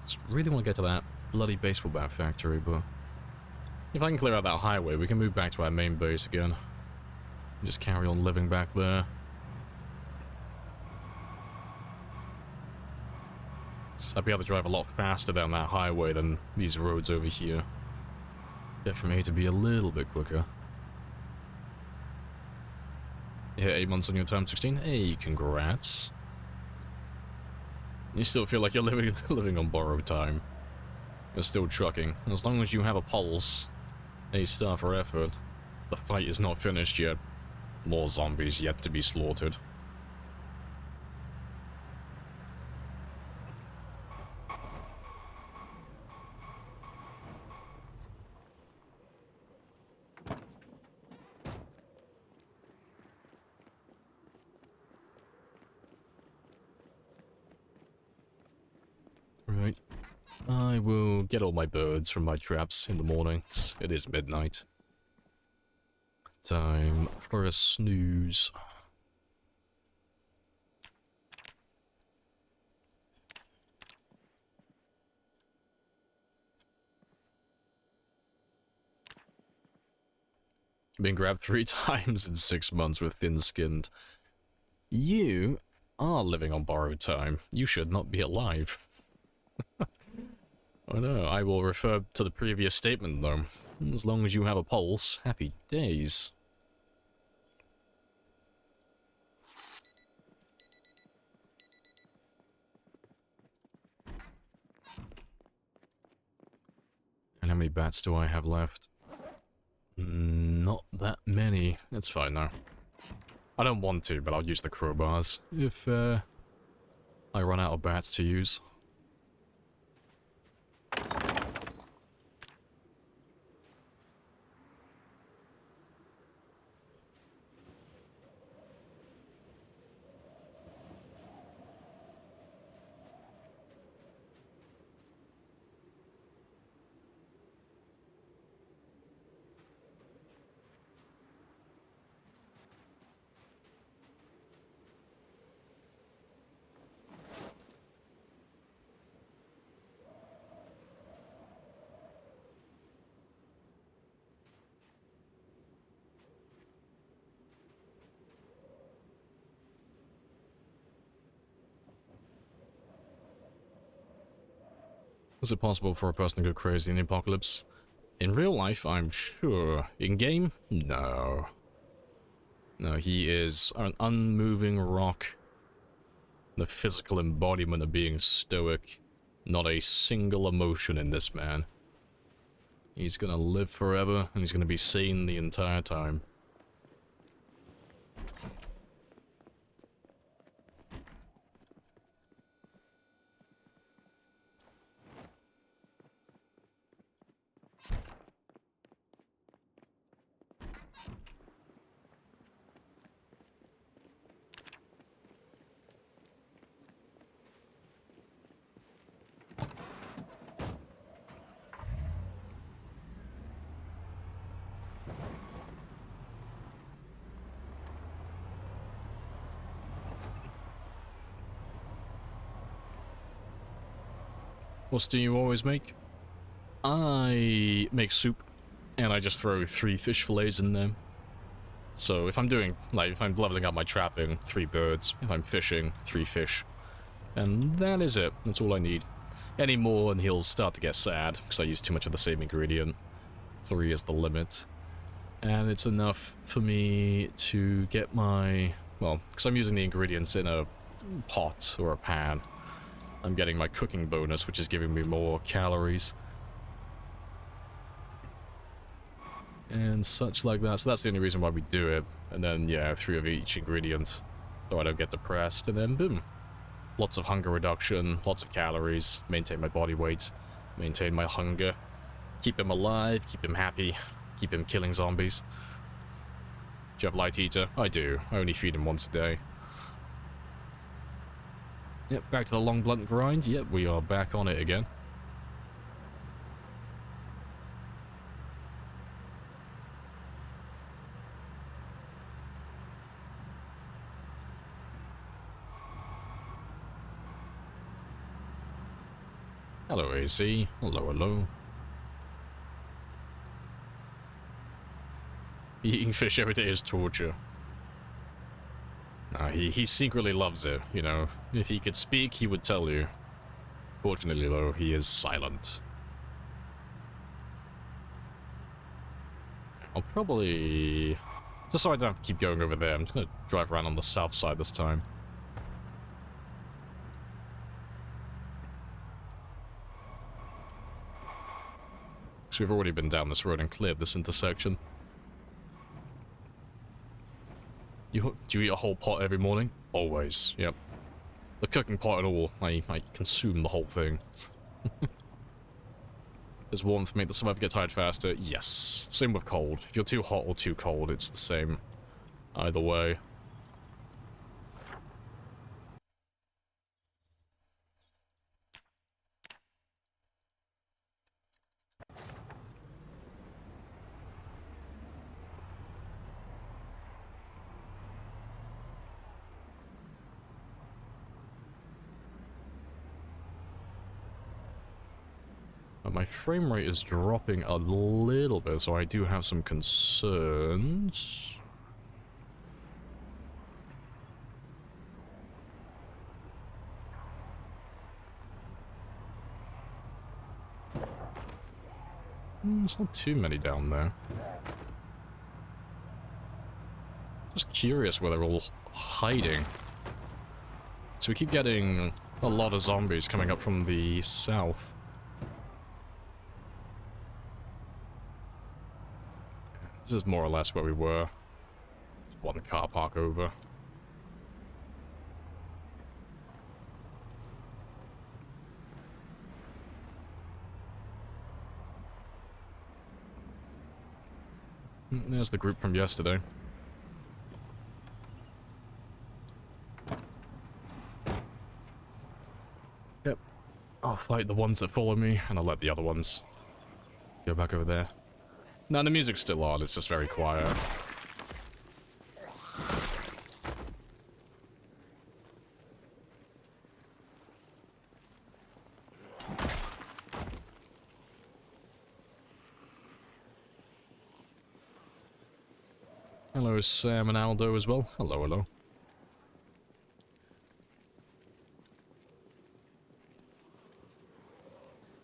S1: Just really want to get to that bloody baseball bat factory, but if I can clear out that highway, we can move back to our main base again. And just carry on living back there. So I'd be able to drive a lot faster down that highway than these roads over here. Get from A to B a little bit quicker. You hit 8 months on your time 16? Hey, congrats. You still feel like you're living on borrowed time. You're still trucking. As long as you have a pulse, a star for effort, the fight is not finished yet. More zombies yet to be slaughtered. I will get all my birds from my traps in the mornings. It is midnight. Time for a snooze. Been grabbed 3 times in 6 months with thin-skinned. You are living on borrowed time. You should not be alive. Oh no, I will refer to the previous statement though. As long as you have a pulse, happy days. And how many bats do I have left? Not that many. That's fine though. I don't want to, but I'll use the crowbars if I run out of bats to use. Is it possible for a person to go crazy in the apocalypse? In real life, I'm sure. In game? No. No, he is an unmoving rock. The physical embodiment of being stoic. Not a single emotion in this man. He's gonna live forever, and he's gonna be sane the entire time. What do you always make? I make soup, and I just throw 3 fish fillets in there. So if I'm doing, like, if I'm leveling up my trapping, 3 birds. If I'm fishing, 3 fish. And that is it. That's all I need. Any more and he'll start to get sad, because I use too much of the same ingredient. 3 is the limit. And it's enough for me to get my, well, because I'm using the ingredients in a pot or a pan. I'm getting my cooking bonus, which is giving me more calories. And such like that. So that's the only reason why we do it. And then, yeah, 3 of each ingredient. So I don't get depressed. And then, boom. Lots of hunger reduction, lots of calories, maintain my body weight, maintain my hunger. Keep him alive, keep him happy, keep him killing zombies. Do you have Light Eater? I do. I only feed him once a day. Yep, back to the long blunt grind. Yep, we are back on it again. Hello, AC. Hello, hello. Eating fish every day is torture. Nah, he secretly loves it, you know. If he could speak, he would tell you. Fortunately, though, he is silent. I'll probably... just so I don't have to keep going over there, I'm just gonna drive around on the south side this time. So we've already been down this road and cleared this intersection. Do you eat a whole pot every morning? Always, yep. The cooking pot and all, I consume the whole thing. Does warmth make the survivor get tired faster? Yes. Same with cold. If you're too hot or too cold, it's the same. Either way. my frame rate is dropping a little bit, so I do have some concerns. There's not too many down there. Just curious where they're all hiding. So we keep getting a lot of zombies coming up from the south. This is more or less where we were. Just one car park over. There's the group from yesterday. Yep. I'll fight the ones that follow me, and I'll let the other ones go back over there. Now, the music's still on, it's just very quiet. Hello, Sam and Aldo as well. Hello, hello.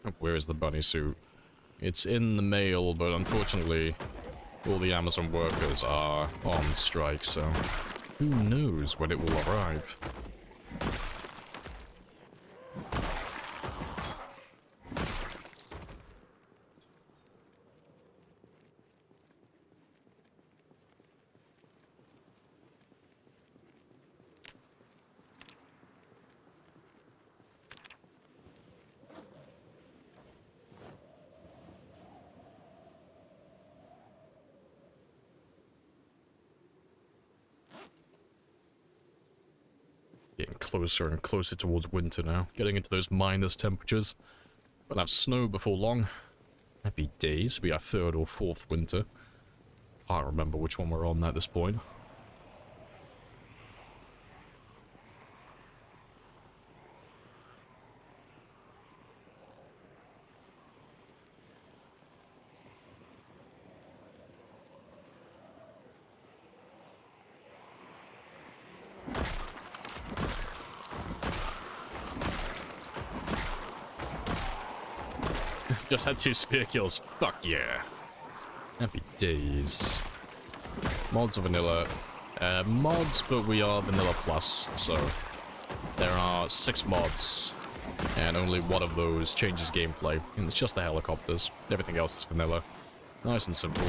S1: Oh, where is the bunny suit? It's in the mail, but unfortunately, all the Amazon workers are on strike, so who knows when it will arrive. Getting closer and closer towards winter now. Getting into those minus temperatures. We'll have snow before long. Happy days. It'll be our third or fourth winter. Can't remember which one we're on at this point. Just had 2 spear kills. Fuck yeah. Happy days. Mods or vanilla? Mods, but we are vanilla plus, so there are 6 mods, and only one of those changes gameplay, and it's just the helicopters. Everything else is vanilla. Nice and simple.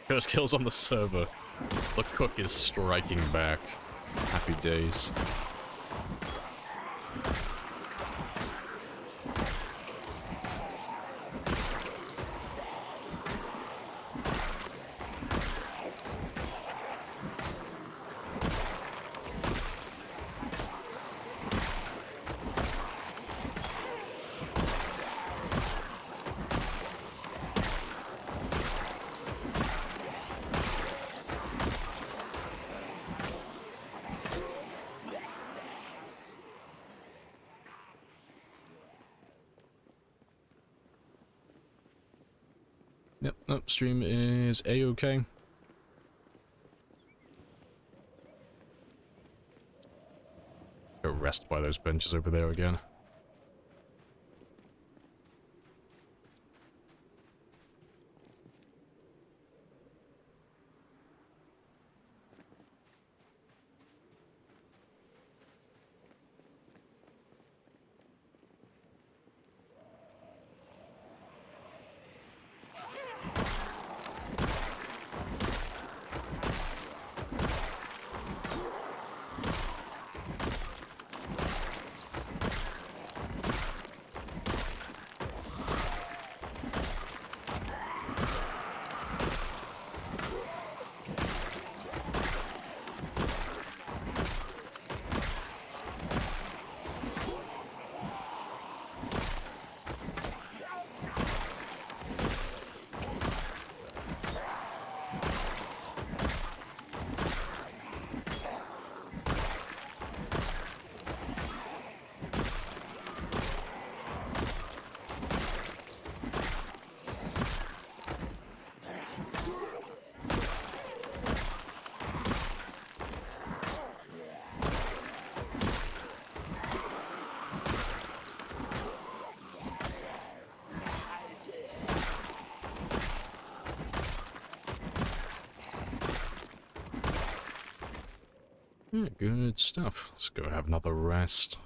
S1: First kills on the server. The cook is striking back. Happy days. Yep, upstream is A-OK. Go rest by those benches over there again. Yeah, good stuff. Let's go have another rest.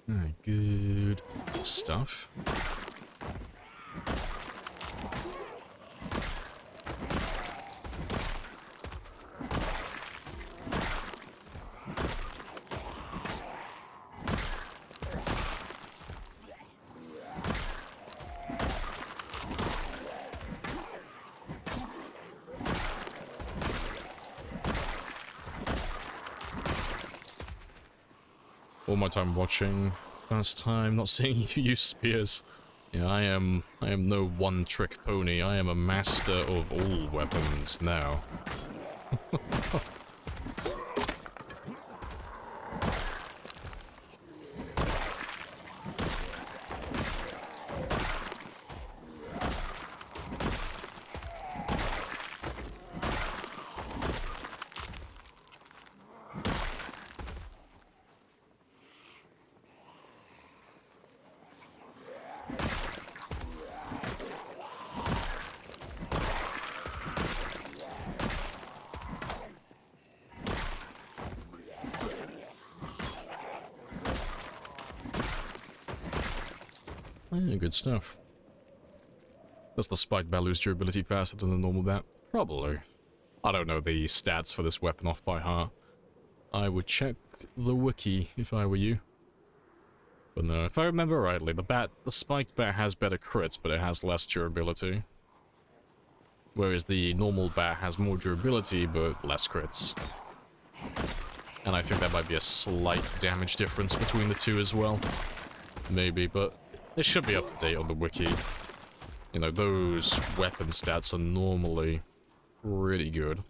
S1: Alright, good stuff. All my time watching, first time not seeing you use spears. Yeah, I am no one-trick pony. I am a master of all weapons now. Yeah, good stuff. Does the spiked bat lose durability faster than the normal bat? Probably. I don't know the stats for this weapon off by heart. I would check the wiki if I were you. But no, if I remember rightly, the spiked bat has better crits, but it has less durability. Whereas the normal bat has more durability, but less crits. And I think that might be a slight damage difference between the two as well. Maybe, but it should be up to date on the wiki. You know, those weapon stats are normally pretty good.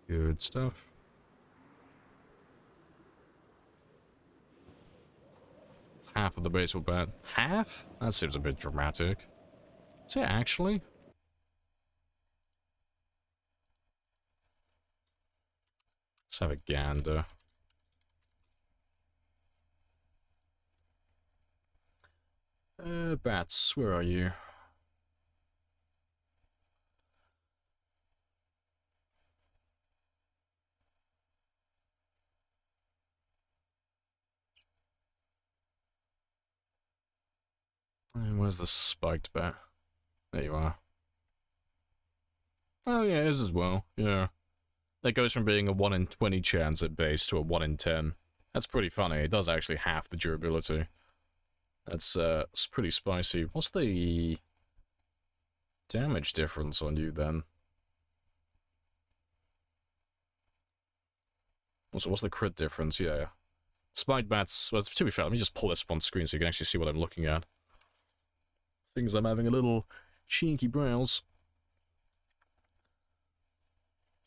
S1: Good stuff. Half of the base will bat. Half? That seems a bit dramatic. Is it actually? Let's have a gander. Bats, where are you? And where's the spiked bat? There you are. Oh yeah, it is as well, yeah. That goes from being a 1 in 20 chance at base to a 1 in 10. That's pretty funny, it does actually half the durability. That's it's pretty spicy. What's the damage difference on you then? What's the crit difference? Yeah. Spiked bats, well, to be fair, let me just pull this up on screen so you can actually see what I'm looking at. Things I'm having a little cheeky browse.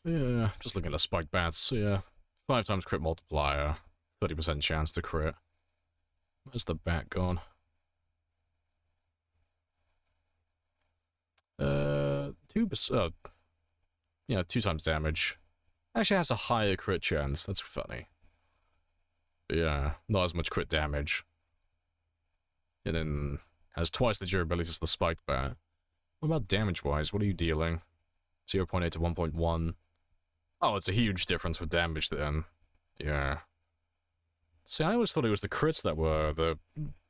S1: Yeah, just looking at the spiked bats, yeah. 5 times crit multiplier, 30% chance to crit. Where's the bat gone? 2%, oh, yeah, 2 times damage. Actually has a higher crit chance, that's funny. But yeah, not as much crit damage. And then has twice the durability as the spiked bat. What about damage-wise? What are you dealing? 0.8 to 1.1. Oh, it's a huge difference with damage then. Yeah. See, I always thought it was the crits that were the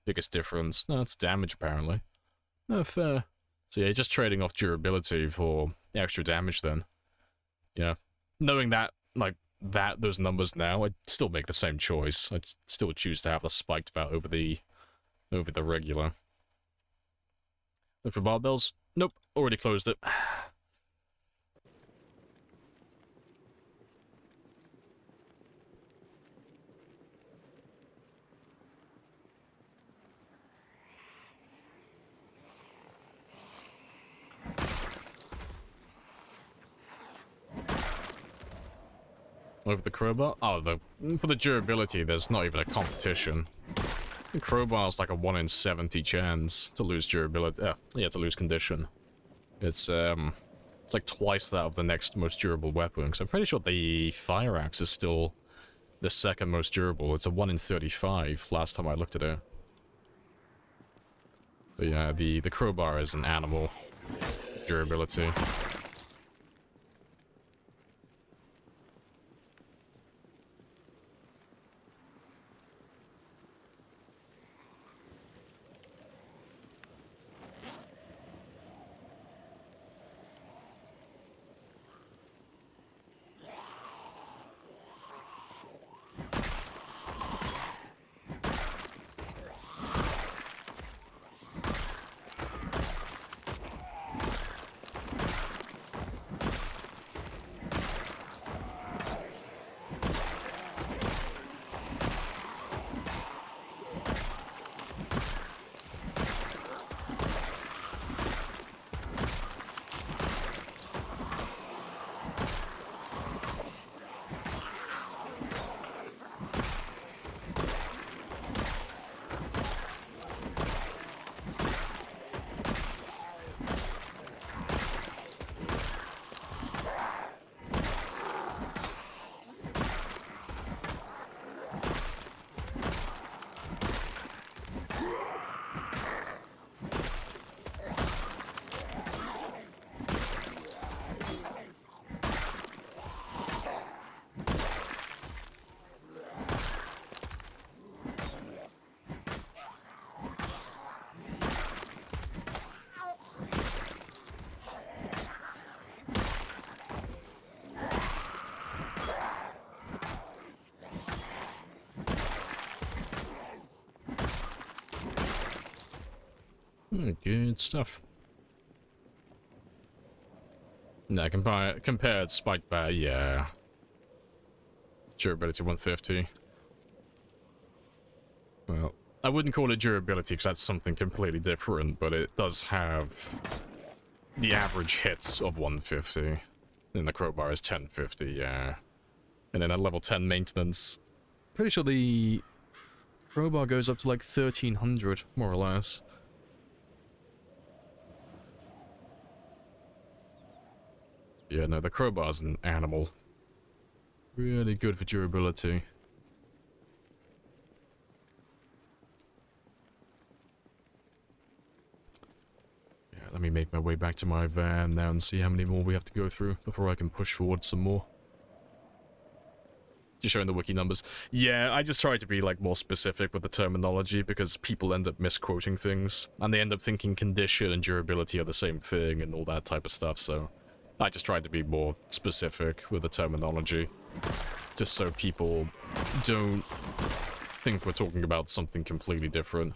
S1: biggest difference. No, it's damage apparently. No, fair. So yeah, just trading off durability for extra damage then. Yeah. Knowing that, like, those numbers now, I'd still make the same choice. I'd still choose to have the spiked bat over the regular. Look for barbells? Nope, already closed it. Over the crowbar? Oh, for the durability, there's not even a competition. Crowbar's like a 1 in 70 chance to lose durability. Yeah, to lose condition. It's like twice that of the next most durable weapon. Because I'm pretty sure the fire axe is still the second most durable. It's a 1 in 35 last time I looked at it. But yeah, the crowbar is an animal durability. Good stuff. Nah, compared spiked bat, yeah. Durability 150. Well, I wouldn't call it durability because that's something completely different, but it does have the average hits of 150. And the crowbar is 1050, yeah. And then at level 10 maintenance, pretty sure the crowbar goes up to like 1300, more or less. Yeah, no, the crowbar's an animal. Really good for durability. Yeah, let me make my way back to my van now and see how many more we have to go through before I can push forward some more. Just showing the wiki numbers. Yeah, I just try to be like more specific with the terminology because people end up misquoting things. And they end up thinking condition and durability are the same thing and all that type of stuff, so... I just tried to be more specific with the terminology, just so people don't think we're talking about something completely different.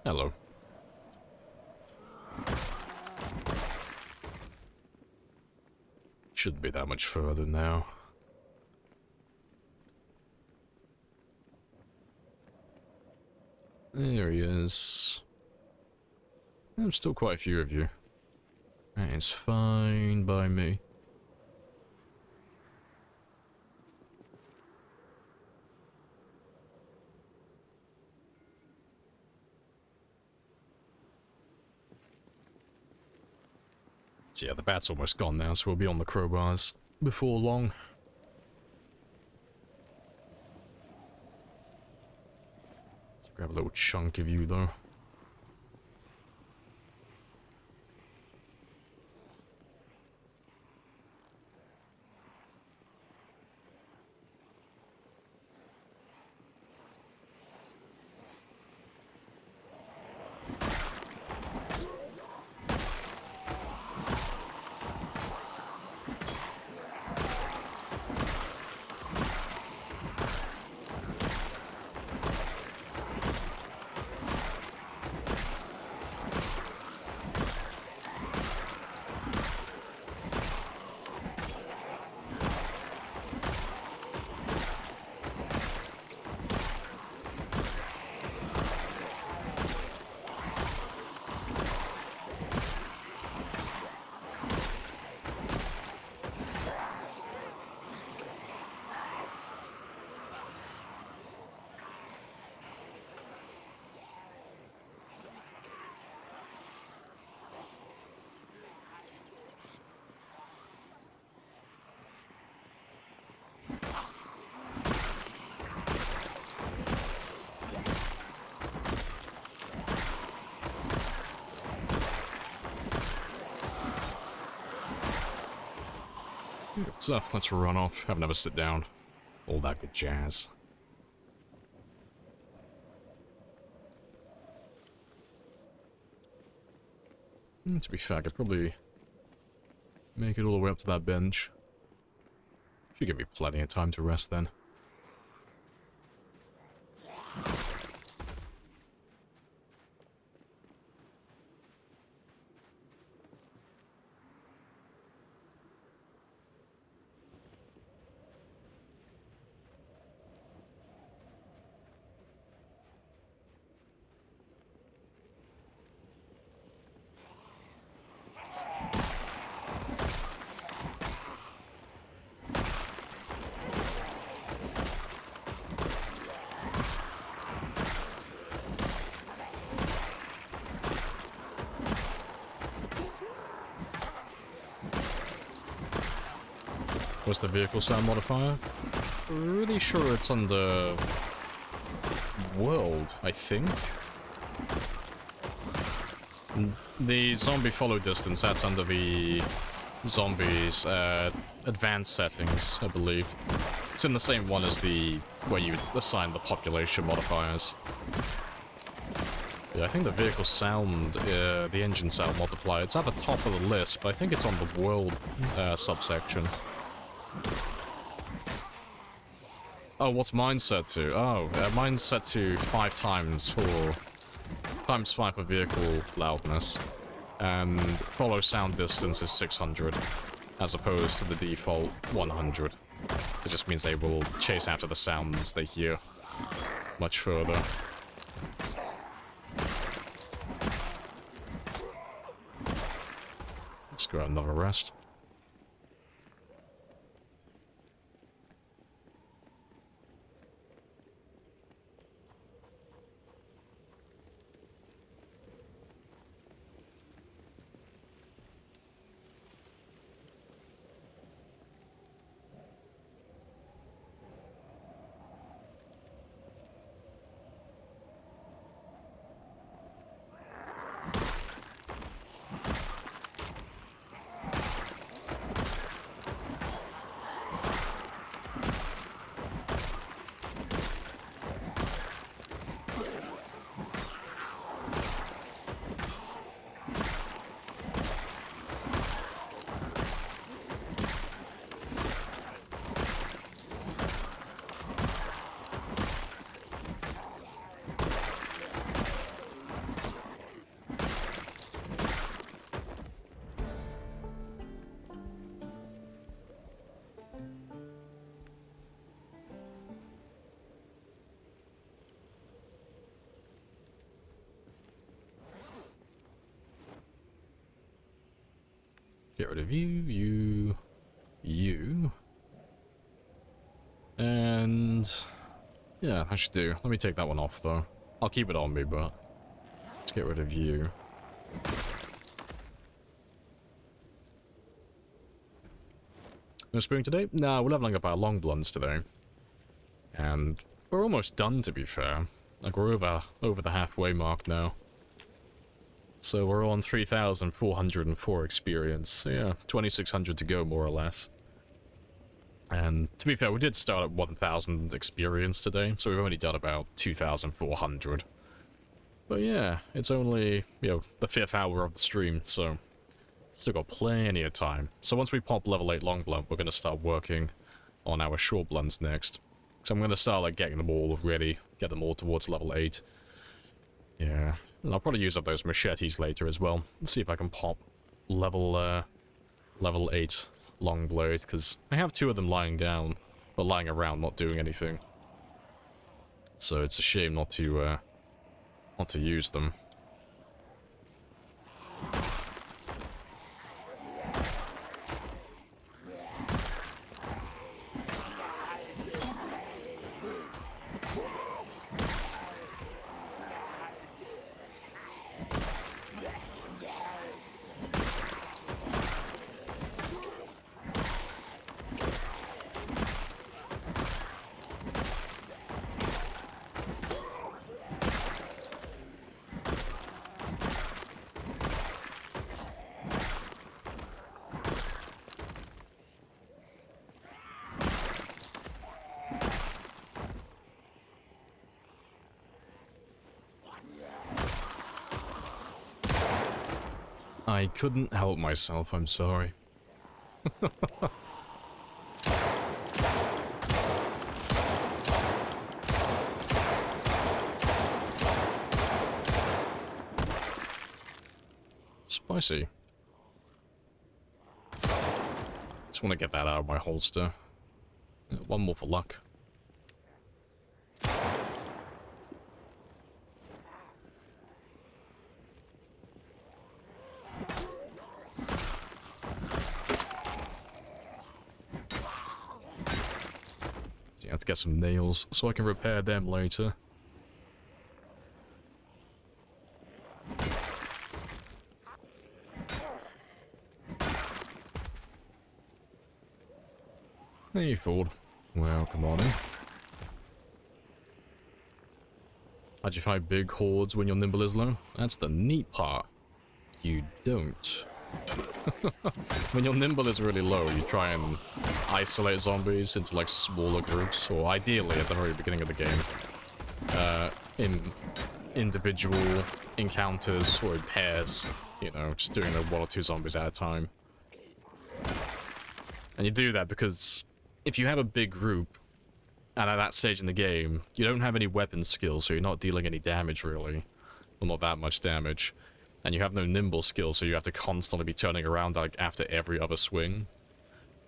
S1: Hello. Shouldn't be that much further now. There he is. There's still quite a few of you. That is fine by me. So yeah, the bat's almost gone now, so we'll be on the crowbars before long. Let's grab a little chunk of you, though. Good stuff, let's run off, have another sit down. All that good jazz. To be fair, I could probably make it all the way up to that bench. Should give me plenty of time to rest then. What's the vehicle sound modifier? Pretty sure it's under world, I think. The zombie follow distance, that's under the zombies advanced settings, I believe. It's in the same one as the where you assign the population modifiers. Yeah, I think the vehicle sound, the engine sound multiplier, it's at the top of the list, but I think it's on the world subsection. Oh, what's mine set to? Oh, mine's set to 5 times for... times 5 for vehicle loudness. And follow sound distance is 600, as opposed to the default 100. It just means they will chase after the sounds they hear much further. Let's go have another rest. Get rid of you. And yeah, I should do. Let me take that one off though. I'll keep it on me, but let's get rid of you. No spoon today? No, we're leveling up our long blunts today. And we're almost done, to be fair. Like, we're over the halfway mark now. So we're on 3,404 experience. So yeah, 2,600 to go, more or less. And to be fair, we did start at 1,000 experience today, so we've only done about 2,400. But yeah, it's only, you know, the 5th hour of the stream, so still got plenty of time. So once we pop level 8 long blunt, we're going to start working on our short blunts next. So I'm going to start, like, getting them all ready, get them all towards level 8. Yeah, and I'll probably use up those machetes later as well. Let's see if I can pop level 8 long blade, because I have 2 of them lying down, or lying around, not doing anything. So it's a shame not to use them. I couldn't help myself, I'm sorry. Spicy. Just want to get that out of my holster. One more for luck. I have to get some nails so I can repair them later. Hey, Ford. Welcome on in. How'd you fight big hordes when your nimble is low? That's the neat part. You don't. When your nimble is really low, you try and isolate zombies into like smaller groups, or ideally at the very beginning of the game, in individual encounters or in pairs, you know, just doing like 1 or 2 zombies at a time. And you do that because if you have a big group, and at that stage in the game, you don't have any weapon skills, so you're not dealing any damage really, well, not that much damage. And you have no nimble skill, so you have to constantly be turning around like after every other swing.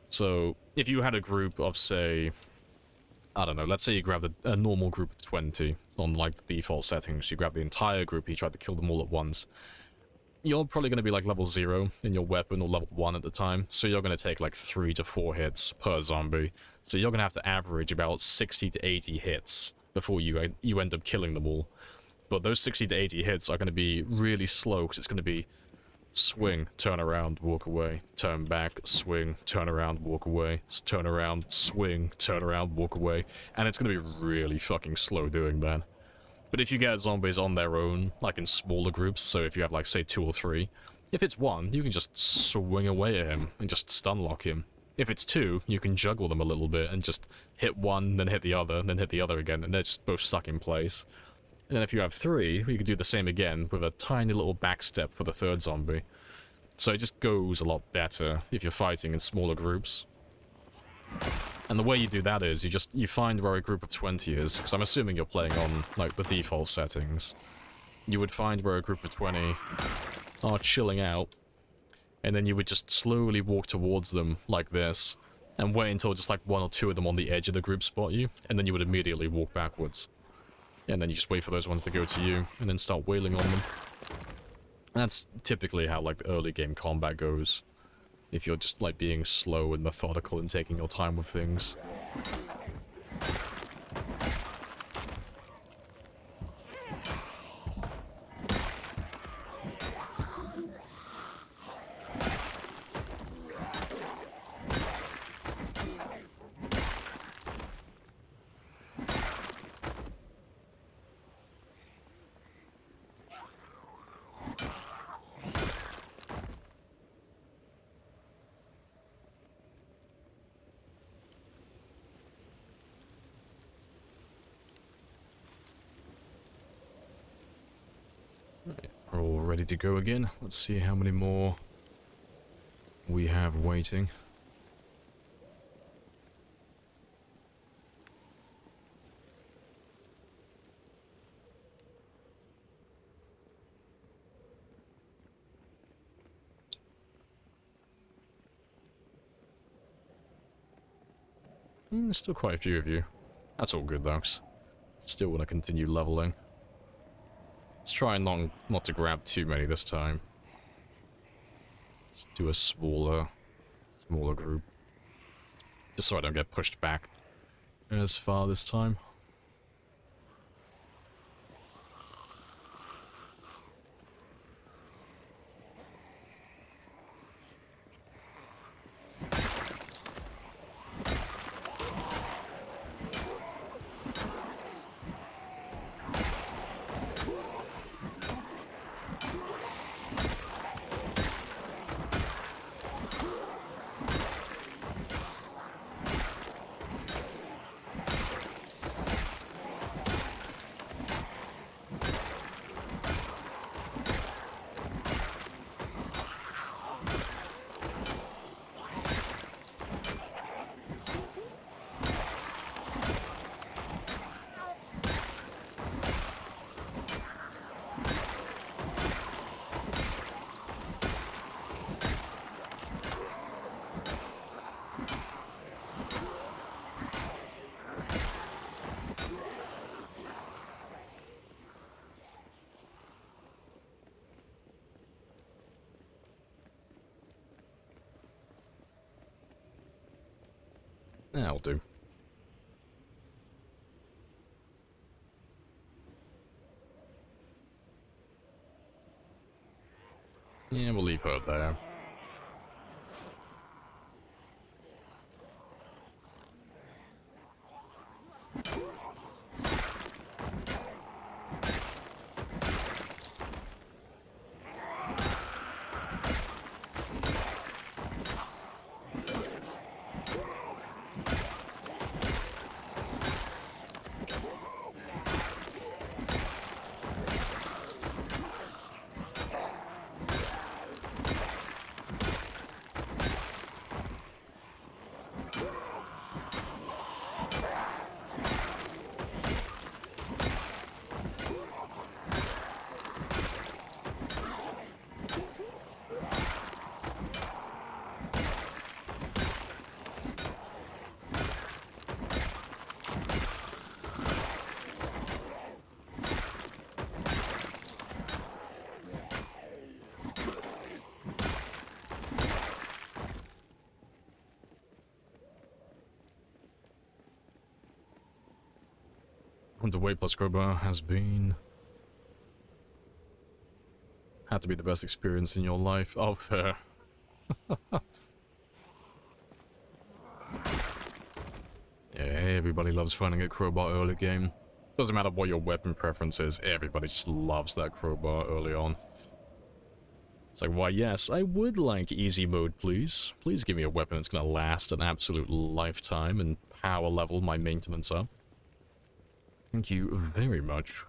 S1: So if you had a group of, say, I don't know, let's say you grabbed a normal group of 20 on like the default settings, you grab the entire group, you tried to kill them all at once. You're probably going to be like level 0 in your weapon, or level 1 at the time, so you're going to take like 3 to 4 hits per zombie. So you're going to have to average about 60 to 80 hits before you end up killing them all. But those 60 to 80 hits are going to be really slow, because it's going to be swing, turn around, walk away, turn back, swing, turn around, walk away, turn around, swing, turn around, walk away. And it's going to be really fucking slow doing that. But if you get zombies on their own, like in smaller groups, so if you have like, say, 2 or 3, if it's 1, you can just swing away at him and just stun lock him. If it's 2, you can juggle them a little bit and just hit one, then hit the other, then hit the other again, and they're just both stuck in place. And then if you have 3, you can do the same again with a tiny little backstep for the 3rd zombie. So it just goes a lot better if you're fighting in smaller groups. And the way you do that is you find where a group of 20 is, because I'm assuming you're playing on like the default settings. You would find where a group of 20 are chilling out, and then you would just slowly walk towards them like this, and wait until just like 1 or 2 of them on the edge of the group spot you, and then you would immediately walk backwards. And then you just wait for those ones to go to you, and then start wailing on them. And that's typically how, like, the early game combat goes. if you're just like being slow and methodical and taking your time with things. We're all ready to go again. Let's see how many more we have waiting. There's still quite a few of you. That's all good though. Still want to continue leveling. Let's try not to grab too many this time. Let's do a smaller group. Just so I don't get pushed back as far this time. That'll do. Yeah, we'll leave her there. Underweight plus crowbar has been... Had to be the best experience in your life. Oh, fair. Yeah, everybody loves finding a crowbar early game. Doesn't matter what your weapon preference is, everybody just loves that crowbar early on. It's like, why yes, I would like easy mode, please. Please give me a weapon that's gonna last an absolute lifetime and power level my maintenance up. Thank you very much.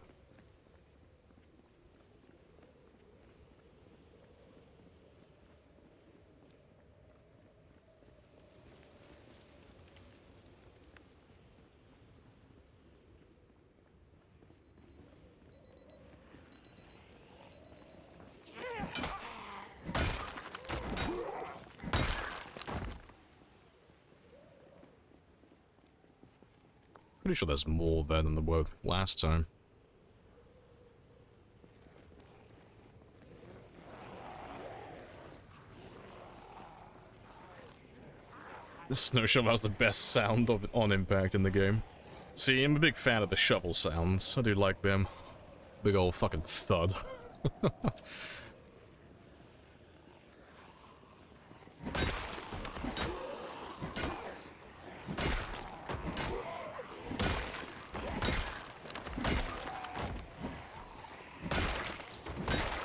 S1: Pretty sure there's more there than there were last time. The snow shovel has the best sound on impact in the game. See, I'm a big fan of the shovel sounds. I do like them. Big old fucking thud.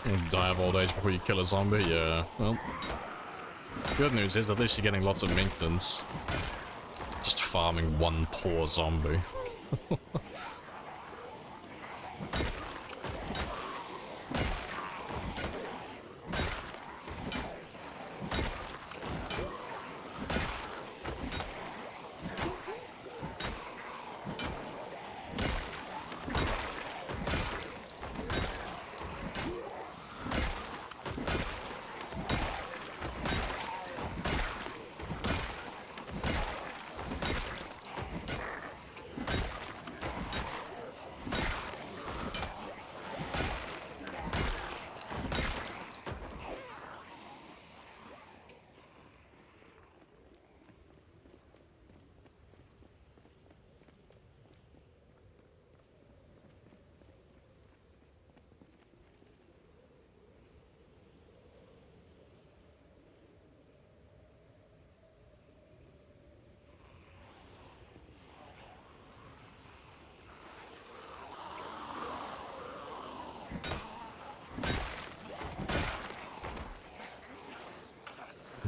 S1: You'll die of old age before you kill a zombie? Yeah, well. Good news is at least you're getting lots of maintenance. Just farming one poor zombie.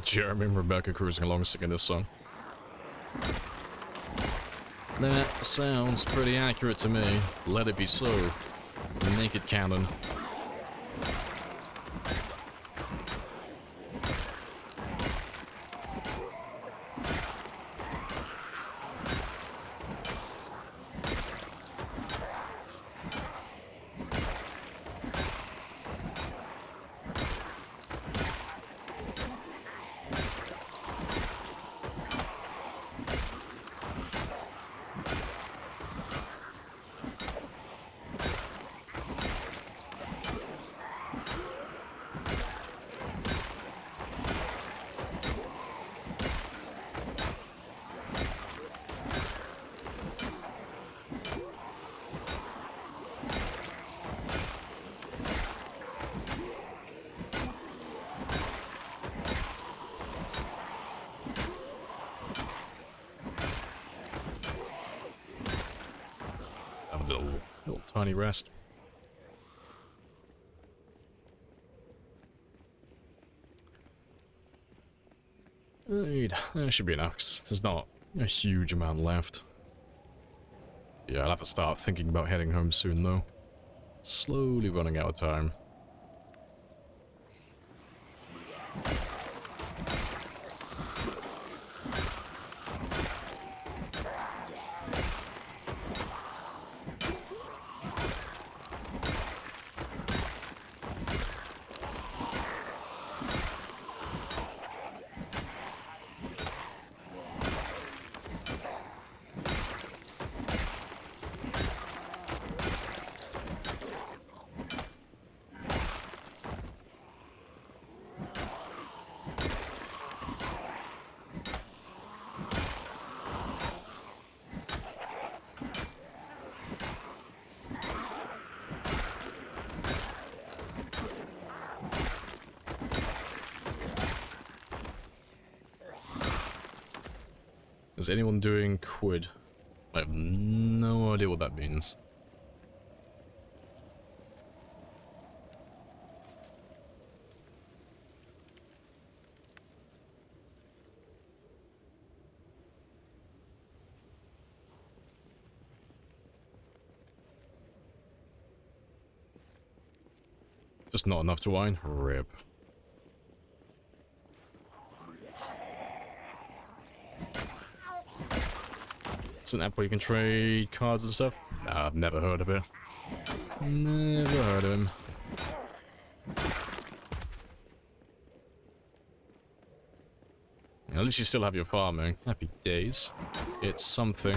S1: Jeremy and Rebecca cruising along singing this song. That sounds pretty accurate to me. Let it be so. Make it canon. Little tiny rest. Right, that should be enough, 'cause there's not a huge amount left. Yeah, I'll have to start thinking about heading home soon, though. Slowly running out of time. Is anyone doing quid? I have no idea what that means. Just not enough to wine? Rip. It's an app where you can trade cards and stuff? Nah, I've never heard of it. Never heard of him. At least you still have your farming. Happy days. It's something.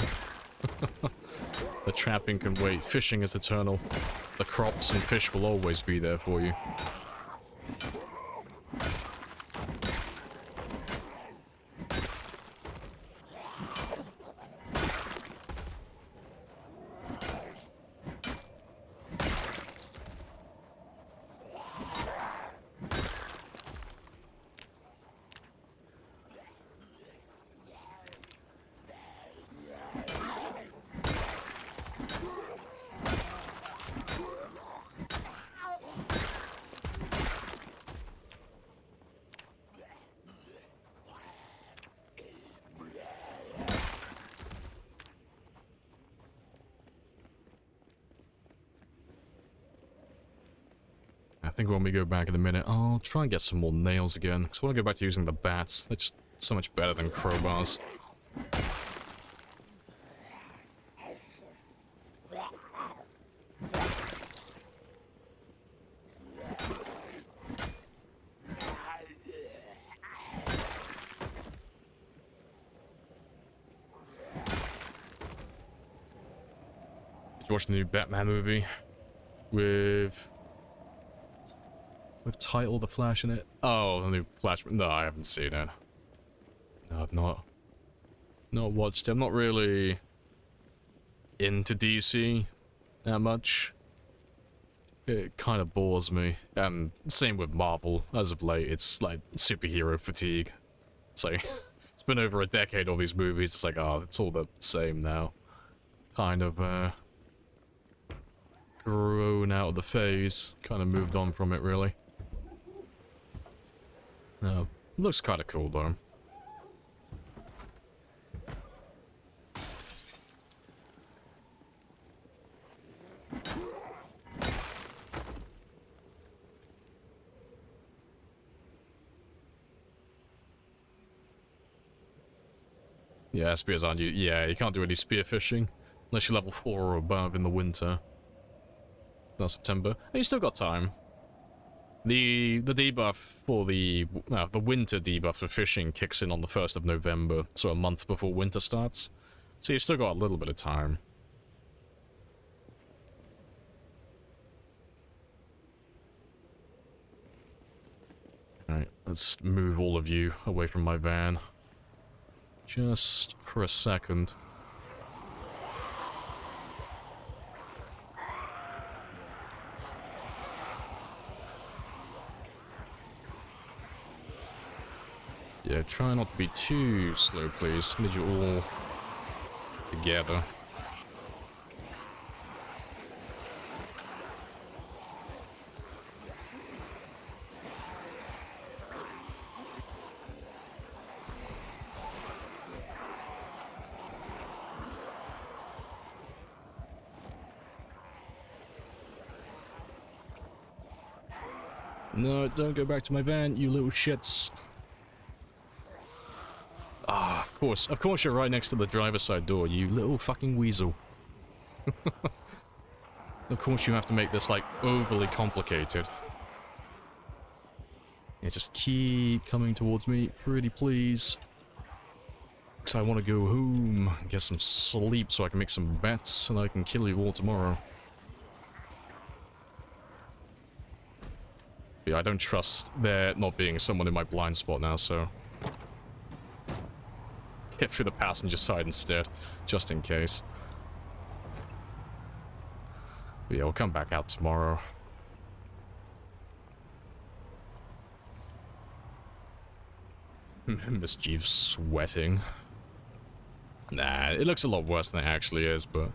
S1: The trapping can wait. Fishing is eternal. The crops and fish will always be there for you. I think when we go back in a minute, I'll try and get some more nails again. Because I want to go back to using the bats. They're just so much better than crowbars. Did you watch the new Batman movie? With Title the Flash in it? Oh, the new Flash. No, I haven't seen it. No, I've not watched it. I'm not really into DC that much. It kind of bores me. Same with Marvel. As of late, it's like superhero fatigue. It's like, it's been over a decade, all these movies. It's like, oh, it's all the same now. Kind of, grown out of the phase. Kind of moved on from it, really. Looks kind of cool, though. Yeah, spears aren't you? Yeah, you can't do any spearfishing unless you're level 4 or above in the winter. It's not September. Oh, you still got time. The debuff for the winter debuff for fishing kicks in on the 1st of November, so a month before winter starts. So you've still got a little bit of time. Alright, let's move all of you away from my van. Just for a second. Yeah, try not to be too slow, please. I need you all together. No, don't go back to my van, you little shits. Ah, of course you're right next to the driver's side door, you little fucking weasel. Of course you have to make this, like, overly complicated. Yeah, just keep coming towards me, pretty please. Because I want to go home, get some sleep so I can make some bets, and I can kill you all tomorrow. Yeah, I don't trust there not being someone in my blind spot now, so... Get through the passenger side instead, just in case. But yeah, we'll come back out tomorrow. Mischief sweating. Nah, it looks a lot worse than it actually is, but...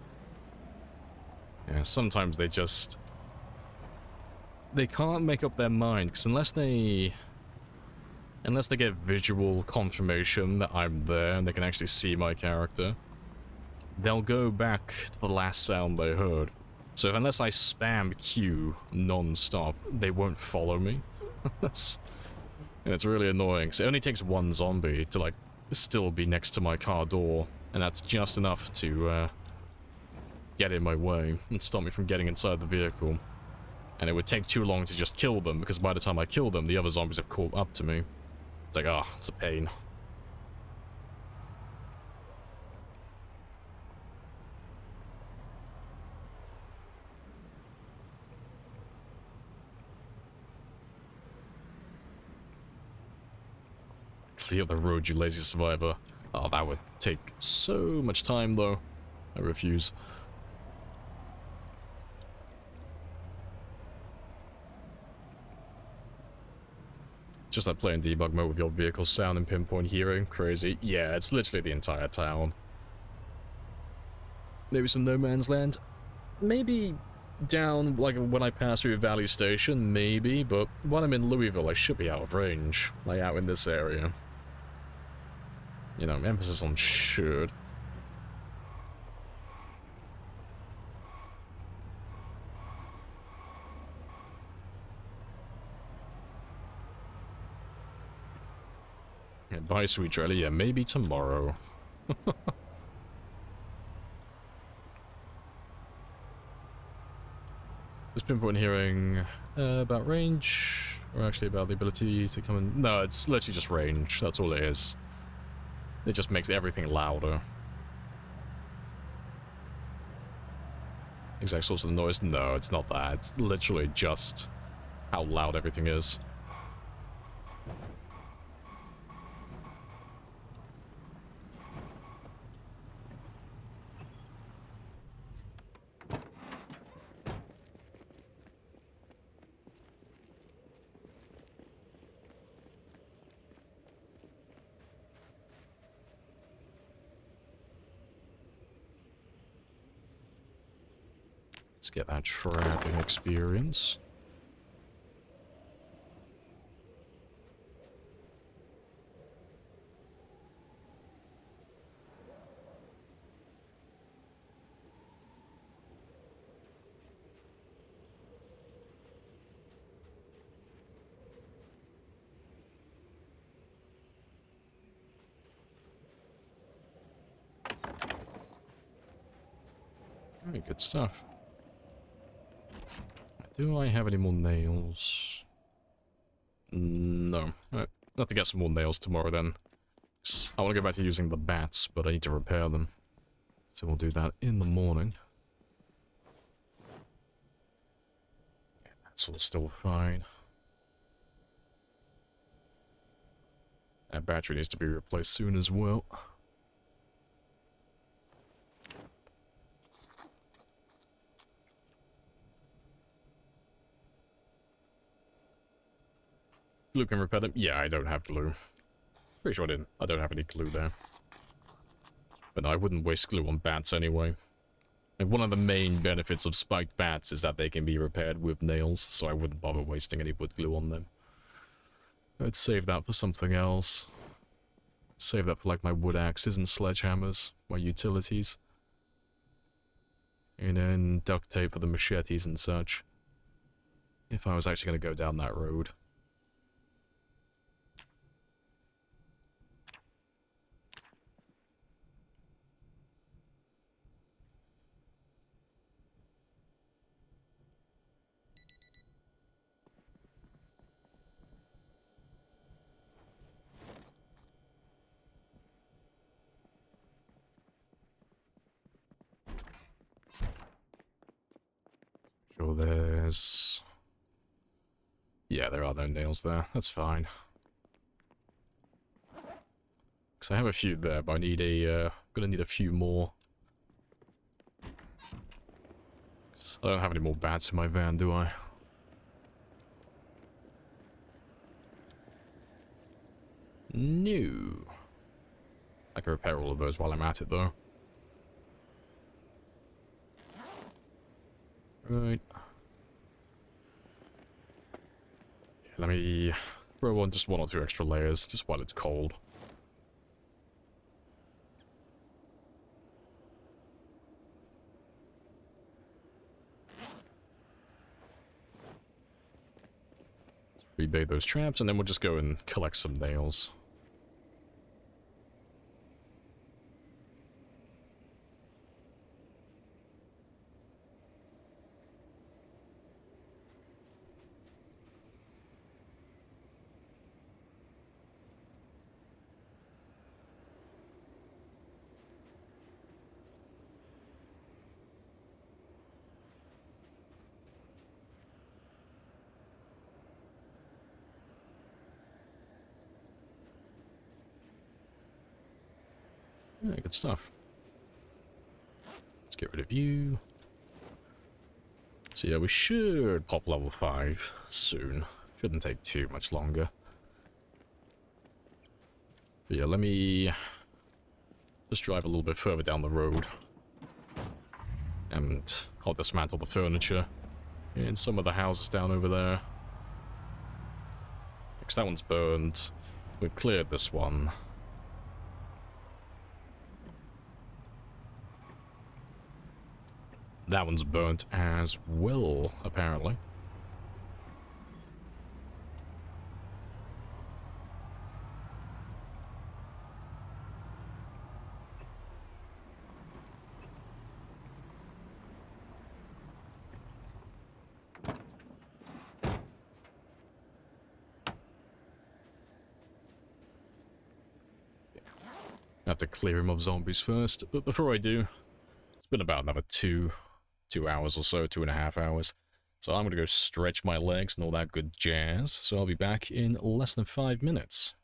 S1: Yeah, sometimes they just... They can't make up their mind, because unless they get visual confirmation that I'm there and they can actually see my character, they'll go back to the last sound they heard. So unless I spam Q non-stop, they won't follow me. And it's really annoying, because it only takes one zombie to, like, still be next to my car door, and that's just enough to, get in my way and stop me from getting inside the vehicle. And it would take too long to just kill them, because by the time I kill them, the other zombies have caught up to me. It's like, oh, it's a pain. Clear the road, you lazy survivor. Oh, that would take so much time, though. I refuse. Just like playing debug mode with your vehicle's sound and pinpoint hearing. Crazy. Yeah, it's literally the entire town. Maybe some no man's land? Maybe down, like, when I pass through Valley Station, maybe, but when I'm in Louisville, I should be out of range. Like, out in this area. You know, emphasis on should. Yeah, bye, sweet trailer. Yeah, maybe tomorrow. Just pinpoint hearing about range, or actually about the ability to come in. No, it's literally just range. That's all it is. It just makes everything louder. Exact source of the noise? No, it's not that. It's literally just how loud everything is. Let's get that trapping experience. Alright, good stuff. Do I have any more nails? No. Alright, I'll have to get some more nails tomorrow then. I want to go back to using the bats, but I need to repair them. So we'll do that in the morning. Yeah, that's all still fine. That battery needs to be replaced soon as well. Glue can repair them? Yeah, I don't have glue. Pretty sure I don't have any glue there. But no, I wouldn't waste glue on bats anyway. Like, one of the main benefits of spiked bats is that they can be repaired with nails, so I wouldn't bother wasting any wood glue on them. I'd save that for something else. Save that for like my wood axes and sledgehammers, my utilities. And then duct tape for the machetes and such. If I was actually going to go down that road. Sure there's... Yeah, there are no nails there. That's fine. Because I have a few there, but I need a... gonna need a few more. I don't have any more bats in my van, do I? No. I can repair all of those while I'm at it, though. Right. Let me throw on just one or two extra layers, just while it's cold. Let's rebait those traps, and then we'll just go and collect some nails. Yeah, good stuff. Let's get rid of you. So yeah, we should pop level 5 soon. Shouldn't take too much longer. But yeah, let me just drive a little bit further down the road. And I'll dismantle the furniture in some of the houses down over there. Because that one's burned. We've cleared this one. That one's burnt as well, apparently. have to clear him of zombies first. But before I do, it's been about another 2 hours or so, 2.5 hours. So I'm gonna go stretch my legs and all that good jazz. So I'll be back in less than 5 minutes.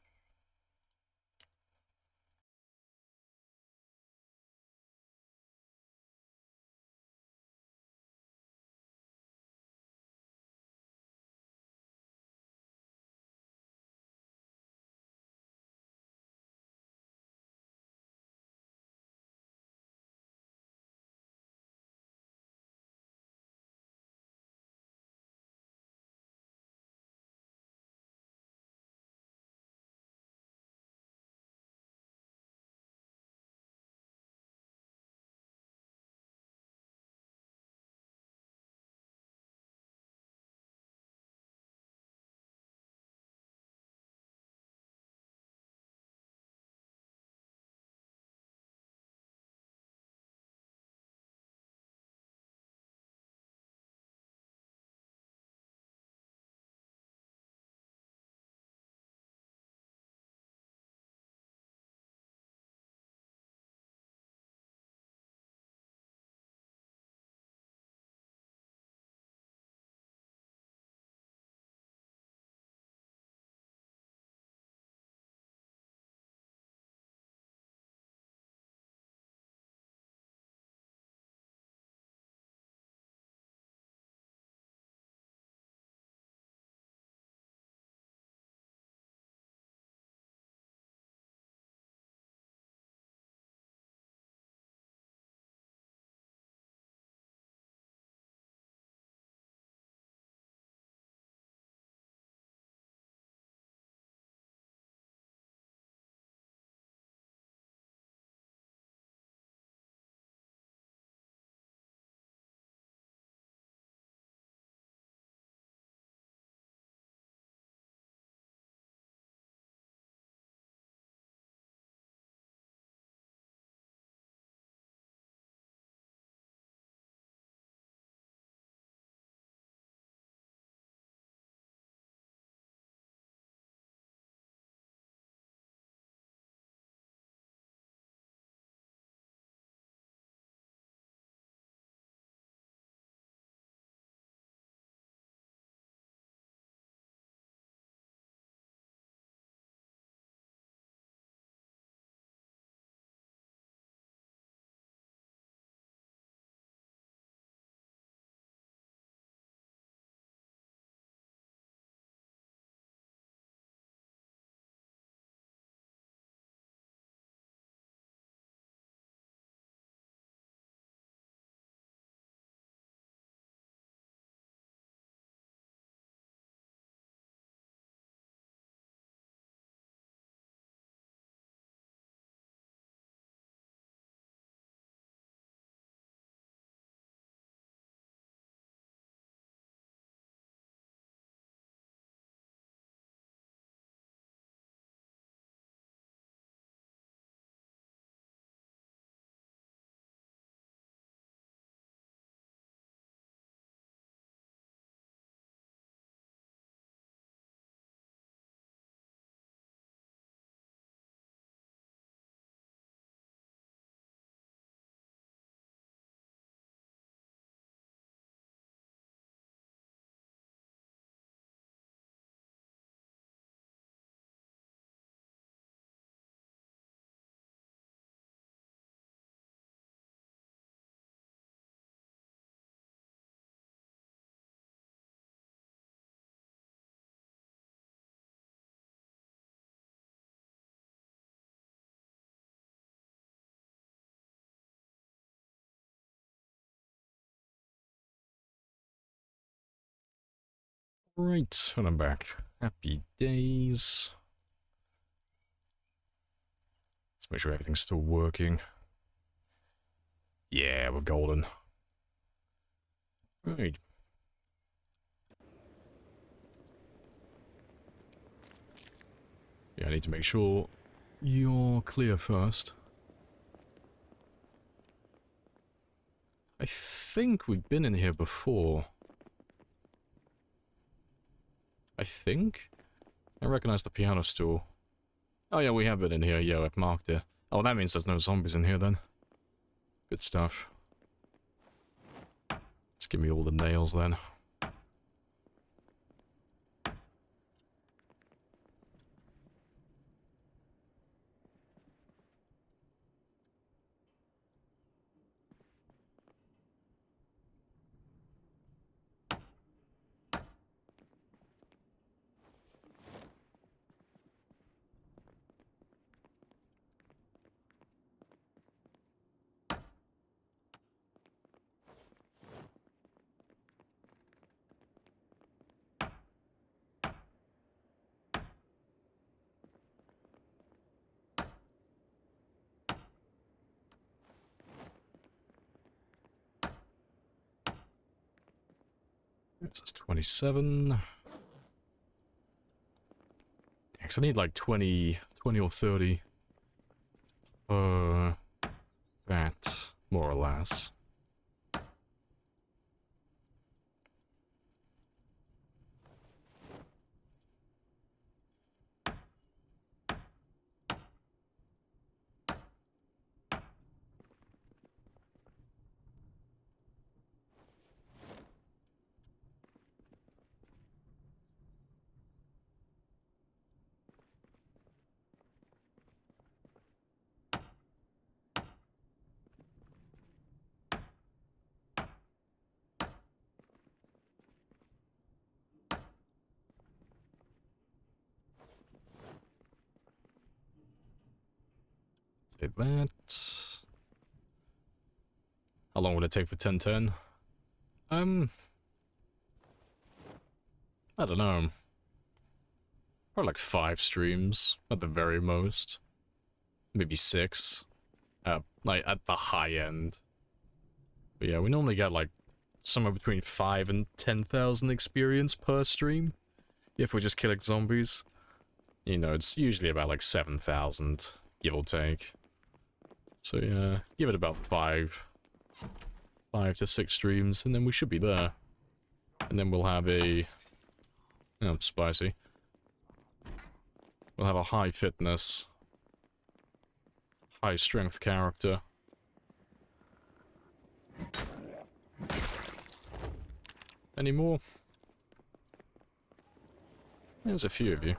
S1: Right, and I'm back. Happy days. Let's make sure everything's still working. Yeah, we're golden. Right. Yeah, I need to make sure you're clear first. I think we've been in here before. I think? I recognize the piano stool. Oh yeah, we have been in here. Yeah, I've marked it. Oh, that means there's no zombies in here then. Good stuff. Just give me all the nails then. This is 27. Because I need like 20 or 30 that, more or less. Take that. How long would it take for 1010? I don't know. Probably like 5 streams at the very most. Maybe 6. Like at the high end. But yeah, we normally get like somewhere between 5 and 10,000 experience per stream. If we're just killing zombies. You know, it's usually about like 7,000, give or take. So yeah, give it about 5 to 6 streams, and then we should be there. And then we'll have a... Oh, spicy. We'll have a high fitness, high strength character. Any more? There's a few of you.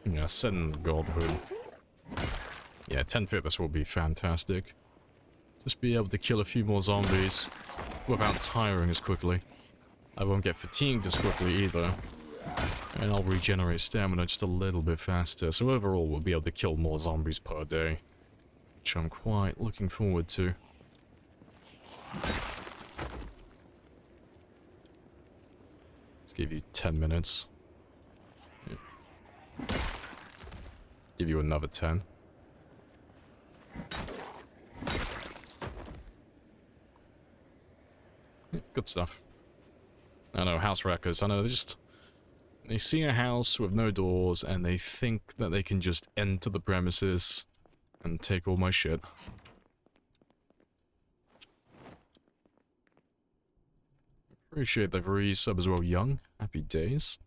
S1: Yeah, send Godhood. Yeah, 10 fitness will be fantastic. Just be able to kill a few more zombies without tiring as quickly. I won't get fatigued as quickly either. And I'll regenerate stamina just a little bit faster. So overall, we'll be able to kill more zombies per day. Which I'm quite looking forward to. Let's give you 10 minutes. Give you another 10. Yeah, good stuff. I know, house wreckers. I know, they see a house with no doors and they think that they can just enter the premises and take all my shit. Appreciate the resub as well, Young. Happy days.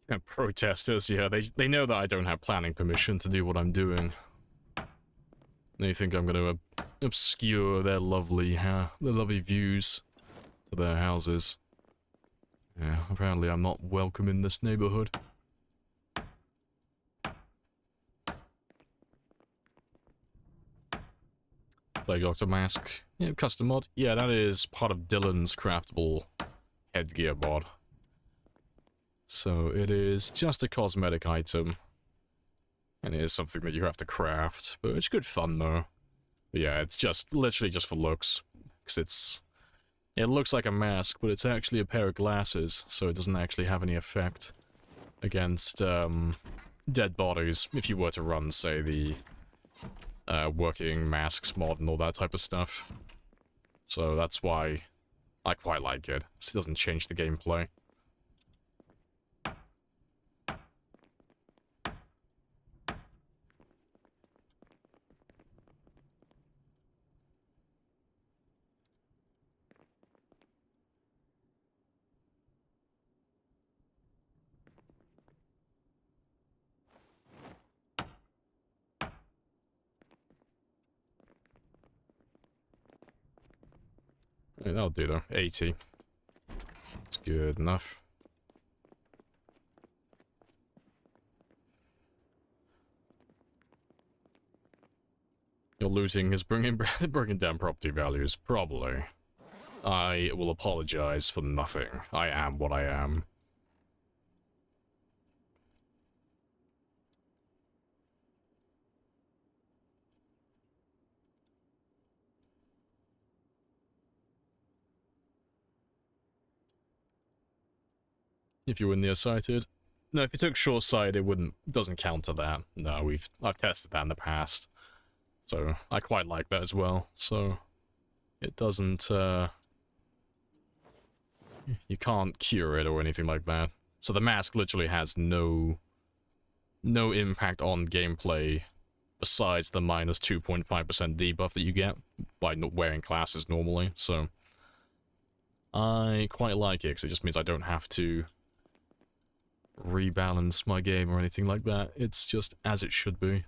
S1: And protesters, yeah, they know that I don't have planning permission to do what I'm doing. They think I'm going to obscure their lovely views to their houses. Yeah, apparently I'm not welcome in this neighborhood. Plague Doctor Mask. Yeah, custom mod. Yeah, that is part of Dylan's craftable headgear mod. So it is just a cosmetic item. And it is something that you have to craft. But it's good fun though. But yeah, it's just literally just for looks. Because it looks like a mask, but it's actually a pair of glasses, so it doesn't actually have any effect against dead bodies if you were to run, say, the working masks mod and all that type of stuff. So that's why I quite like it. It doesn't change the gameplay. Yeah, that'll do though. 80. It's good enough. Your looting is bringing down property values. Probably. I will apologize for nothing. I am what I am. If you were nearsighted. No, if you took short sight, doesn't counter that. No, I've tested that in the past. So I quite like that as well. So it doesn't you can't cure it or anything like that. So the mask literally has no impact on gameplay besides the minus 2.5% debuff that you get by not wearing glasses normally. So I quite like it because it just means I don't have to rebalance my game or anything like that. It's just as it should be.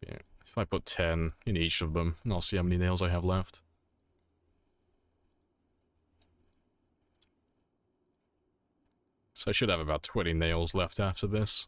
S1: Yeah, if I put 10 in each of them, I'll see how many nails I have left. So I should have about 20 nails left after this.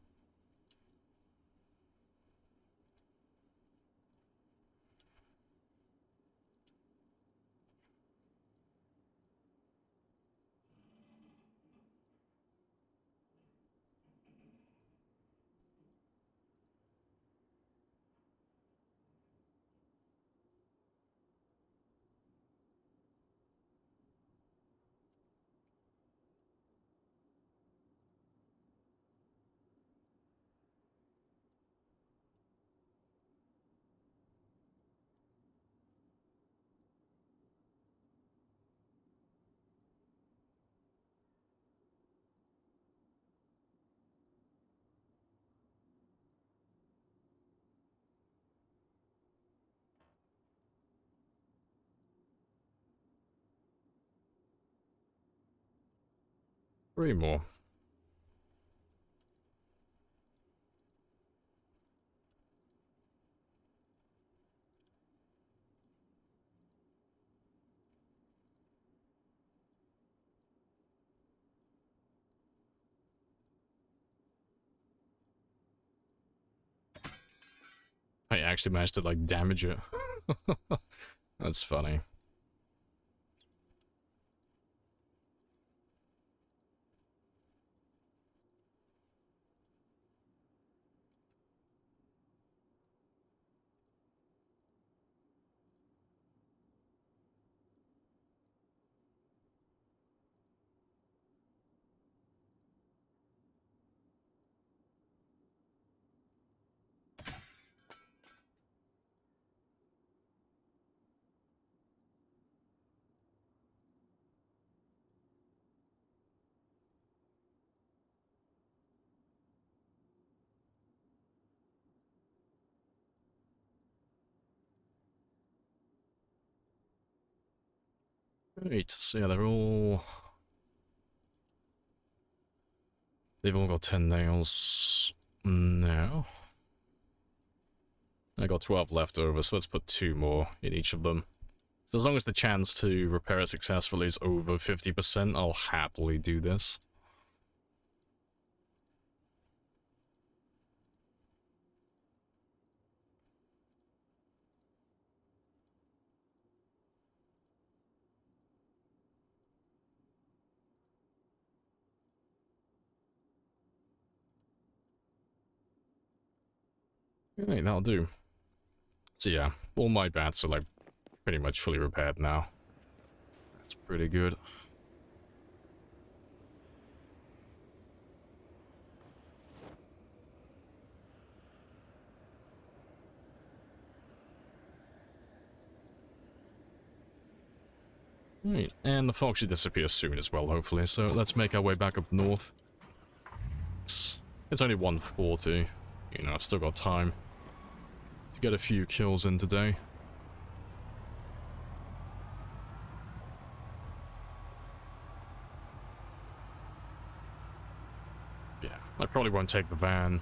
S1: Three more. I actually managed to, like, damage it. That's funny. Right, so yeah, they've all got 10 nails now. I got 12 left over, so let's put 2 more in each of them. So as long as the chance to repair it successfully is over 50%, I'll happily do this. Right, that'll do. So yeah, all my bats are like pretty much fully repaired now. That's pretty good. Right, and the fog should disappear soon as well, hopefully, so let's make our way back up north. It's only 1:40, you know, I've still got time to get a few kills in today. Yeah, I probably won't take the van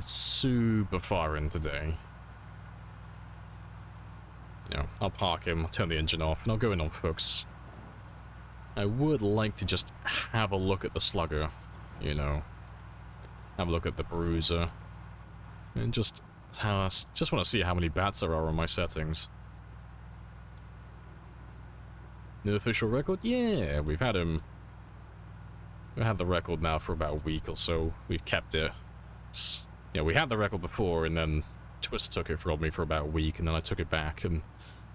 S1: super far in today. You know, I'll park him, I'll turn the engine off, and I'll go in on folks. I would like to just have a look at the slugger, you know. Have a look at the bruiser. And just want to see how many bats there are on my settings. New official record? Yeah, we've had him. We've had the record now for about a week or so. We've kept it. Yeah, we had the record before, and then Twist took it from me for about a week, and then I took it back, and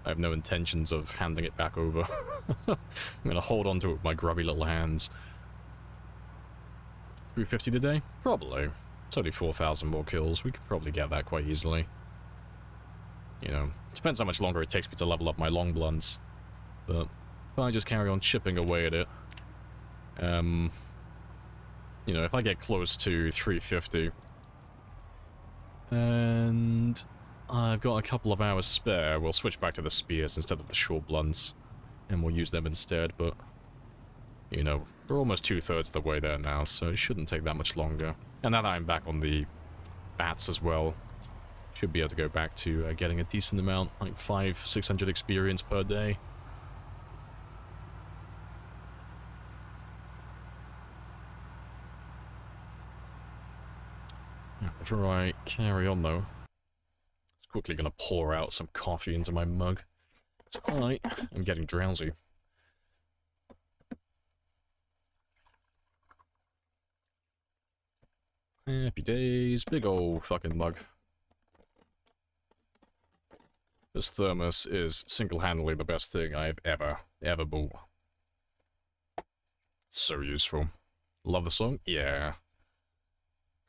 S1: I have no intentions of handing it back over. I'm gonna hold on to it with my grubby little hands. 350 today? Probably. It's only 4,000 more kills. We could probably get that quite easily. You know, it depends how much longer it takes me to level up my long blunts. But if I just carry on chipping away at it, you know, if I get close to 350, and I've got a couple of hours spare, we'll switch back to the spears instead of the short blunts, and we'll use them instead, but, you know, we're almost 2/3 the way there now, so it shouldn't take that much longer. And now that I'm back on the bats as well, should be able to go back to getting a decent amount, like 500-600 experience per day. Before I carry on though, just quickly gonna pour out some coffee into my mug. So I'm getting drowsy. Happy days, big old fucking mug. This thermos is single-handedly the best thing I've ever bought. So useful. Love the song? Yeah.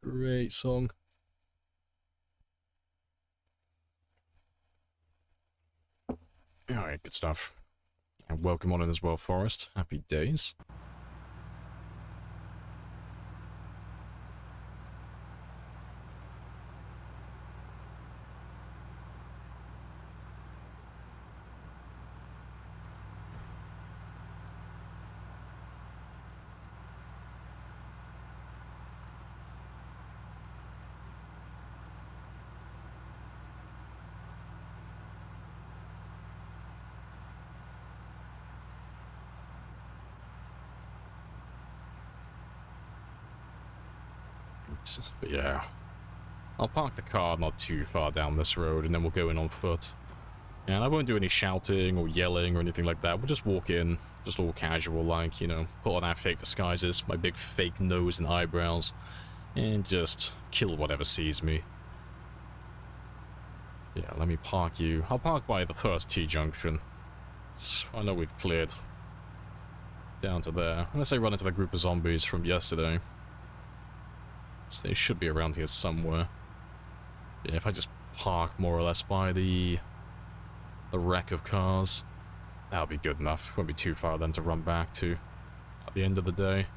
S1: Great song. Alright, good stuff. And welcome on in as well, Forest. Happy days. But yeah, I'll park the car not too far down this road, and then we'll go in on foot. And I won't do any shouting or yelling or anything like that. We'll just walk in, just all casual, like, you know, put on our fake disguises, my big fake nose and eyebrows, and just kill whatever sees me. Yeah, let me park you. I'll park by the first T-junction. I know we've cleared down to there. Unless I run into the group of zombies from yesterday. So they should be around here somewhere. Yeah, if I just park more or less by the wreck of cars, that'll be good enough. Won't be too far then to run back to at the end of the day.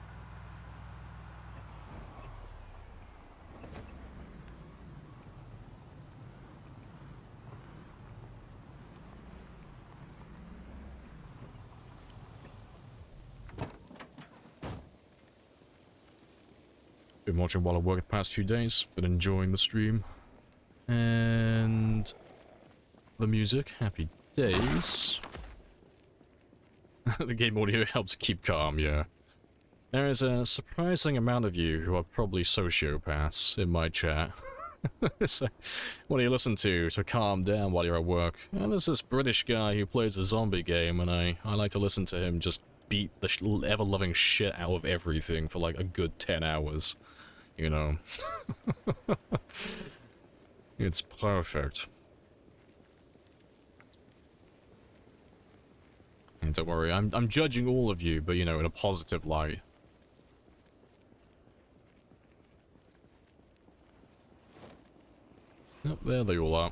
S1: Been watching while I work the past few days, been enjoying the stream. And the music, happy days. The game audio helps keep calm, yeah. There is a surprising amount of you who are probably sociopaths in my chat. So, what do you listen to calm down while you're at work? Well, there's this British guy who plays a zombie game, and I like to listen to him just beat the ever-loving shit out of everything for like a good 10 hours. You know? It's perfect. And don't worry, I'm judging all of you, but you know, in a positive light. Yep, there they all are.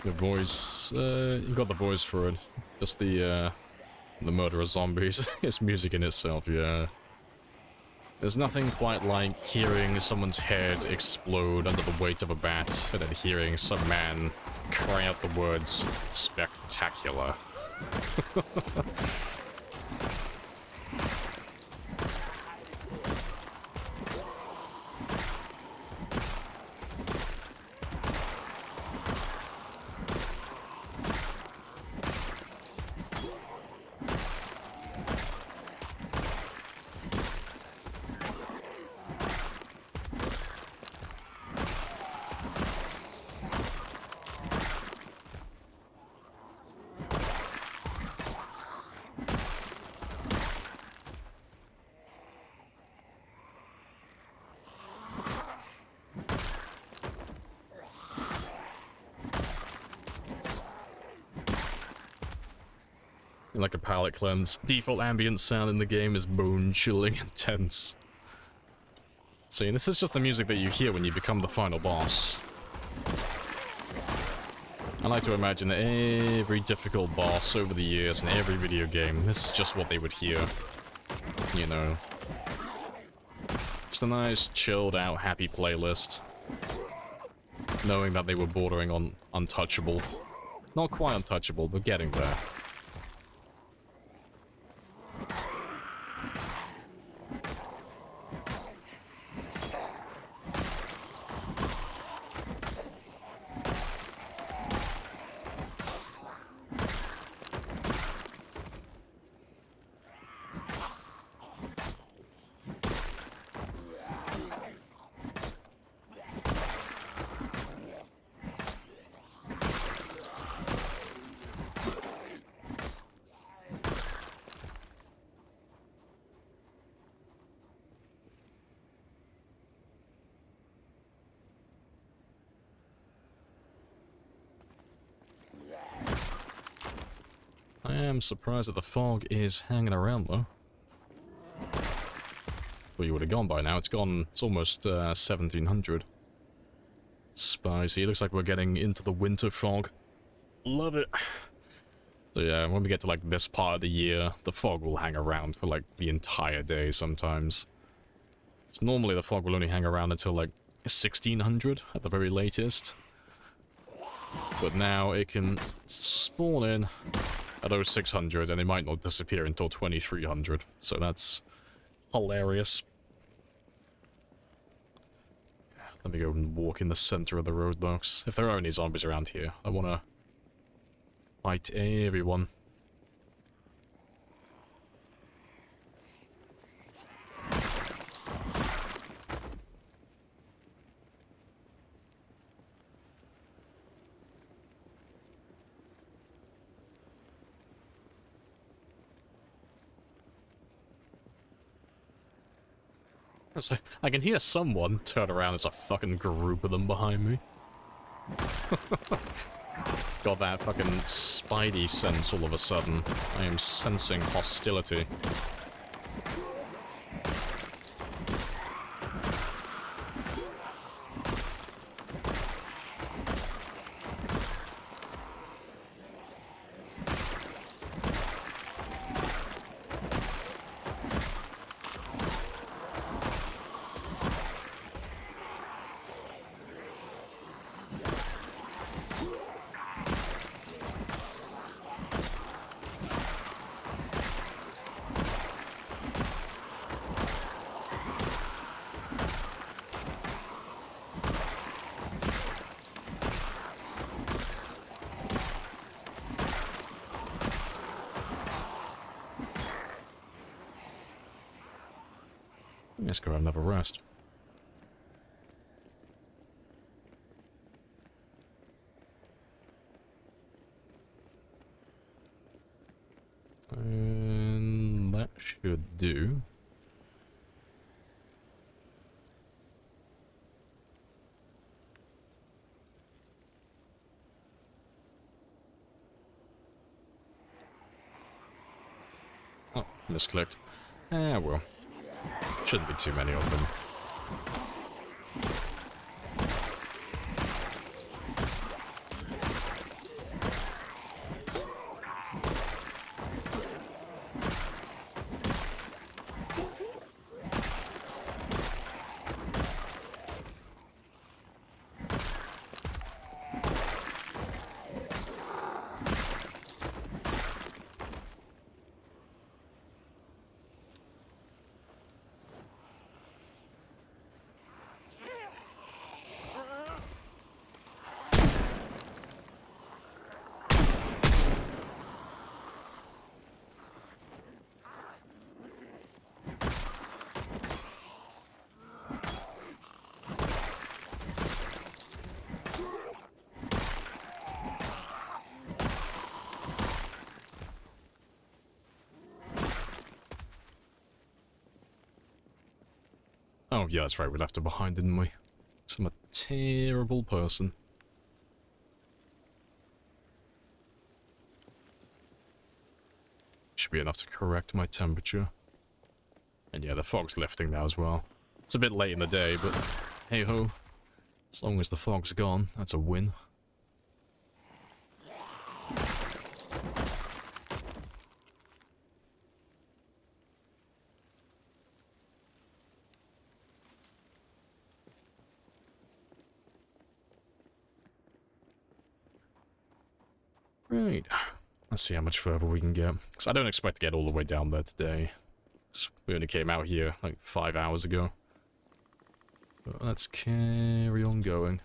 S1: The voice, you got the voice for it. Just the murder of zombies. It's music in itself, yeah. There's nothing quite like hearing someone's head explode under the weight of a bat, and then hearing some man cry out the words, "Spectacular." Like a palate cleanse. Default ambient sound in the game is bone-chilling intense. See, this is just the music that you hear when you become the final boss. I like to imagine that every difficult boss over the years in every video game, this is just what they would hear. You know. Just a nice, chilled out, happy playlist. Knowing that they were bordering on untouchable. Not quite untouchable, but getting there. I am surprised that the fog is hanging around, though. Well, you would have gone by now. It's gone. It's almost 1700. Spicy. Looks like we're getting into the winter fog. Love it. So yeah, when we get to like this part of the year, the fog will hang around for like the entire day sometimes. So normally the fog will only hang around until like 1600 at the very latest. But now it can spawn in at 0600 and it might not disappear until 2300. So that's hilarious. Let me go and walk in the center of the roadblocks. If there are any zombies around here, I want to fight everyone. So I can hear someone turn around. There's a fucking group of them behind me. Got that fucking spidey sense all of a sudden. I am sensing hostility. Let's go have another rest. should do. Oh, misclicked. Ah, well. Shouldn't be too many of them. Oh, yeah, that's right, we left her behind, didn't we? So I'm a terrible person. Should be enough to correct my temperature. And yeah, the fog's lifting now as well. It's a bit late in the day, but hey-ho. As long as the fog's gone, that's a win. Right, let's see how much further we can get. Because I don't expect to get all the way down there today. 'Cause we only came out here like 5 hours ago. But let's carry on going.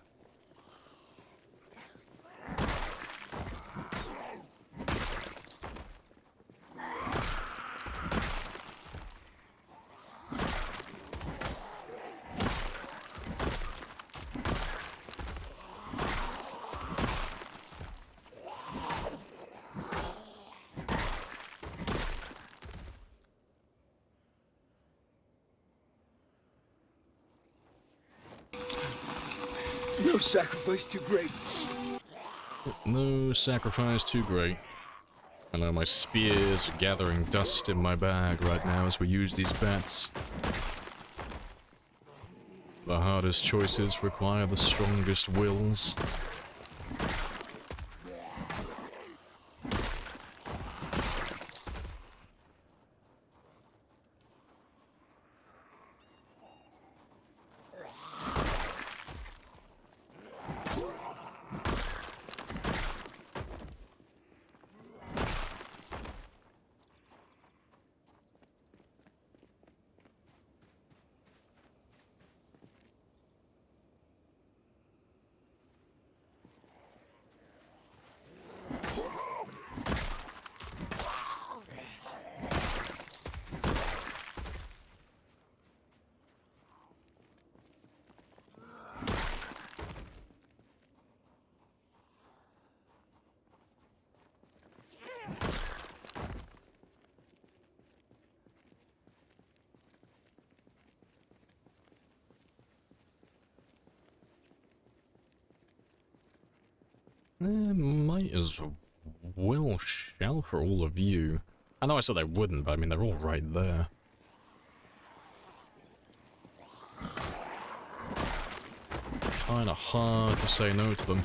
S4: No sacrifice too great.
S1: No sacrifice too great. I know my spears are gathering dust in my bag right now as we use these bats. The hardest choices require the strongest wills. Might as well shell for all of you. I know I said I wouldn't, but I mean, they're all right there. Kinda hard to say no to them.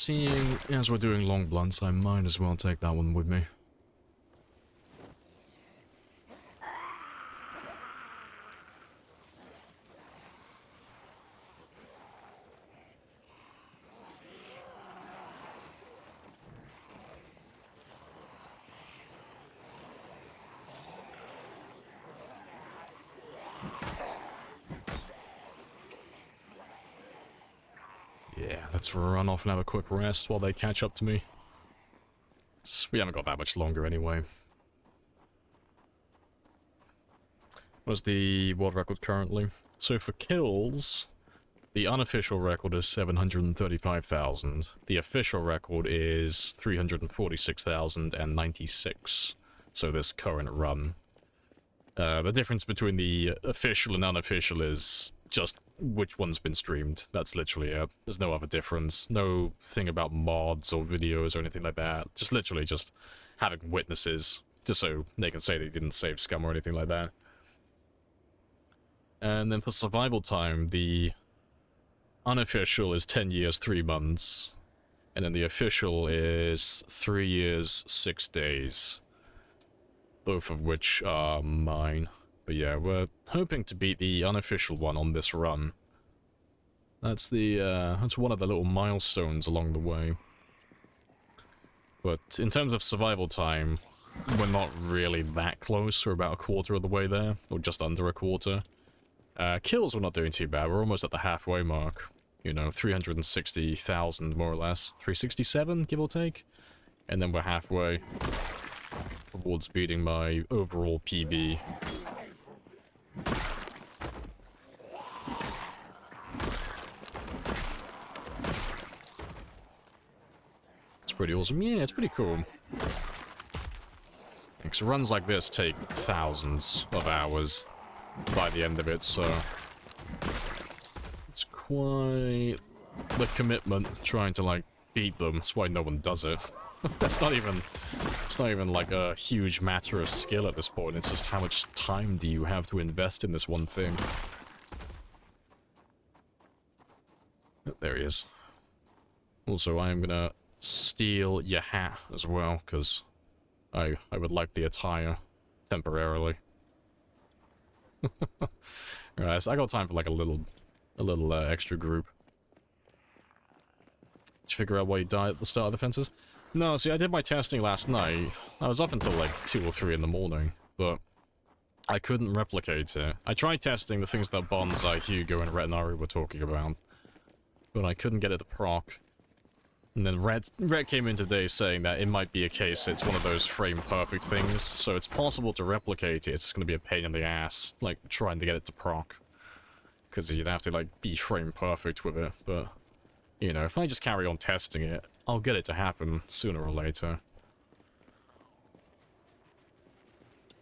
S1: seeing as we're doing long blunts, I might as well take that one with me. Yeah, let's run off and have a quick rest while they catch up to me. We haven't got that much longer anyway. What's the world record currently? So for kills, the unofficial record is 735,000. The official record is 346,096. So this current run. The difference between the official and unofficial is just which one's been streamed. That's literally it. There's no other difference. No thing about mods or videos or anything like that. Just literally just having witnesses, just so they can say they didn't save scum or anything like that. And then for survival time, the unofficial is 10 years, 3 months. And then the official is 3 years, 6 days. Both of which are mine. But yeah, we're hoping to beat the unofficial one on this run. That's the, that's one of the little milestones along the way. But in terms of survival time, we're not really that close. We're about a quarter of the way there, or just under a quarter. Kills we're not doing too bad. We're almost at the halfway mark. You know, 360,000 more or less. 367, give or take. And then we're halfway towards beating my overall PB. It's pretty awesome. Yeah, it's pretty cool. Because runs like this take thousands of hours by the end of it, so it's quite the commitment trying to like beat them. That's why no one does it. It's not even like a huge matter of skill at this point. It's just how much time do you have to invest in this one thing. Oh, there he is. Also, I am gonna steal your hat as well, because I would like the attire temporarily. Alright, so I got time for like a little extra group. Did you figure out why you died at the start of the fences? No, see, I did my testing last night. I was up until like 2 or 3 in the morning, but I couldn't replicate it. I tried testing the things that Bonsai, Hugo, and Retinari were talking about, but I couldn't get it to proc. And then Red came in today saying that it might be a case it's one of those frame-perfect things, so it's possible to replicate it. It's going to be a pain in the ass, like, trying to get it to proc. Because you'd have to, like, be frame-perfect with it, but, you know, if I just carry on testing it, I'll get it to happen sooner or later.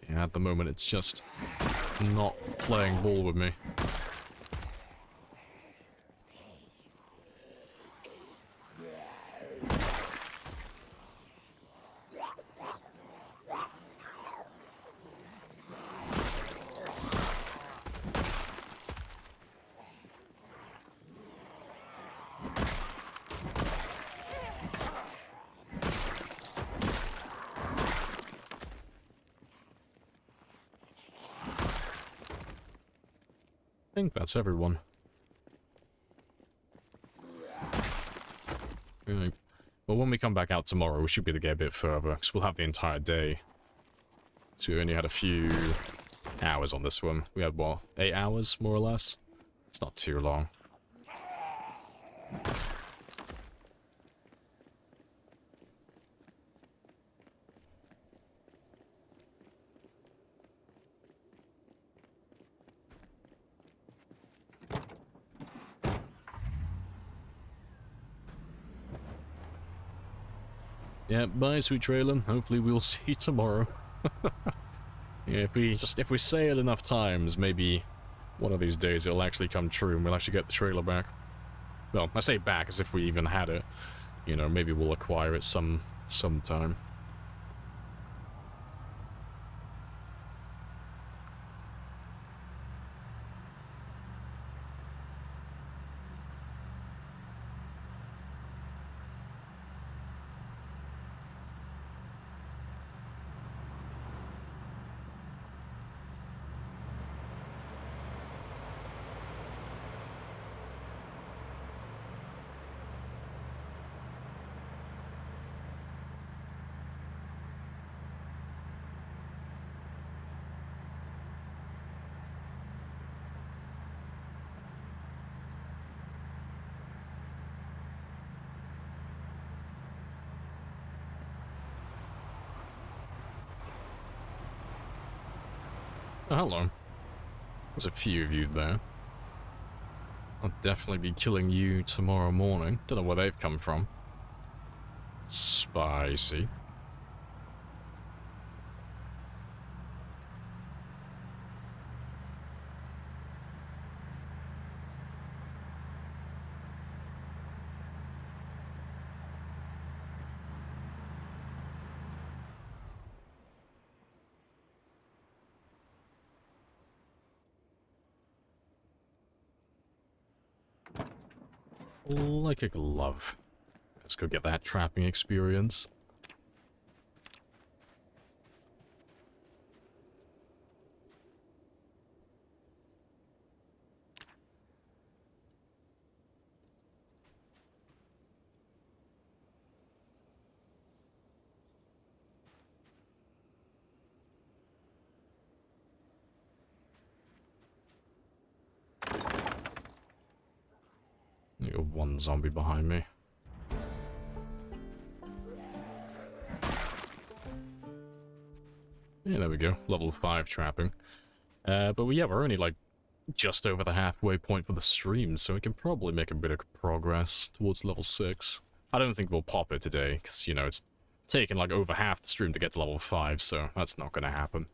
S1: Yeah, at the moment it's just not playing ball with me. I think that's everyone. Right. Well, when we come back out tomorrow, we should be able to get a bit further, because we'll have the entire day. So we only had a few hours on this one. We had, what, 8 hours, more or less? It's not too long. Yeah, bye, sweet trailer. Hopefully we'll see you tomorrow. Yeah, if we say it enough times, maybe one of these days it'll actually come true and we'll actually get the trailer back. Well, I say back as if we even had it. You know, maybe we'll acquire it sometime. Oh, hello. There's a few of you there. I'll definitely be killing you tomorrow morning. Don't know where they've come from. Spicy. Like a glove. Let's go get that trapping experience. You got one zombie behind me. Yeah, there we go. Level 5 trapping. But yeah, we're only like just over the halfway point for the stream, so we can probably make a bit of progress towards level 6. I don't think we'll pop it today, because, you know, it's taken like over half the stream to get to level 5, so that's not gonna happen.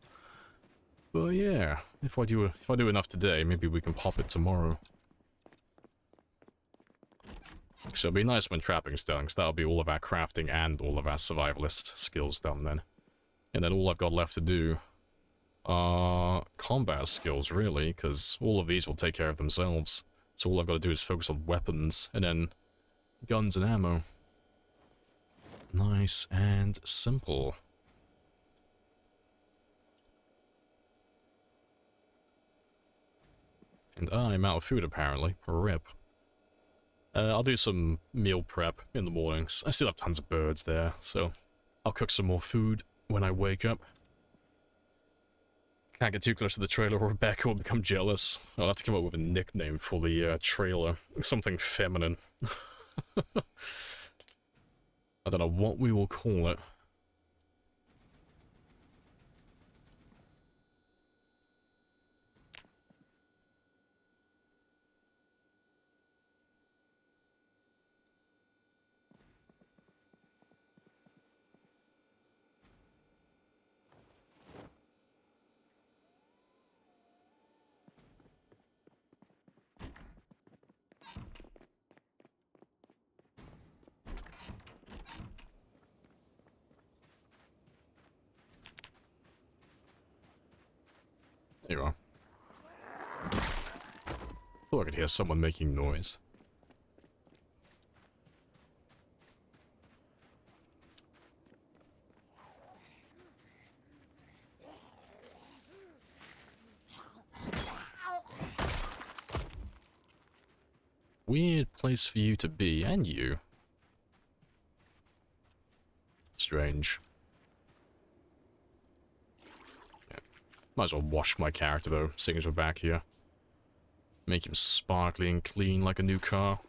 S1: But yeah, if I do enough today, maybe we can pop it tomorrow. So it'll be nice when trapping's done, because that'll be all of our crafting and all of our survivalist skills done then. And then all I've got left to do are combat skills, really, because all of these will take care of themselves. So all I've got to do is focus on weapons, and then guns and ammo. Nice and simple. And I'm out of food, apparently. RIP. I'll do some meal prep in the mornings. I still have tons of birds there, so I'll cook some more food when I wake up. Can't get too close to the trailer or Rebecca will become jealous. I'll have to come up with a nickname for the trailer. Something feminine. I don't know what we will call it. There you are. Thought I could hear someone making noise. Weird place for you to be, and you. Strange. Yeah. Might as well wash my character though, seeing as we're back here. Make him sparkly and clean like a new car.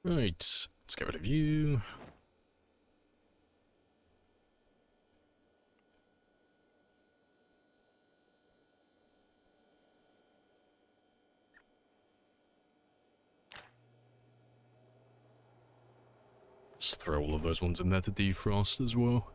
S1: Right, let's get rid of you. Let's throw all of those ones in there to defrost as well.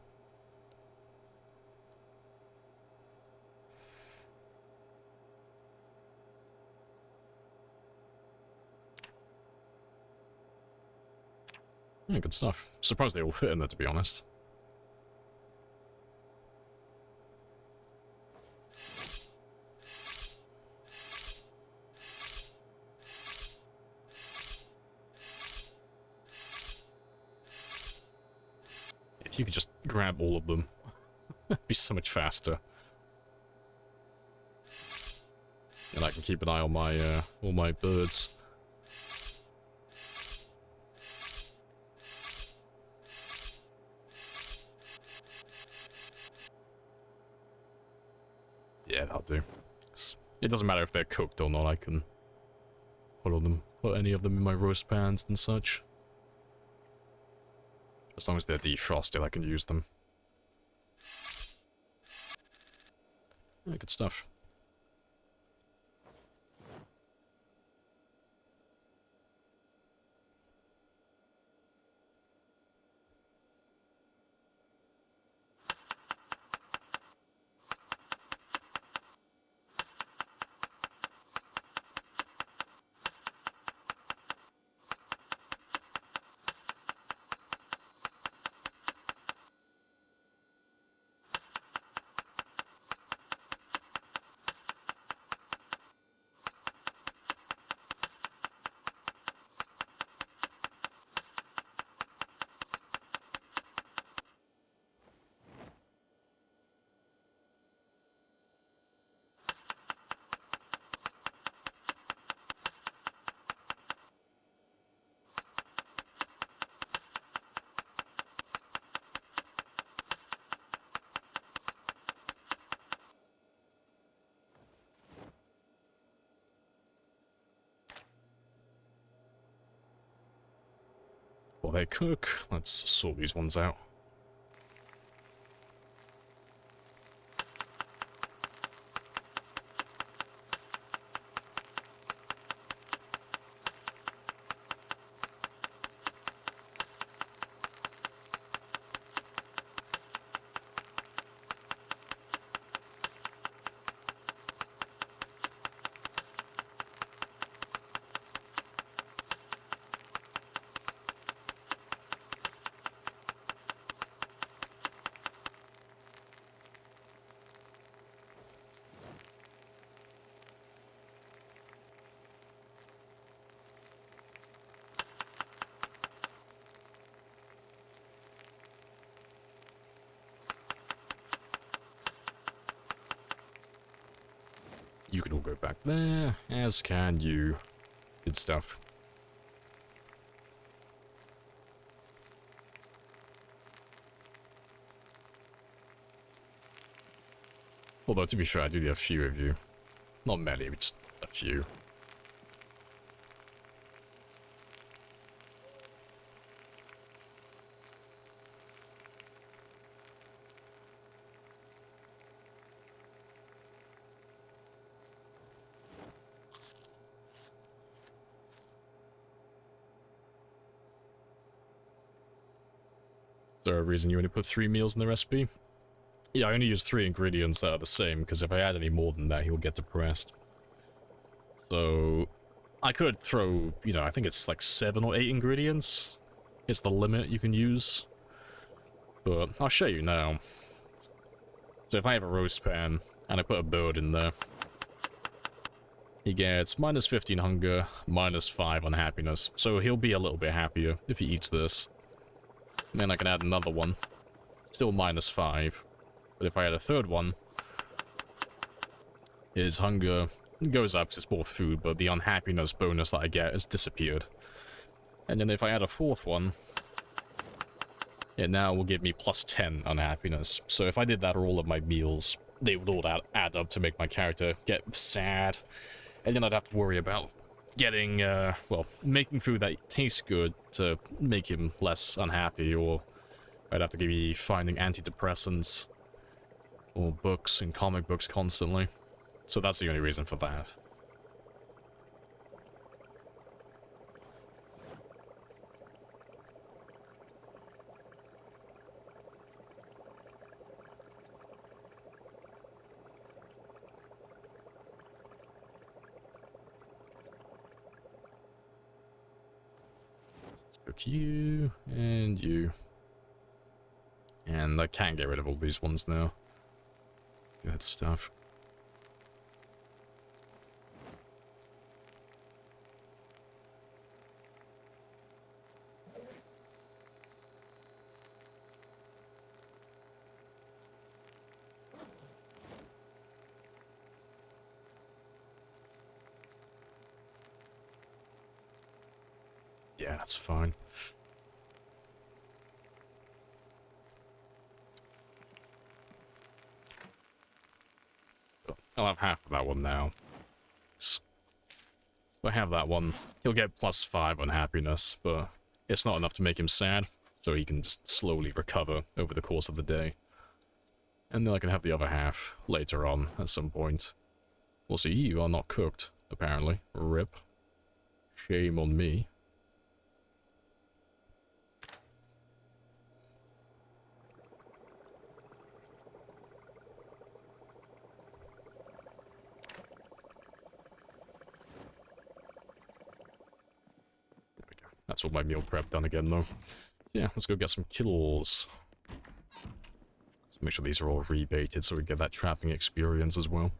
S1: Yeah, good stuff. Surprised they all fit in there, to be honest. If you could just grab all of them, It'd be so much faster. And I can keep an eye on my, all my birds. Yeah, that'll do. It doesn't matter if they're cooked or not, I can put any of them in my roast pans and such. As long as they're defrosted, I can use them. Yeah, good stuff. While they cook, let's sort these ones out. You can all go back there, as can you. Good stuff. Although, to be fair, I do need a few of you. Not many, but just a few. Is there a reason you only put 3 meals in the recipe? Yeah, I only use 3 ingredients that are the same, because if I add any more than that, he'll get depressed. So, I could throw, you know, I think it's like 7 or 8 ingredients. It's the limit you can use. But I'll show you now. So if I have a roast pan, and I put a bird in there, he gets minus 15 hunger, minus 5 unhappiness. So he'll be a little bit happier if he eats this. And then I can add another one. Still minus 5. But if I add a third one, his hunger goes up because it's more food, but the unhappiness bonus that I get has disappeared. And then if I add a fourth one, it now will give me plus 10 unhappiness. So if I did that for all of my meals, they would all add up to make my character get sad. And then I'd have to worry about getting, well, making food that tastes good to make him less unhappy, or I'd have to be finding antidepressants or books and comic books constantly. So that's the only reason for that. Cook you, and you. And I can get rid of all these ones now. Good stuff. Yeah, that's fine. I'll have half of that one now. So if I have that one, he'll get +5 on happiness, but it's not enough to make him sad, so he can just slowly recover over the course of the day. And then I can have the other half later on at some point. We'll see, you are not cooked, apparently. RIP. Shame on me. That's all my meal prep done again, though. Yeah, let's go get some kills. Let's make sure these are all rebaited so we get that trapping experience as well.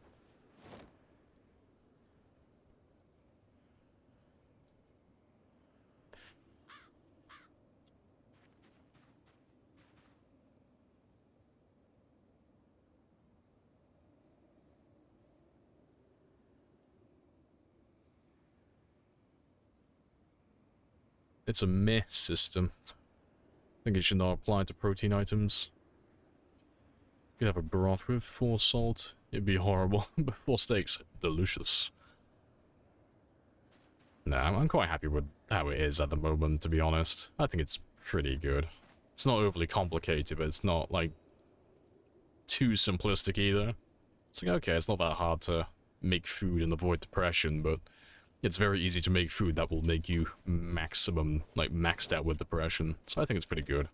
S1: It's a meh system. I think it should not apply to protein items. You could have a broth with 4 salt. It'd be horrible. But 4 steaks, delicious. Nah, I'm quite happy with how it is at the moment, to be honest. I think it's pretty good. It's not overly complicated, but it's not, like, too simplistic either. It's like, okay, it's not that hard to make food and avoid depression, but it's very easy to make food that will make you maximum, like, maxed out with depression. So I think it's pretty good.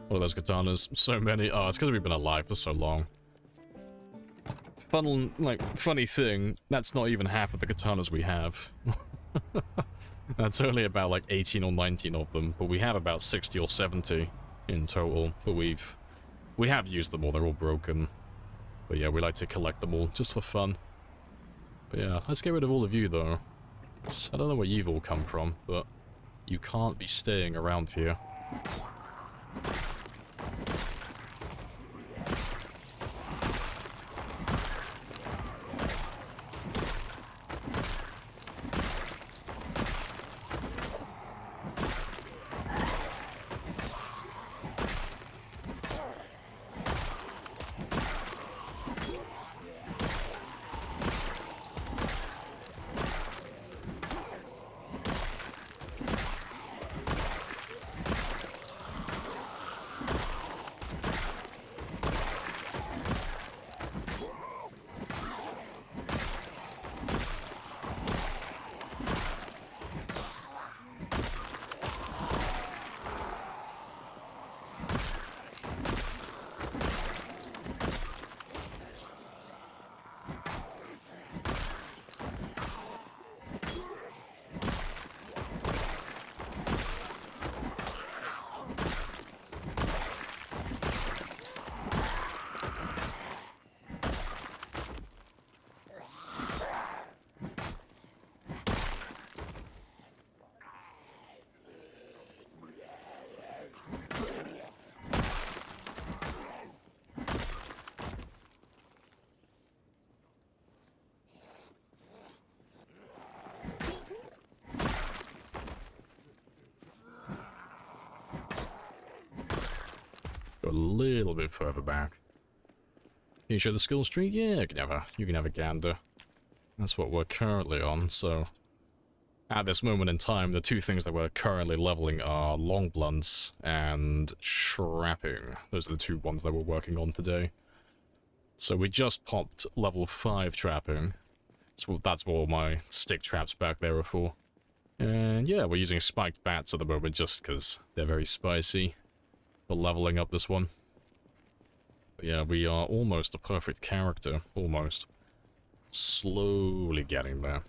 S1: What are those katanas? So many. Oh, it's because we've been alive for so long. Funny thing, that's not even half of the katanas we have. That's only about, like, 18 or 19 of them, but we have about 60 or 70 in total. But we have used them all, they're all broken. But yeah, we like to collect them all, just for fun. But yeah, let's get rid of all of you, though. I don't know where you've all come from, but you can't be staying around here. Go a little bit further back. Can you show the skill tree? Yeah, you can have a gander. That's what we're currently on, so... At this moment in time, the two things that we're currently leveling are long blunts and trapping. Those are the two ones that we're working on today. So we just popped level 5 trapping. So that's what all my stick traps back there are for. And yeah, we're using spiked bats at the moment just because they're very spicy for leveling up this one. But yeah, we are almost a perfect character. Almost. Slowly getting there.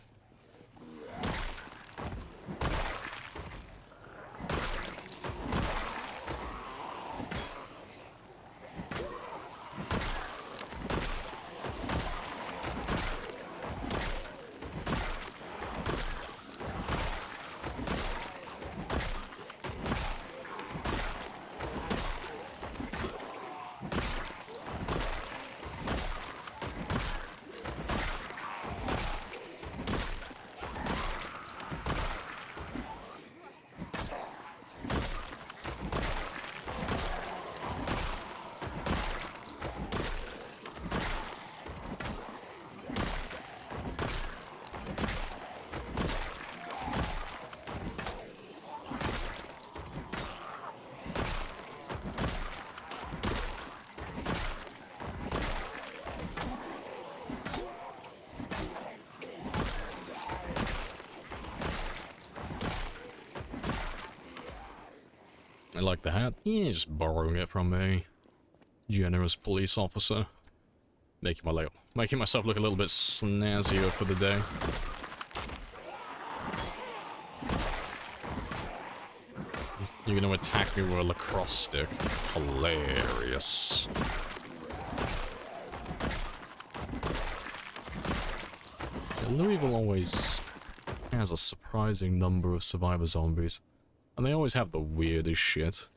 S1: I like the hat. Yeah, just borrowing it from a generous police officer. Making myself look a little bit snazzier for the day. You're gonna attack me with a lacrosse stick. Hilarious. Yeah, Louisville always has a surprising number of survivor zombies. And they always have the weirdest shit.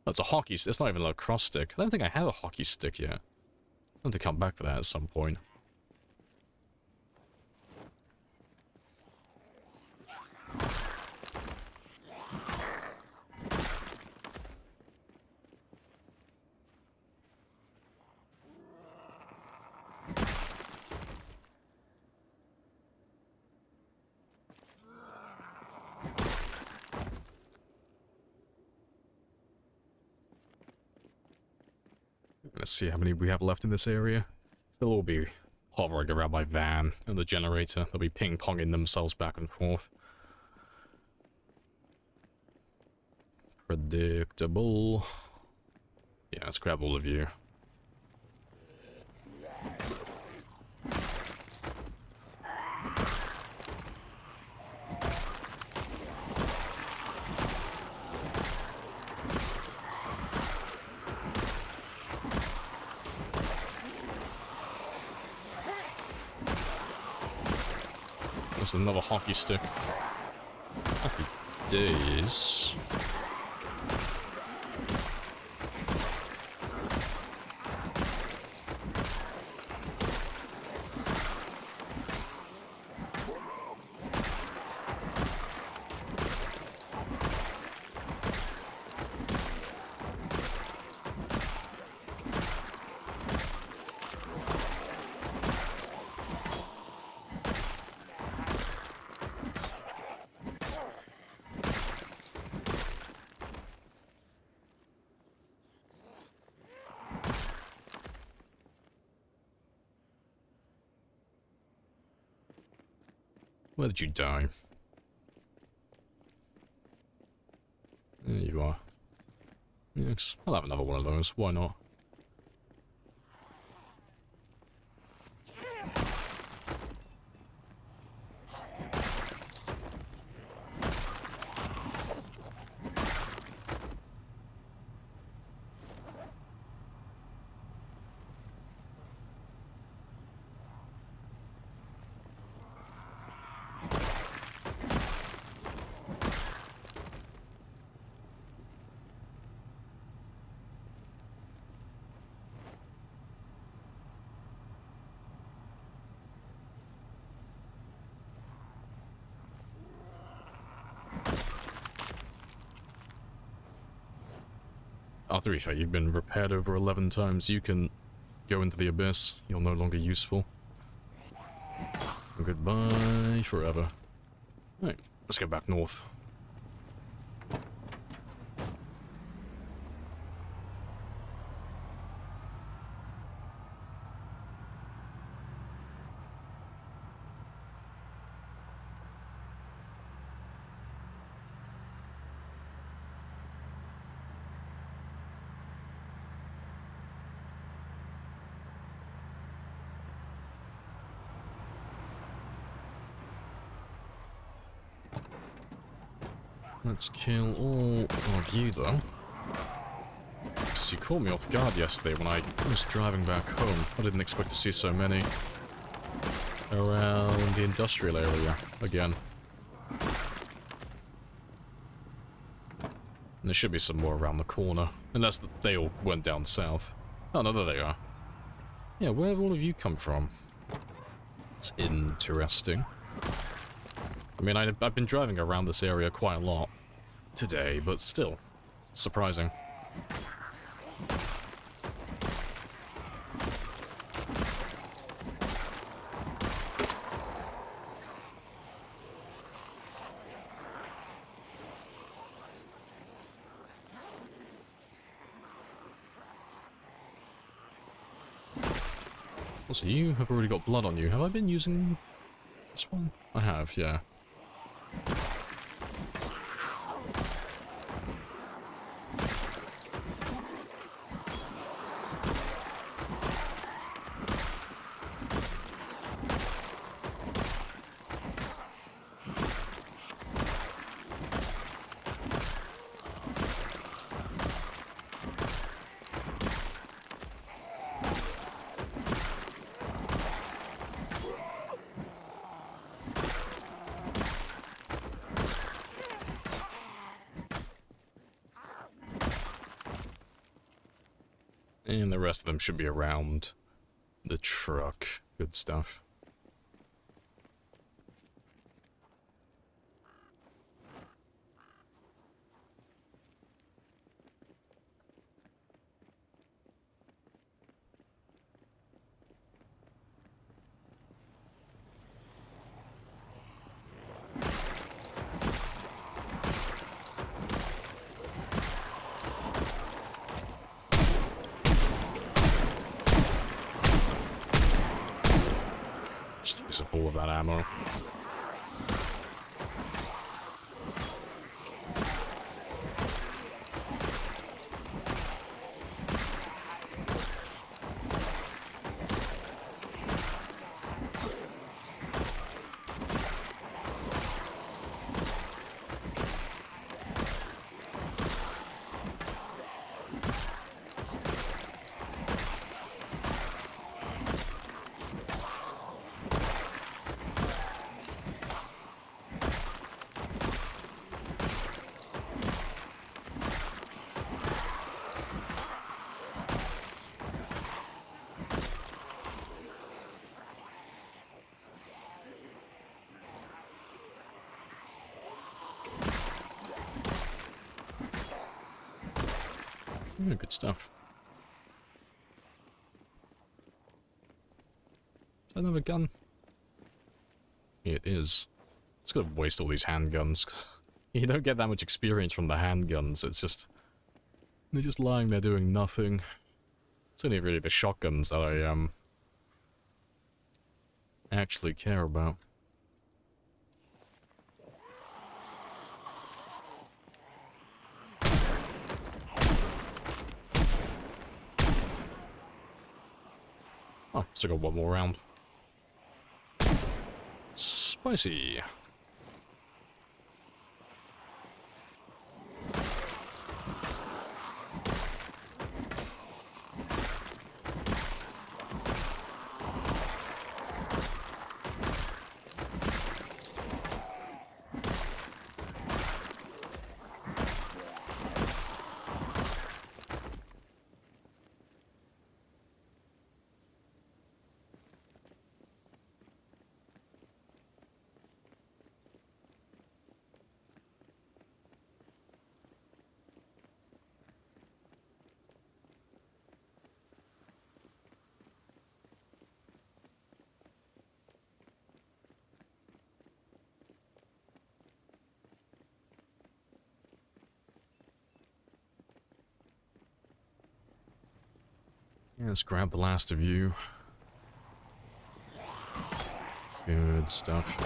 S1: That's a hockey stick. It's not even a lacrosse stick. I don't think I have a hockey stick yet. I'll have to come back for that at some point. Let's see how many we have left in this area. They'll all be hovering around my van and the generator. They'll be ping-ponging themselves back and forth. Predictable. Yeah, let's grab all of you. There's another hockey stick. Happy days. Where did you die? There you are. Yes, I'll have another one of those. Why not? Oh, to be fair, you've been repaired over 11 times. You can go into the abyss. You're no longer useful. Goodbye forever. Right, let's go back north. Let's kill all of you, though. So you caught me off guard yesterday when I was driving back home. I didn't expect to see so many around the industrial area again. And there should be some more around the corner, unless they all went down south. Oh no, there they are. Yeah, where have all of you come from? It's interesting. I mean, I've been driving around this area quite a lot today, but still, surprising. Also, you have already got blood on you. Have I been using this one? I have, yeah. And the rest of them should be around the truck. Good stuff. Just use up all of that ammo. Yeah, good stuff. Is that another gun? Yeah, it is. It's gonna waste all these handguns, 'cause you don't get that much experience from the handguns. It's just... they're just lying there doing nothing. It's only really the shotguns that I, actually care about. Oh, still got one more round. Spicy. Yeah, let's grab the last of you. Good stuff.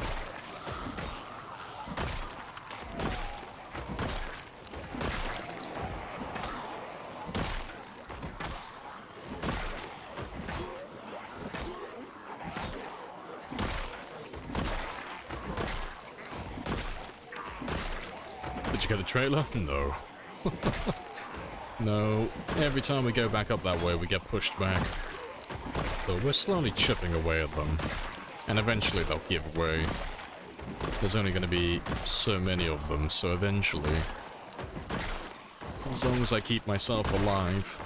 S1: Did you get a trailer? No. No. Every time we go back up that way, we get pushed back. But we're slowly chipping away at them. And eventually they'll give way. There's only going to be so many of them, so eventually... as long as I keep myself alive,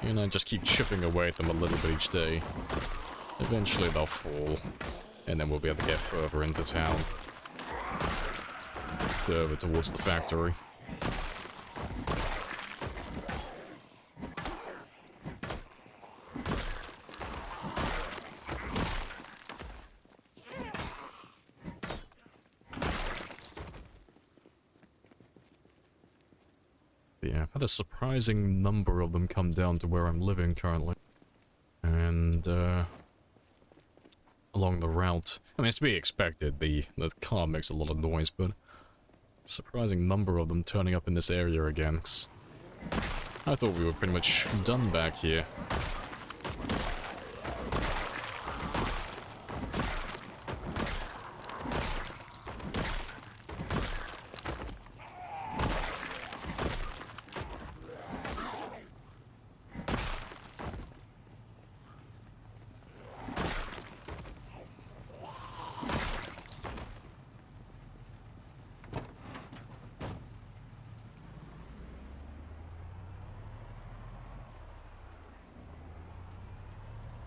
S1: and I just keep chipping away at them a little bit each day, eventually they'll fall. And then we'll be able to get further into town. Over towards the factory. Yeah, I've had a surprising number of them come down to where I'm living currently. And, along the route. I mean, it's to be expected, the car makes a lot of noise, but... surprising number of them turning up in this area again, 'cause I thought we were pretty much done back here.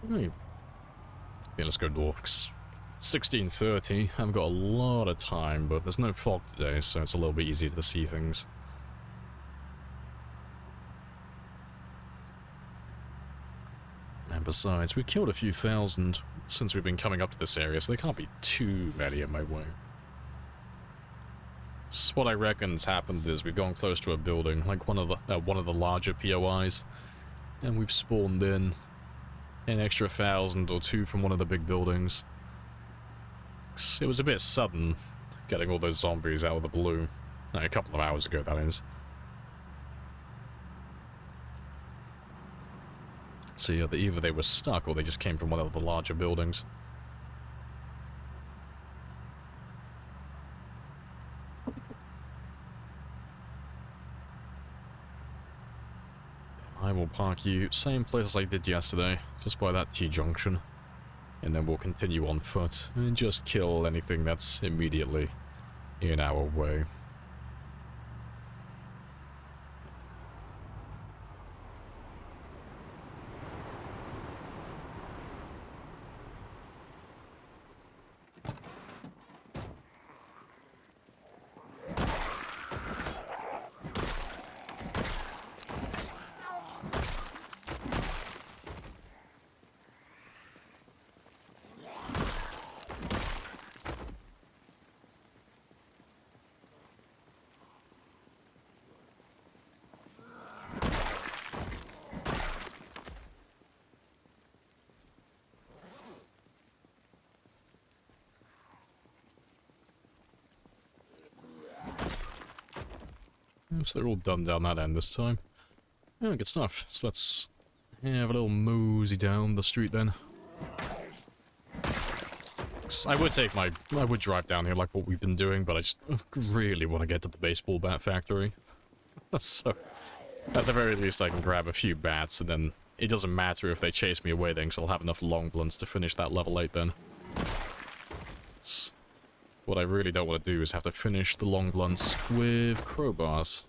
S1: Right. Yeah, let's go north. 16:30. I've got a lot of time, but there's no fog today, so it's a little bit easier to see things. And besides, we killed a few thousand since we've been coming up to this area, so there can't be too many in my way. So what I reckon's happened is we've gone close to a building, like one of the larger POIs, and we've spawned in an extra 1,000 or 2 from one of the big buildings. It was a bit sudden getting all those zombies out of the blue. A couple of hours ago, that is. So yeah, either they were stuck or they just came from one of the larger buildings. I will park you same place as I did yesterday, just by that T-junction. And then we'll continue on foot and just kill anything that's immediately in our way. So they're all done down that end this time. Yeah, good stuff. So let's have a little mosey down the street then. I would drive down here like what we've been doing, but I just really want to get to the baseball bat factory. So, at the very least I can grab a few bats, and then it doesn't matter if they chase me away then, because I'll have enough long blunts to finish that level 8 then. What I really don't want to do is have to finish the long blunts with crowbars.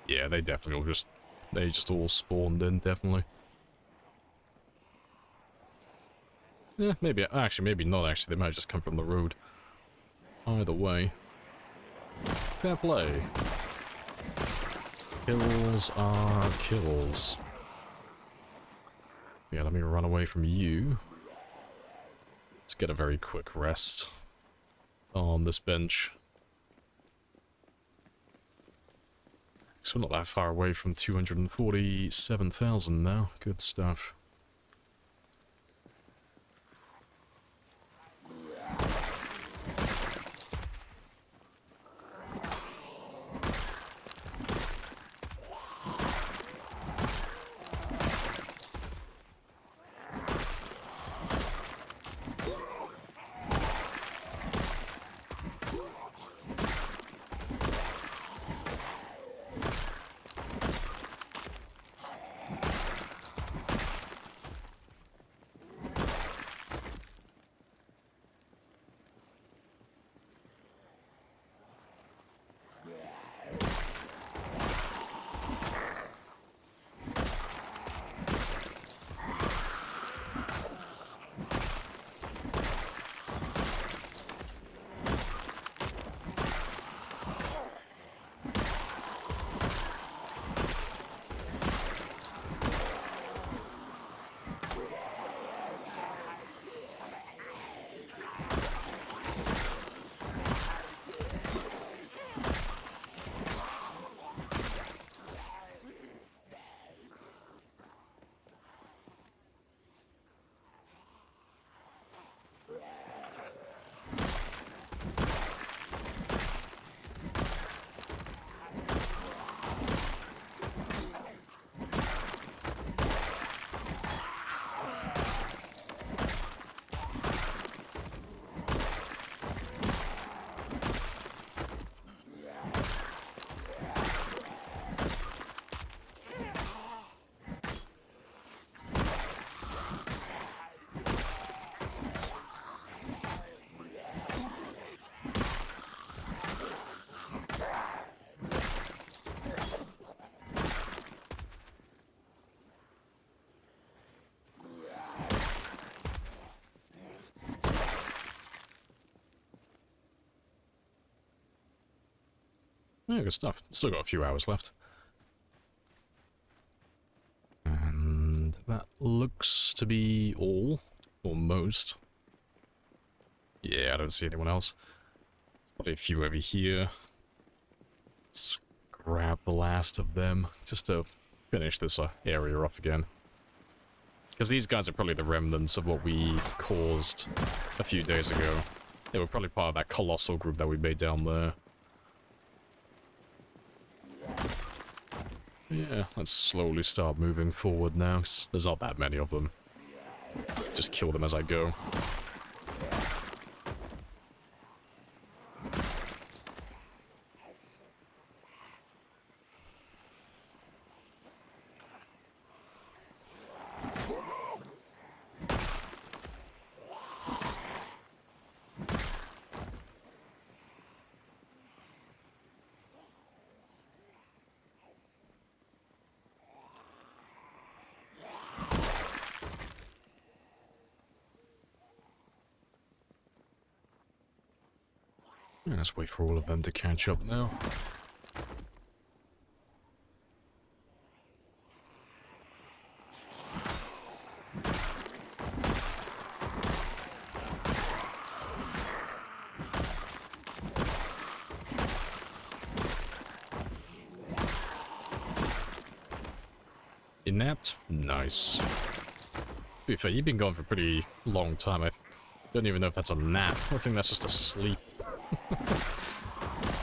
S1: Yeah, they definitely all they just all spawned in, definitely. Yeah, maybe, actually, maybe not, actually. They might have just come from the road. Either way. Fair play. Kills are kills. Yeah, let me run away from you. Let's get a very quick rest on this bench. So we're not that far away from 247,000 now. Good stuff. Yeah, good stuff. Still got a few hours left. And that looks to be all. Or most. Yeah, I don't see anyone else. Probably a few over here. Let's grab the last of them, just to finish this area off again. Because these guys are probably the remnants of what we caused a few days ago. They were probably part of that colossal group that we made down there. Yeah, let's slowly start moving forward now, 'cause there's not that many of them. Just kill them as I go. Yeah, let's wait for all of them to catch up now. You napped? Nice. To be fair, you've been gone for a pretty long time. I don't even know if that's a nap. I think that's just a sleep.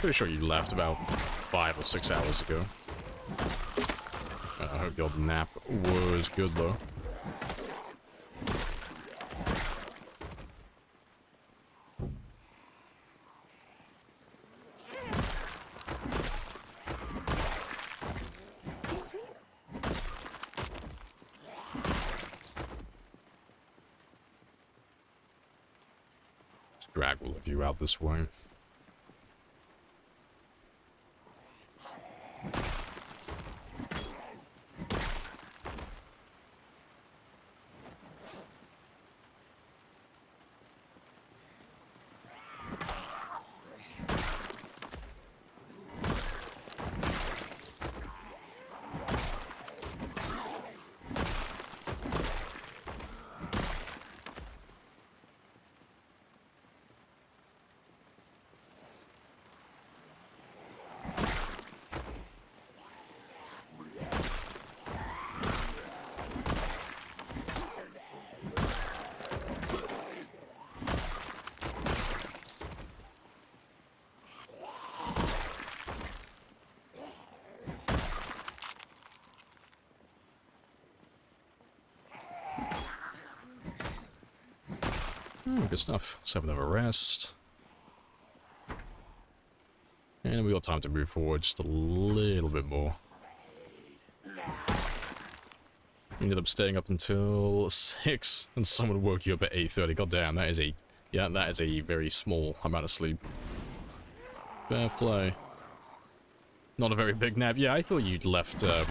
S1: Pretty sure you left about 5 or 6 hours ago. I hope your nap was good, though. Let's drag all of you out this way. Good stuff. Let's have another rest. And we got time to move forward just a little bit more. Ended up staying up until 6, and someone woke you up at 8:30. God damn, that is a... Yeah, that is a very small amount of sleep. Fair play. Not a very big nap. Yeah, I thought you'd left, I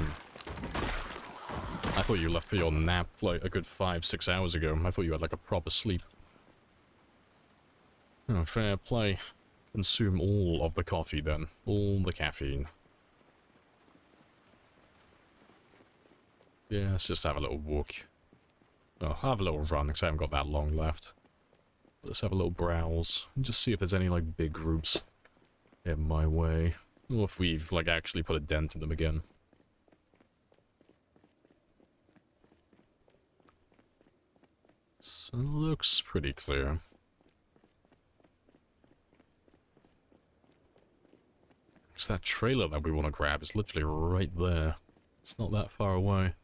S1: thought you left for your nap, like, a good 5-6 hours ago. I thought you had, like, a proper sleep. Oh, fair play. Consume all of the coffee, then. All the caffeine. Yeah, let's just have a little walk. Oh, I'll have a little run, because I haven't got that long left. Let's have a little browse, and just see if there's any, like, big groups in my way. Or if we've, like, actually put a dent in them again. So it looks pretty clear. Because that trailer that we want to grab is literally right there. It's not that far away.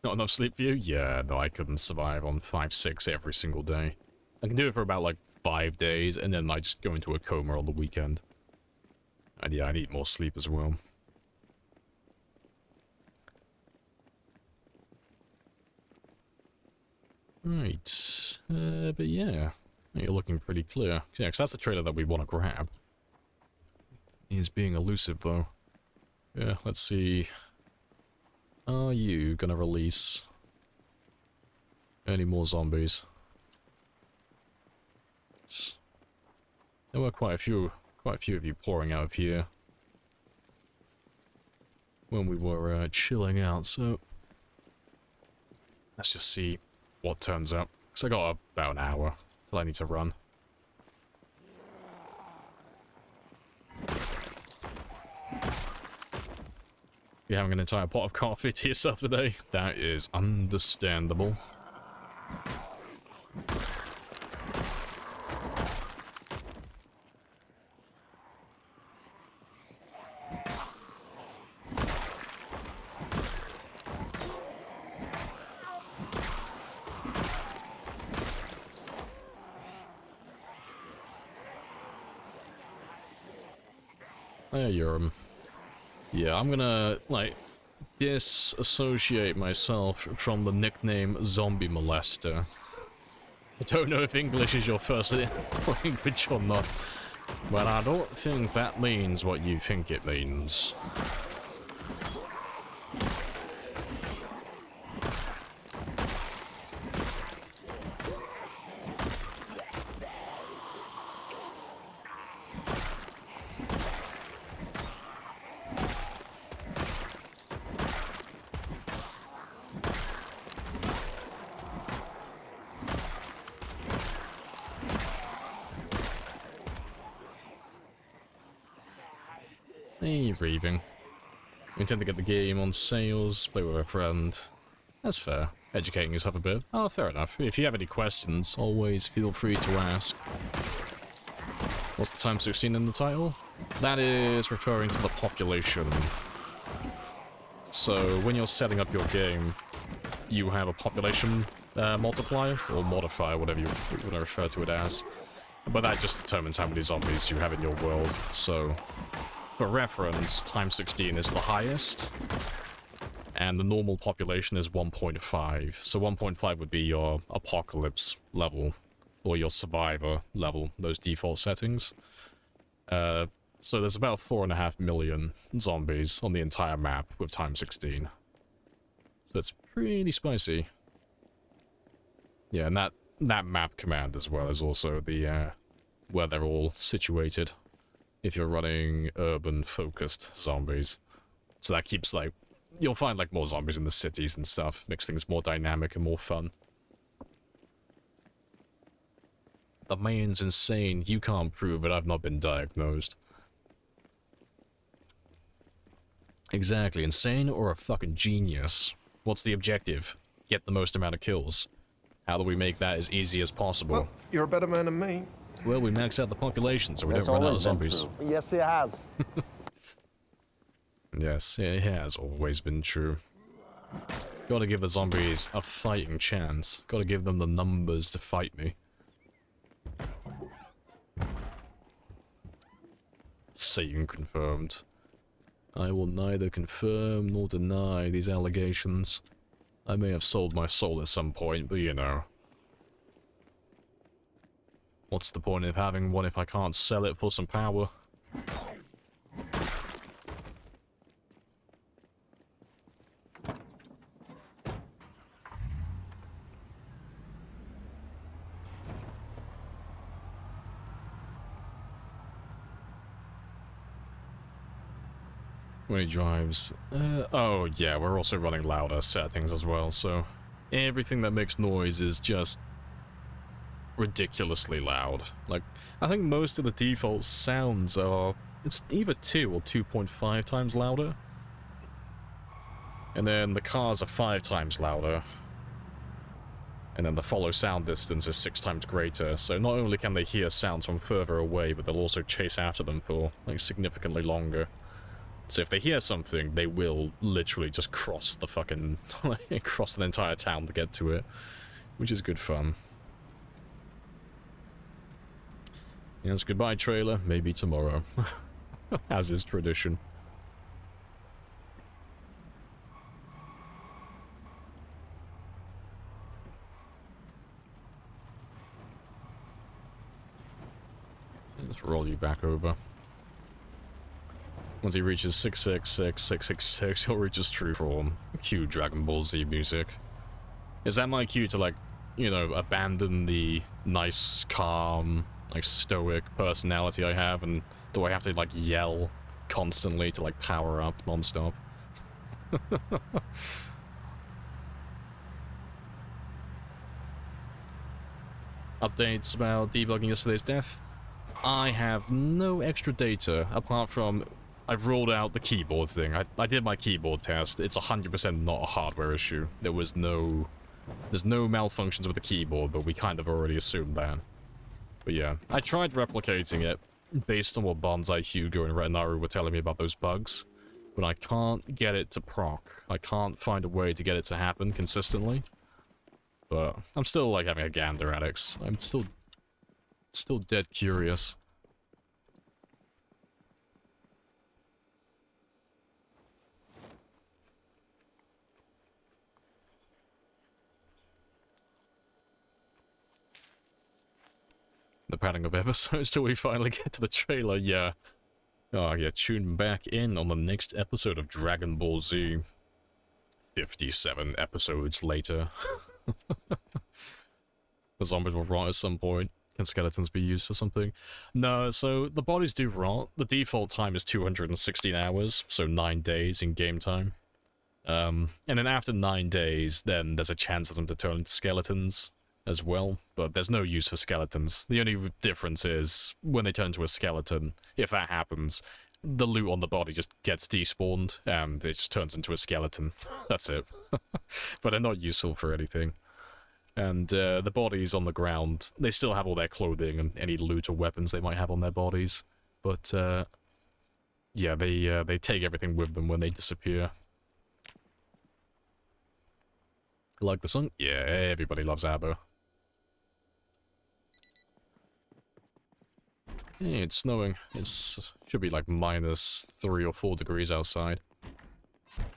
S1: Not enough sleep for you? Yeah, no, I couldn't survive on 5-6 every single day. I can do it for about like 5 days, and then I just go into a coma on the weekend. And yeah, I need more sleep as well. Right, but yeah, you're looking pretty clear. Yeah, because that's the trailer that we want to grab. He's being elusive, though. Yeah, let's see. Are you gonna release? Any more zombies? There were quite a few of you pouring out of here when we were chilling out, so let's just see what turns up. Because I got about an hour till I need to run. You're having an entire pot of coffee to yourself today? That is understandable. There, you're yeah, I'm gonna, like, disassociate myself from the nickname Zombie Molester. I don't know if English is your first language or not, but I don't think that means what you think it means. Hey, Reaving. We intend to get the game on sales, play with a friend. That's fair. Educating yourself a bit. Oh, fair enough. If you have any questions, always feel free to ask. What's the time 16 in the title? That is referring to the population. So, when you're setting up your game, you have a population multiplier, or modifier, whatever you want to refer to it as. But that just determines how many zombies you have in your world, so... For reference, times 16 is the highest, and the normal population is 1.5. So 1.5 would be your apocalypse level, or your survivor level, those default settings. So there's about 4.5 million zombies on the entire map with times 16. So it's pretty spicy. Yeah, and that map command as well is also the where they're all situated. If you're running urban-focused zombies. So that keeps, like... You'll find, like, more zombies in the cities and stuff. Makes things more dynamic and more fun. The man's insane. You can't prove it. I've not been diagnosed. Exactly. Insane or a fucking genius? What's the objective? Get the most amount of kills. How do we make that as easy as possible?
S4: Well, you're a better man than me.
S1: Well, we max out the population so we don't run out of zombies.
S4: Yes, it has.
S1: Yes, it has always been true. Gotta give the zombies a fighting chance. Gotta give them the numbers to fight me. Satan confirmed. I will neither confirm nor deny these allegations. I may have sold my soul at some point, but you know. What's the point of having one if I can't sell it for some power? When he drives... oh yeah, we're also running louder settings as well, so... Everything that makes noise is just... ridiculously loud. Like, I think most of the default sounds are... It's either 2 or 2.5 times louder. And then the cars are 5 times louder. And then the follow sound distance is 6 times greater, so not only can they hear sounds from further away, but they'll also chase after them for, like, significantly longer. So if they hear something, they will literally just cross the fucking... cross the entire town to get to it. Which is good fun. Yes, goodbye trailer, maybe tomorrow. As is tradition. Let's roll you back over. Once he reaches 666, he'll reach his true form. Cue Dragon Ball Z music. Is that my cue to, like, you know, abandon the nice, calm, like, stoic personality I have, and do I have to, like, yell constantly to, like, power up non-stop? Updates about debugging yesterday's death. I have no extra data apart from I've rolled out the keyboard thing. I did my keyboard test. It's 100% not a hardware issue. There's no malfunctions with the keyboard, but we kind of already assumed that. But yeah, I tried replicating it based on what Bonsai, Hugo, and Retinaru were telling me about those bugs, but I can't get it to proc. I can't find a way to get it to happen consistently. But I'm still, like, having a gander at it. I'm still dead curious. The padding of episodes till we finally get to the trailer, yeah. Oh yeah, tune back in on the next episode of Dragon Ball Z. 57 episodes later. The zombies will rot at some point. Can skeletons be used for something? No, so the bodies do rot. The default time is 216 hours, so 9 days in game time. And then after 9 days, then there's a chance of them to turn into skeletons as well, but there's no use for skeletons. The only difference is when they turn into a skeleton, if that happens, the loot on the body just gets despawned and it just turns into a skeleton. That's it. But they're not useful for anything. And the bodies on the ground, they still have all their clothing and any loot or weapons they might have on their bodies. But yeah, they take everything with them when they disappear. Like the song? Yeah, everybody loves ABBA. Hey, it's snowing. It should be like -3 or 4 degrees outside.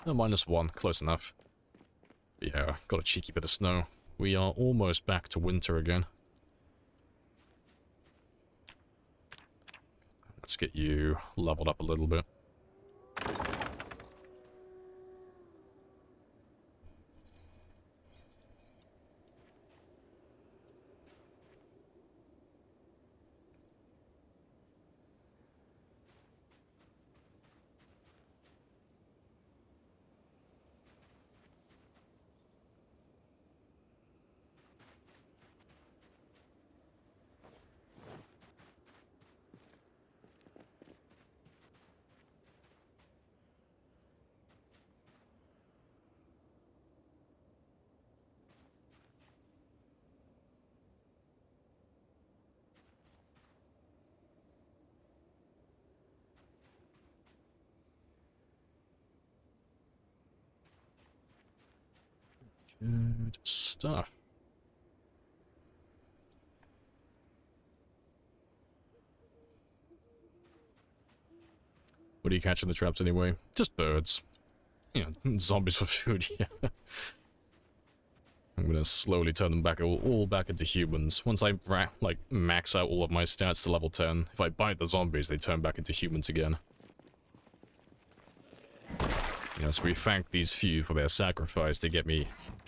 S1: No, -1, close enough. Yeah, got a cheeky bit of snow. We are almost back to winter again. Let's get you leveled up a little bit. Good stuff. What are you catching the traps anyway? Just birds. Yeah, zombies for food, yeah. I'm gonna slowly turn them back all back into humans. Once I like max out all of my stats to level 10, if I bite the zombies, they turn back into humans again. Yes, we thank these few for their sacrifice to get me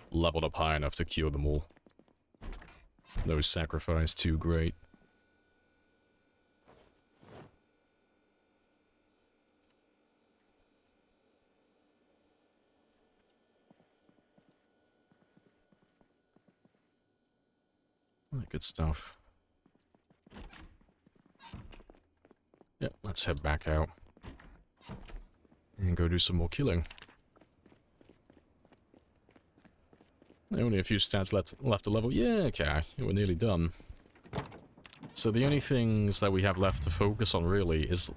S1: leveled up high enough to cure them all. No sacrifice too great. Good stuff. Yep, let's head back out. And go do some more killing. Only a few stats left to level. Yeah, okay, we're nearly done. So the only things that we have left to focus on really is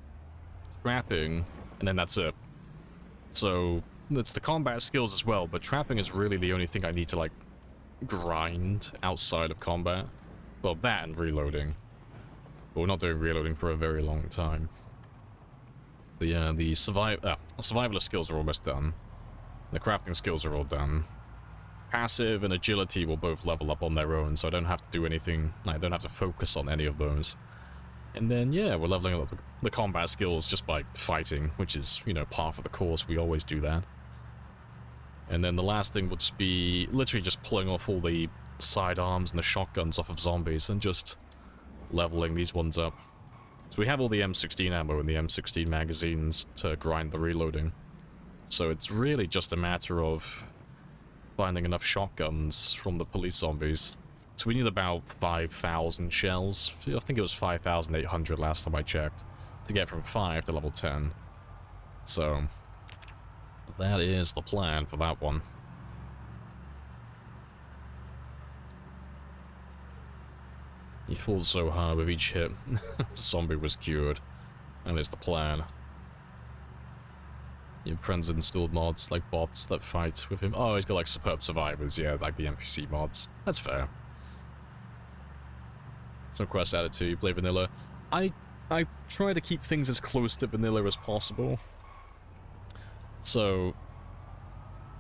S1: trapping, and then that's it. So it's the combat skills as well, but trapping is really the only thing I need to like grind outside of combat. Well, that and reloading. But we're not doing reloading for a very long time. But yeah, the survivalist skills are almost done. The crafting skills are all done. Passive and agility will both level up on their own, so I don't have to do anything. I don't have to focus on any of those. And then, yeah, we're leveling up the combat skills just by fighting, which is, you know, par for the course. We always do that. And then the last thing would just be literally just pulling off all the sidearms and the shotguns off of zombies and just leveling these ones up. So we have all the M16 ammo and the M16 magazines to grind the reloading. So it's really just a matter of finding enough shotguns from the police zombies. So we need about 5,000 shells. I think it was 5,800 last time I checked to get from 5 to level 10. So that is the plan for that one. He falls so hard with each hit. Zombie was cured. That is the plan. Your friends installed mods, like bots that fight with him. Oh, he's got like superb survivors, yeah, like the NPC mods. That's fair. Some quest added to you, play vanilla. I try to keep things as close to vanilla as possible. So,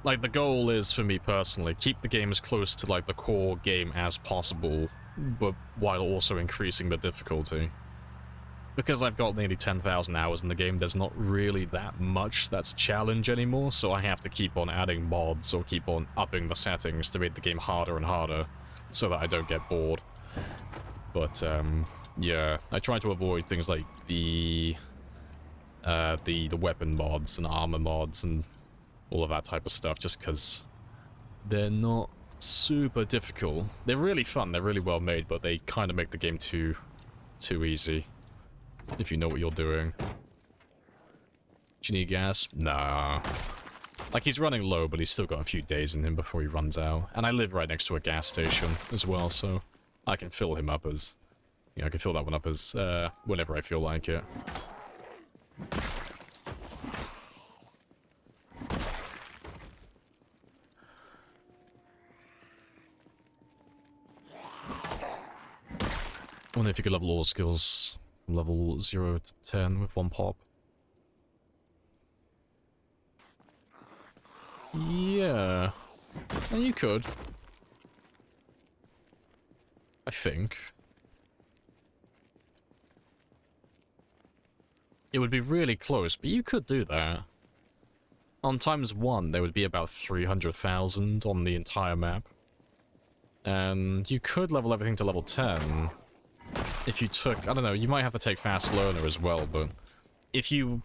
S1: like, the goal is, for me personally, keep the game as close to, like, the core game as possible, but while also increasing the difficulty. Because I've got nearly 10,000 hours in the game, there's not really that much that's a challenge anymore, so I have to keep on adding mods or keep on upping the settings to make the game harder and harder, so that I don't get bored. But, yeah, I try to avoid things like the weapon mods and armor mods and all of that type of stuff, just because they're not super difficult. They're really fun, they're really well made, but they kind of make the game too easy, if you know what you're doing. Do you need gas? Nah. Like, he's running low, but he's still got a few days in him before he runs out. And I live right next to a gas station as well, so I can fill him up as... You know, I can fill that one up as, whenever I feel like it. I wonder if you could level all skills from level 0 to 10 with one pop. Yeah. And you could. I think. It would be really close, but you could do that. On ×1, there would be about 300,000 on the entire map. And you could level everything to level 10 if you took... I don't know, you might have to take Fast Learner as well, but if you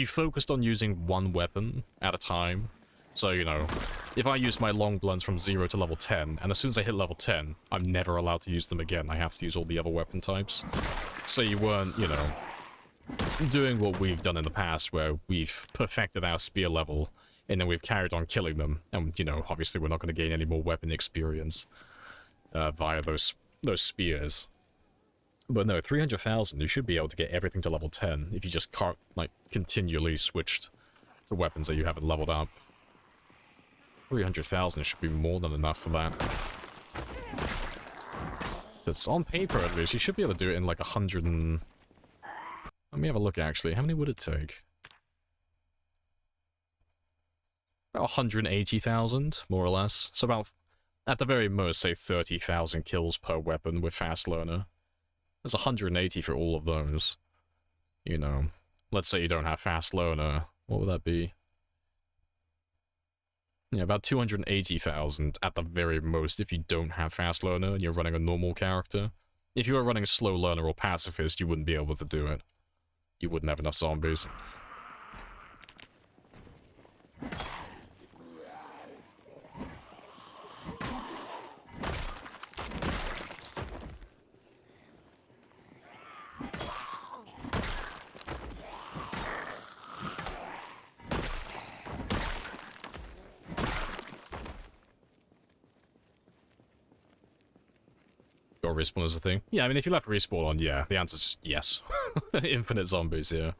S1: focused on using one weapon at a time, so, you know, if I use my long blunts from 0 to level 10, and as soon as I hit level 10, I'm never allowed to use them again. I have to use all the other weapon types. So you weren't, you know, doing what we've done in the past, where we've perfected our spear level, and then we've carried on killing them, and, you know, obviously we're not going to gain any more weapon experience via those spears. But no, 300,000, you should be able to get everything to level 10 if you just can't, like, continually switched to weapons that you haven't leveled up. 300,000 should be more than enough for that. Because on paper, at least, you should be able to do it in, like, 100 and... Let me have a look, actually. How many would it take? About 180,000, more or less. So about, at the very most, say 30,000 kills per weapon with Fast Learner. There's 180 for all of those. You know, let's say you don't have Fast Learner. What would that be? Yeah, about 280,000 at the very most if you don't have Fast Learner and you're running a normal character. If you were running Slow Learner or Pacifist, you wouldn't be able to do it. You wouldn't have enough zombies. Got respawn as a thing? Yeah, I mean, if you left respawn on, yeah, the answer's just yes. Infinite zombies, yeah.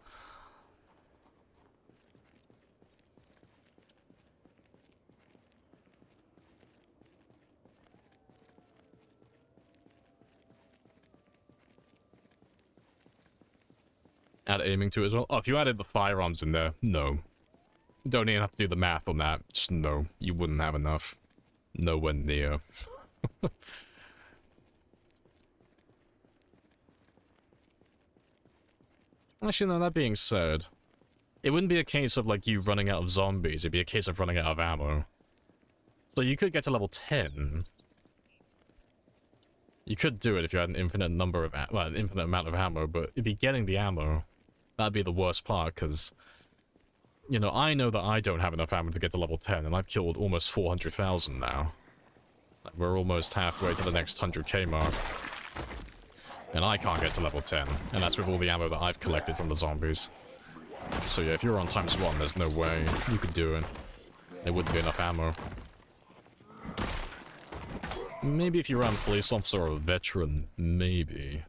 S1: Add aiming to it as well? Oh, if you added the firearms in there, no. Don't even have to do the math on that. Just no, you wouldn't have enough. Nowhere near. Actually, no, that being said, It wouldn't be a case of, like, you running out of zombies. It'd be a case of running out of ammo. So you could get to level 10. You could do it if you had an infinite number of, well, an infinite amount of ammo, but it'd be getting the ammo. That'd be the worst part, because, you know that I don't have enough ammo to get to level 10, and I've killed almost 400,000 now. Like, we're almost halfway to the next 100k mark. And I can't get to level 10, and that's with all the ammo that I've collected from the zombies. So yeah, if you're on ×1, there's no way you could do it. There wouldn't be enough ammo. Maybe if you ran police officer or a veteran, maybe.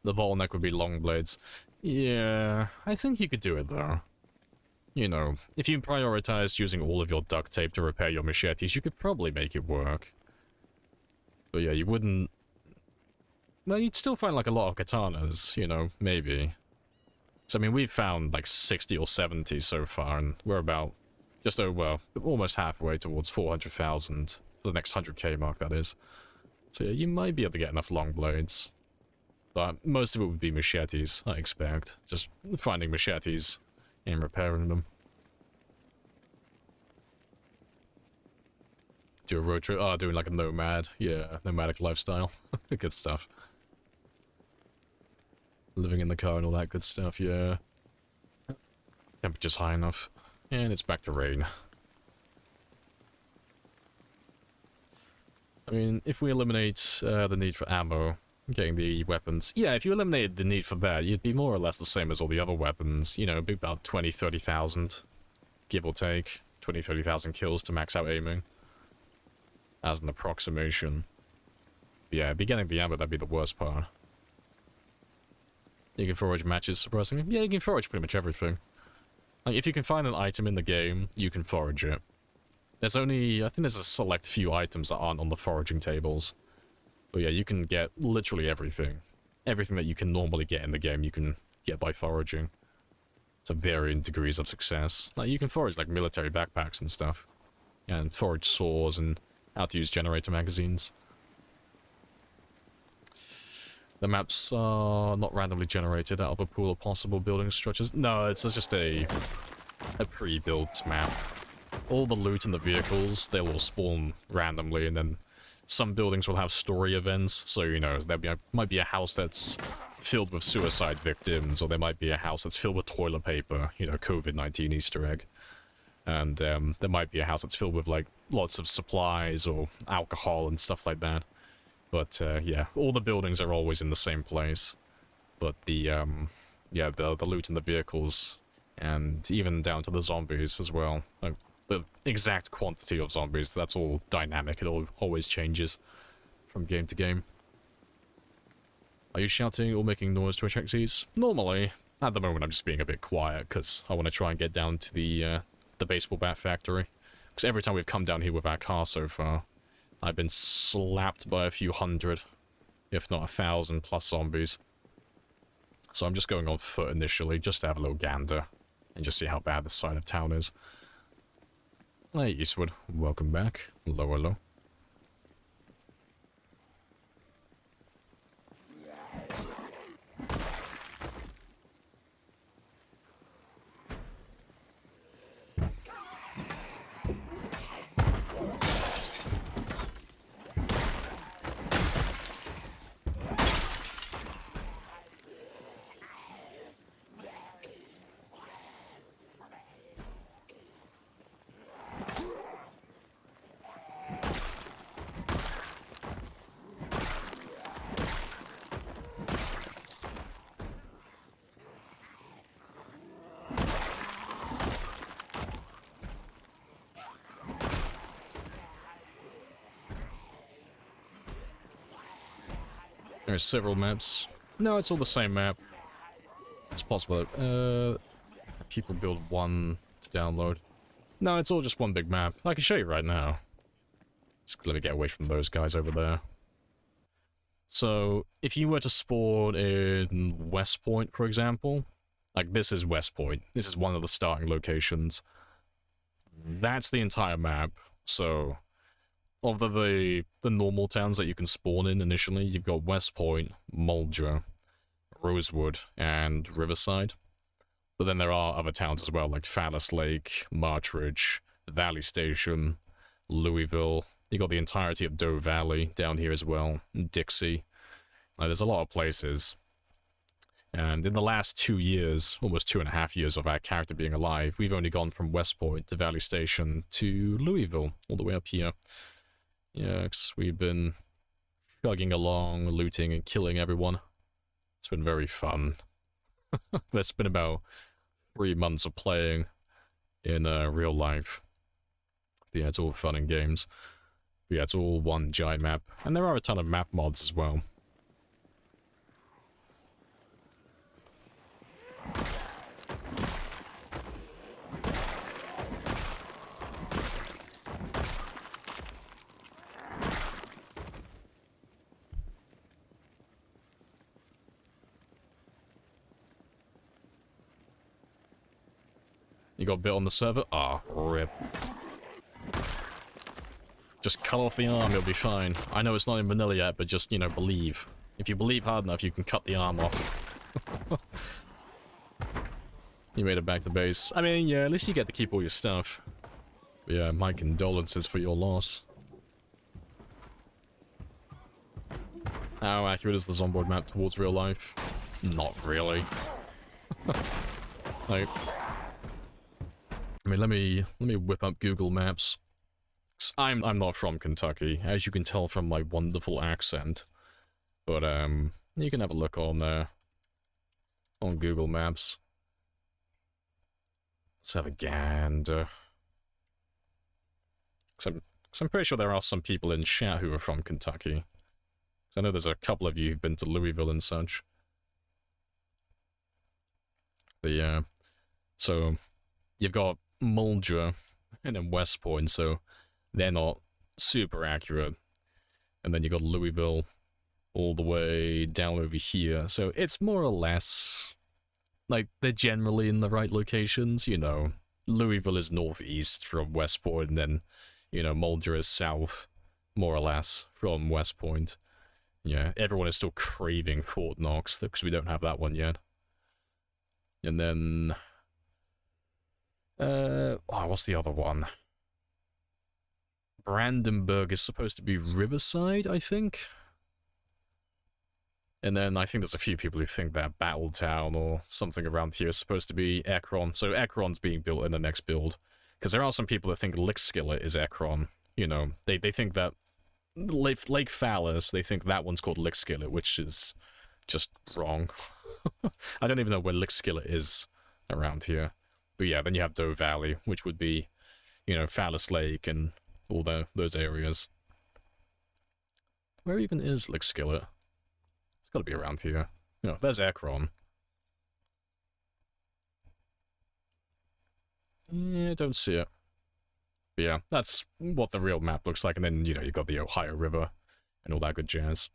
S1: The bottleneck would be long blades. Yeah, I think you could do it though. You know, if you prioritized using all of your duct tape to repair your machetes, you could probably make it work. But yeah, you wouldn't... Well, you'd still find, like, a lot of katanas, you know, maybe. So, I mean, we've found, like, 60 or 70 so far, and we're about just over, well, almost halfway towards 400,000 for the next 100k mark, that is. So, yeah, you might be able to get enough long blades. But most of it would be machetes, I expect. Just finding machetes and repairing them. Do a road trip. Oh, doing like a nomad. Yeah, nomadic lifestyle. Good stuff. Living in the car and all that good stuff, yeah. Temperature's high enough. And it's back to rain. I mean, if we eliminate the need for ammo, getting the weapons... Yeah, if you eliminated the need for that, you'd be more or less the same as all the other weapons. You know, it'd be about 20, 30,000, give or take. 20, 30,000 kills to max out aiming. As an approximation. Yeah, be getting the ammo, that'd be the worst part. You can forage matches, surprisingly. Yeah, you can forage pretty much everything. Like, if you can find an item in the game, you can forage it. There's only... I think there's a select few items that aren't on the foraging tables. But yeah, you can get literally everything. Everything that you can normally get in the game, you can get by foraging. To varying degrees of success. Like, you can forage, like, military backpacks and stuff. And forage saws and how to use generator magazines. The maps are not randomly generated out of a pool of possible building structures. No, it's just a pre-built map. All the loot and the vehicles, they'll all spawn randomly, and then some buildings will have story events. So, you know, might be a house that's filled with suicide victims, or there might be a house that's filled with toilet paper, you know, COVID-19 Easter egg. And there might be a house that's filled with, like, lots of supplies or alcohol and stuff like that. But, yeah, all the buildings are always in the same place. But the loot and the vehicles, and even down to the zombies as well. Like, the exact quantity of zombies, that's all dynamic. It always changes from game to game. Are you shouting or making noise to XXs? Normally. At the moment, I'm just being a bit quiet, because I want to try and get down to the baseball bat factory. Because every time we've come down here with our car so far, I've been slapped by a few hundred, if not 1,000 plus zombies. So I'm just going on foot initially, just to have a little gander, and just see how bad this side of town is. Hey Eastwood, welcome back. Hello, hello. There's several maps. No, it's all the same map. It's possible that, people build one to download. No, it's all just one big map. I can show you right now. Just let me get away from those guys over there. So, if you were to spawn in West Point, for example, like this is West Point. This is one of the starting locations. That's the entire map. So, of the normal towns that you can spawn in initially, you've got West Point, Muldra, Rosewood and Riverside. But then there are other towns as well, like Fallis Lake, Martridge, Valley Station, Louisville. You got the entirety of Doe Valley down here as well, Dixie. There's a lot of places. And in the last 2 years, almost 2.5 years of our character being alive, we've only gone from West Point to Valley Station to Louisville, all the way up here. Yeah, 'cause we've been chugging along, looting and killing everyone. It's been very fun. It's been about 3 months of playing in real life. But yeah, it's all fun and games. But yeah, it's all one giant map. And there are a ton of map mods as well. You got a bit on the server? Ah, rip. Just cut off the arm, it'll be fine. I know it's not in vanilla yet, but just, you know, believe. If you believe hard enough, you can cut the arm off. You made it back to base. I mean, yeah, at least you get to keep all your stuff. But yeah, my condolences for your loss. How accurate is the Zomboid map towards real life? Not really. Like... I mean, let me whip up Google Maps. 'Cause I'm not from Kentucky, as you can tell from my wonderful accent. But you can have a look on Google Maps. Let's have a gander. 'Cause I'm pretty sure there are some people in chat who are from Kentucky. 'Cause I know there's a couple of you who've been to Louisville and such. But yeah, so you've got Muldra and then West Point, so they're not super accurate. And then you got Louisville all the way down over here, so it's more or less like they're generally in the right locations. You know, Louisville is northeast from West Point, and then, you know, Muldra is south, more or less, from West Point. Yeah, everyone is still craving Fort Knox because we don't have that one yet. And then what's the other one? Brandenburg is supposed to be Riverside, I think. And then I think there's a few people who think that Battletown or something around here is supposed to be Ekron. So Ekron's being built in the next build. Because there are some people that think Lickskillet is Ekron. You know, they think that Lake Fallis, they think that one's called Lickskillet, which is just wrong. I don't even know where Lickskillet is around here. But yeah, then you have Doe Valley, which would be, you know, Fallis Lake and all those areas. Where even is Lickskillet? It's gotta be around here. You know, there's Ekron. Yeah, I don't see it. But yeah, that's what the real map looks like, and then, you know, you got the Ohio River and all that good jazz.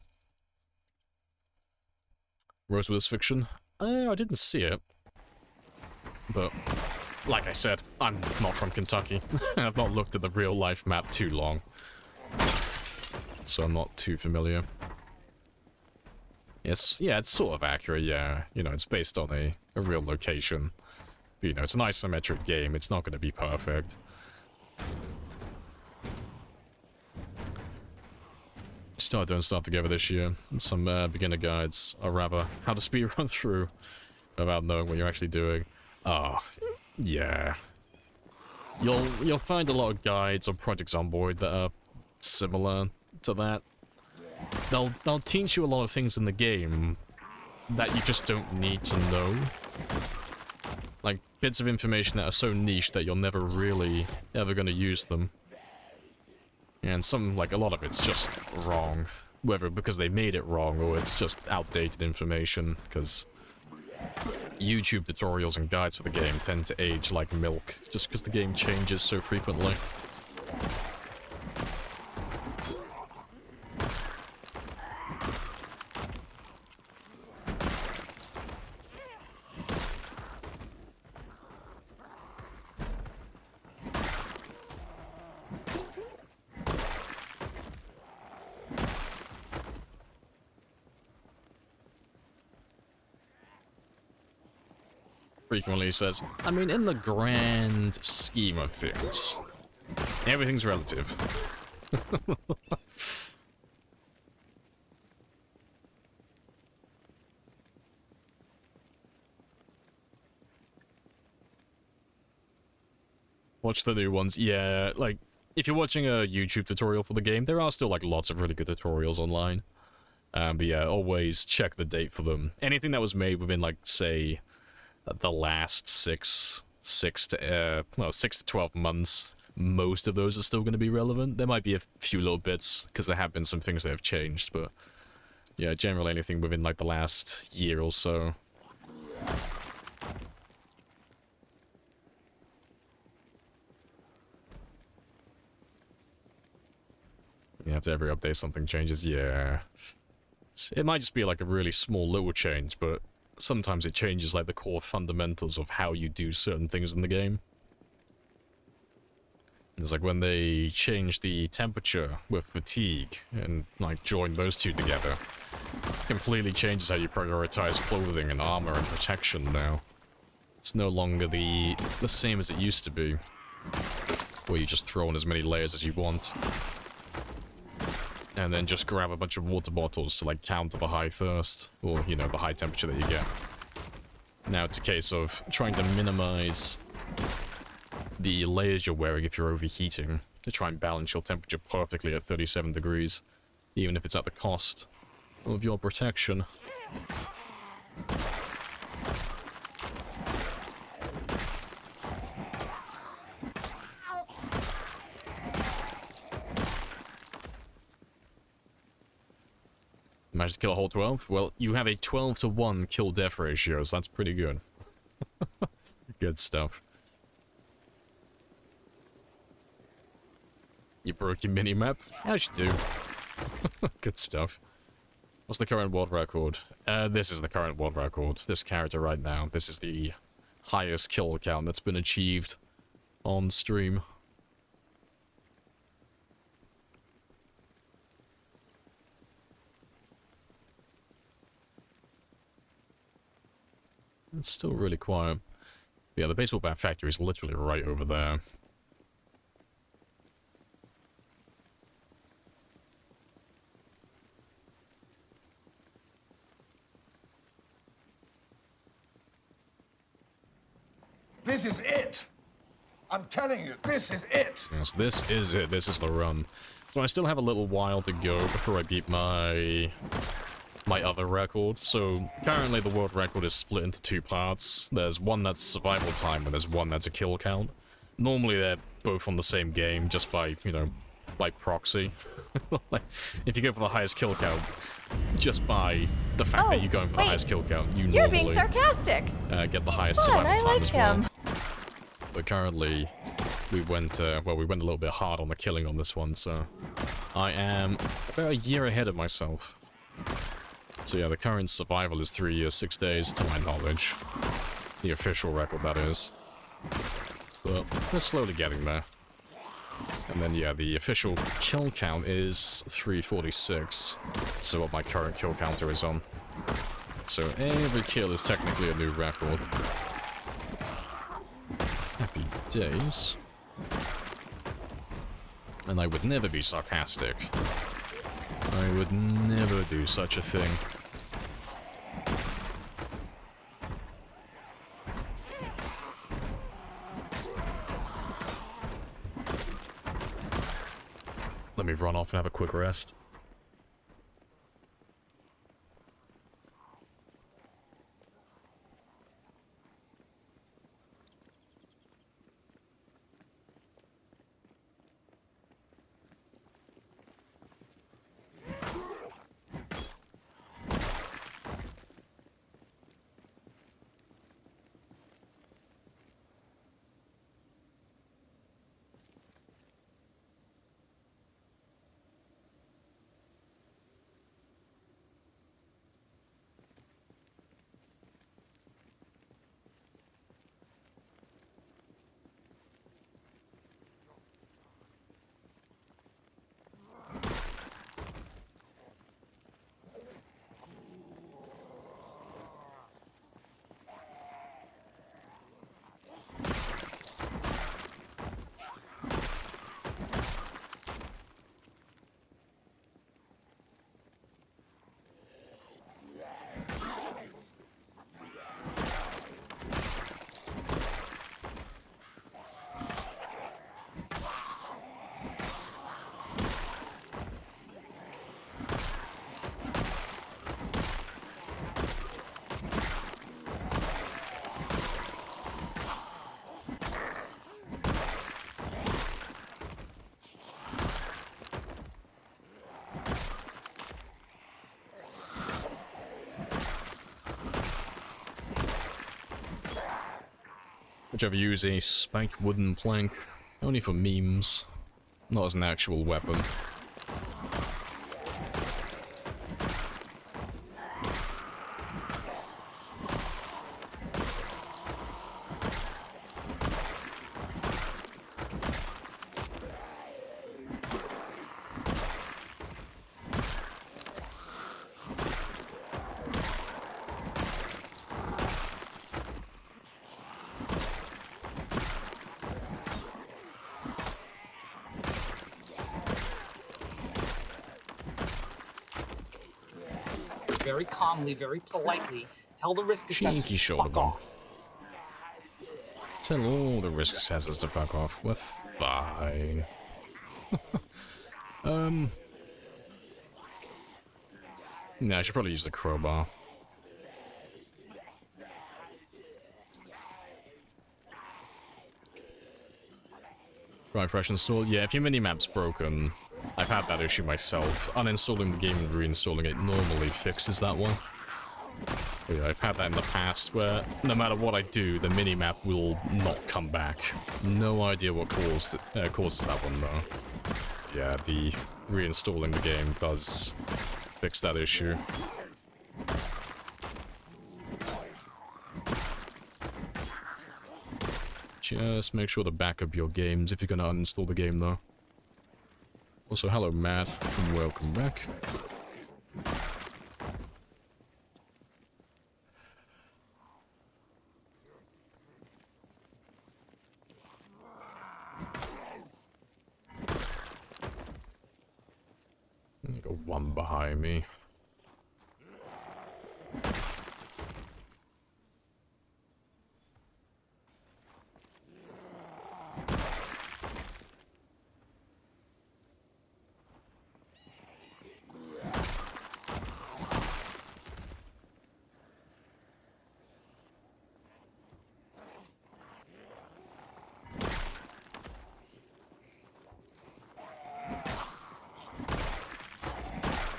S1: Rosewood's fiction? I didn't see it. But, like I said, I'm not from Kentucky. I've not looked at the real-life map too long. So I'm not too familiar. Yes, yeah, it's sort of accurate, yeah. You know, it's based on a real location. But, you know, it's an isometric game. It's not going to be perfect. Start Don't Start Together this year. And some beginner guides, or rather, how to speedrun through without knowing what you're actually doing. Oh, yeah. You'll find a lot of guides on Project Zomboid that are similar to that. They'll teach you a lot of things in the game that you just don't need to know. Like, bits of information that are so niche that you're never really ever going to use them. And like, a lot of it's just wrong. Whether because they made it wrong or it's just outdated information, because YouTube tutorials and guides for the game tend to age like milk, just because the game changes so frequently. frequently says, I mean, in the grand scheme of things, everything's relative. Watch the new ones. Yeah, like, if you're watching a YouTube tutorial for the game, there are still, like, lots of really good tutorials online. But yeah, always check the date for them. Anything that was made within, like, say, the last 6 to 12 months, most of those are still going to be relevant. There might be a few little bits, because there have been some things that have changed, but yeah, generally anything within, like, the last year or so. Yeah, after every update something changes, yeah. It might just be like a really small little change, but sometimes it changes like the core fundamentals of how you do certain things in the game. It's like when they change the temperature with fatigue and like join those two together, completely changes how you prioritize clothing and armor and protection now. It's no longer the same as it used to be, where you just throw in as many layers as you want. And then just grab a bunch of water bottles to, like, counter the high thirst, or, you know, the high temperature that you get. Now it's a case of trying to minimize the layers you're wearing if you're overheating, to try and balance your temperature perfectly at 37 degrees, even if it's at the cost of your protection. Managed to kill a whole 12? Well, you have a 12-to-1 kill-death ratio, so that's pretty good. Good stuff. You broke your mini-map? As you do. Good stuff. What's the current world record? This is the current world record. This character right now. This is the highest kill count that's been achieved on stream. It's still really quiet. Yeah, the baseball bat factory is literally right over there.
S4: This is it. I'm telling you, this is it.
S1: Yes, this is it. This is the run. So I still have a little while to go before I beat my other record. So currently the world record is split into two parts. There's one that's survival time and there's one that's a kill count. Normally they're both on the same game just by, you know, by proxy. Like, if you go for the highest kill count, just by the fact that you're going for the highest kill count, you're
S5: being sarcastic.
S1: Get the highest
S5: fun.
S1: survival
S5: I
S1: time
S5: like
S1: as well.
S5: him.
S1: But currently, we went a little bit hard on the killing on this one, so I am about a year ahead of myself. So yeah, the current survival is 3 years, 6 days, to my knowledge. The official record, that is. But we're slowly getting there. And then yeah, the official kill count is 346. So what my current kill counter is on. So every kill is technically a new record. Happy days. And I would never be sarcastic. I would never do such a thing. Let me run off and have a quick rest. which I've used a spiked wooden plank, only for memes, not as an actual weapon.
S5: Very calmly, very politely, tell the risk assessors
S1: Cheeky
S5: to
S1: shoulder
S5: fuck
S1: bump.
S5: off.
S1: Tell all the risk assessors to fuck off. We're fine. Yeah, I should probably use the crowbar. Right, fresh install. Yeah, if your minimap's broken, I've had that issue myself. Uninstalling the game and reinstalling it normally fixes that one. But yeah, I've had that in the past where no matter what I do, the minimap will not come back. No idea what causes that one though. Yeah, the reinstalling the game does fix that issue. Just make sure to back up your games if you're gonna uninstall the game though. Also, hello Matt, and welcome back. Got one behind me.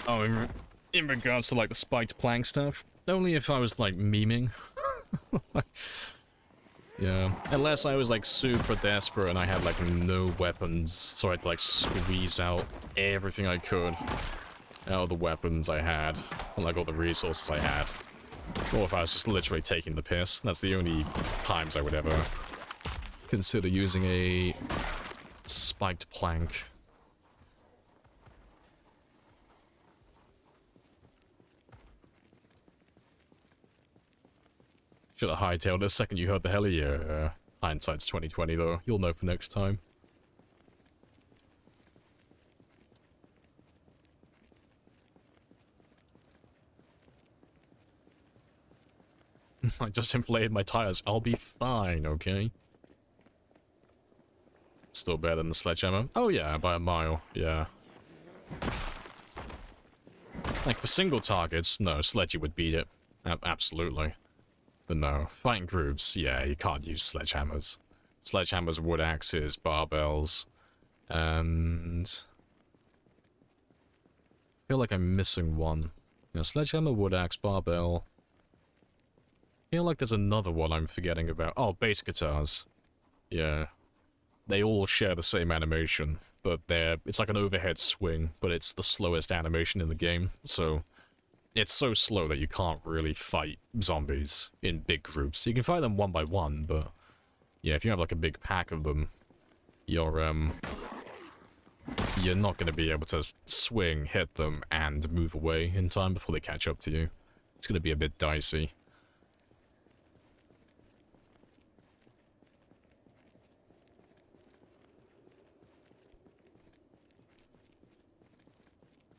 S1: Oh, in regards to like the spiked plank stuff, only if I was like memeing. Yeah, unless I was like super desperate and I had like no weapons, so I'd like squeeze out everything I could out of the weapons I had, and like all the resources I had. Or if I was just literally taking the piss, that's the only times I would ever consider using a spiked plank. Should have hightailed it the second you heard the hell yeah. Hindsight's 2020 though. You'll know for next time. I just inflated my tires. I'll be fine, okay? Still better than the sledgehammer. Oh yeah, by a mile. Yeah. Like for single targets, no, sledgy would beat it. Absolutely. But no, fighting groups, yeah, you can't use sledgehammers. Sledgehammers, wood axes, barbells, and I feel like I'm missing one. You know, sledgehammer, wood axe, barbell. I feel like there's another one I'm forgetting about. Oh, bass guitars. Yeah. They all share the same animation, but it's like an overhead swing, but it's the slowest animation in the game, so it's so slow that you can't really fight zombies in big groups. You can fight them one by one, but yeah, if you have like a big pack of them, you're not going to be able to swing, hit them, and move away in time before they catch up to you. It's going to be a bit dicey.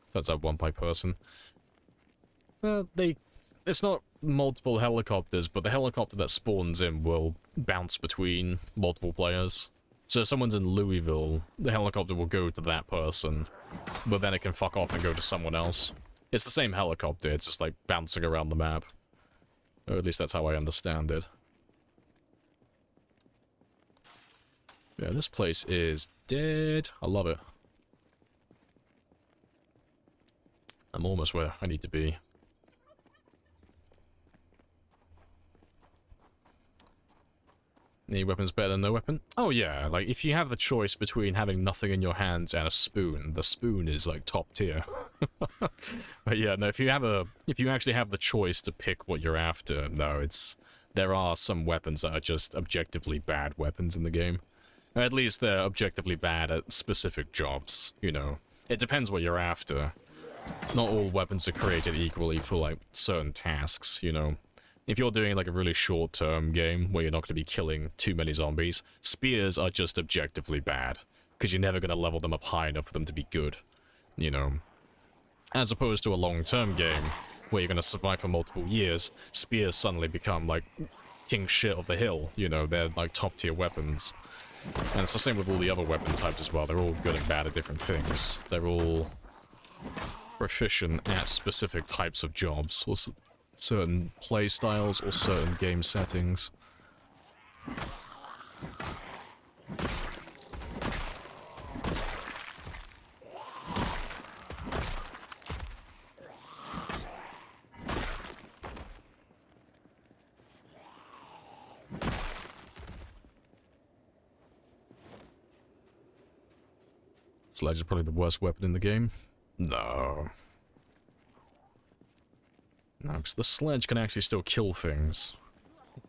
S1: So that's that one by person. Well, it's not multiple helicopters, but the helicopter that spawns in will bounce between multiple players. So if someone's in Louisville, the helicopter will go to that person, but then it can fuck off and go to someone else. It's the same helicopter, it's just like bouncing around the map. Or at least that's how I understand it. Yeah, this place is dead. I love it. I'm almost where I need to be. Any weapon's better than no weapon? Oh yeah, like if you have the choice between having nothing in your hands and a spoon, the spoon is like top tier. But yeah, no, if you actually have the choice to pick what you're after, no, there are some weapons that are just objectively bad weapons in the game. Or at least they're objectively bad at specific jobs, you know. It depends what you're after. Not all weapons are created equally for like certain tasks, you know. If you're doing like a really short-term game where you're not going to be killing too many zombies, spears are just objectively bad, because you're never going to level them up high enough for them to be good, you know. As opposed to a long-term game where you're going to survive for multiple years, spears suddenly become like king shit of the hill, you know, they're like top-tier weapons. And it's the same with all the other weapon types as well, they're all good and bad at different things. They're all proficient at specific types of jobs, or certain play styles, or certain game settings. Sledge is probably the worst weapon in the game. No. No, because the sledge can actually still kill things.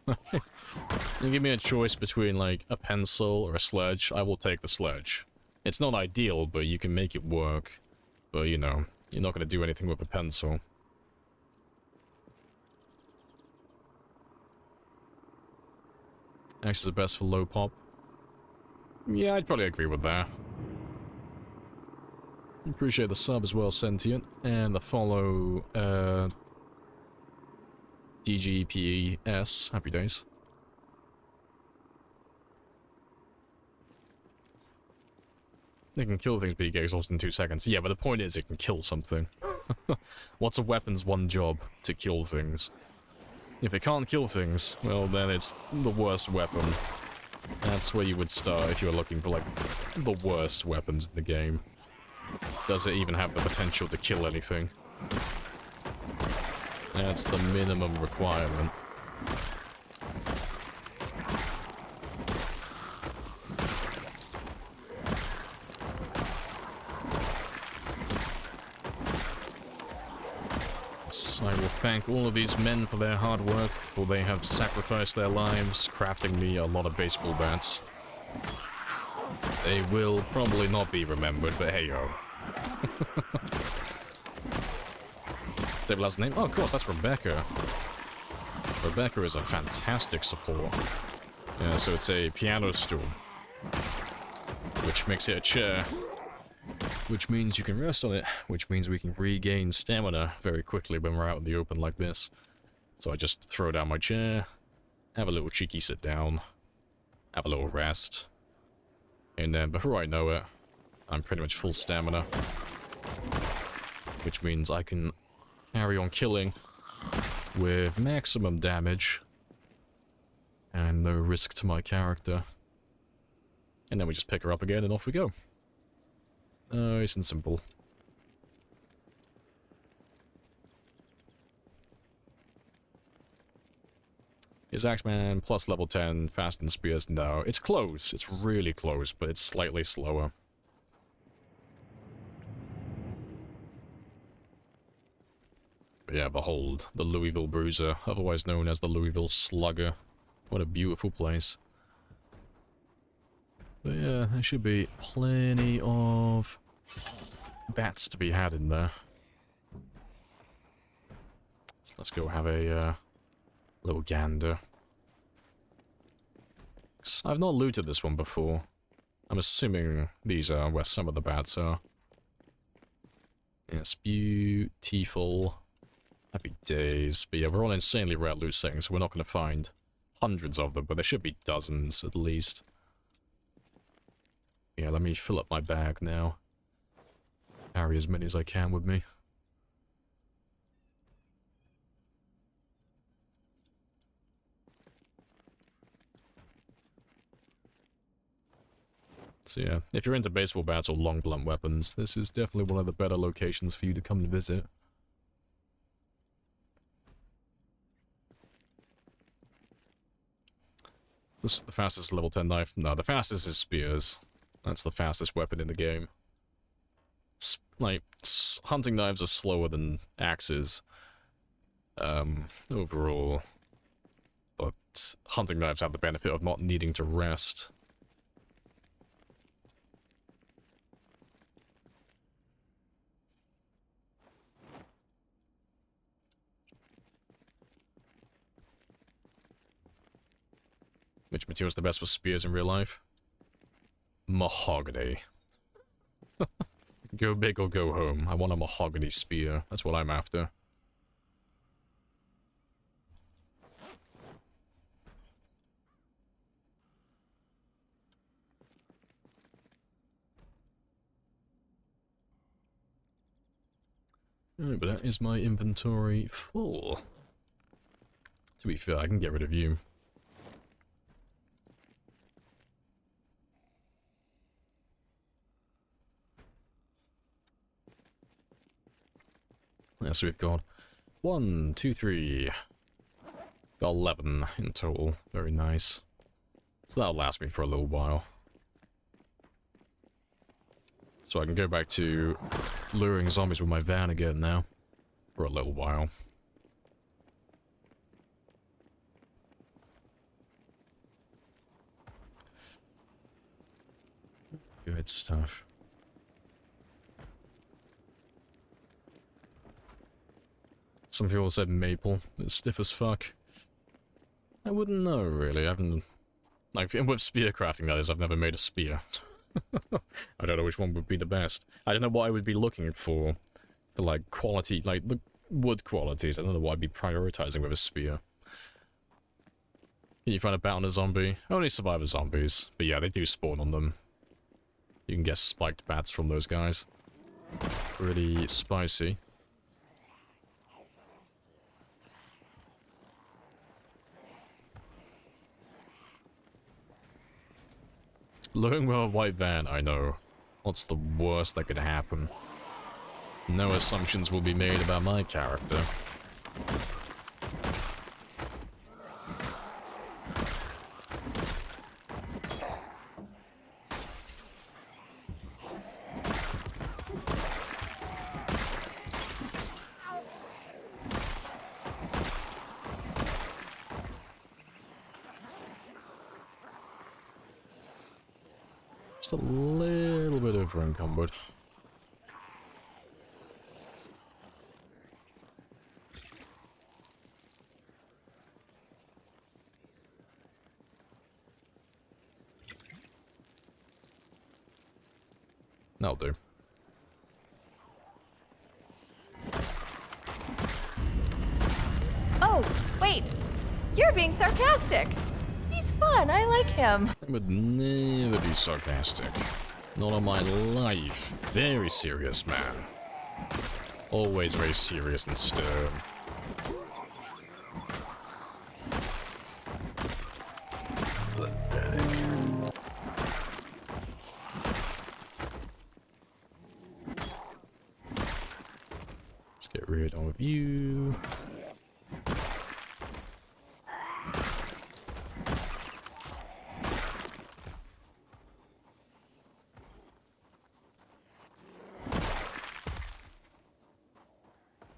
S1: You give me a choice between, like, a pencil or a sledge, I will take the sledge. It's not ideal, but you can make it work. But, you know, you're not going to do anything with a pencil. Axe is the best for low pop. Yeah, I'd probably agree with that. Appreciate the sub as well, Sentient. And the follow, DGPES. Happy days. It can kill things, but you get exhausted in 2 seconds. Yeah, but the point is it can kill something. What's a weapon's one job? To kill things. If it can't kill things, well then it's the worst weapon. That's where you would start if you were looking for, like, the worst weapons in the game. Does it even have the potential to kill anything? That's the minimum requirement. Yes, I will thank all of these men for their hard work, for they have sacrificed their lives, crafting me a lot of baseball bats. They will probably not be remembered, but hey yo. Their last name? Oh, of course, that's Rebecca. Rebecca is a fantastic support. Yeah, so it's a piano stool. Which makes it a chair. Which means you can rest on it. Which means we can regain stamina very quickly when we're out in the open like this. So I just throw down my chair, have a little cheeky sit down, have a little rest. And then before I know it, I'm pretty much full stamina. Which means I can carry on killing with maximum damage and no risk to my character. And then we just pick her up again and off we go. Nice and simple. Is Axeman plus level 10 fast and spears? No, it's close. It's really close, but it's slightly slower. But yeah, behold, the Louisville Bruiser, otherwise known as the Louisville Slugger. What a beautiful place. But yeah, there should be plenty of bats to be had in there. So let's go have a little gander. I've not looted this one before. I'm assuming these are where some of the bats are. Yes, beautiful. Happy days. But yeah, we're all insanely rare loot settings, so we're not going to find hundreds of them, but there should be dozens at least. Yeah, let me fill up my bag now. Carry as many as I can with me. So yeah, if you're into baseball bats or long blunt weapons, this is definitely one of the better locations for you to come and visit. This the fastest level 10 knife? No, the fastest is spears. That's the fastest weapon in the game. Hunting knives are slower than axes. Overall. But hunting knives have the benefit of not needing to rest. Which material is the best for spears in real life? Mahogany. Go big or go home. I want a mahogany spear. That's what I'm after. But that is my inventory full. To be fair, I can get rid of you. Yeah, so we've got 1, 2, 3. Got 11 in total. Very nice. So that'll last me for a little while. So I can go back to luring zombies with my van again now. For a little while. Good stuff. Some people said maple. It's stiff as fuck. I wouldn't know, really. I haven't... Like, with spear crafting, that is, I've never made a spear. I don't know which one would be the best. I don't know what I would be looking for like, quality, like, the wood qualities. I don't know what I'd be prioritizing with a spear. Can you find a bat on a zombie? Only survivor zombies. But yeah, they do spawn on them. You can get spiked bats from those guys. Pretty spicy. Luring with a white van, I know. What's the worst that could happen? No assumptions will be made about my character. Just a little bit over encumbered. That'll do.
S6: Oh, wait! You're being sarcastic! He's fun, I like him.
S1: I would never be sarcastic. Not on my life. Very serious man. Always very serious and stern. Let's get rid of you.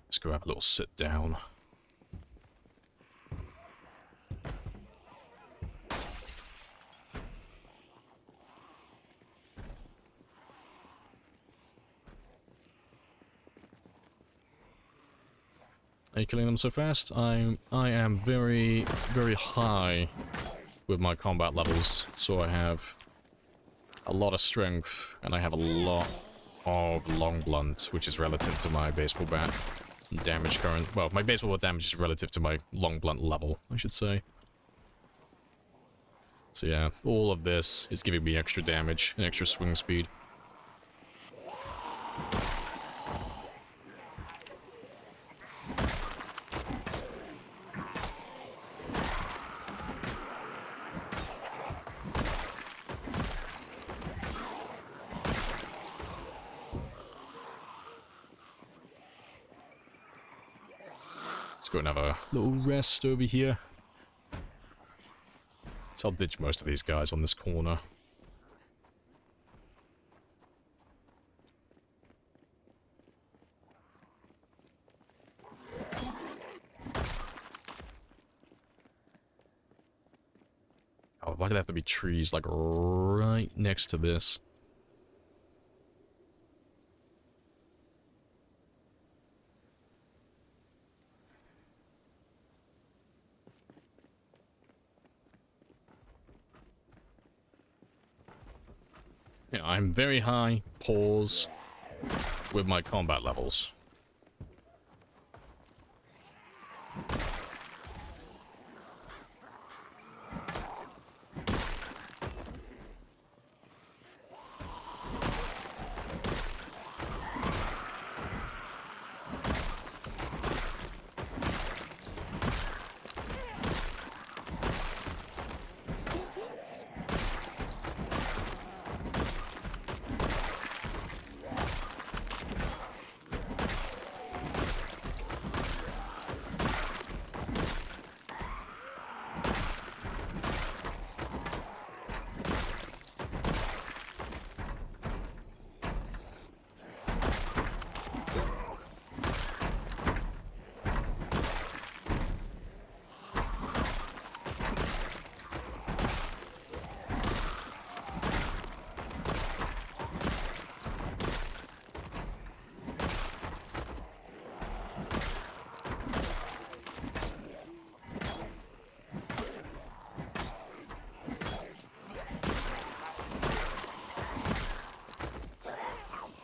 S1: Let's go have a little sit down. Are you killing them so fast? I am very, very high with my combat levels, so I have a lot of strength, and I have a lot of long blunt, which is relative to my baseball bat damage current. Well, my baseball bat damage is relative to my long blunt level, I should say. So yeah, all of this is giving me extra damage and extra swing speed. Let's go and have a little rest over here. So I'll ditch most of these guys on this corner. Oh, why do there have to be trees, like, right next to this? Yeah, I'm very high, pause, with my combat levels.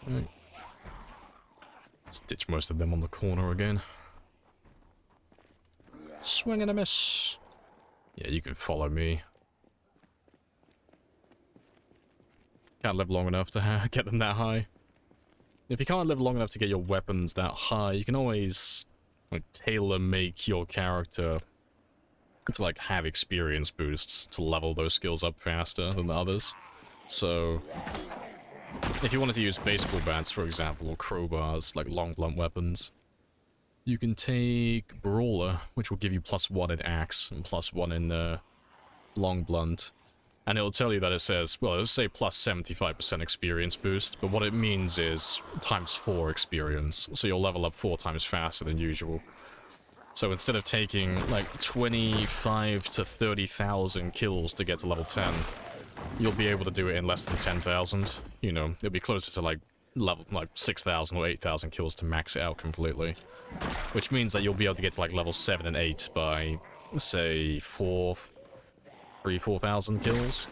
S1: Right. Let's ditch most of them on the corner again. Swing and a miss. Yeah, you can follow me. Can't live long enough to get them that high. If you can't live long enough to get your weapons that high, you can always like, tailor-make your character to like have experience boosts to level those skills up faster than the others. So if you wanted to use baseball bats, for example, or crowbars, like long blunt weapons, you can take Brawler, which will give you +1 in axe and +1 in long blunt. And it'll tell you that it says, well, it'll say +75% experience boost, but what it means is ×4 experience. So you'll level up 4 times faster than usual. So instead of taking like 25 to 30,000 kills to get to level 10, you'll be able to do it in less than 10,000. You know, it'll be closer to like level 6,000 or 8,000 kills to max it out completely. Which means that you'll be able to get to like level 7 and 8 by, say, 4,000 kills.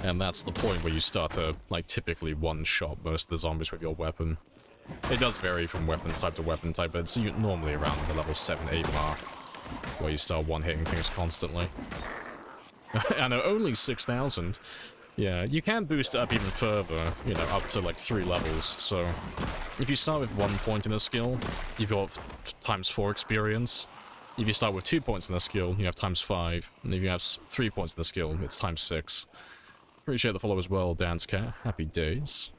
S1: And that's the point where you start to, like, typically one-shot most of the zombies with your weapon. It does vary from weapon type to weapon type, but it's normally around the level 7-8 mark, where you start one-hitting things constantly. I know, only 6,000. Yeah, you can boost it up even further, you know, up to, like, 3 levels, so if you start with 1 point in a skill, you've got ×4 experience. If you start with 2 points in the skill, you have ×5. And if you have 3 points in the skill, it's ×6. Appreciate the follow as well, Dance Cat. Happy days.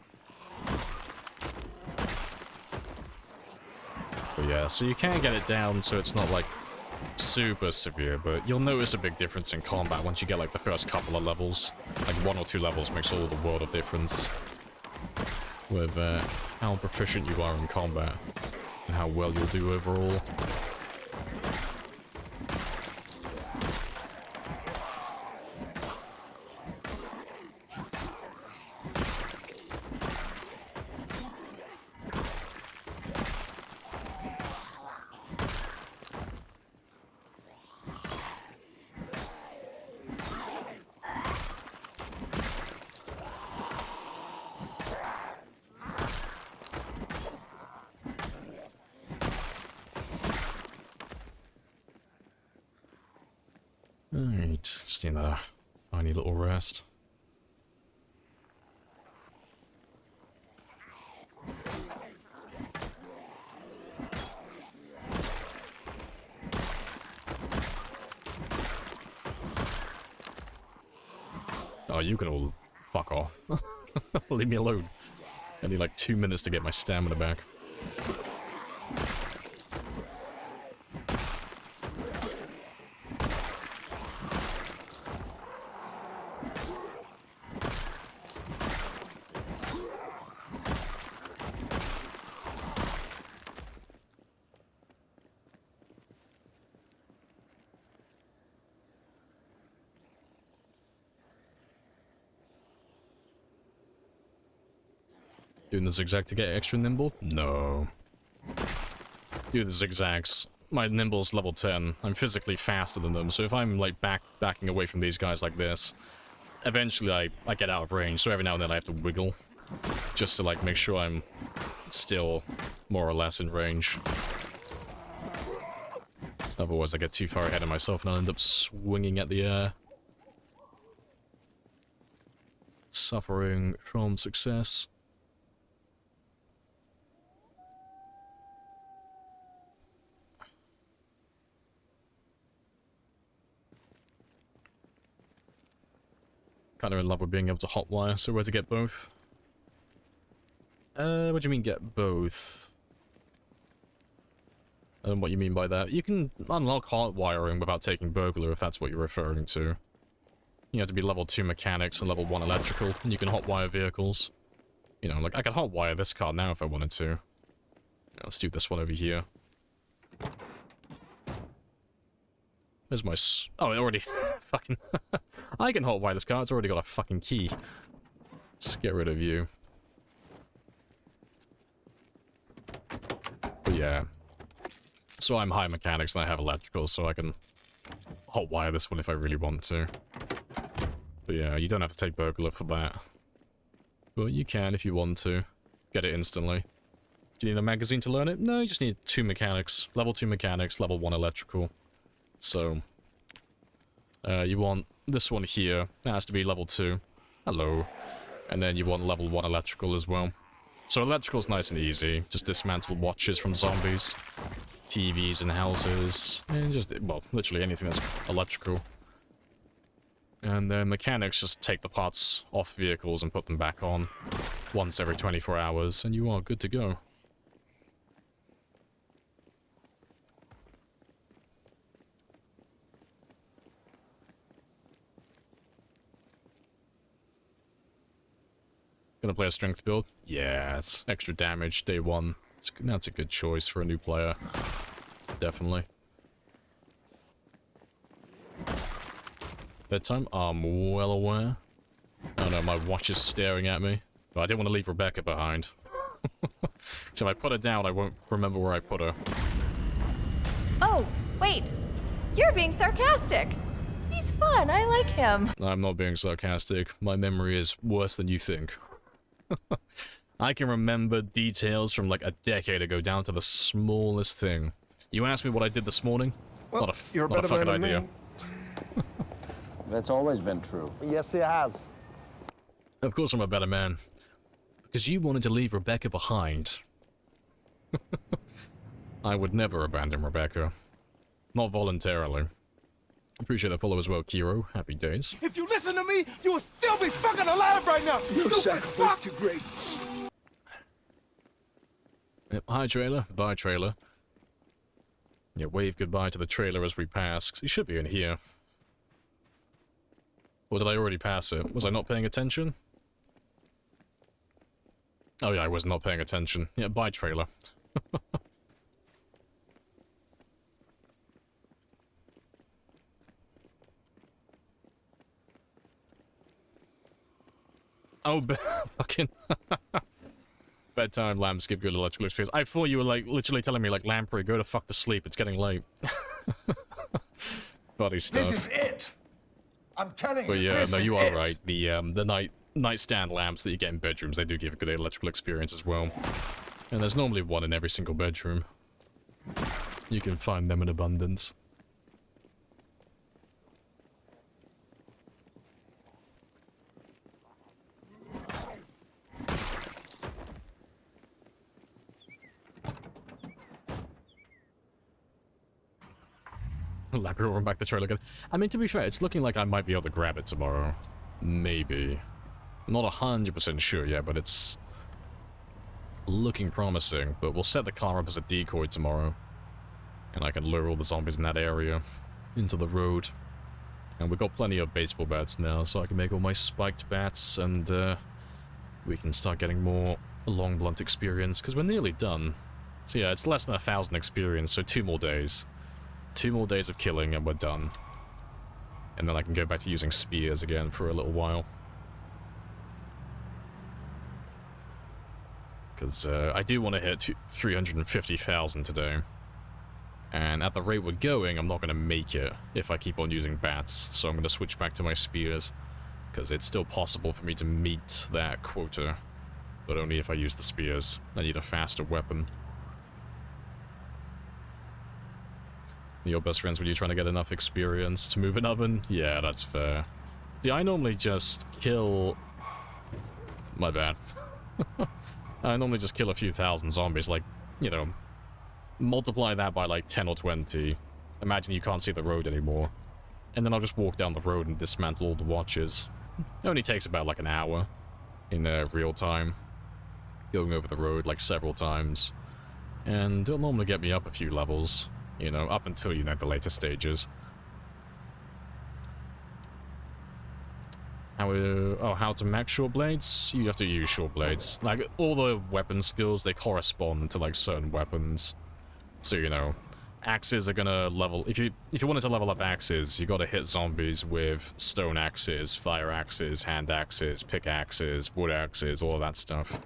S1: But yeah, so you can get it down so it's not like super severe, but you'll notice a big difference in combat once you get like the first couple of levels. Like 1 or 2 levels makes all the world of difference with how proficient you are in combat and how well you'll do overall. Alright, just need a tiny little rest. Oh, you can all fuck off. Leave me alone. I need like 2 minutes to get my stamina back. Doing the zigzag to get extra nimble? No. Do the zigzags. My nimble's level 10. I'm physically faster than them, so if I'm like backing away from these guys like this, eventually I get out of range, so every now and then I have to wiggle. Just to like make sure I'm still more or less in range. Otherwise I get too far ahead of myself and I'll end up swinging at the air. Suffering from success. Kind of in love with being able to hotwire, so where to get both? What do you mean get both? What do you mean by that? You can unlock hotwiring without taking burglar if that's what you're referring to. You have to be level 2 mechanics and level 1 electrical, and you can hotwire vehicles. You know, like I could hotwire this car now if I wanted to. Let's do this one over here. There's my oh, it already fucking... I can hotwire this car, it's already got a fucking key. Let's get rid of you. But yeah. So I'm high mechanics and I have electrical, so I can hotwire this one if I really want to. But yeah, you don't have to take burglar for that. But you can if you want to. Get it instantly. Do you need a magazine to learn it? No, you just need 2 mechanics. Level 2 mechanics, level 1 electrical. So, you want this one here. That has to be level 2. Hello. And then you want level 1 electrical as well. So electrical's nice and easy. Just dismantle watches from zombies, TVs in houses, and just, well, literally anything that's electrical. And then mechanics just take the parts off vehicles and put them back on once every 24 hours, and you are good to go. Gonna play a strength build? Yeah, it's extra damage day 1. That's a good choice for a new player. Definitely. Bedtime? I'm well aware. Oh no, my watch is staring at me. But I didn't want to leave Rebecca behind. So if I put her down, I won't remember where I put her.
S6: Oh, wait. You're being sarcastic. He's fun. I like him.
S1: I'm not being sarcastic. My memory is worse than you think. I can remember details from like a decade ago down to the smallest thing. You asked me what I did this morning?
S7: Well,
S1: not a
S7: better
S1: fucking
S7: man than
S1: idea.
S7: me.
S2: That's always been true.
S7: Yes, it has.
S1: Of course I'm a better man. Because you wanted to leave Rebecca behind. I would never abandon Rebecca. Not voluntarily. Appreciate the follow as well, Kiro. Happy days.
S4: If you listen to me, you will still be fucking alive right now.
S7: No sacrifice too great.
S1: Yep, hi, trailer. Bye, trailer. Yeah, wave goodbye to the trailer as we pass. He should be in here. Or did I already pass it? Was I not paying attention? Oh yeah, I was not paying attention. Yeah, bye, trailer. Oh, fucking... Bedtime lamps give good electrical experience. I thought you were, like, literally telling me, like, Lamprey, go to fuck to sleep, it's getting late. Buddy stuff.
S4: This is it. I'm telling you.
S1: But yeah,
S4: this
S1: no,
S4: is
S1: you are
S4: it.
S1: right. The nightstand lamps that you get in bedrooms, they do give a good electrical experience as well. And there's normally one in every single bedroom. You can find them in abundance. Lamprey will run back the trailer again. I mean, to be fair, it's looking like I might be able to grab it tomorrow. Maybe. I'm not 100% sure yet, but it's looking promising. But we'll set the car up as a decoy tomorrow. And I can lure all the zombies in that area into the road. And we've got plenty of baseball bats now, so I can make all my spiked bats, and we can start getting more long blunt experience, because we're nearly done. So yeah, it's less than 1,000 experience, so 2 more days. 2 more days of killing and we're done. And then I can go back to using spears again for a little while. Because I do want to hit 350,000 today. And at the rate we're going, I'm not going to make it if I keep on using bats. So I'm going to switch back to my spears. Because it's still possible for me to meet that quota. But only if I use the spears. I need a faster weapon. Your best friends when you're trying to get enough experience to move an oven? Yeah, that's fair. Yeah, I normally just kill... My bad. I normally just kill a few thousand zombies, like, you know, multiply that by like 10 or 20. Imagine you can't see the road anymore. And then I'll just walk down the road and dismantle all the watches. It only takes about like an hour in real time. Going over the road like several times. And it'll normally get me up a few levels. You know, up until, you know, the later stages. How to max short blades? You have to use short blades. Like, all the weapon skills, they correspond to, like, certain weapons. So, you know, axes are gonna level... If you wanted to level up axes, you gotta hit zombies with stone axes, fire axes, hand axes, pickaxes, wood axes, all of that stuff.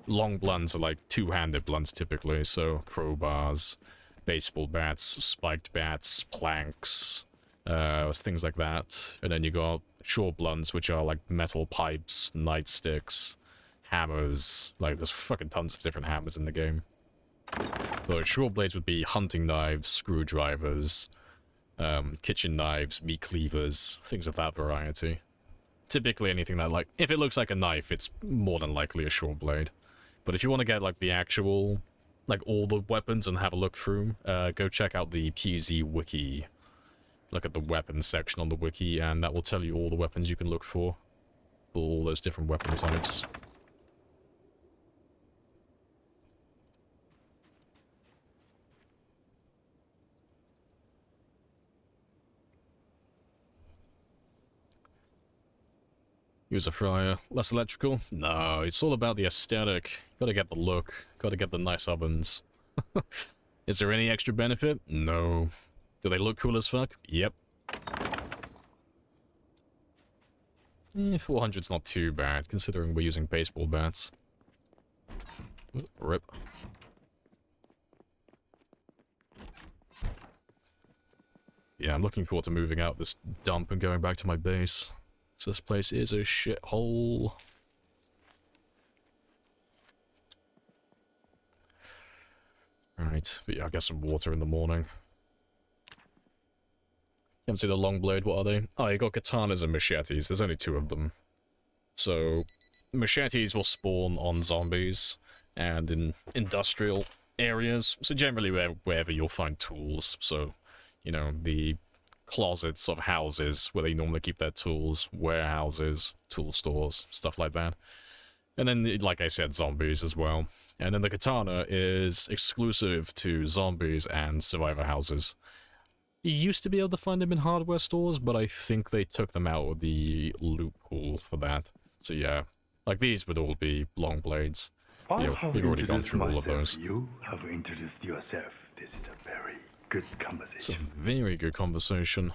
S1: Long blunts are, like, two-handed blunts, typically, so crowbars, baseball bats, spiked bats, planks, things like that. And then you got short blunts, which are like metal pipes, nightsticks, hammers. Like, there's fucking tons of different hammers in the game. But short blades would be hunting knives, screwdrivers, kitchen knives, meat cleavers, things of that variety. Typically anything that, like, if it looks like a knife, it's more than likely a short blade. But if you want to get, like, the actual, like, all the weapons and have a look through, go check out the PZ wiki. Look at the weapons section on the wiki, and that will tell you all the weapons you can look for all those different weapon types. Use a fryer. Less electrical? No, it's all about the aesthetic. Gotta get the look. Gotta get the nice ovens. Is there any extra benefit? No. Do they look cool as fuck? Yep. 400's not too bad, considering we're using baseball bats. Rip. Yeah, I'm looking forward to moving out this dump and going back to my base. So this place is a shithole. Right, but yeah, I'll get some water in the morning. You haven't seen the long blade, what are they? Oh, you got katanas and machetes, there's only 2 of them. So, machetes will spawn on zombies, and in industrial areas, so generally wherever you'll find tools, so, you know, the closets of houses where they normally keep their tools, warehouses, tool stores, stuff like that. And then, like I said, zombies as well. And then the katana is exclusive to zombies and survivor houses. You used to be able to find them in hardware stores, but I think they took them out of the loophole for that. So yeah, like these would all be long blades.
S3: I
S1: Yeah,
S3: have
S1: we've already gone
S3: introduced
S1: through all of
S3: myself.
S1: those.
S3: You have introduced yourself. This is a very good
S1: It's a
S3: conversation.
S1: very good conversation.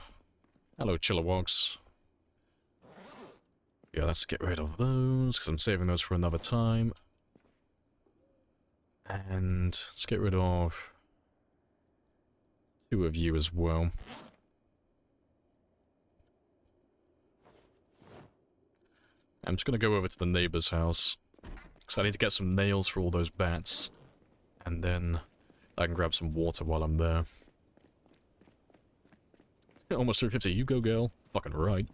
S1: Hello, Chillerwogs. Yeah, let's get rid of those, because I'm saving those for another time. And let's get rid of 2 of you as well. I'm just going to go over to the neighbor's house, because I need to get some nails for all those bats. And then I can grab some water while I'm there. Almost 350. You go, girl. Fucking right.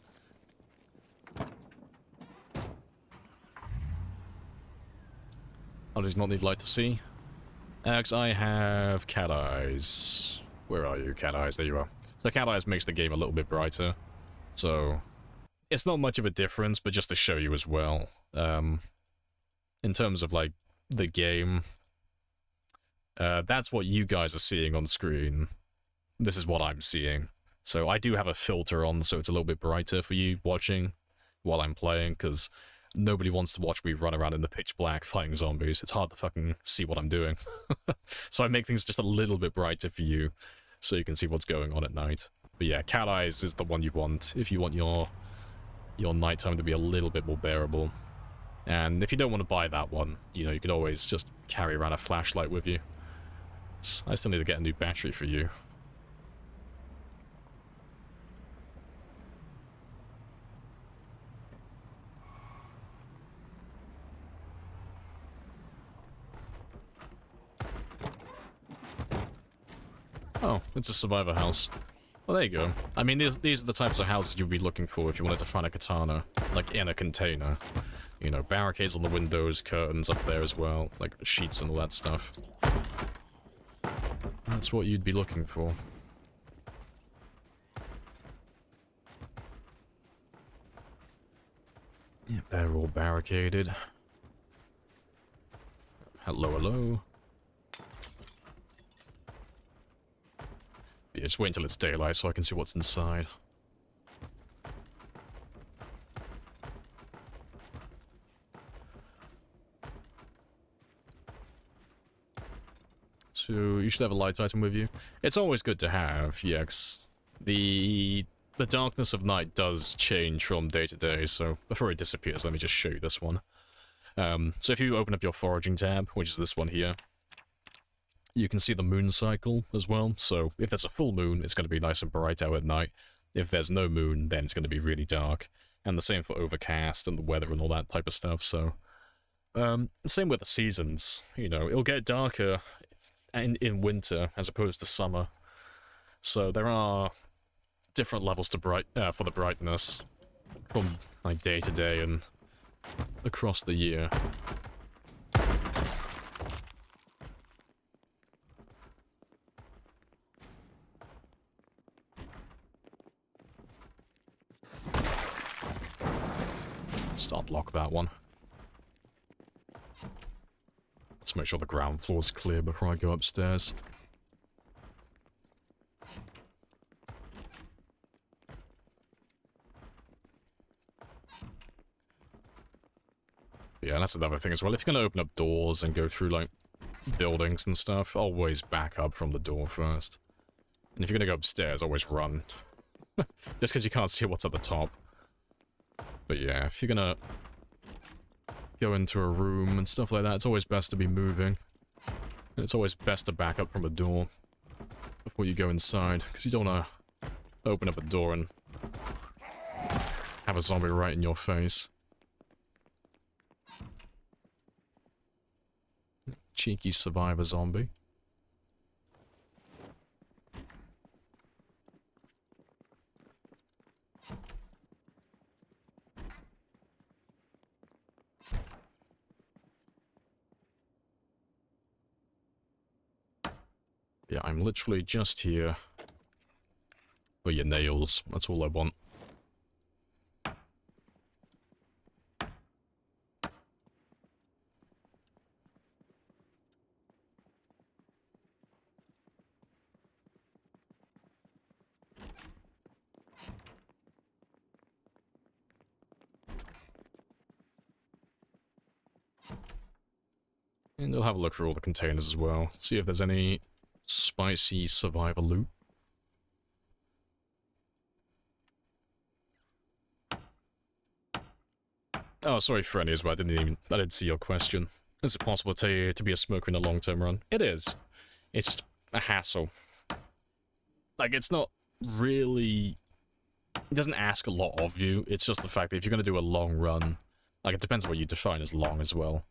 S1: I does not need light to see. Because I have cat eyes. Where are you, cat eyes? There you are. So cat eyes makes the game a little bit brighter. So it's not much of a difference, but just to show you as well. In terms of, like, the game, that's what you guys are seeing on screen. This is what I'm seeing. So I do have a filter on, so it's a little bit brighter for you watching while I'm playing, because nobody wants to watch me run around in the pitch black fighting zombies. It's hard to fucking see what I'm doing. So I make things just a little bit brighter for you, so you can see what's going on at night. But yeah, cat eyes is the one you want if you want your nighttime to be a little bit more bearable. And if you don't want to buy that one, you know, you could always just carry around a flashlight with you. I still need to get a new battery for you. Oh, it's a survivor house. Well, there you go. I mean, these are the types of houses you'd be looking for if you wanted to find a katana, like in a container. You know, barricades on the windows, curtains up there as well, like sheets and all that stuff. That's what you'd be looking for. Yep, they're all barricaded. Hello, hello. Yeah, just wait until it's daylight so I can see what's inside. So, you should have a light item with you. It's always good to have, yes. The darkness of night does change from day to day, so before it disappears, let me just show you this one. So if you open up your foraging tab, which is this one here, you can see the moon cycle as well. So if there's a full moon, it's going to be nice and bright out at night. If there's no moon, then it's going to be really dark. And the same for overcast and the weather and all that type of stuff. So same with the seasons. You know, it'll get darker in winter as opposed to summer. So there are different levels to for the brightness from like day to day and across the year. Start lock that one. Let's make sure the ground floor's clear before I go upstairs. Yeah, that's another thing as well. If you're going to open up doors and go through, like, buildings and stuff, always back up from the door first. And if you're going to go upstairs, always run. Just because you can't see what's at the top. But yeah, if you're going to go into a room and stuff like that, it's always best to be moving. And it's always best to back up from a door before you go inside, because you don't want to open up a door and have a zombie right in your face. Cheeky survivor zombie. Yeah, I'm literally just here for your nails. That's all I want. And they'll have a look through all the containers as well. See if there's any spicy survivor loot. Oh, sorry for any as well. I didn't see your question. Is it possible to be a smoker in the long-term run? It is. It's just a hassle. Like, it's not really... It doesn't ask a lot of you. It's just the fact that if you're going to do a long run, like, it depends on what you define as long as well.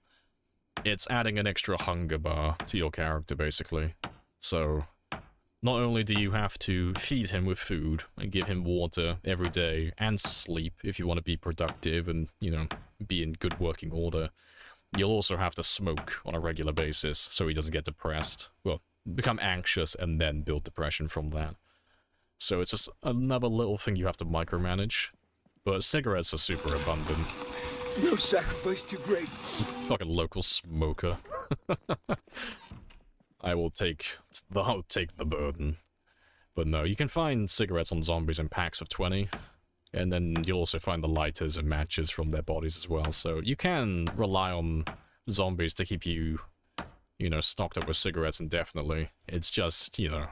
S1: It's adding an extra hunger bar to your character, basically. So, not only do you have to feed him with food and give him water every day, and sleep if you want to be productive and, you know, be in good working order, you'll also have to smoke on a regular basis so he doesn't get depressed. Well, become anxious and then build depression from that. So it's just another little thing you have to micromanage. But cigarettes are super abundant.
S7: No sacrifice too great.
S1: Fucking local smoker. I'll take the burden. But no, you can find cigarettes on zombies in packs of 20. And then you'll also find the lighters and matches from their bodies as well. So you can rely on zombies to keep you, you know, stocked up with cigarettes indefinitely. It's just, you know,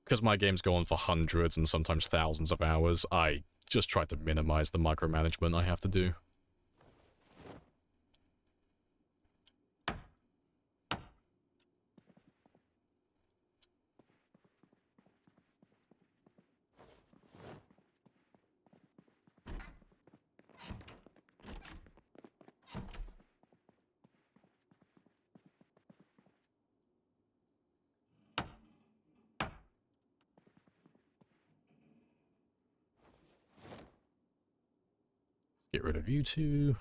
S1: because my games go on for hundreds and sometimes thousands of hours, I just try to minimize the micromanagement I have to do. Get rid of you two.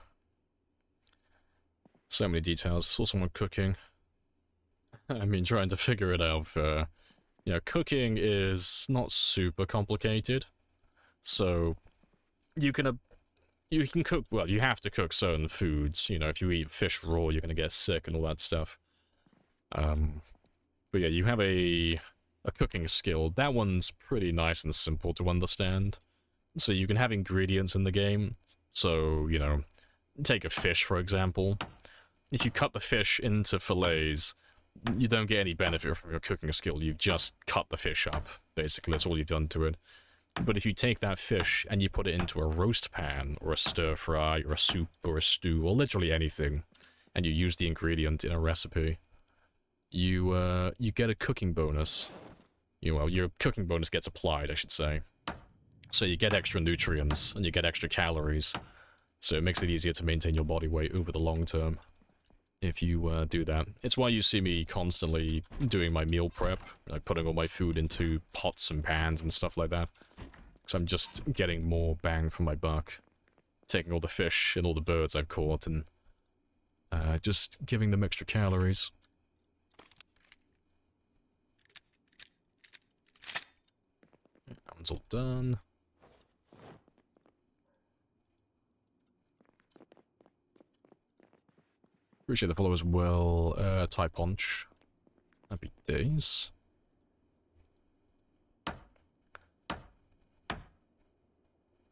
S1: So many details. Saw someone cooking. I mean, trying to figure it out. You know, cooking is not super complicated. So, you can cook, well, you have to cook certain foods. You know, if you eat fish raw, you're going to get sick and all that stuff. But yeah, you have a cooking skill. That one's pretty nice and simple to understand. So you can have ingredients in the game. So, you know, take a fish, for example. If you cut the fish into fillets, you don't get any benefit from your cooking skill. You've just cut the fish up, basically. That's all you've done to it. But if you take that fish and you put it into a roast pan, or a stir fry, or a soup, or a stew, or literally anything, and you use the ingredient in a recipe, you get a cooking bonus. Well, your cooking bonus gets applied, I should say. So you get extra nutrients, and you get extra calories. So it makes it easier to maintain your body weight over the long term, if you do that. It's why you see me constantly doing my meal prep, like putting all my food into pots and pans and stuff like that. Because I'm just getting more bang for my buck. Taking all the fish and all the birds I've caught and just giving them extra calories. That one's all done. Appreciate the follow as well, Thai Punch. Happy days.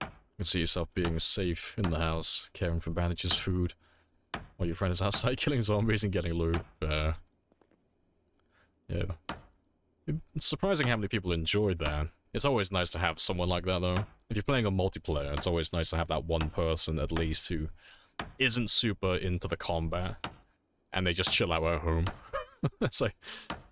S1: You can see yourself being safe in the house, caring for bandages, food, while your friend is outside killing zombies and getting loot. Yeah. It's surprising how many people enjoyed that. It's always nice to have someone like that, though. If you're playing on multiplayer, it's always nice to have that one person, at least, who isn't super into the combat, and they just chill out at home. So,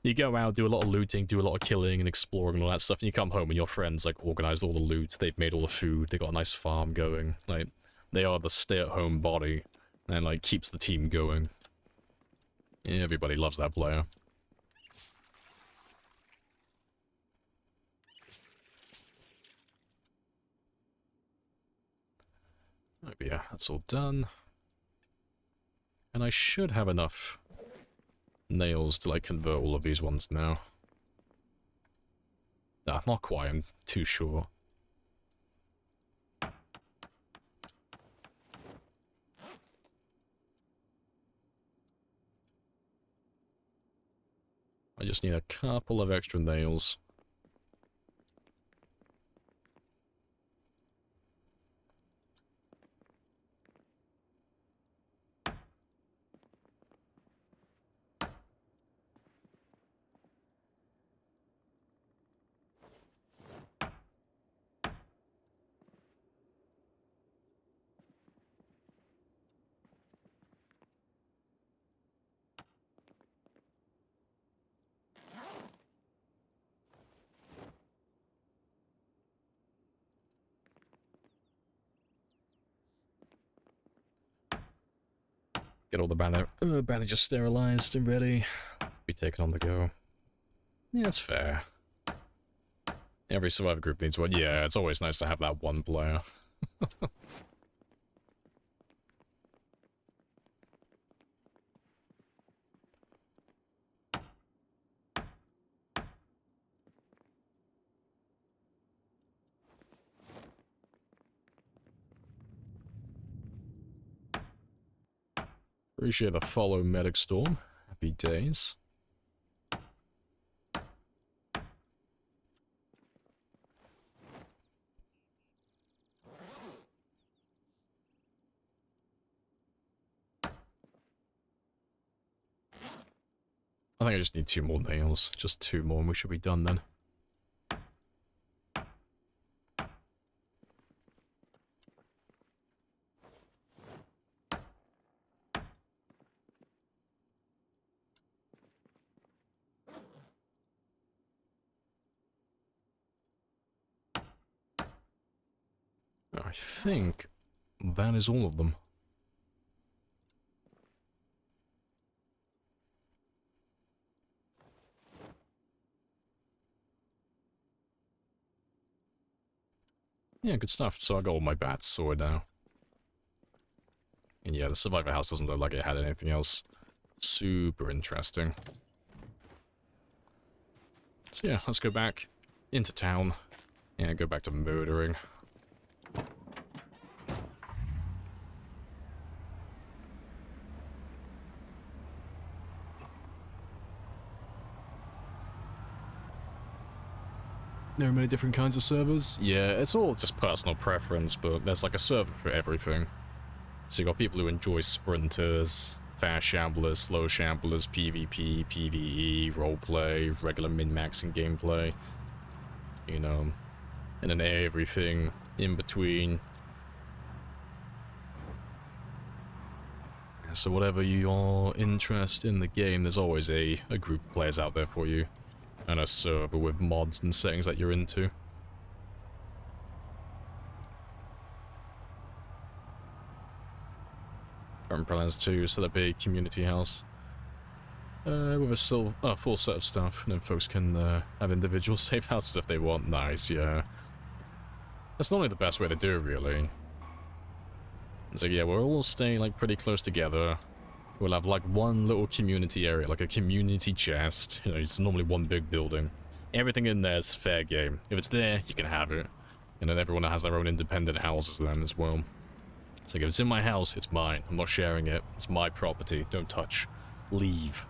S1: you go out, do a lot of looting, do a lot of killing and exploring and all that stuff, and you come home and your friends, like, organized all the loot, they've made all the food, they got a nice farm going. Like, they are the stay-at-home body, and, like, keeps the team going. Yeah, everybody loves that player. But yeah, that's all done. And I should have enough nails to, like, convert all of these ones now. Nah, not quite, I'm too sure. I just need a couple of extra nails. Get all the bandages sterilized and ready. Be taken on the go. Yeah, that's fair. Every survivor group needs one. Yeah, it's always nice to have that one player. Appreciate the follow, Medic Storm. Happy days. I think I just need 2 more nails. Just 2 more and we should be done then. I think that is all of them. Yeah, good stuff. So I got all my bats sorted now. And yeah, the survivor house doesn't look like it had anything else super interesting. So yeah, let's go back into town and go back to murdering. There are many different kinds of servers. Yeah, it's all just personal preference, but there's like a server for everything. So you got people who enjoy sprinters, fast shamblers, slow shamblers, PvP, PvE, roleplay, regular min-maxing gameplay, you know, and then everything in between. So whatever your interest in the game, there's always a group of players out there for you, and a server with mods and settings that you're into. Current plans to set up a community house with a full set of stuff, and then folks can have individual safe houses if they want. Nice, yeah. That's not only the best way to do it, really. It's like, yeah, we'll all stay like pretty close together. We'll have like one little community area, like a community chest. You know, it's normally one big building. Everything in there is fair game. If it's there, you can have it. And then everyone has their own independent houses then as well. So if it's in my house, it's mine. I'm not sharing it. It's my property. Don't touch. Leave.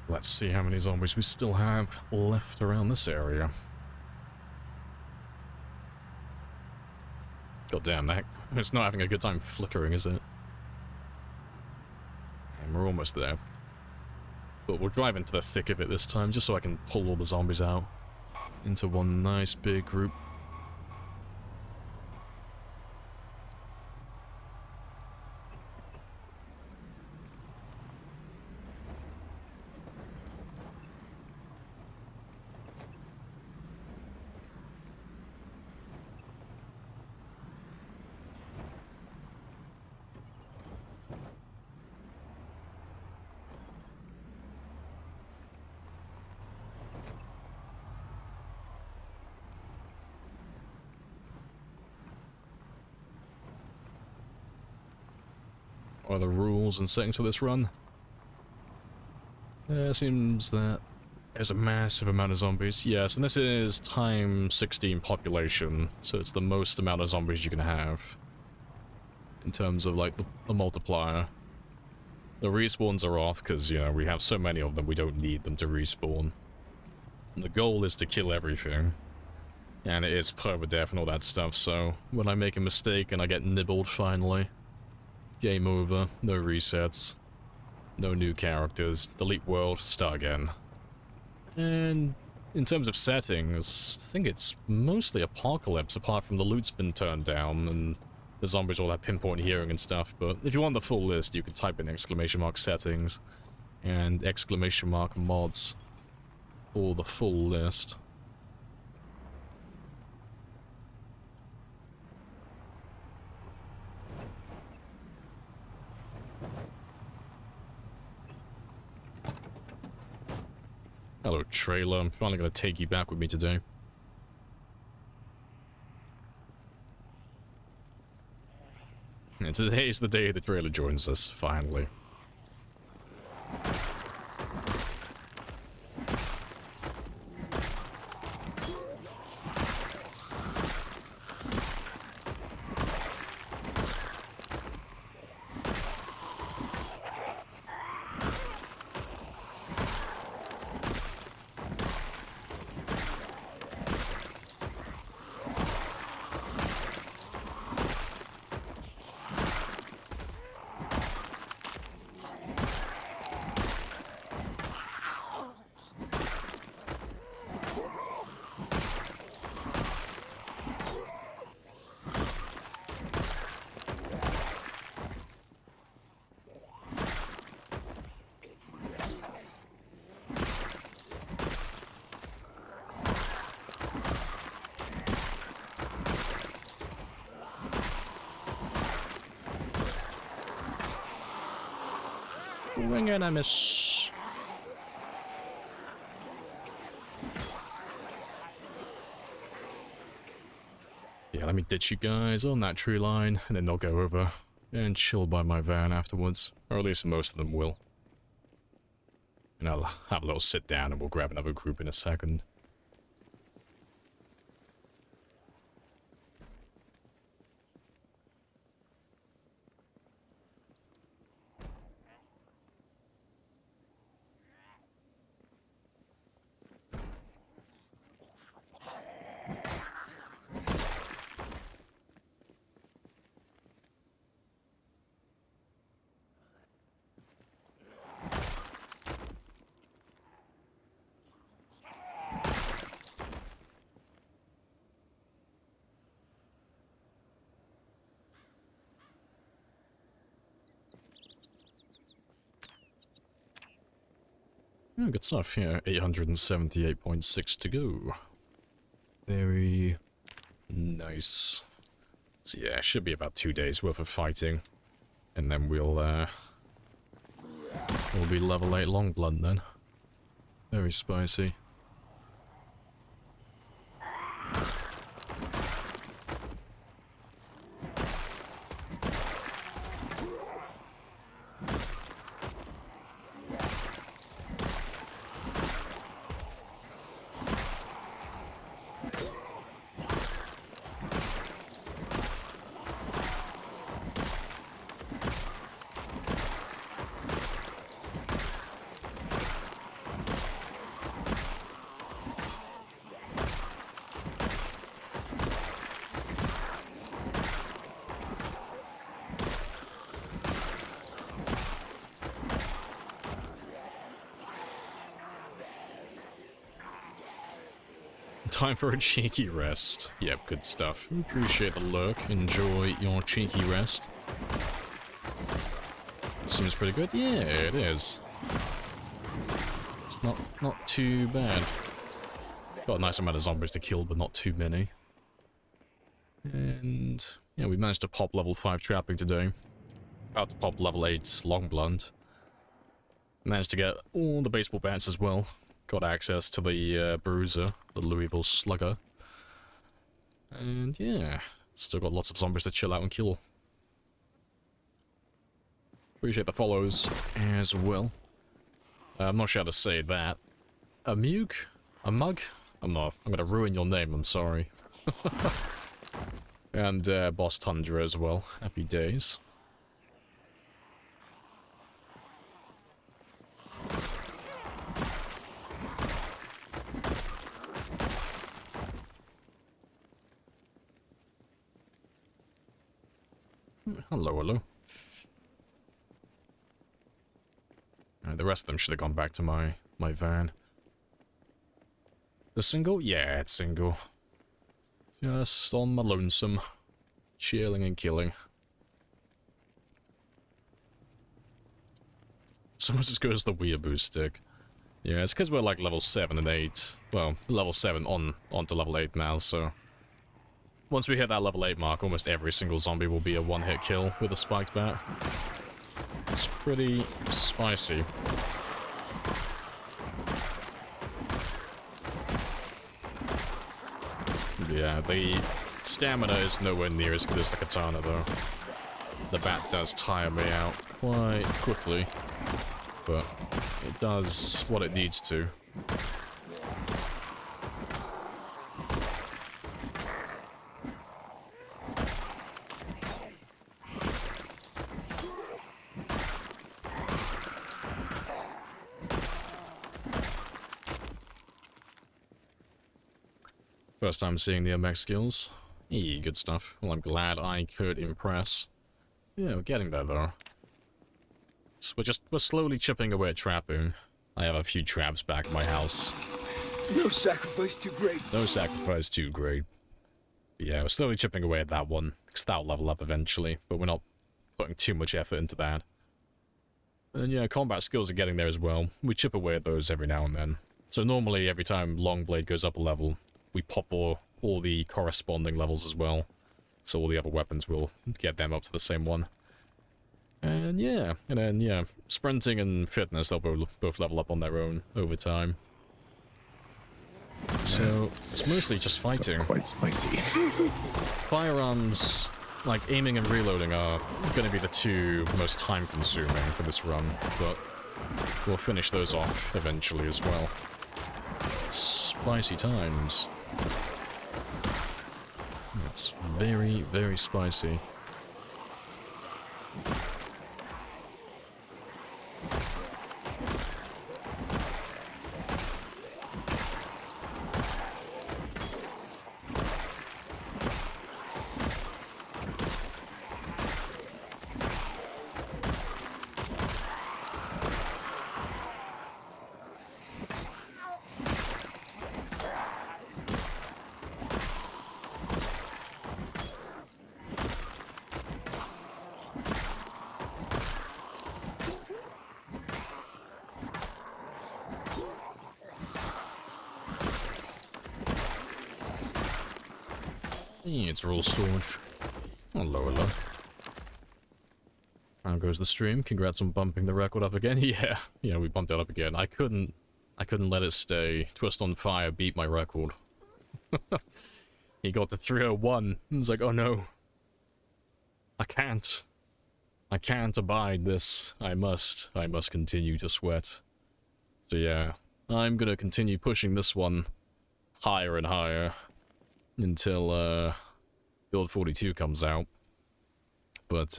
S1: Let's see how many zombies we still have left around this area. God damn, that it's not having a good time flickering, is it? And we're almost there. But we'll drive into the thick of it this time, just so I can pull all the zombies out into one nice big group. What are the rules and settings for this run? It seems that there's a massive amount of zombies. Yes, and this is times 16 population, so it's the most amount of zombies you can have in terms of like the multiplier. The respawns are off because, you know, we have so many of them, we don't need them to respawn. And the goal is to kill everything. And it is permadeath and all that stuff, so when I make a mistake and I get nibbled finally, game over, no resets, no new characters, delete world, start again. And in terms of settings, I think it's mostly apocalypse apart from the loot's been turned down and the zombies all have pinpoint hearing and stuff, but if you want the full list, you can type in ! settings and ! mods for the full list. Hello, trailer. I'm finally going to take you back with me today. And today is the day the trailer joins us, finally. Wing and a miss. Yeah, let me ditch you guys on that tree line, and then they'll go over and chill by my van afterwards. Or at least most of them will. And I'll have a little sit down and we'll grab another group in a second. Oh, good stuff, yeah. 878.6 to go. Very nice. So yeah, should be about 2 days worth of fighting. And then we'll be level 8 long blood then. Very spicy. Time for a cheeky rest. Yep, good stuff. Appreciate the lurk. Enjoy your cheeky rest. Seems pretty good. Yeah, it is. It's not too bad. Got a nice amount of zombies to kill, but not too many. And yeah, we managed to pop level 5 trapping today. About to pop level 8 long blunt. Managed to get all the baseball bats as well. Got access to the bruiser, the Louisville Slugger. And yeah, still got lots of zombies to chill out and kill. Appreciate the follows as well. I'm not sure how to say that. A mug? A mug? I'm gonna ruin your name, I'm sorry. And Boss Tundra as well. Happy days. Hello, hello. The rest of them should have gone back to my van. The single? Yeah, it's single. Just on my lonesome. Chilling and killing. Someone just goes the weeaboo stick. Yeah, it's because we're like level 7 and 8. Well, level 7 on to level 8 now, so... Once we hit that level 8 mark, almost every single zombie will be a one-hit kill with a spiked bat. It's pretty spicy. Yeah, the stamina is nowhere near as good as the katana, though. The bat does tire me out quite quickly, but it does what it needs to. First time seeing the MX skills. Eee, good stuff. Well, I'm glad I could impress. Yeah, we're getting there, though. So we're slowly chipping away at trapping. I have a few traps back at my house.
S7: No sacrifice too great.
S1: No sacrifice too great. But yeah, we're slowly chipping away at that one, because that'll level up eventually, but we're not putting too much effort into that. And yeah, combat skills are getting there as well. We chip away at those every now and then. So normally, every time Longblade goes up a level, we pop all the corresponding levels as well. So all the other weapons will get them up to the same one. And yeah, and then yeah, sprinting and fitness, they'll both level up on their own over time. So it's mostly just fighting.
S8: Quite spicy.
S1: Firearms, like aiming and reloading, are going to be the two most time consuming for this run, but we'll finish those off eventually as well. Spicy times. It's very, very spicy. It's raw storage. Hello, hello. How goes the stream? Congrats on bumping the record up again. Yeah, we bumped it up again. I couldn't let it stay. Twist on Fire beat my record. He got to 301. It's like, oh no. I can't abide this. I must continue to sweat. So yeah, I'm gonna continue pushing this one higher and higher until Build 42 comes out. But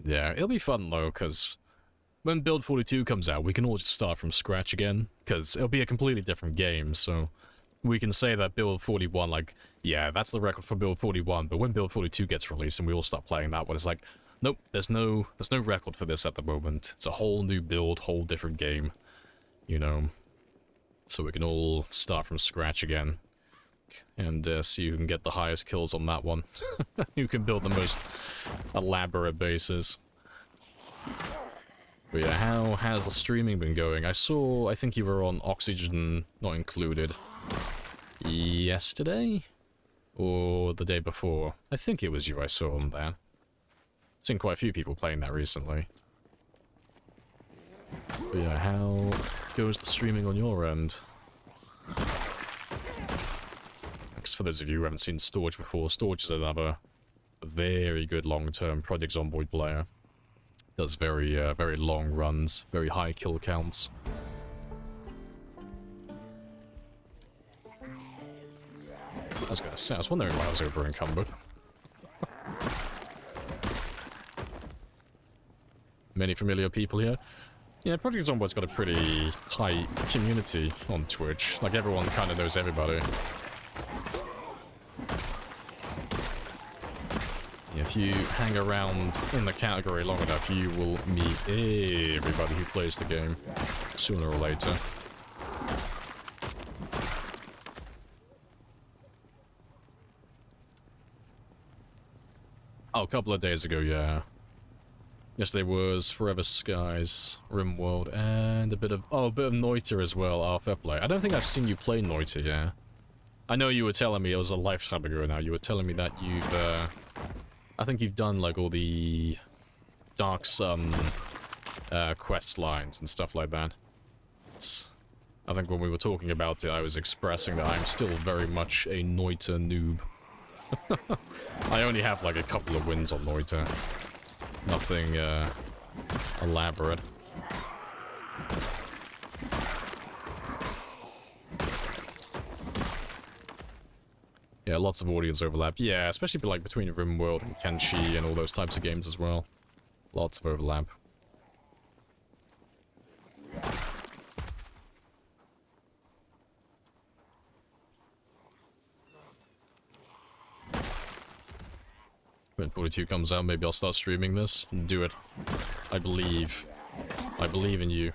S1: yeah, it'll be fun though, because when Build 42 comes out, we can all just start from scratch again, because it'll be a completely different game, so we can say that Build 41, like, yeah, that's the record for Build 41, but when Build 42 gets released and we all start playing that one, it's like, nope, there's no record for this at the moment. It's a whole new build, whole different game, you know, so we can all start from scratch again. And see who can get the highest kills on that one. Who can build the most elaborate bases. But yeah, how has the streaming been going? I think you were on Oxygen Not Included yesterday? Or the day before? I think it was you I saw on there. I've seen quite a few people playing that recently. But yeah, how goes the streaming on your end? For those of you who haven't seen Storage before, Storage is another very good long-term Project Zomboid player. Does very long runs, very high kill counts. I was gonna say, I was wondering why I was over encumbered. Many familiar people here. Yeah, Project Zomboid's got a pretty tight community on Twitch. Like, everyone kind of knows everybody. If you hang around in the category long enough, you will meet everybody who plays the game, sooner or later. Oh, a couple of days ago, yeah. Yesterday was Forever Skies, RimWorld, and a bit of Noita as well, our fair play. I don't think I've seen you play Noita, yeah. I know you were telling me, it was a lifetime ago now, you were telling me that you've, I think you've done, like, all the Dark Sun quest lines and stuff like that. I think when we were talking about it, I was expressing that I'm still very much a Noita noob. I only have, like, a couple of wins on Noita. Nothing, elaborate. Yeah, lots of audience overlap. Yeah, especially like between RimWorld and Kenshi and all those types of games as well. Lots of overlap. When 42 comes out, maybe I'll start streaming this. Do it. I believe. I believe in you.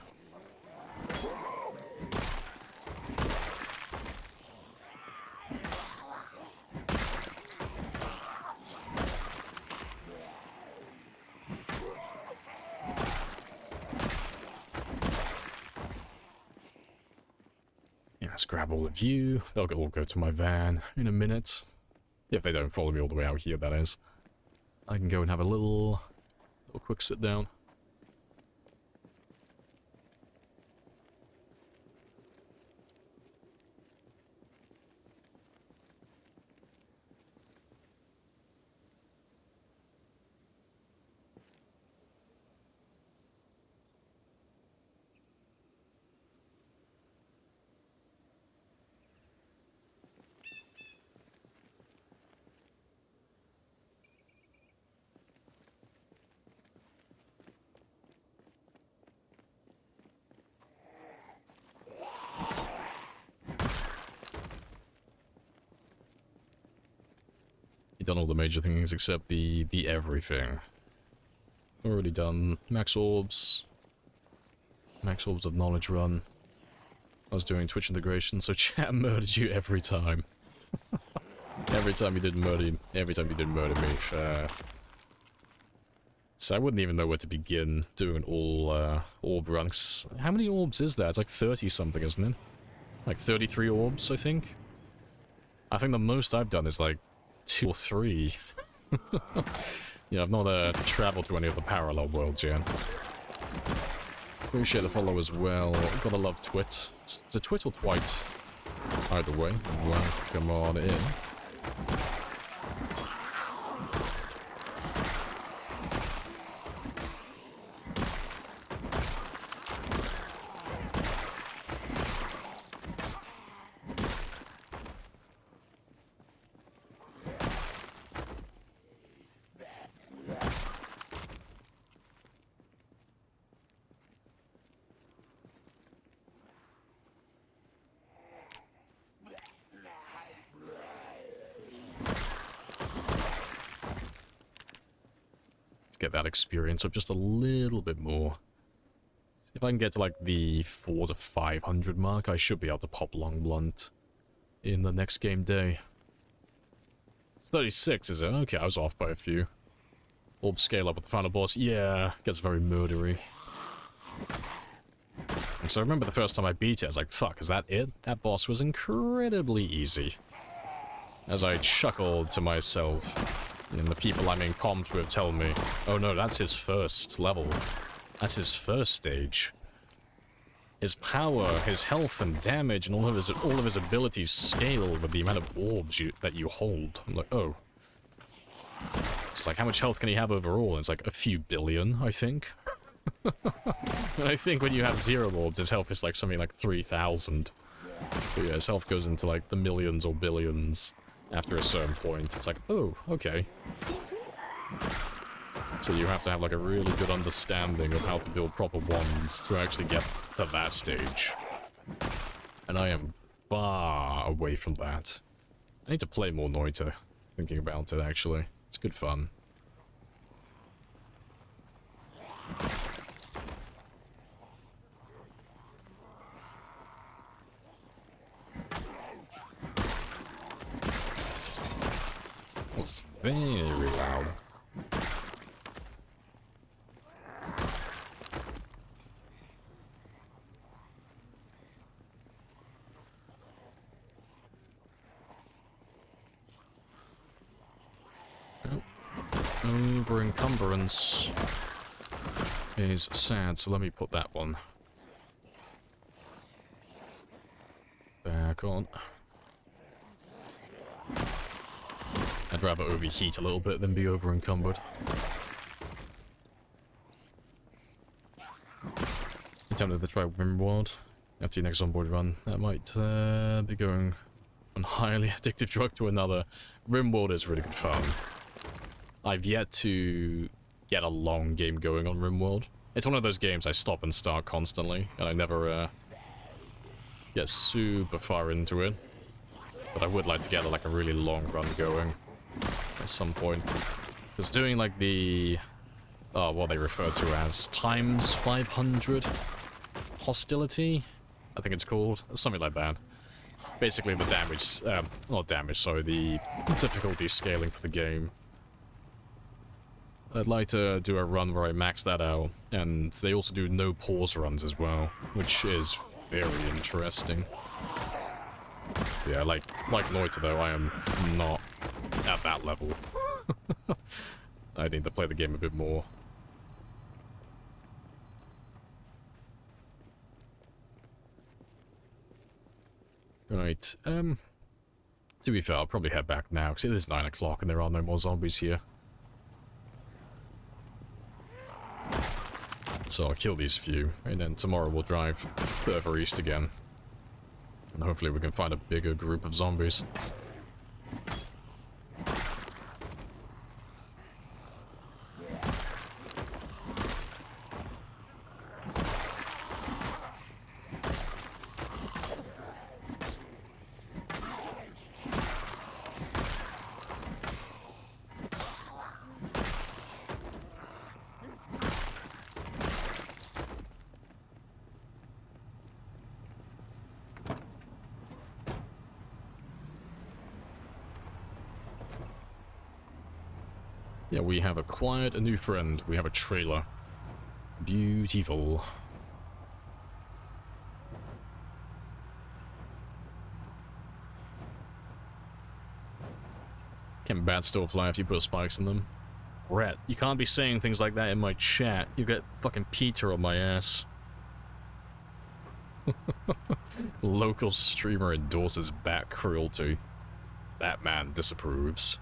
S1: Let's grab all of you. They'll all go to my van in a minute. If they don't follow me all the way out here, that is. I can go and have a little A quick sit down. You've done all the major things except the everything. Already done max orbs of knowledge run. I was doing Twitch integration, so chat murdered you every time. every time you didn't murder me. So I wouldn't even know where to begin doing all orb runs. How many orbs is that? It's like 30 something, isn't it? Like 33 orbs, I think. I think the most I've done is like 2 or 3. Yeah, I've not traveled to any of the parallel worlds yet. Appreciate the follow as well. Gotta love Twit. It's a Twit or Twite. Either way. Welcome on in. Get that experience up just a little bit more. If I can get to like the 400 to 500 mark, I should be able to pop Long Blunt in the next game day. It's 36, is it? Okay, I was off by a few. Orb scale up with the final boss. Yeah, gets very murdery. And so I remember the first time I beat it, I was like, fuck, is that it? That boss was incredibly easy. As I chuckled to myself. And the people I'm in comms with tell me, oh no, that's his first level. That's his first stage. His power, his health and damage, and all of his abilities scale with the amount of orbs that you hold. I'm like, oh. It's like, how much health can he have overall? And it's like a few billion, I think. And I think when you have 0 orbs, his health is like something like 3,000. So yeah, his health goes into like the millions or billions. After a certain point, it's like, oh, okay. So you have to have like a really good understanding of how to build proper wands to actually get to that stage. And I am far away from that. I need to play more Noita, thinking about it actually. It's good fun. It's very loud. Over encumbrance is sad, so let me put that one back on. I'd rather overheat a little bit than be over encumbered. I'm tempted to try Rimworld after your next onboard run. That might be going one highly addictive drug to another. Rimworld is really good fun. I've yet to get a long game going on Rimworld. It's one of those games I stop and start constantly, and I never get super far into it. But I would like to get like a really long run going at some point. Because doing like the what they refer to as times 500 hostility, I think it's called, something like that. Basically the damage, not damage, sorry, the difficulty scaling for the game. I'd like to do a run where I max that out, and they also do no pause runs as well, which is very interesting. Yeah, like Noita though, I am not at that level. I need to play the game a bit more. Right, to be fair, I'll probably head back now, because it is 9 o'clock and there are no more zombies here. So I'll kill these few, and then tomorrow we'll drive further east again. And hopefully we can find a bigger group of zombies. Yeah, we have acquired a new friend. We have a trailer. Beautiful. Can bats still fly if you put spikes in them? Rat, you can't be saying things like that in my chat. You get fucking Peter on my ass. Local streamer endorses bat cruelty. Batman disapproves.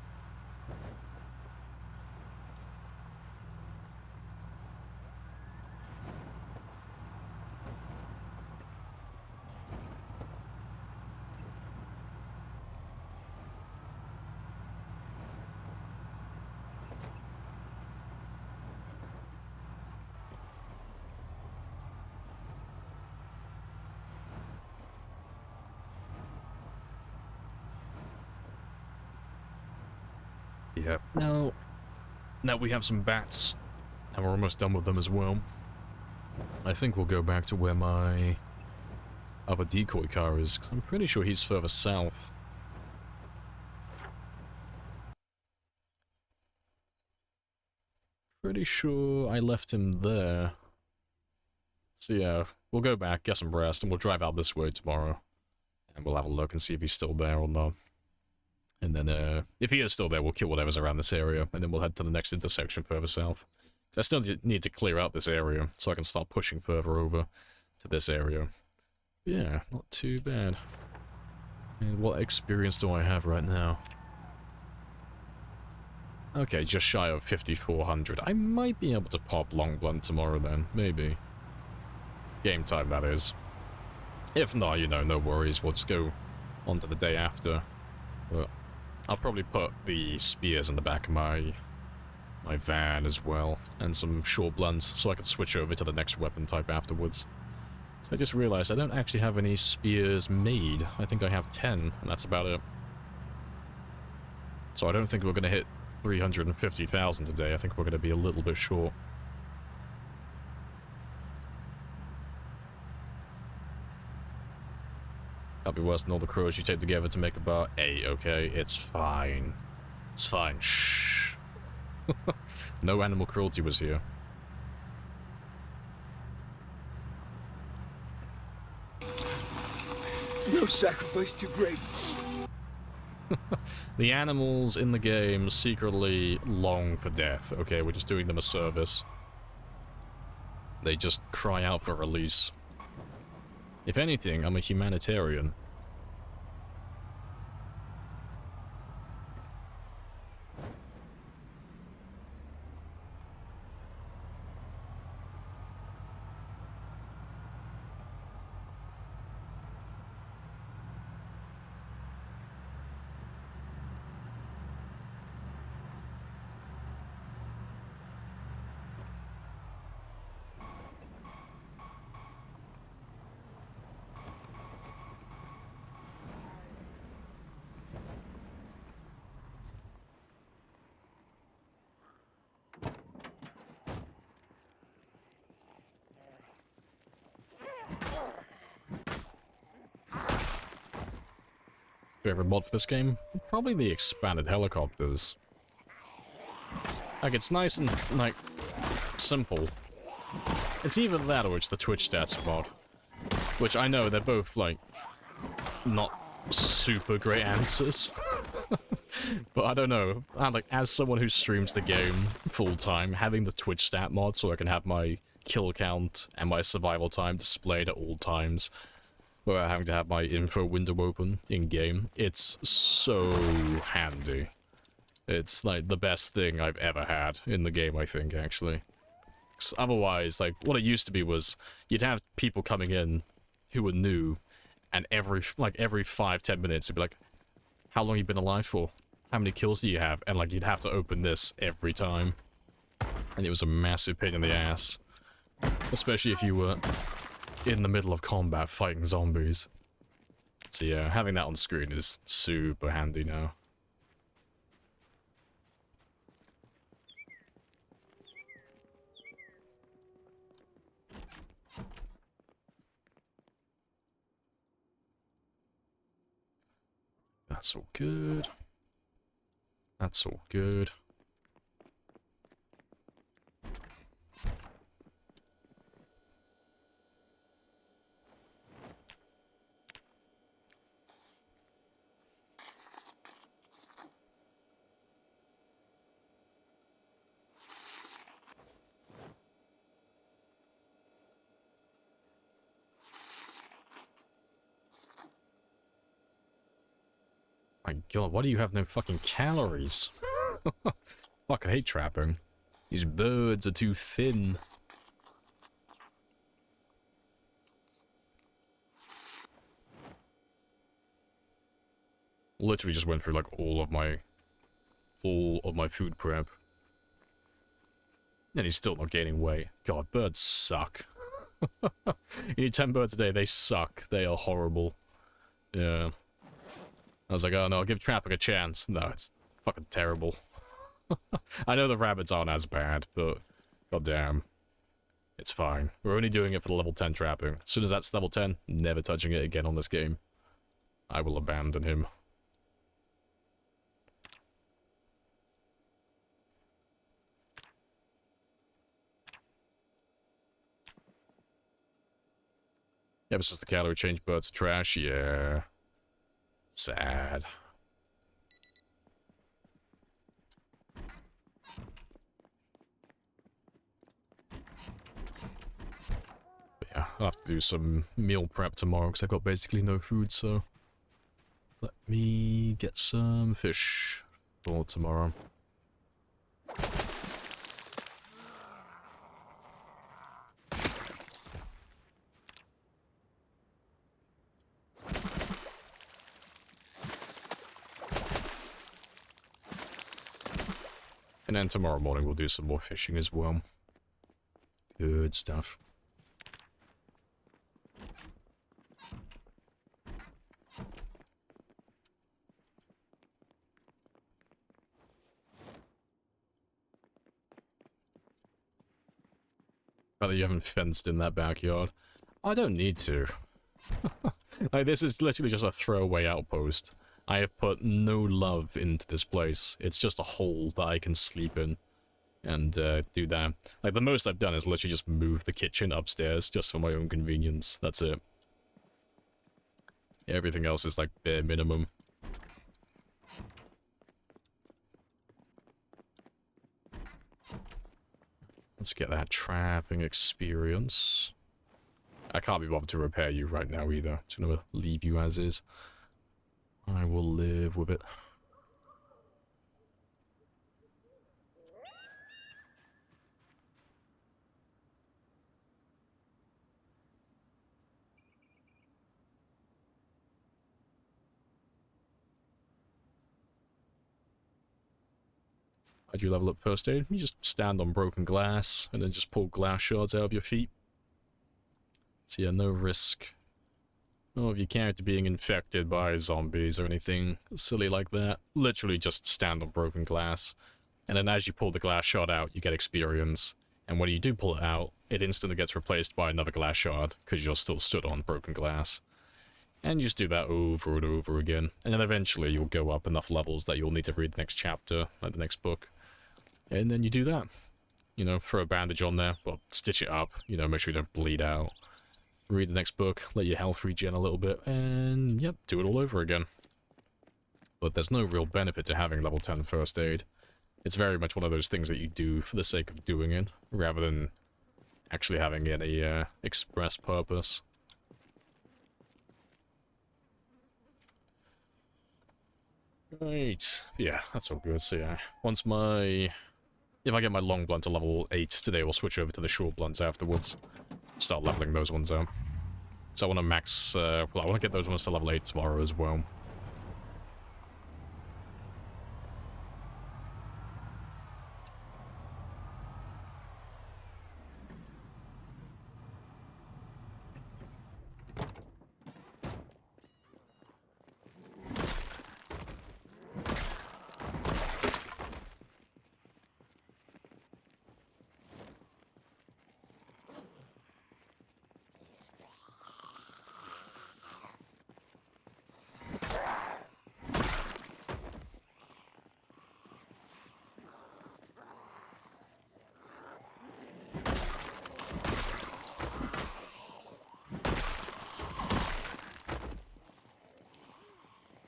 S1: Yep. Now we have some bats, and we're almost done with them as well. I think we'll go back to where my other decoy car is, because I'm pretty sure he's further south. Pretty sure I left him there. So yeah, we'll go back, get some rest, and we'll drive out this way tomorrow. And we'll have a look and see if he's still there or not. And then, if he is still there, we'll kill whatever's around this area, and then we'll head to the next intersection further south. I still need to clear out this area, so I can start pushing further over to this area. Yeah, not too bad. And what experience do I have right now? Okay, just shy of 5,400. I might be able to pop Long Blunt tomorrow then, maybe. Game time, that is. If not, you know, no worries, we'll just go on to the day after. But I'll probably put the spears in the back of my van as well, and some short blunts, so I can switch over to the next weapon type afterwards. So I just realized I don't actually have any spears made. I think I have 10, and that's about it. So I don't think we're going to hit 350,000 today. I think we're going to be a little bit short. That'll be worse than all the crows you tape together to make a bar. Hey, okay, it's fine. It's fine. Shh. No animal cruelty was here.
S7: No sacrifice too great.
S1: The animals in the game secretly long for death, okay? We're just doing them a service. They just cry out for release. If anything, I'm a humanitarian. Favorite mod for this game? Probably the expanded helicopters. Like, it's nice and, like, simple. It's either that or it's the Twitch stats mod. Which I know, they're both, like, not super great answers. But I don't know, like, as someone who streams the game full-time, having the Twitch stat mod so I can have my kill count and my survival time displayed at all times without having to have my info window open in-game. It's so handy. It's, like, the best thing I've ever had in the game, I think, actually. 'Cause otherwise, like, what it used to be was, you'd have people coming in who were new, and every 5-10 minutes, it'd be like, how long have you been alive for? How many kills do you have? And, like, you'd have to open this every time. And it was a massive pain in the ass. Especially if you were in the middle of combat fighting zombies. So yeah, having that on screen is super handy now. That's all good. That's all good. My god, why do you have no fucking calories? Fuck, I hate trapping. These birds are too thin. Literally just went through like all of my food prep. And he's still not gaining weight. God, birds suck. You need 10 birds a day, they suck. They are horrible. Yeah. I was like, oh no, I'll give trapping a chance. No, it's fucking terrible. I know the rabbits aren't as bad, but goddamn. It's fine. We're only doing it for the level 10 trapping. As soon as that's level 10, never touching it again on this game. I will abandon him. Ever since the calorie change birds to trash, yeah. Sad. But yeah, I'll have to do some meal prep tomorrow because I've got basically no food, so let me get some fish for tomorrow. And then tomorrow morning we'll do some more fishing as well. Good stuff. Rather you haven't fenced in that backyard. I don't need to. Like, this is literally just a throwaway outpost. I have put no love into this place. It's just a hole that I can sleep in and do that. Like, the most I've done is literally just move the kitchen upstairs just for my own convenience. That's it. Everything else is like bare minimum. Let's get that trapping experience. I can't be bothered to repair you right now either. Just gonna leave you as is. I will live with it. How'd you level up first aid? You just stand on broken glass and then just pull glass shards out of your feet. So yeah, no risk of your character being infected by zombies or anything silly like that. Literally just stand on broken glass. And then as you pull the glass shard out, you get experience. And when you do pull it out, it instantly gets replaced by another glass shard, because you're still stood on broken glass. And you just do that over and over again. And then eventually you'll go up enough levels that you'll need to read the next chapter, like the next book. And then you do that. You know, throw a bandage on there, well, stitch it up, you know, make sure you don't bleed out. Read the next book, let your health regen a little bit, and yep, do it all over again. But there's no real benefit to having level 10 first aid. It's very much one of those things that you do for the sake of doing it, rather than actually having any express purpose. Right. Yeah, that's all good. So yeah, once my... If I get my long blunt to level 8 today, we'll switch over to the short blunts afterwards. Start leveling those ones out. So I want to max... well, I want to get those ones to level 8 tomorrow as well.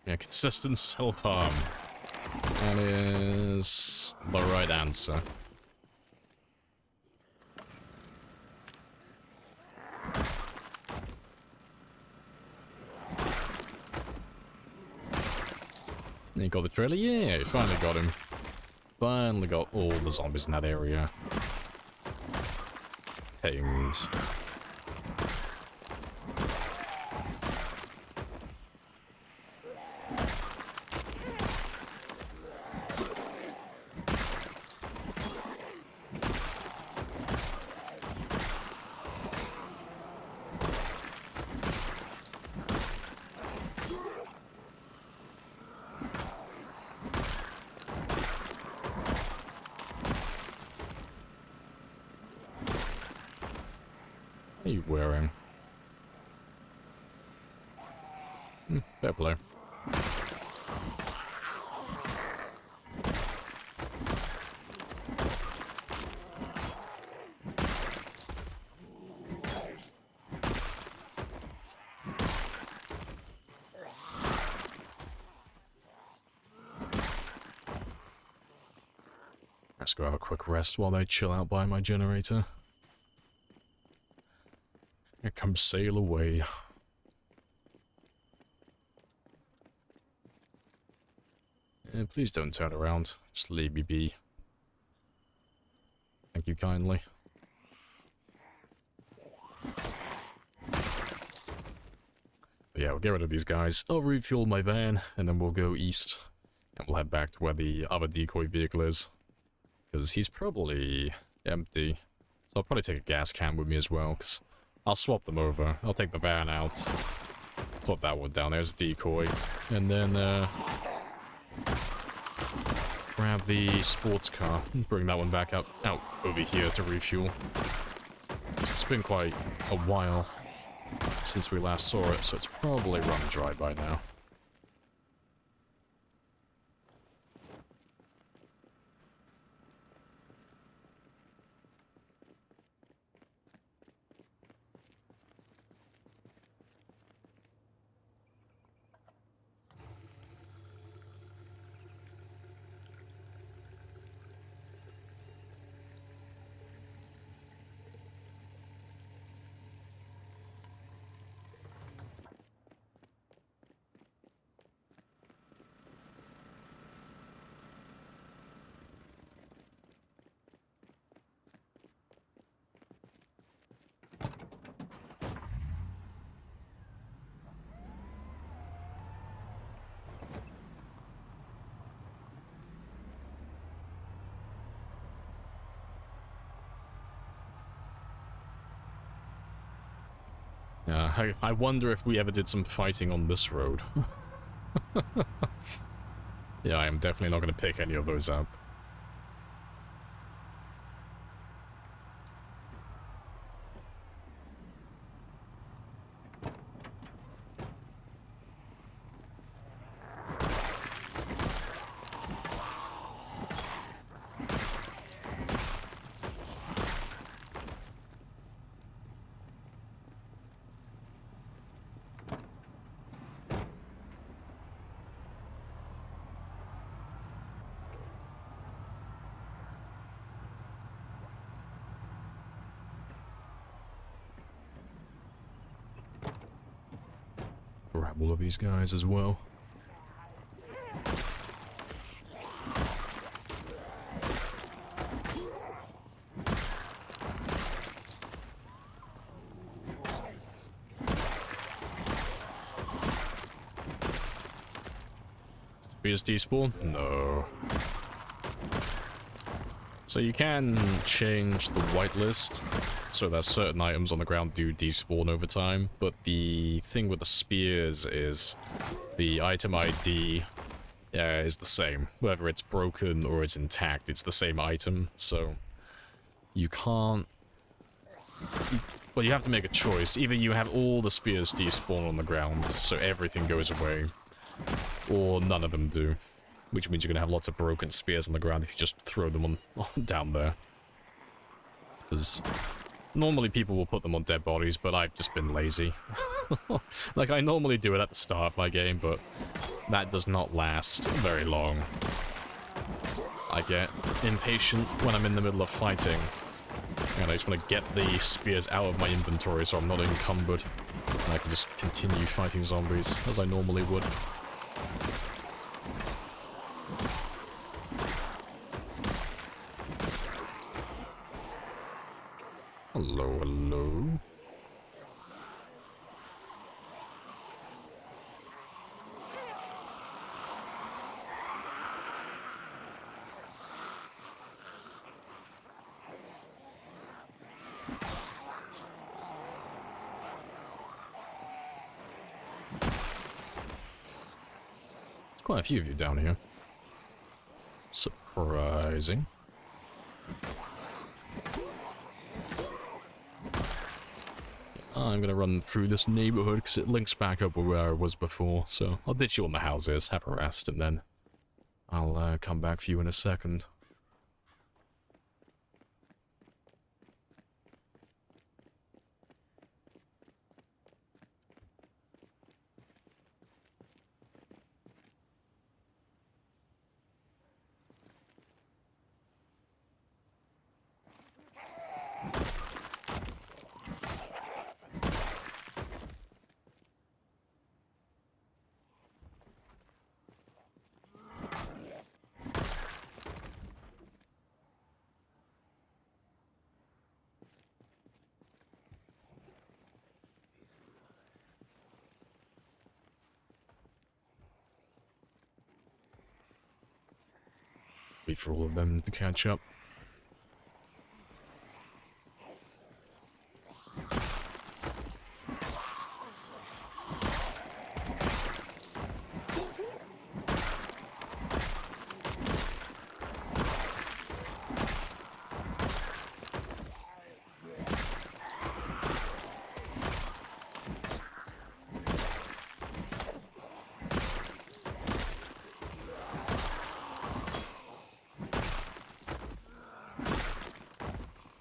S1: Yeah, consistent self-harm. That is the right answer. You got the trailer? Yeah, you finally got him. Finally got all the zombies in that area tamed. What are you wearing? Fair play. Let's go have a quick rest while they chill out by my generator. Here come sail away. And please don't turn around. Just leave me be. Thank you kindly. But yeah, we'll get rid of these guys. I'll refuel my van, and then we'll go east. And we'll head back to where the other decoy vehicle is. Because he's probably empty. So I'll probably take a gas can with me as well, because I'll swap them over. I'll take the van out. Put that one down there as a decoy. And then, grab the sports car and bring that one back out over here to refuel. It's been quite a while since we last saw it, so it's probably run dry by now. I wonder if we ever did some fighting on this road. Yeah, I am definitely not going to pick any of those up. Grab all of these guys as well. spears despawn? No. So you can change the whitelist so that certain items on the ground do despawn over time, but the thing with the spears is the item ID is the same. Whether it's broken or it's intact, it's the same item, so you can't... Well, you have to make a choice. Either you have all the spears despawn on the ground, so everything goes away, or none of them do. Which means you're going to have lots of broken spears on the ground if you just throw them on down there. Because normally people will put them on dead bodies, but I've just been lazy. Like, I normally do it at the start of my game, but that does not last very long. I get impatient when I'm in the middle of fighting, and I just want to get the spears out of my inventory so I'm not encumbered, and I can just continue fighting zombies as I normally would. Hello, hello. There's quite a few of you down here. Surprising. I'm gonna run through this neighborhood because it links back up where I was before, so I'll ditch you on the houses, have a rest, and then I'll come back for you in a second. Wait for all of them to catch up.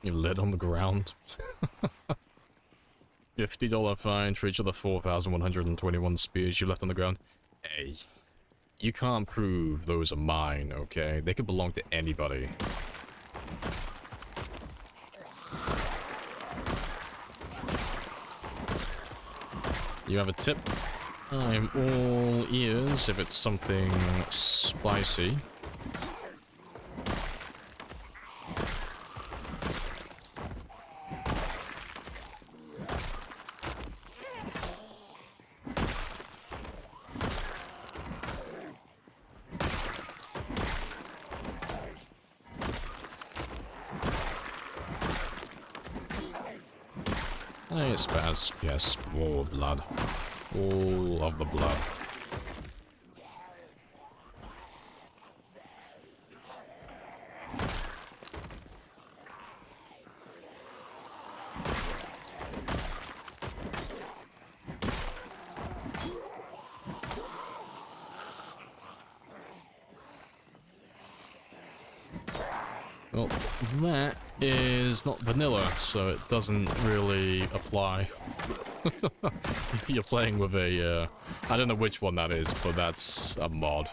S1: You lit on the ground. $50 fine for each of the 4,121 spears you left on the ground. Hey, you can't prove those are mine, okay? They could belong to anybody. You have a tip? I'm all ears if it's something spicy. Hey, Spaz. Yes, more blood. All of the blood. Well, that is not vanilla, so it doesn't really apply. You're playing with a, I don't know which one that is, but that's a mod.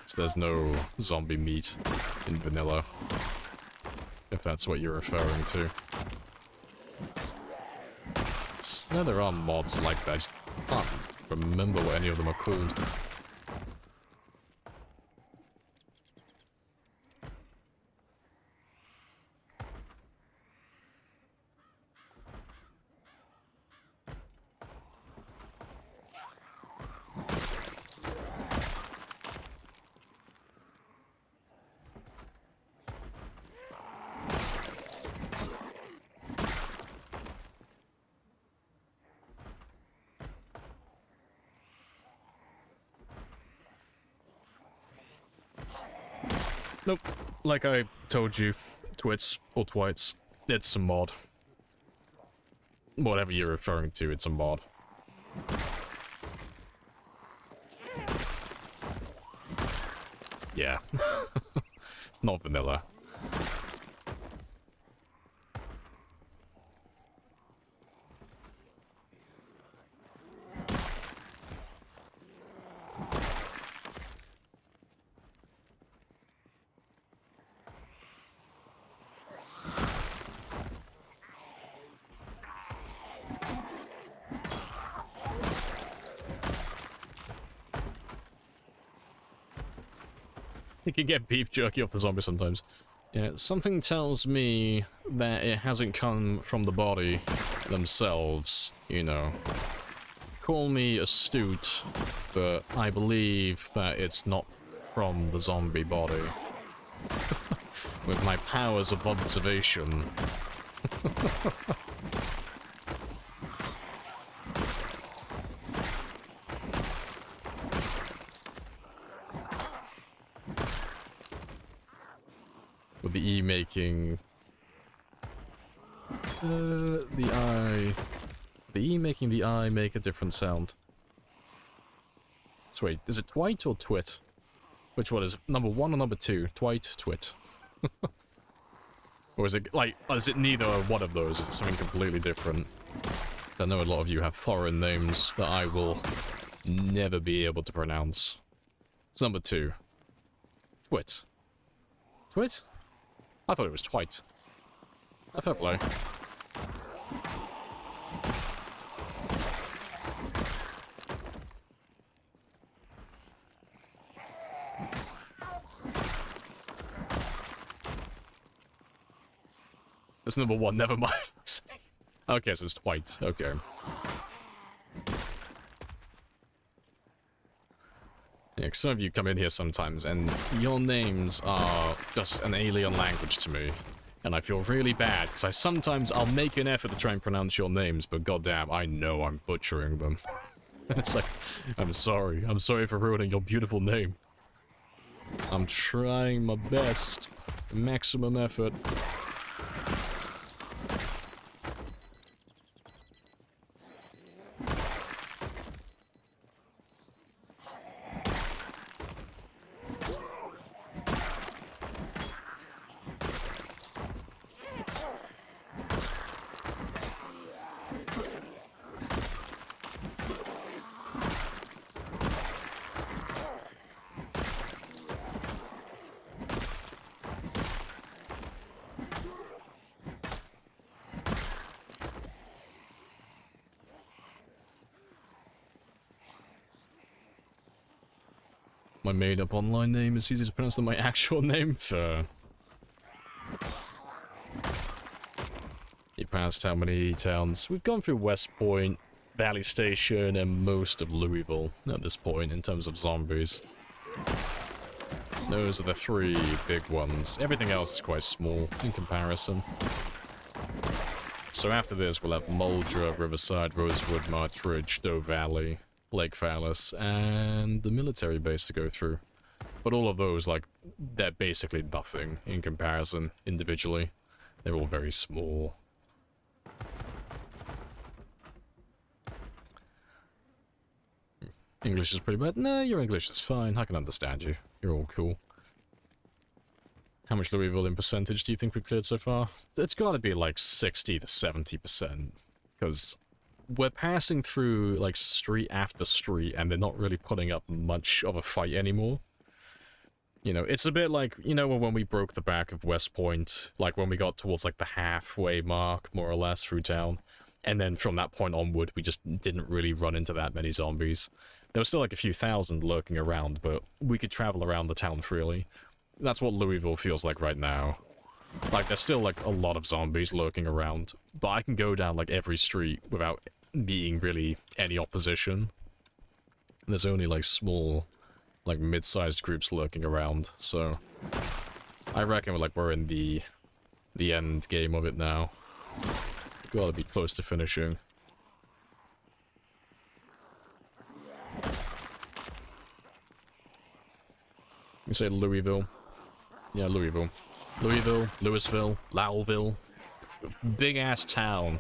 S1: So there's no zombie meat in vanilla, if that's what you're referring to. No, there are mods like that, I just can't remember what any of them are called. Nope. Like I told you, twits or twites, it's a mod. Whatever you're referring to, it's a mod. Yeah. It's not vanilla. You can get beef jerky off the zombie sometimes. Yeah, something tells me that it hasn't come from the body themselves, you know. Call me astute, but I believe that it's not from the zombie body. With my powers of observation. With the E making... the I... The E making the I make a different sound. So wait, is it twite or twit? Which one is number 1 or number 2? Twite, twit. Or is it, like, is it neither one of those? Is it something completely different? I know a lot of you have foreign names that I will never be able to pronounce. It's number 2. Twit. Twit? I thought it was twite. Fair play. That's number 1, never mind. Okay, so it's twite. Okay. Yeah, 'cause some of you come in here sometimes, and your names are just an alien language to me. And I feel really bad, because I'll make an effort to try and pronounce your names, but goddamn, I know I'm butchering them. It's like, I'm sorry for ruining your beautiful name. I'm trying my best. Maximum effort. My made-up online name is easier to pronounce than my actual name. Fair. You passed how many towns? We've gone through West Point, Valley Station, and most of Louisville at this point in terms of zombies. Those are the 3 big ones. Everything else is quite small in comparison. So after this, we'll have Muldra, Riverside, Rosewood, March Ridge, Doe Valley, Lake Fallis, and the military base to go through. But all of those, like, they're basically nothing in comparison individually. They're all very small. English is pretty bad. No, your English is fine. I can understand you. You're all cool. How much Louisville in percentage do you think we've cleared so far? It's gotta be like 60 to 70%. Because we're passing through, like, street after street, and they're not really putting up much of a fight anymore. You know, it's a bit like, you know, when we broke the back of West Point, like, when we got towards, like, the halfway mark, more or less, through town. And then from that point onward, we just didn't really run into that many zombies. There were still, like, a few thousand lurking around, but we could travel around the town freely. That's what Louisville feels like right now. Like, there's still, like, a lot of zombies lurking around, but I can go down, like, every street without meeting really any opposition. There's only, like, small, like, mid-sized groups lurking around, so I reckon we're in the end game of it now. Gotta be close to finishing. You say Louisville. Yeah, Louisville. Louisville, Louisville, Lowville. Big ass town.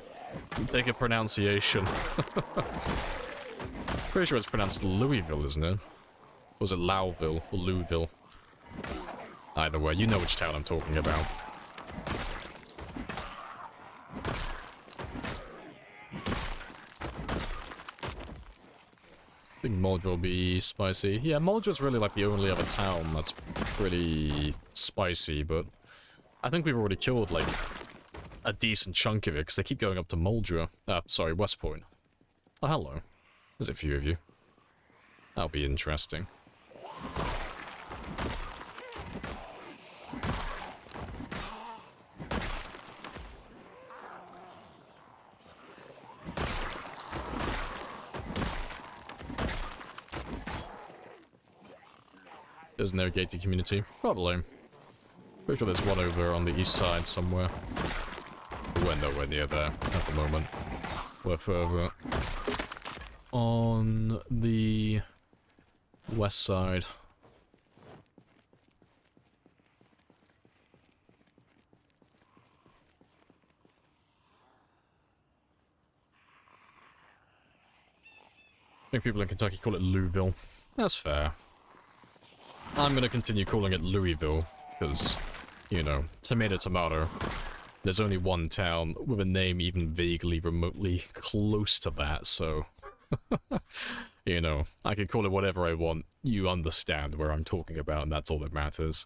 S1: Bigger pronunciation. Pretty sure it's pronounced Louisville, isn't it? Or was it Lowville or Louisville? Either way, you know which town I'm talking about. I think Moldra will be spicy. Yeah, Moldra's really like the only other town that's pretty spicy, but I think we've already killed like a decent chunk of it because they keep going up to Moldra. Sorry, West Point. Oh, hello. There's a few of you. That'll be interesting. Isn't there a gated community? Probably. Pretty sure there's one over on the east side somewhere. We're nowhere near there at the moment. We're further on the west side. I think people in Kentucky call it Louisville. That's fair. I'm gonna continue calling it Louisville, because, you know, tomato tomato. There's only one town with a name even vaguely remotely close to that, so... you know, I can call it whatever I want. You understand where I'm talking about, and that's all that matters.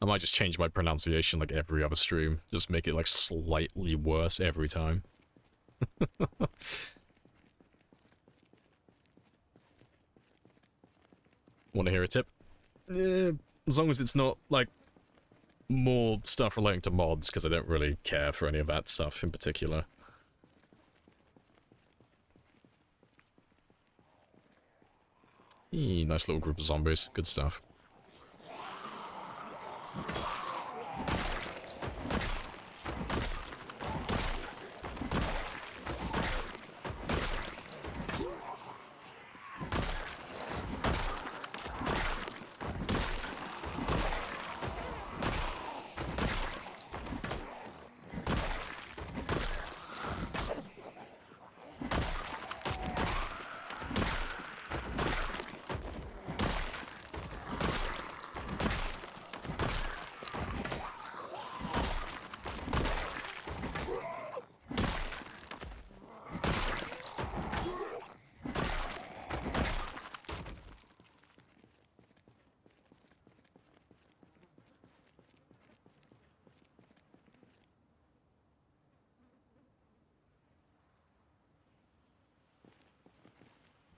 S1: I might just change my pronunciation like every other stream. Just make it, like, slightly worse every time. Want to hear a tip? As long as it's not, like, more stuff relating to mods, because I don't really care for any of that stuff in particular. Nice little group of zombies. Good stuff.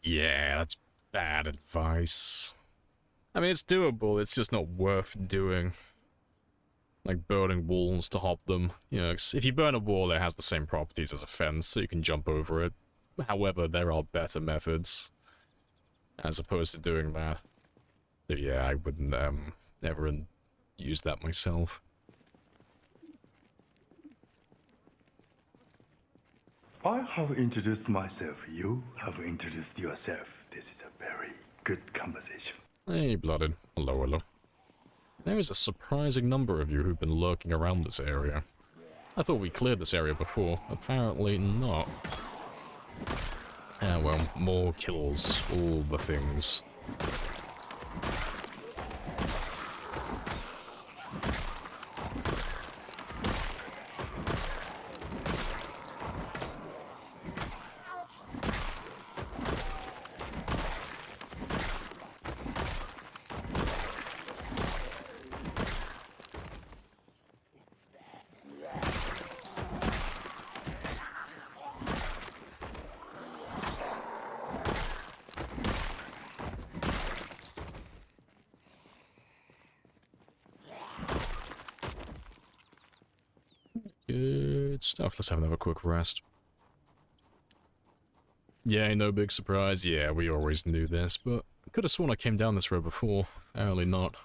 S1: Yeah, that's bad advice. I mean, it's doable, it's just not worth doing. Like burning walls to hop them. You know, if you burn a wall, it has the same properties as a fence, so you can jump over it. However, there are better methods, as opposed to doing that. So yeah, I wouldn't, ever use that myself.
S3: I have introduced myself. You have introduced yourself. This is a very good conversation.
S1: Hey, Blooded. Hello, hello. There is a surprising number of you who've been lurking around this area. I thought we cleared this area before. Apparently not. Ah, well, more kills. All the things. Good stuff. Let's have another quick rest. Yeah, no big surprise. Yeah, we always knew this, but I could have sworn I came down this road before. Apparently not.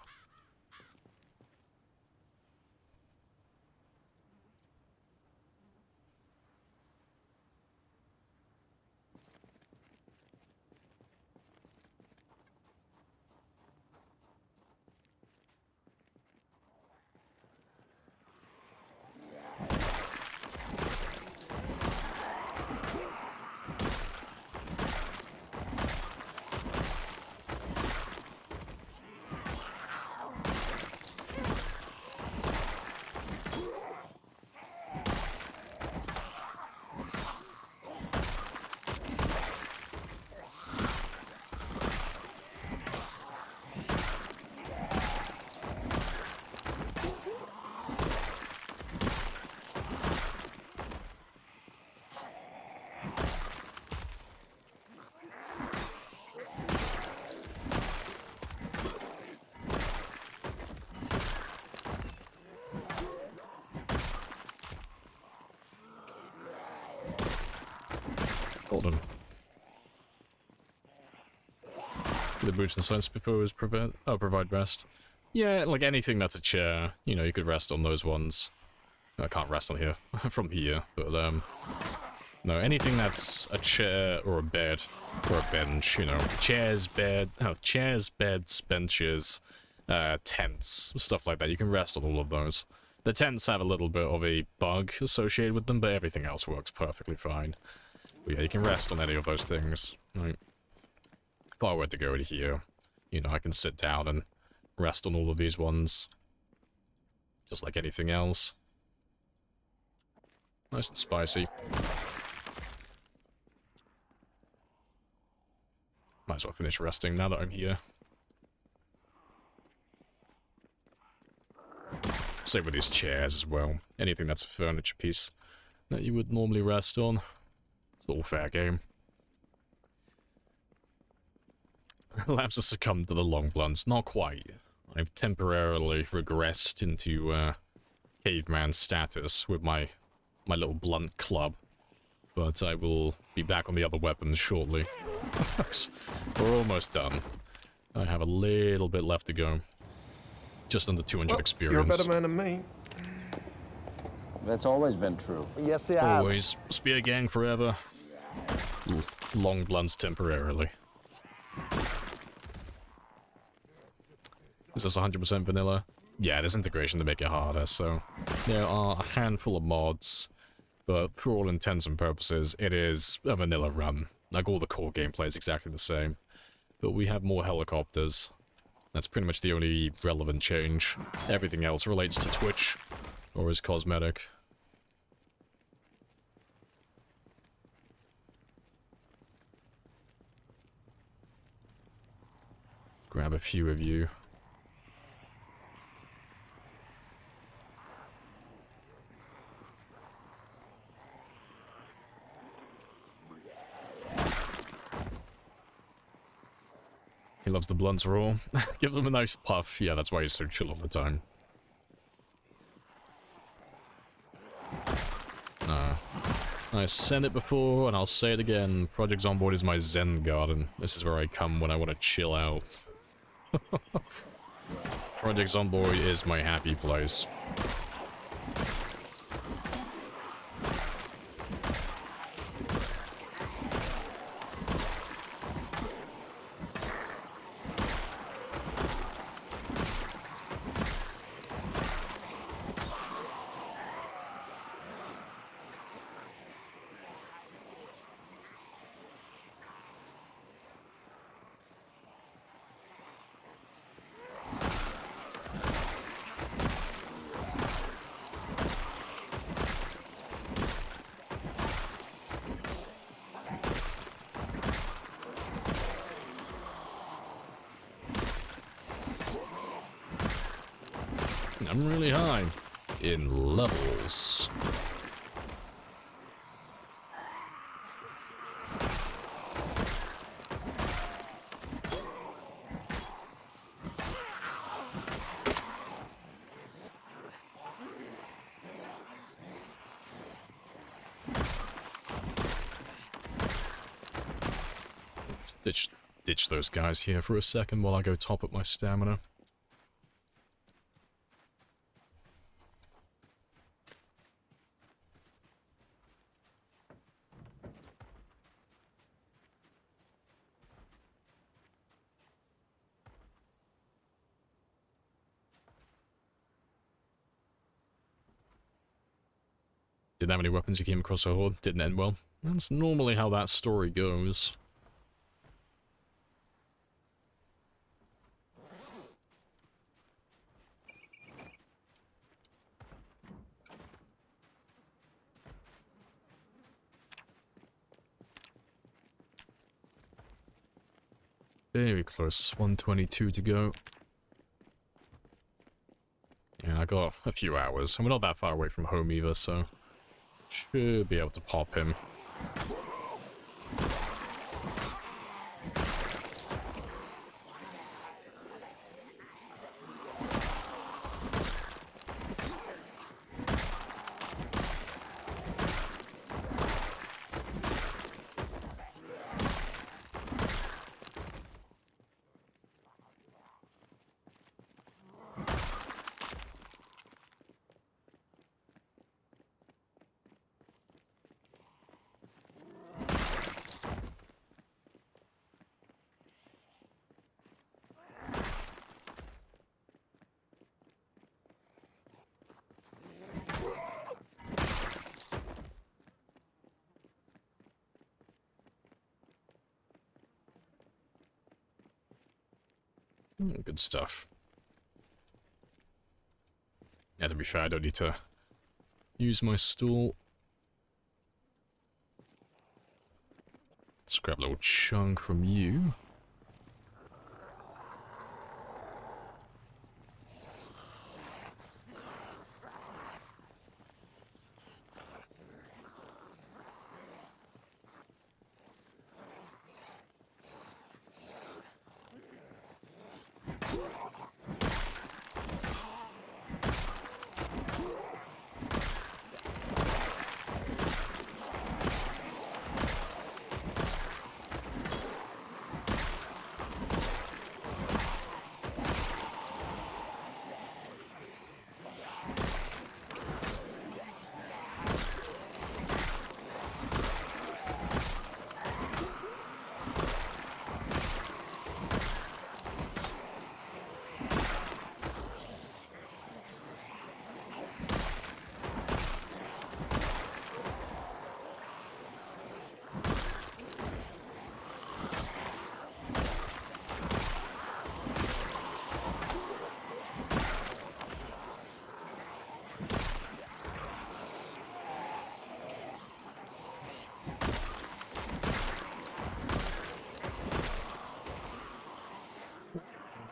S1: Hold on. The boots and sides propose provide rest. Yeah, like anything that's a chair, you know, you could rest on those ones. I can't rest on here from here, but no, anything that's a chair or a bed or a bench, you know, chairs, beds, benches, tents, stuff like that. You can rest on all of those. The tents have a little bit of a bug associated with them, but everything else works perfectly fine. But yeah, you can rest on any of those things. Right. If I were to go to here, you know, I can sit down and rest on all of these ones. Just like anything else. Nice and spicy. Might as well finish resting now that I'm here. Same with these chairs as well. Anything that's a furniture piece that you would normally rest on. It's all fair game. Labs have succumbed to the long blunts. Not quite. I've temporarily regressed into caveman status with my little blunt club. But I will be back on the other weapons shortly. We're almost done. I have a little bit left to go. Just under 200 experience.
S8: You're a better man than me.
S2: That's always been true.
S8: Yes, it has.
S1: Always. Spear gang forever. Long blunts temporarily. Is this 100% vanilla? Yeah, there's integration to make it harder, so... There are a handful of mods, but for all intents and purposes, it is a vanilla run. Like, all the core gameplay is exactly the same. But we have more helicopters. That's pretty much the only relevant change. Everything else relates to Twitch, or is cosmetic. Grab a few of you. He loves the blunts raw. Give them a nice puff. Yeah, that's why he's so chill all the time. I said it before, and I'll say it again. Project Zomboid is my Zen garden. This is where I come when I want to chill out. Project Zomboid is my happy place. I'm really high in levels. Let's ditch those guys here for a second while I go top up my stamina. Didn't have any weapons, you came across a horde, didn't end well. That's normally how that story goes. Very close, 122 to go. Yeah, I got a few hours, and we're not that far away from home either, so... should be able to pop him. Good stuff. Yeah, to be fair, I don't need to use my stool. Let's grab a little chunk from you.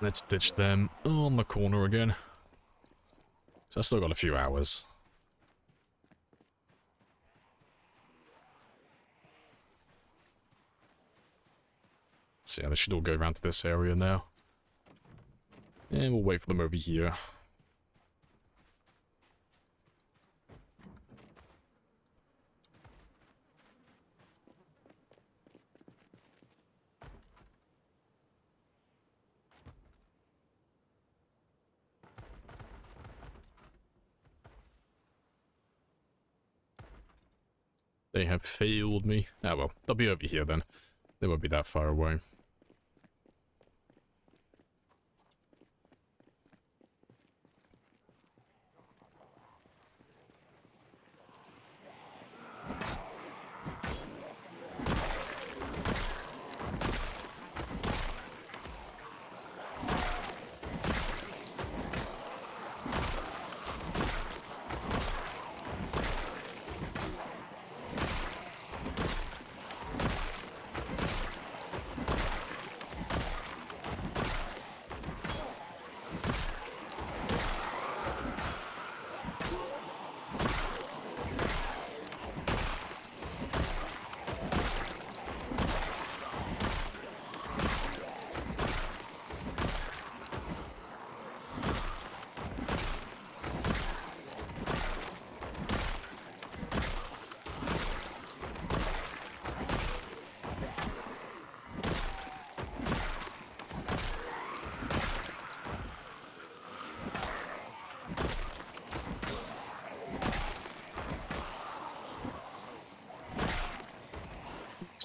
S1: Let's ditch them on the corner again. So I still got a few hours. So yeah, they should all go around to this area now. And we'll wait for them over here. They have failed me. Ah well, they'll be over here then. They won't be that far away.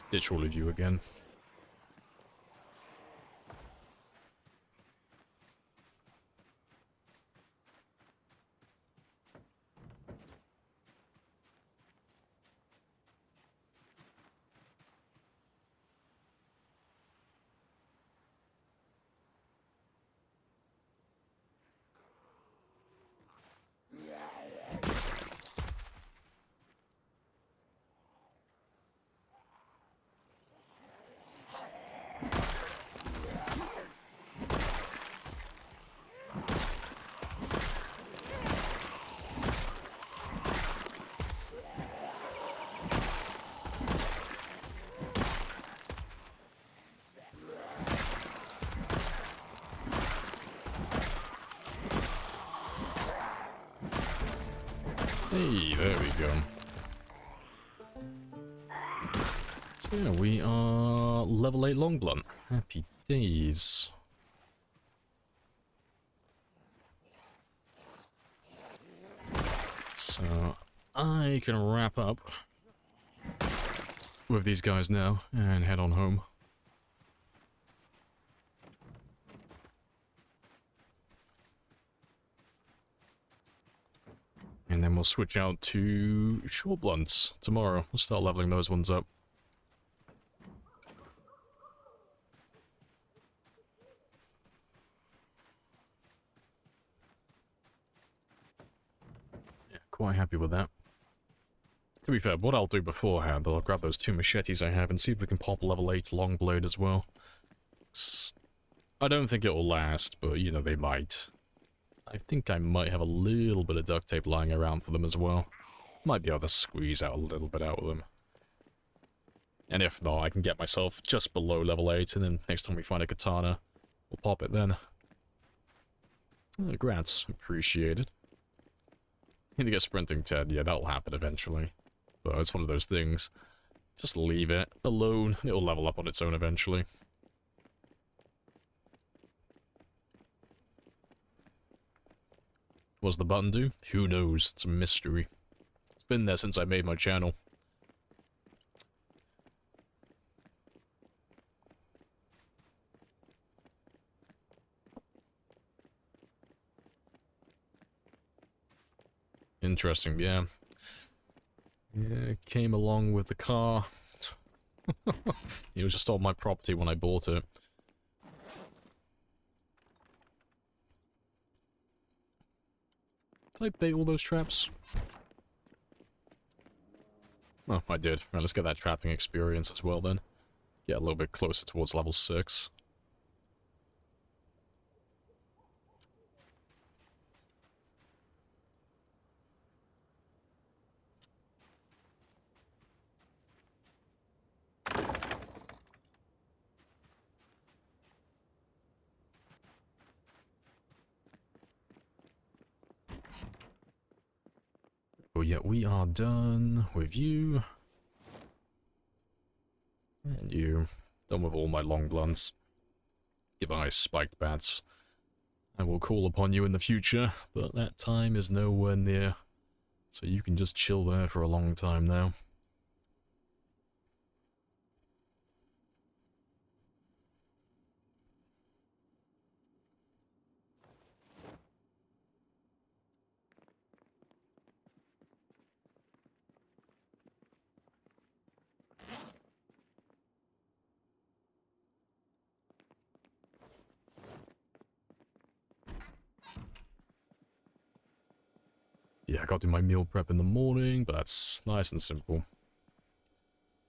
S1: Ditch all of you again. Hey, there we go. So yeah, we are level 8 long blunt. Happy days. So I can wrap up with these guys now and head on home. And then we'll switch out to short blunts tomorrow. We'll start leveling those ones up. quite happy with that. To be fair, what I'll do beforehand, I'll grab those 2 machetes I have and see if we can pop level 8 long blade as well. I don't think it will last, but, you know, they might. I think I might have a little bit of duct tape lying around for them as well. Might be able to squeeze out a little bit out of them. And if not, I can get myself just below level 8, and then next time we find a katana, we'll pop it then. Grants, appreciated. Need to get sprinting 10, yeah, that'll happen eventually. But it's one of those things. Just leave it alone, it'll level up on its own eventually. What's the button do? Who knows? It's a mystery. It's been there since I made my channel. Interesting, yeah. Yeah, it came along with the car. It was just on my property when I bought it. Did I bait all those traps? Oh, I did. Right, let's get that trapping experience as well then. Get a little bit closer towards level 6. Oh yeah, we are done with you. And you. Done with all my long blunts. Goodbye, spiked bats. I will call upon you in the future, but that time is nowhere near. So you can just chill there for a long time now. Yeah, I gotta do my meal prep in the morning, but that's nice and simple.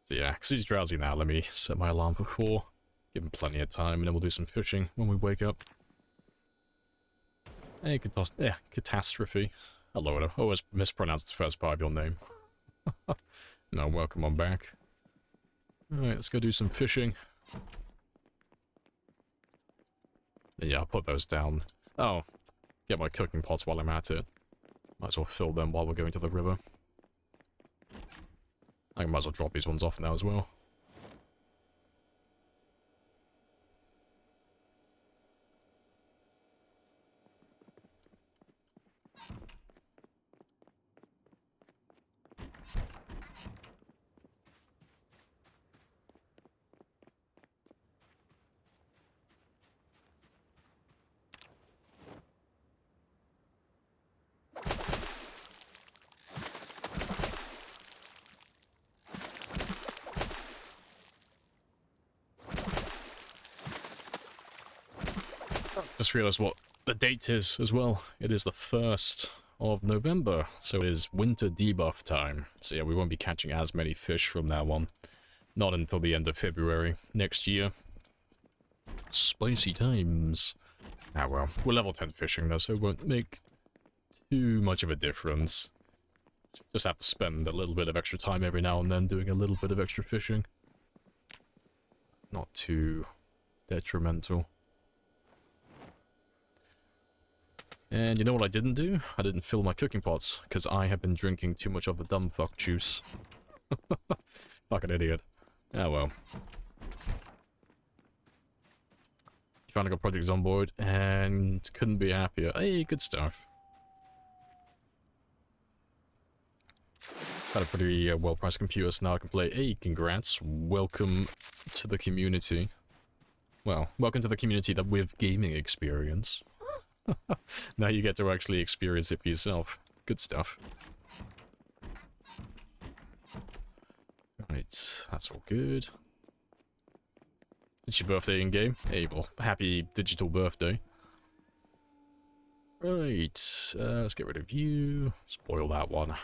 S1: So yeah, because he's drowsy now, let me set my alarm for 4. Give him plenty of time, and then we'll do some fishing when we wake up. Hey, catastrophe. Hello, I always mispronounced the first part of your name. No, welcome on back. Alright, let's go do some fishing. Yeah, I'll put those down. Oh, get my cooking pots while I'm at it. Might as well fill them while we're going to the river. I might as well drop these ones off now as well. Just realised what the date is as well. It is the 1st of November, so it is winter debuff time. So yeah, we won't be catching as many fish from now on. Not until the end of February next year. Spicy times. Ah well, we're level 10 fishing though, so it won't make too much of a difference. Just have to spend a little bit of extra time every now and then doing a little bit of extra fishing. Not too detrimental. And you know what I didn't do? I didn't fill my cooking pots, because I have been drinking too much of the dumb fuck juice. Fucking idiot. Ah well. Finally got projects on board, and couldn't be happier. Hey, good stuff. Got a pretty well-priced computer, so now I can play. Hey, congrats. Welcome to the community. Well, welcome to the community that with gaming experience. Now you get to actually experience it for yourself. Good stuff. Right, that's all good. It's your birthday in-game? Hey, well, happy digital birthday. Right, let's get rid of you. Spoil that one.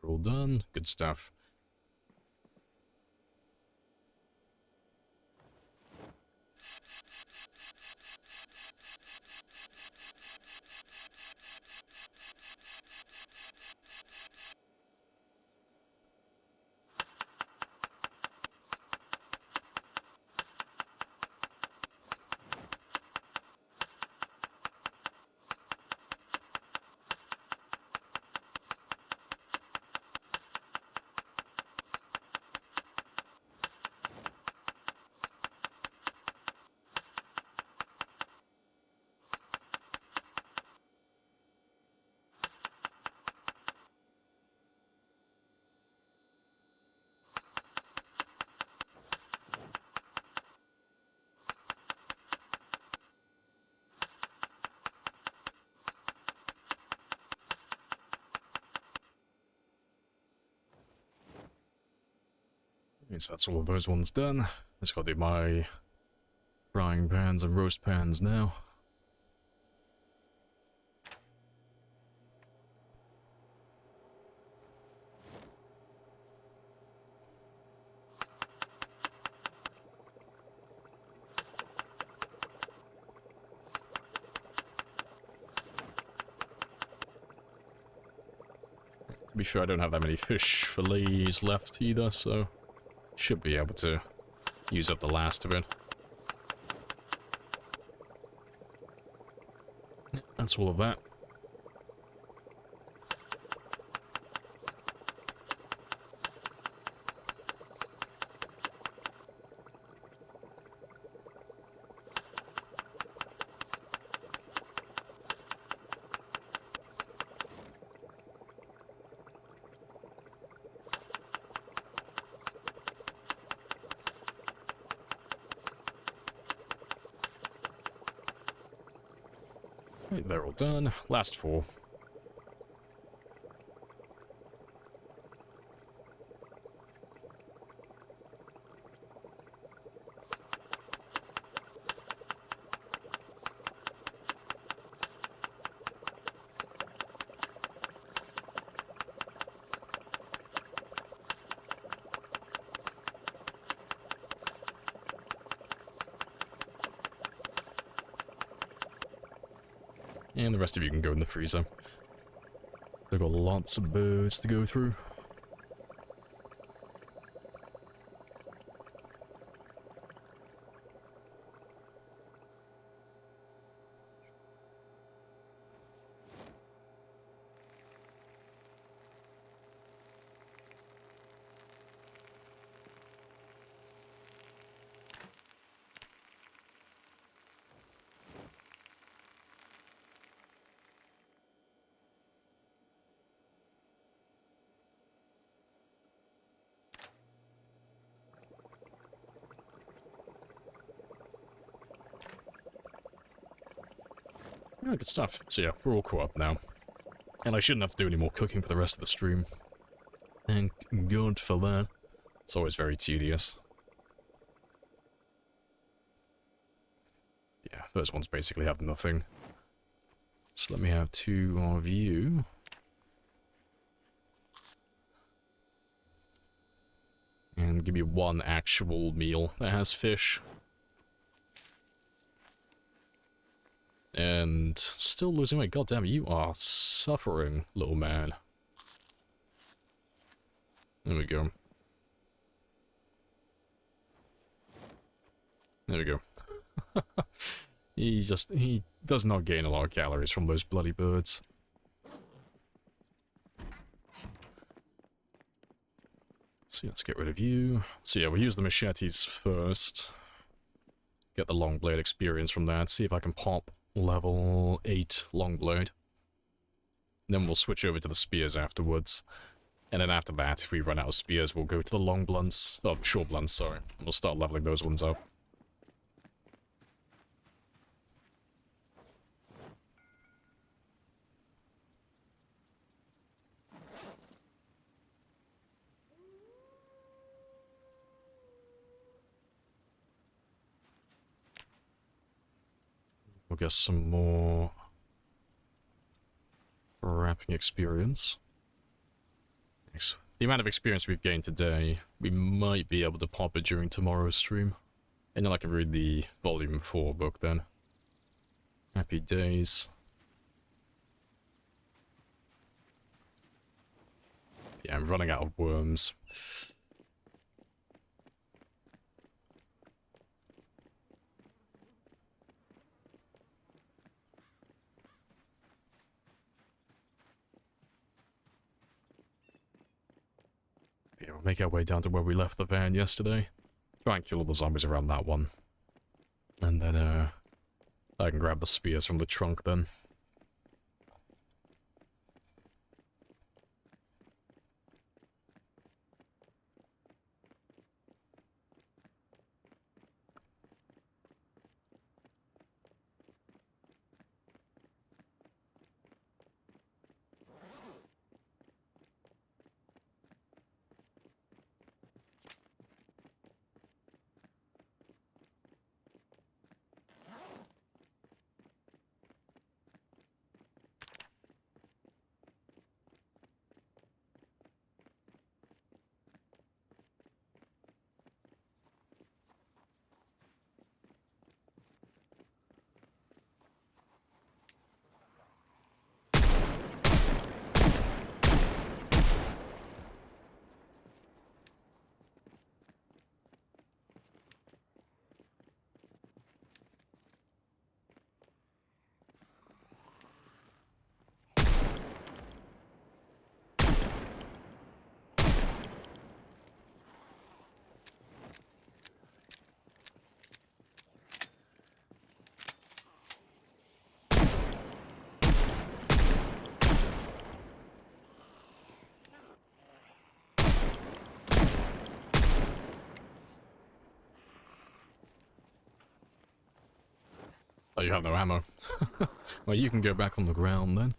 S1: They're all done. Good stuff. So that's all of those ones done. Just gotta do my frying pans and roast pans now. To be fair, I don't have that many fish fillets left either, so should be able to use up the last of it. Yeah, that's all of that. Right, they're all done. Last four. And the rest of you can go in the freezer. They've got lots of birds to go through. Yeah, good stuff. So yeah, we're all caught up now. And I shouldn't have to do any more cooking for the rest of the stream. Thank God for that. It's always very tedious. Yeah, those ones basically have nothing. So let me have two of you. And give me one actual meal that has fish. And still losing weight. God damn it, you are suffering, little man. There we go. There we go. He does not gain a lot of calories from those bloody birds. So let's get rid of you. So yeah, we'll use the machetes first. Get the long blade experience from that. See if I can pop level 8 long blade. Then we'll switch over to the spears afterwards. And then after that, if we run out of spears, we'll go to the long blunts. Oh, short blunts, sorry. We'll start leveling those ones up. We'll get some more wrapping experience. The amount of experience we've gained today, we might be able to pop it during tomorrow's stream. And then I can read the volume 4 book then. Happy days. Yeah, I'm running out of worms. Yeah, we'll make our way down to where we left the van yesterday. Try and kill all the zombies around that one. And then, I can grab the spears from the trunk then. Oh, you have no ammo. Well, you can go back on the ground then.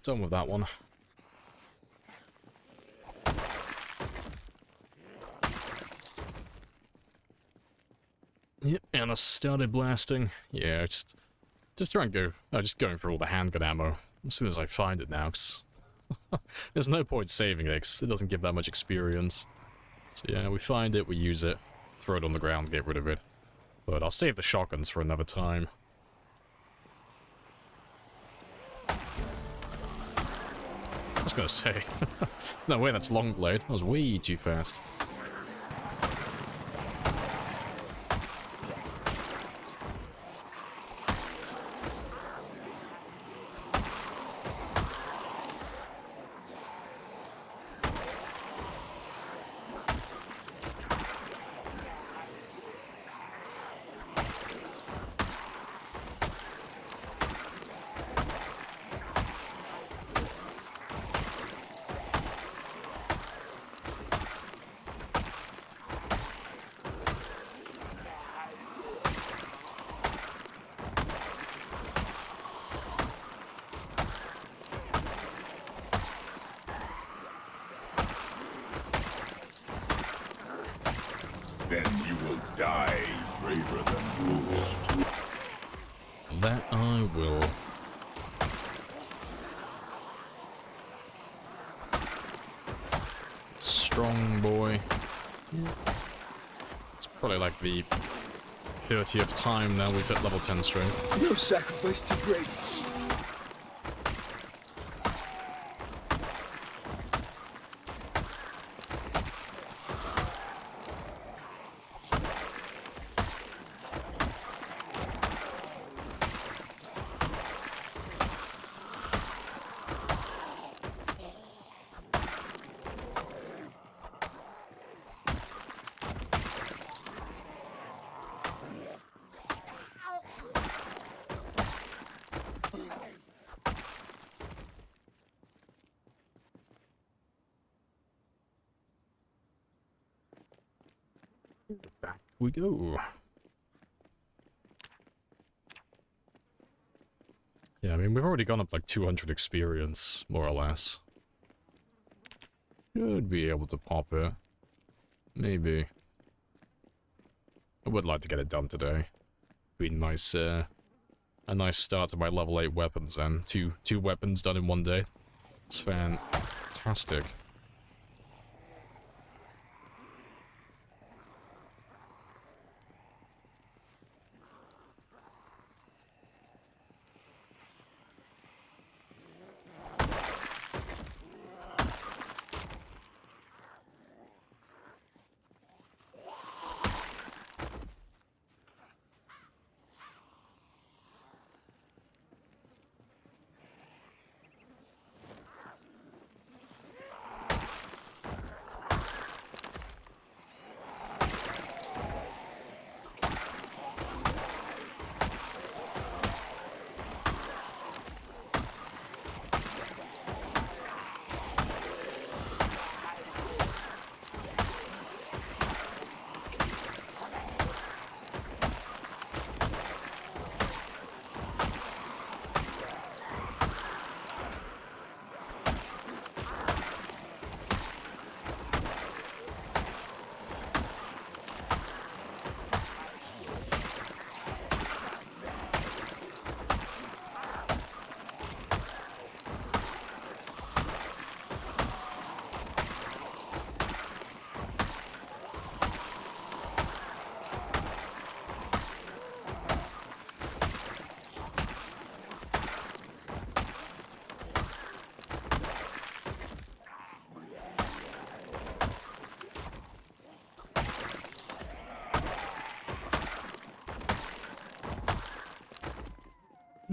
S1: Done with that one. Yep, and I started blasting. Yeah, just try and go. Just going for all the handgun ammo as soon as I find it now, 'cause there's no point saving it, 'cause it doesn't give that much experience. So yeah, we find it, we use it, throw it on the ground, get rid of it. But I'll save the shotguns for another time. I was gonna say, no way that's long blade. That was way too fast.
S4: Then you will die braver than most.
S1: That I will. Strong boy. Yeah. It's probably like the 30th time now we've hit level 10 strength.
S7: No sacrifice too great.
S1: we go. Yeah, I mean, we've already gone up like 200 experience, more or less. Should be able to pop it. Maybe. I would like to get it done today. Be nice, a nice start to my level 8 weapons then. Two weapons done in one day. It's fantastic.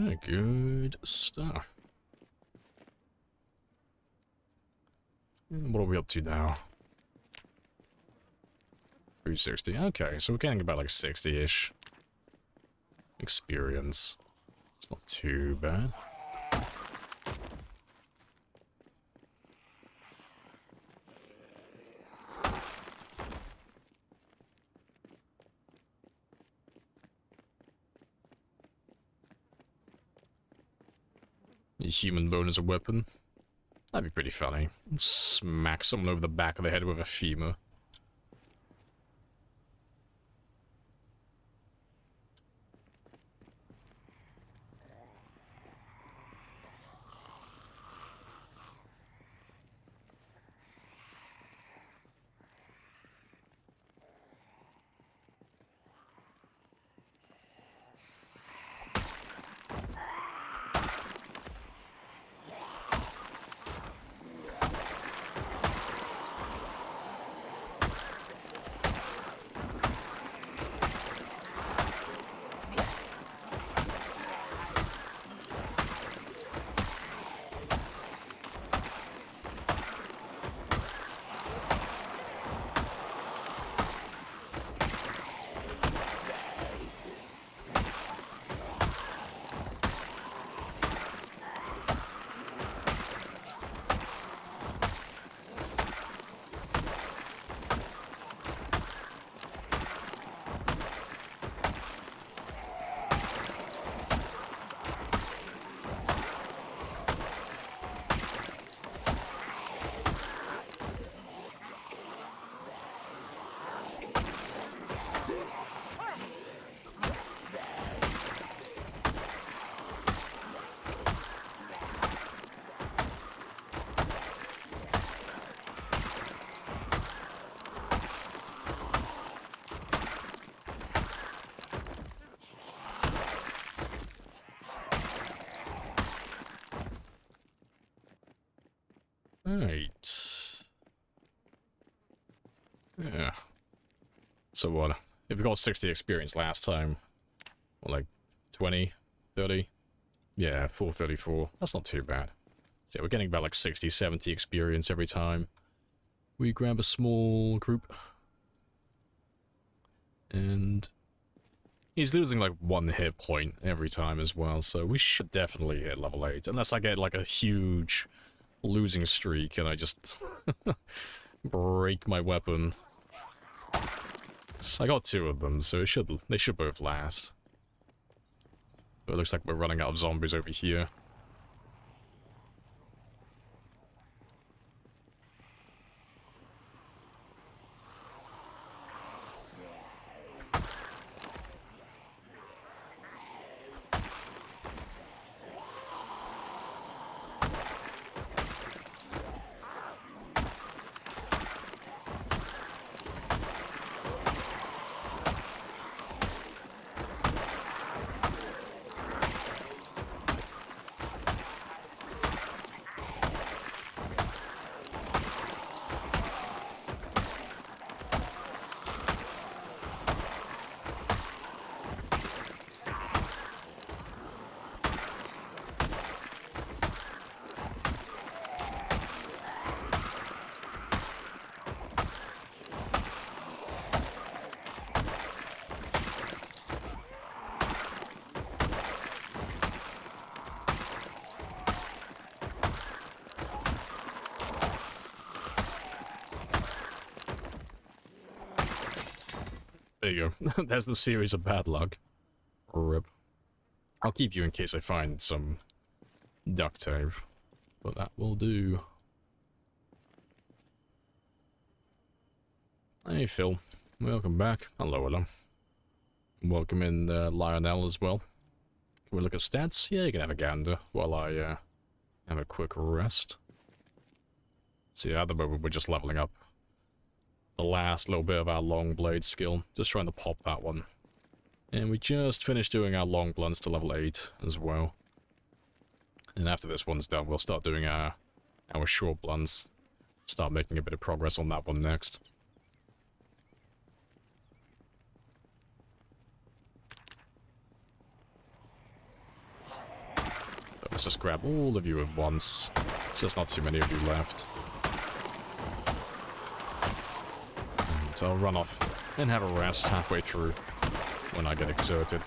S1: Yeah, good stuff. And what are we up to now? 360. Okay, so we're getting about like 60-ish experience. It's not too bad. A human bone as a weapon. That'd be pretty funny. Smack someone over the back of the head with a femur. Right. Yeah. So what? If we got 60 experience last time, or like 20, 30? Yeah, 434. That's not too bad. So yeah, we're getting about like 60, 70 experience every time we grab a small group. And he's losing like 1 hit point every time as well, so we should definitely hit level 8. Unless I get like a huge losing streak and I just break my weapon. I got 2 of them, so they should both last. But it looks like we're running out of zombies over here. There you go. There's the series of bad luck. Rip. I'll keep you in case I find some duct tape. But that will do. Hey Phil. Welcome back. Hello, hello. Welcome in Lionel as well. Can we look at stats? Yeah, you can have a gander while I have a quick rest. See, at the moment we're just leveling up the last little bit of our long blade skill. Just trying to pop that one. And we just finished doing our long blunts to level 8 as well. And after this one's done, we'll start doing our short blunts. Start making a bit of progress on that one next. But let's just grab all of you at once. There's not too many of you left. So I'll run off and have a rest halfway through when I get exerted.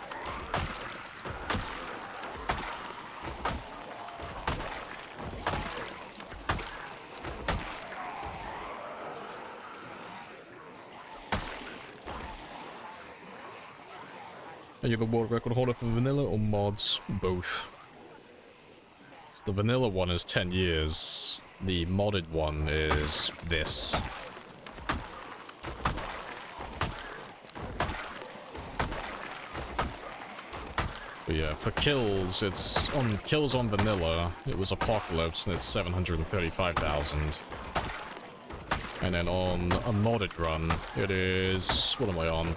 S1: Are you the world record holder for vanilla or mods? Both. So the vanilla one is 10 years. The modded one is this. But yeah, for kills, it's on kills on vanilla, it was Apocalypse and it's 735,000. And then on a modded run, it is, what am I on?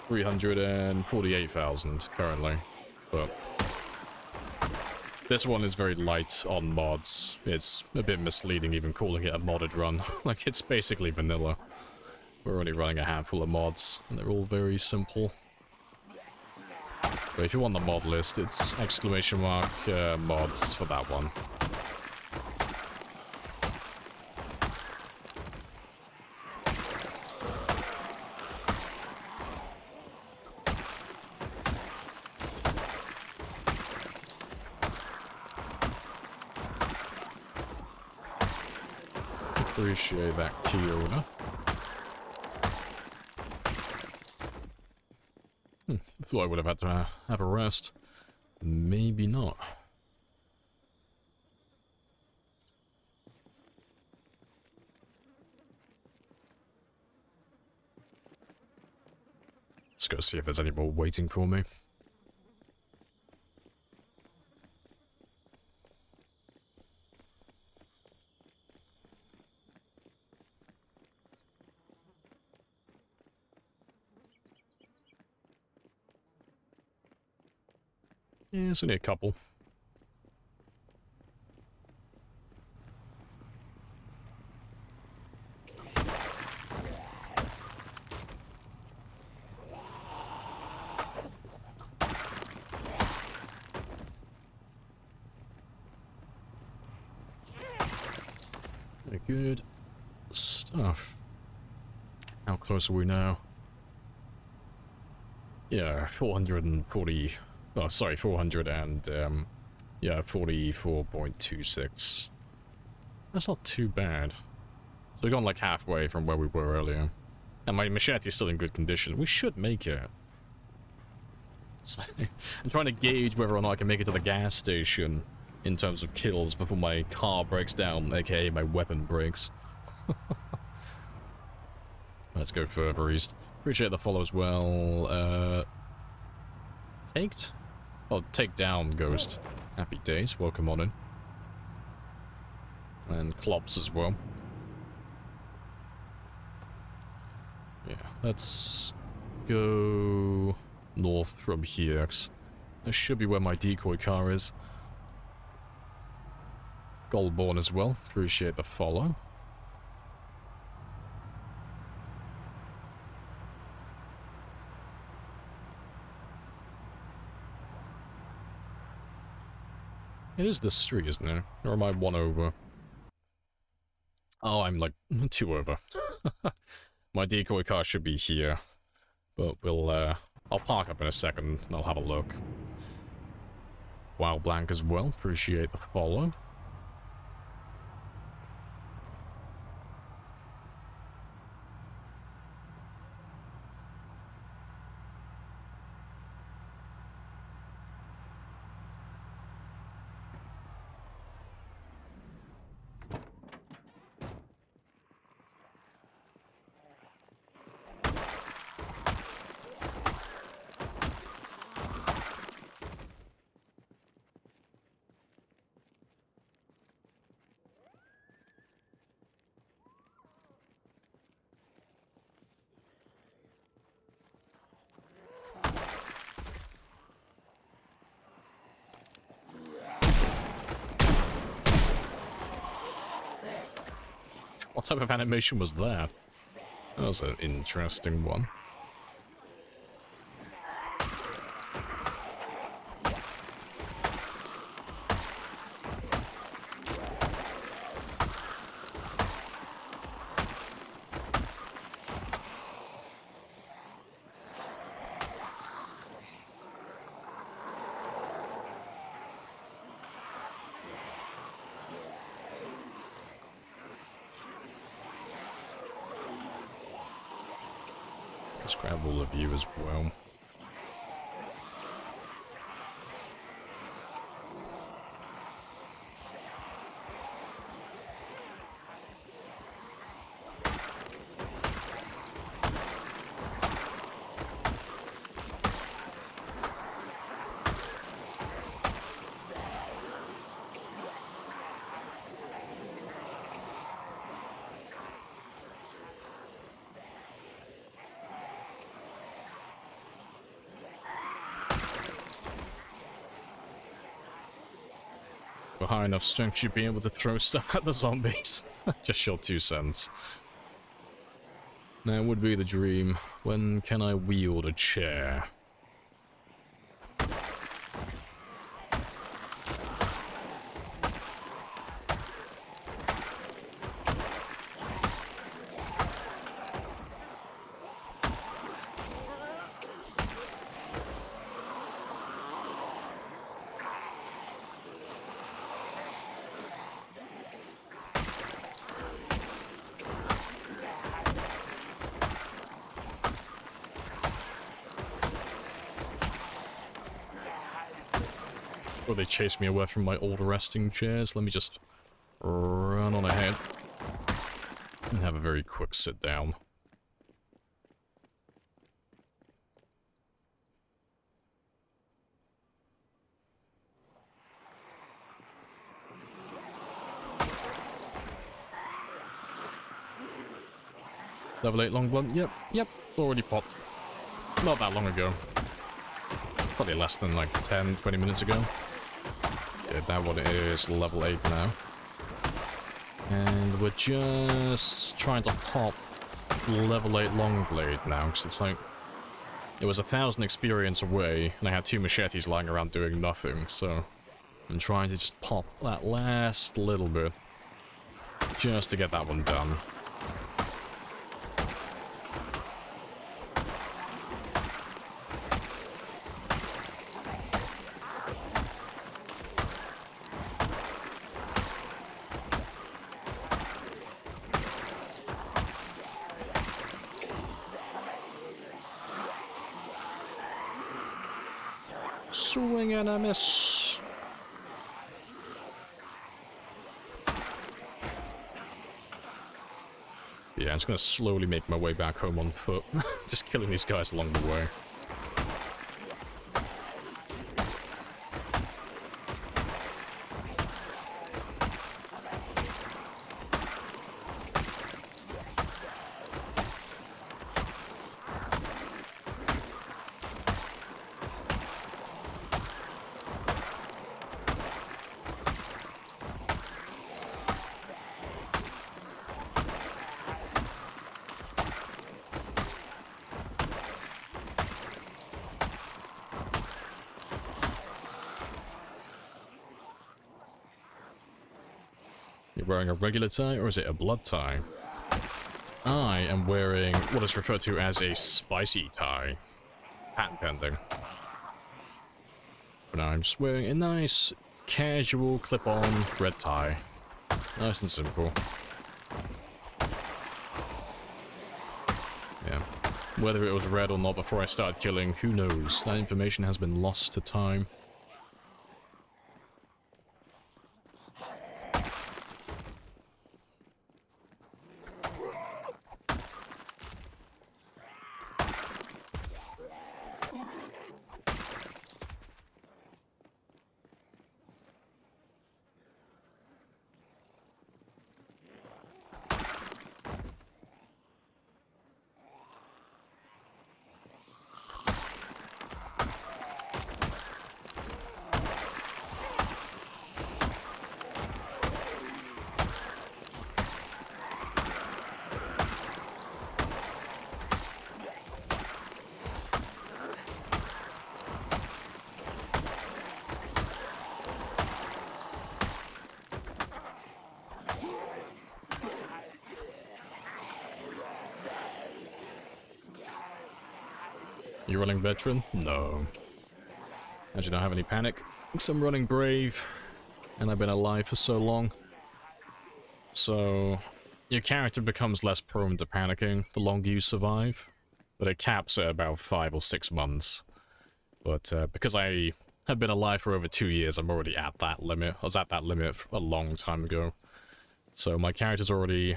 S1: 348,000 currently. But this one is very light on mods. It's a bit misleading even calling it a modded run. Like, it's basically vanilla. We're only running a handful of mods, and they're all very simple. But if you want the mod list, it's exclamation mark mods for that one. Appreciate that, Kiona. Thought I would have had to have a rest. Maybe not. Let's go see if there's any more waiting for me. Yeah, it's only a couple. Very good stuff. How close are we now? Yeah, 440... Oh, sorry, 400 and, yeah, 44.26. That's not too bad. So we've gone like halfway from where we were earlier. And my machete is still in good condition. We should make it. So, I'm trying to gauge whether or not I can make it to the gas station in terms of kills before my car breaks down, aka my weapon breaks. Let's go further east. Appreciate the follow as well. Taked? Oh, take down, Ghost. Happy days, welcome on in. And Klops as well. Yeah, let's go north from here. That should be where my decoy car is. Goldborn as well. Appreciate the follow. It is this street, isn't it? Or am I one over? Oh, I'm like 2 over. My decoy car should be here. But we'll, I'll park up in a second and I'll have a look. Wild Blank as well. Appreciate the follow. What type of animation was that? That was an interesting one. Let's grab all of you as well. With high enough strength, you'd be able to throw stuff at the zombies. Just your 2 cents. That would be the dream. When can I wield a chair? Or they chase me away from my old resting chairs. Let me just run on ahead and have a very quick sit down. Level 8 long blunt. Yep, already popped. Not that long ago. Probably less than like 10, 20 minutes ago. Yeah, that one is level 8 now. And we're just trying to pop level 8 long blade now, because it's like... It was 1,000 experience away, and I had 2 machetes lying around doing nothing, so... I'm trying to just pop that last little bit. Just to get that one done. Swing and a miss. Yeah, I'm just gonna slowly make my way back home on foot. Just killing these guys along the way. You're wearing a regular tie, or is it a blood tie? I am wearing what is referred to as a spicy tie. Patent pending. But now I'm just wearing a nice, casual, clip-on red tie. Nice and simple. Yeah. Whether it was red or not before I started killing, who knows? That information has been lost to time. You running veteran? No. Actually don't have any panic. So I'm running brave, and I've been alive for so long. So your character becomes less prone to panicking the longer you survive, but it caps at about 5 or 6 months. But because I have been alive for over 2 years, I'm already at that limit. I was at that limit a long time ago. So my character's already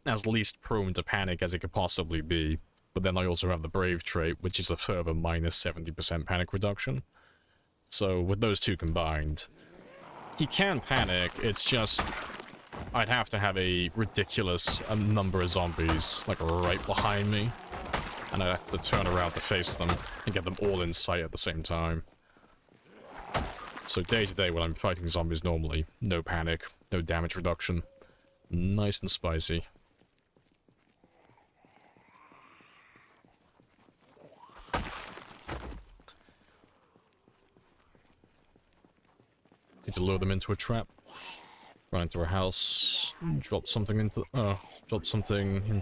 S1: as least prone to panic as it could possibly be. But then I also have the Brave trait, which is a further minus 70% panic reduction. So with those two combined, he can panic, it's just I'd have to have a ridiculous number of zombies, like, right behind me. And I'd have to turn around to face them and get them all in sight at the same time. So day to day when I'm fighting zombies normally, no panic, no damage reduction. Nice and spicy. Need to lure them into a trap. Run into a house. Drop something into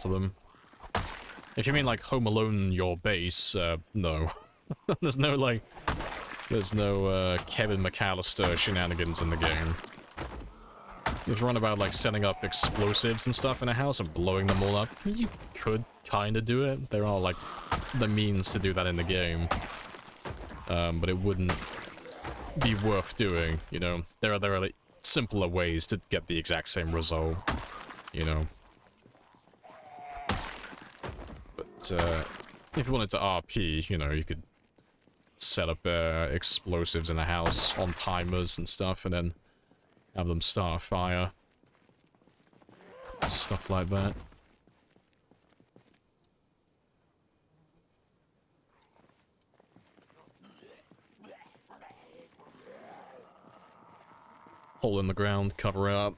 S1: them. If you mean like Home Alone your base, no. There's no Kevin McAllister shenanigans in the game. If you run about like setting up explosives and stuff in a house and blowing them all up, you could kinda do it. There are like the means to do that in the game. But it wouldn't be worth doing, you know. There are like simpler ways to get the exact same result, you know. But if you wanted to RP, you know, you could set up explosives in the house on timers and stuff, and then have them start a fire. Stuff like that. Hole in the ground, cover it up.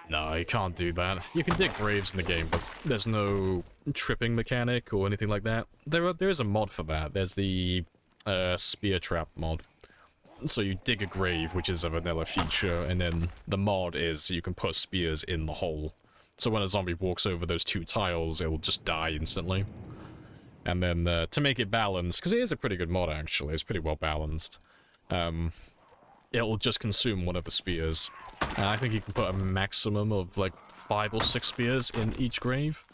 S1: No, you can't do that. You can dig graves in the game, but there's no tripping mechanic or anything like that. There is a mod for that. There's the spear trap mod. So you dig a grave, which is a vanilla feature, and then the mod is you can put spears in the hole. So when a zombie walks over those two tiles, it'll just die instantly. And then to make it balanced, because it is a pretty good mod actually, it's pretty well balanced. It'll just consume one of the spears. I think you can put a maximum of like 5 or 6 spears in each grave.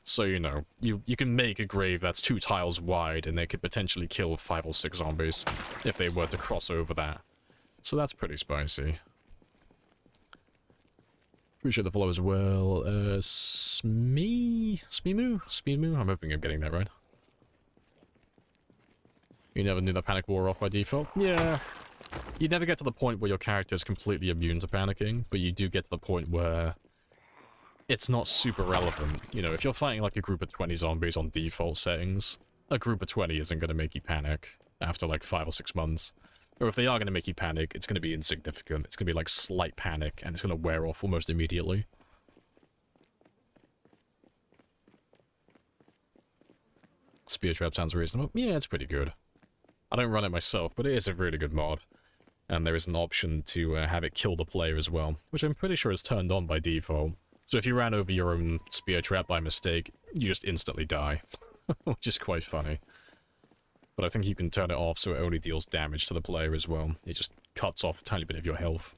S1: So, you know, you can make a grave that's 2 tiles wide, and they could potentially kill 5 or 6 zombies if they were to cross over that. So that's pretty spicy. Appreciate the follow as well. Smeemu? I'm hoping I'm getting that right. You never knew that panic wore off by default? Yeah. You never get to the point where your character is completely immune to panicking, but you do get to the point where it's not super relevant. You know, if you're fighting like a group of 20 zombies on default settings, a group of 20 isn't going to make you panic after like 5 or 6 months. Or if they are going to make you panic, it's going to be insignificant. It's going to be like slight panic, and it's going to wear off almost immediately. Spear trap sounds reasonable. Yeah, it's pretty good. I don't run it myself, but it is a really good mod. And there is an option to have it kill the player as well, which I'm pretty sure is turned on by default. So if you ran over your own spear trap by mistake, you just instantly die, which is quite funny. But I think you can turn it off so it only deals damage to the player as well. It just cuts off a tiny bit of your health.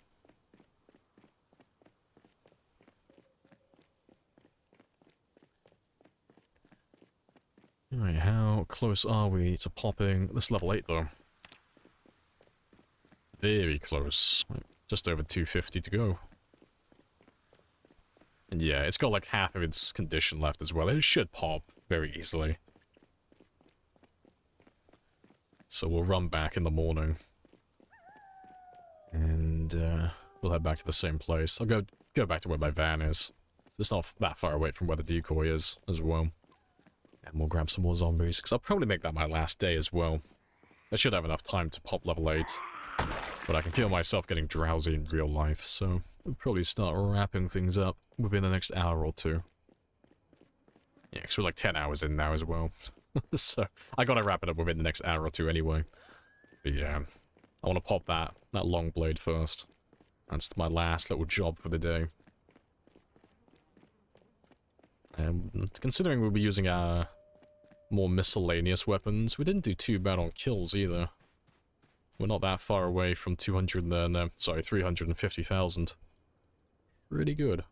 S1: Alright, how close are we to popping this level 8 though? Very close. Just over 250 to go. And yeah, it's got like half of its condition left as well. It should pop very easily. So we'll run back in the morning. And we'll head back to the same place. I'll go back to where my van is. It's not that far away from where the decoy is as well. And we'll grab some more zombies, because I'll probably make that my last day as well. I should have enough time to pop level 8. But I can feel myself getting drowsy in real life, so we'll probably start wrapping things up within the next hour or 2. Yeah, because we're like 10 hours in now as well. So I gotta wrap it up within the next hour or 2 anyway. But yeah, I want to pop that long blade first. That's my last little job for the day. And considering we'll be using our more miscellaneous weapons, we didn't do too bad on kills either. We're not that far away from 350,000. Pretty good.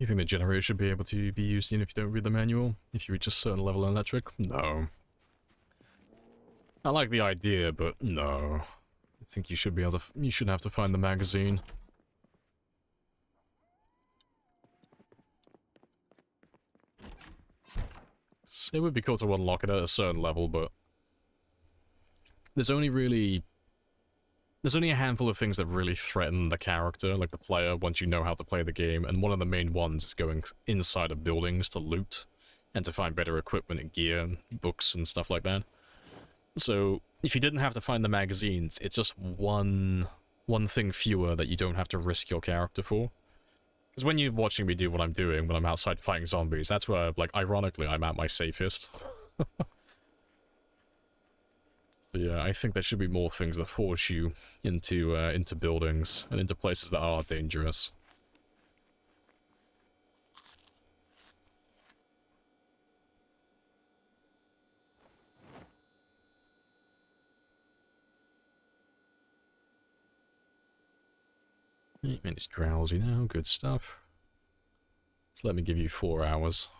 S1: You think the generator should be able to be used even if you don't read the manual? If you reach a certain level in electric? No. I like the idea, but no. I think you should be able to. You shouldn't have to find the magazine. It would be cool to unlock it at a certain level, but there's only a handful of things that really threaten the character, like the player, once you know how to play the game, and one of the main ones is going inside of buildings to loot, and to find better equipment and gear, and books and stuff like that. So, if you didn't have to find the magazines, it's just one thing fewer that you don't have to risk your character for. Because when you're watching me do what I'm doing, when I'm outside fighting zombies, that's where, like, ironically, I'm at my safest. So yeah, I think there should be more things that force you into buildings and into places that are dangerous. And it's drowsy now, good stuff. So let me give you 4 hours.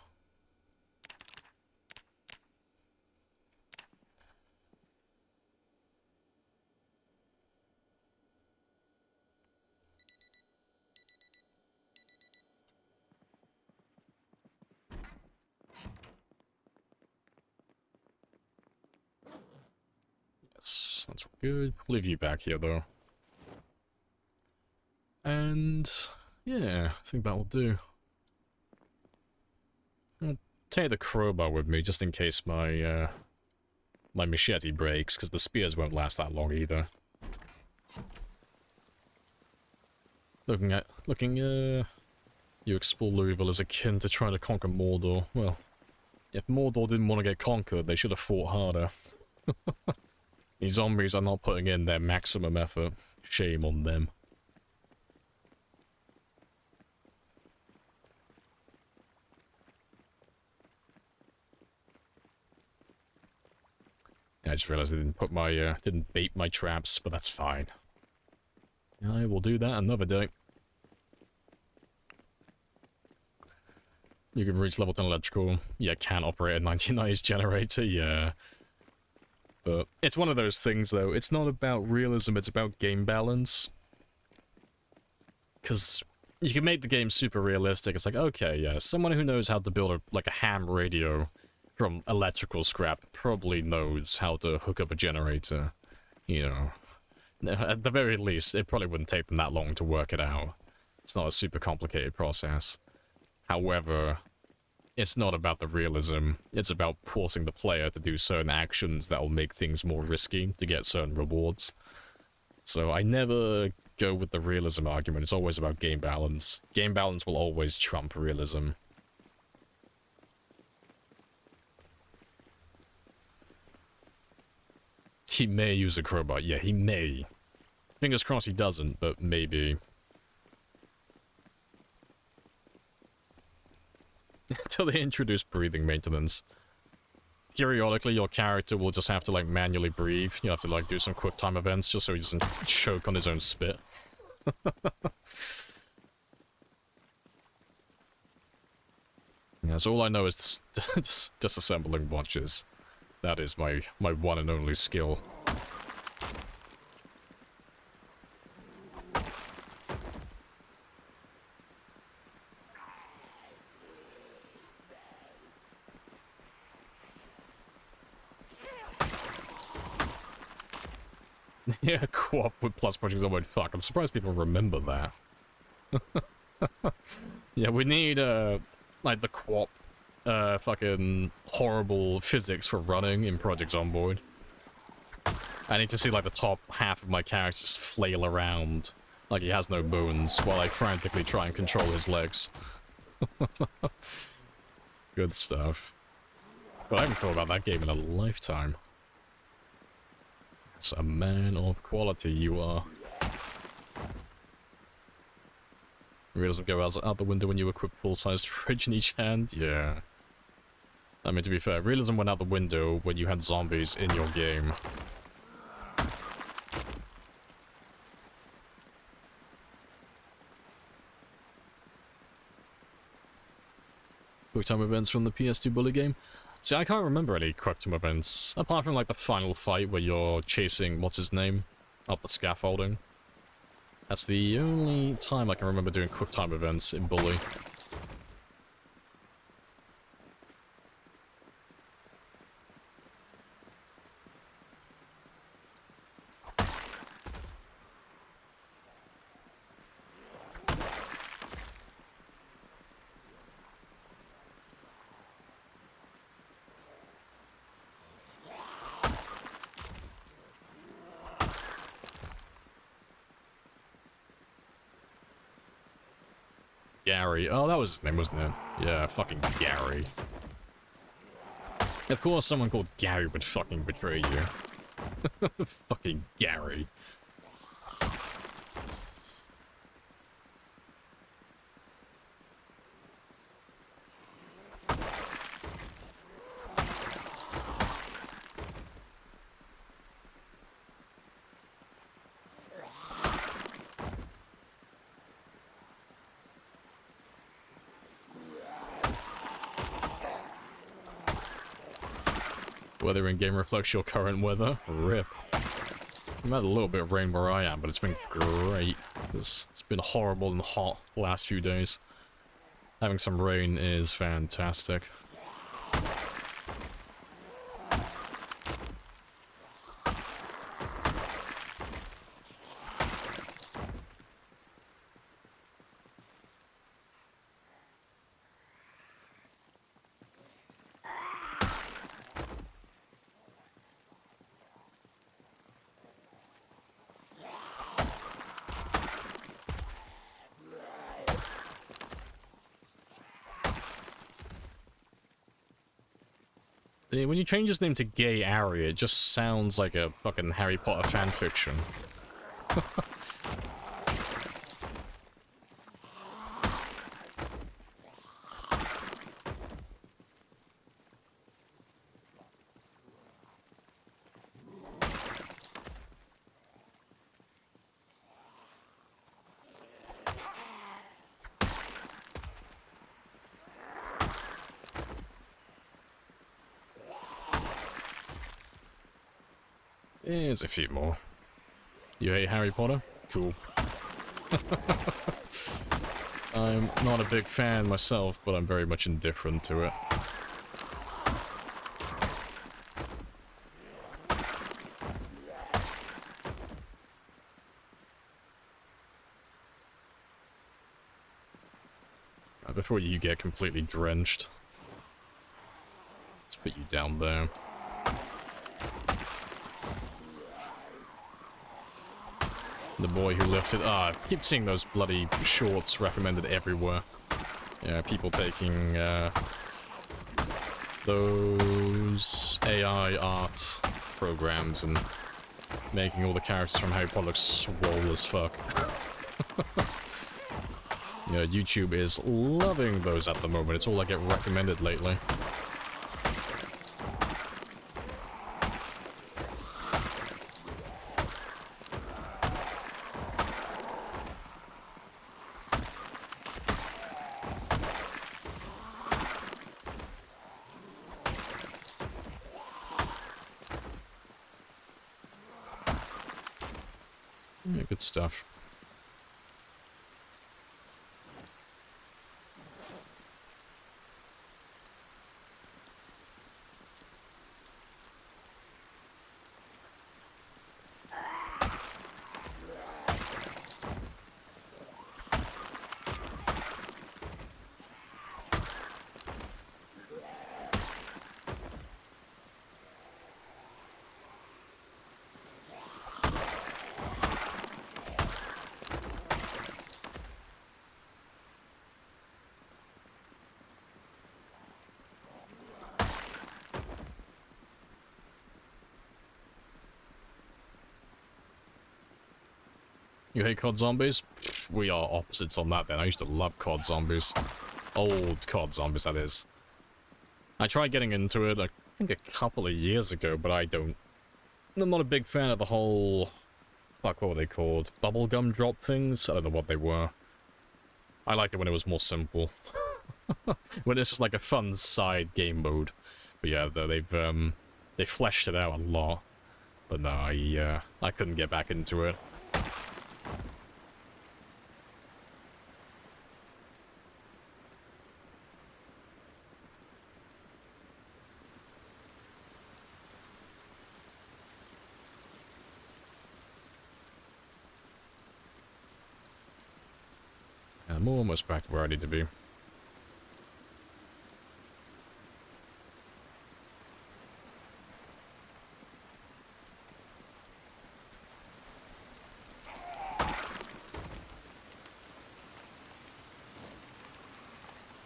S1: Yes, that's good. I'll leave you back here though. And yeah, I think that will do. I'll take the crowbar with me just in case my my machete breaks, because the spears won't last that long either. You explore Louisville as akin to trying to conquer Mordor. Well, if Mordor didn't want to get conquered, they should have fought harder. These zombies are not putting in their maximum effort. Shame on them. I just realized I didn't put my, didn't bait my traps, but that's fine. I will do that another day. You can reach level 10 electrical. Yeah, can operate a 99's generator, yeah. But it's one of those things, though. It's not about realism, it's about game balance. Because you can make the game super realistic. It's like, okay, yeah, someone who knows how to build a ham radio from electrical scrap probably knows how to hook up a generator. You know, at the very least, it probably wouldn't take them that long to work it out. It's not a super complicated process. However, it's not about the realism. It's about forcing the player to do certain actions that will make things more risky to get certain rewards. So I never go with the realism argument. It's always about game balance. Game balance will always trump realism. He may use a crowbar. Yeah, he may. Fingers crossed he doesn't, but maybe. Until they introduce breathing maintenance. Periodically, your character will just have to, like, manually breathe. You have to, like, do some quick time events just so he doesn't choke on his own spit. Yeah, so all I know is disassembling watches. That is my one and only skill. Yeah, co-op with plus projects. Oh, fuck. I'm surprised people remember that. Yeah, we need, like, the co-op, fucking horrible physics for running in Project Zomboid. I need to see, like, the top half of my character just flail around like he has no bones while I frantically try and control his legs. Good stuff. But I haven't thought about that game in a lifetime. It's a man of quality you are. Realism go out the window when you equip full-sized fridge in each hand? Yeah. I mean, to be fair, realism went out the window when you had zombies in your game. Quick time events from the PS2 Bully game? See, I can't remember any quick time events, apart from, like, the final fight where you're chasing, what's his name, up the scaffolding. That's the only time I can remember doing quick time events in Bully. Gary. Oh, that was his name, wasn't it? Yeah, fucking Gary. Of course someone called Gary would fucking betray you. Fucking Gary. Weather in game reflects your current weather. RIP. We've had a little bit of rain where I am, but it's been great. It's been horrible and hot the last few days. Having some rain is fantastic. When you change his name to Gay Ari, it just sounds like a fucking Harry Potter fanfiction. Here's a few more. You hate Harry Potter? Cool. I'm not a big fan myself, but I'm very much indifferent to it. Before you get completely drenched, let's put you down there. The boy who lifted... I keep seeing those bloody shorts recommended everywhere. Yeah, people taking, those AI art programs and making all the characters from Harry Potter look swole as fuck. Yeah, YouTube is loving those at the moment. It's all I get recommended lately. Yeah, good stuff. You hate COD zombies? We are opposites on that then. I used to love COD zombies. Old COD zombies, that is. I tried getting into it, I think a couple of years ago, but I'm not a big fan of the whole... Fuck, what were they called? Bubblegum drop things? I don't know what they were. I liked it when it was more simple. When it's just like a fun side game mode. But yeah, they fleshed it out a lot. But no, I couldn't get back into it. I'm almost back where I need to be.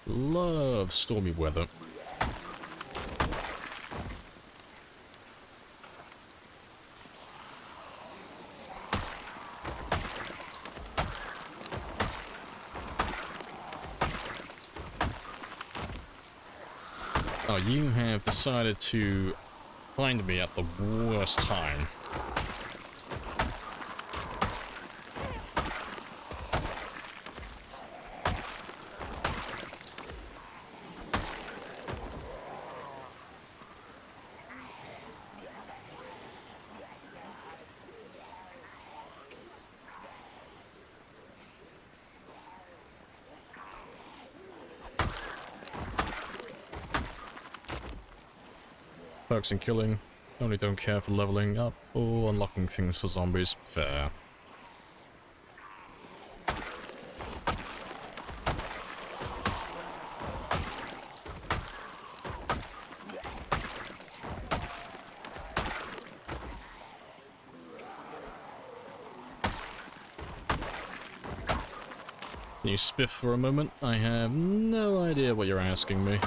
S1: Love stormy weather. Oh, you have decided to find me at the worst time. Perks and killing. Only don't care for leveling up or unlocking things for zombies. Fair. Can you spiff for a moment? I have no idea what you're asking me.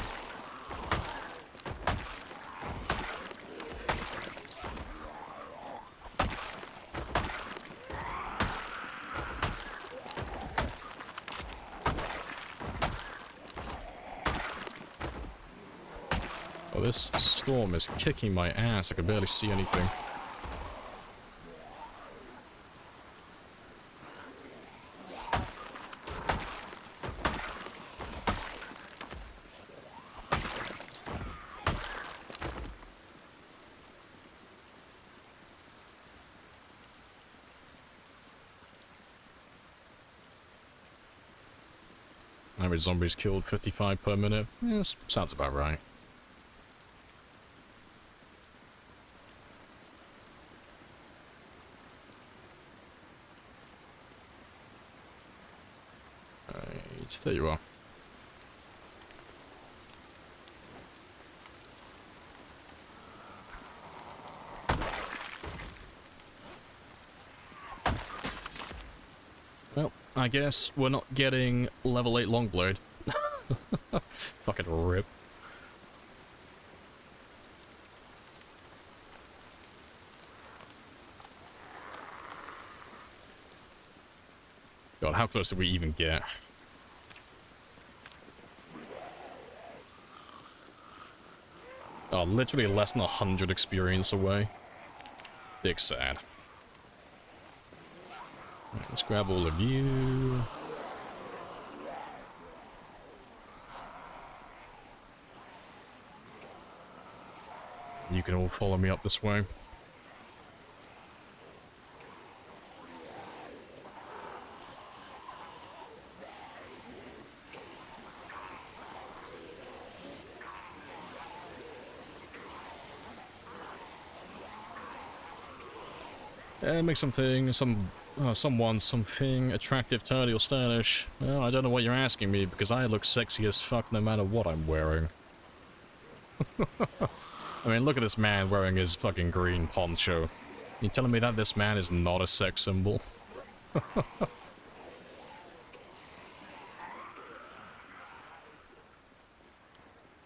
S1: Oh, this storm is kicking my ass. I can barely see anything. Average zombies killed 55 per minute. Yeah, sounds about right. Right, there you are. Well, I guess we're not getting level 8 Longblade. Fucking rip. God, how close did we even get? Oh, literally less than 100 experience away. Big sad. Right, let's grab all of you. You can all follow me up this way. Make something, someone, something attractive, turny, or stylish. Well, I don't know what you're asking me, because I look sexy as fuck no matter what I'm wearing. I mean, look at this man wearing his fucking green poncho. You telling me that this man is not a sex symbol?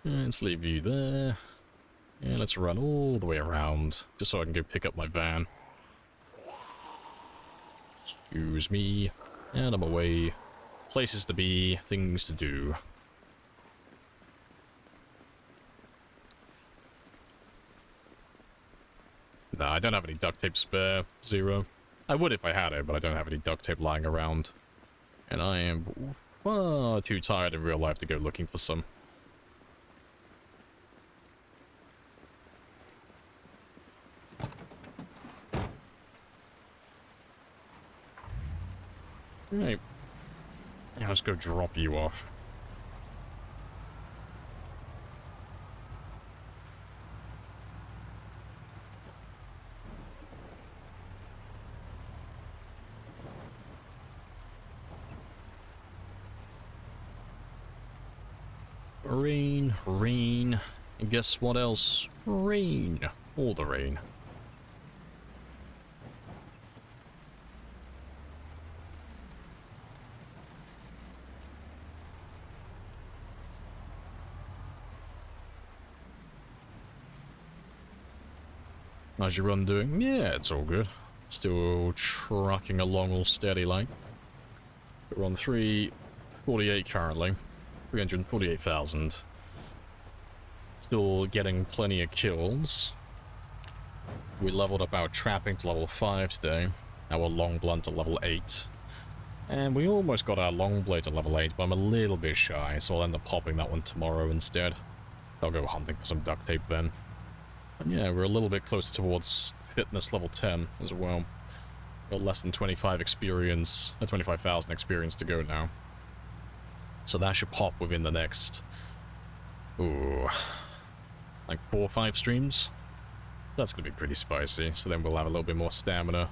S1: Let's leave you there. Yeah, let's run all the way around, just so I can go pick up my van. Excuse me. And I'm away. Places to be, things to do. Nah, I don't have any duct tape spare. 0. I would if I had it, but I don't have any duct tape lying around. And I am far too tired in real life to go looking for some. Right. Yeah, let's go drop you off. Rain, rain, and guess what else? Rain. All the rain. How's your run doing? Yeah, it's all good. Still trucking along all steady like. We're on 348 currently. 348,000. Still getting plenty of kills. We leveled up our trapping to level 5 today. Our long blunt to level 8. And we almost got our long blade to level 8, but I'm a little bit shy, so I'll end up popping that one tomorrow instead. I'll go hunting for some duct tape then. And yeah, we're a little bit close towards fitness level 10 as well. Got less than 25 experience, 25,000 experience to go now. So that should pop within the next, ooh, like 4 or 5 streams. That's gonna be pretty spicy. So then we'll have a little bit more stamina,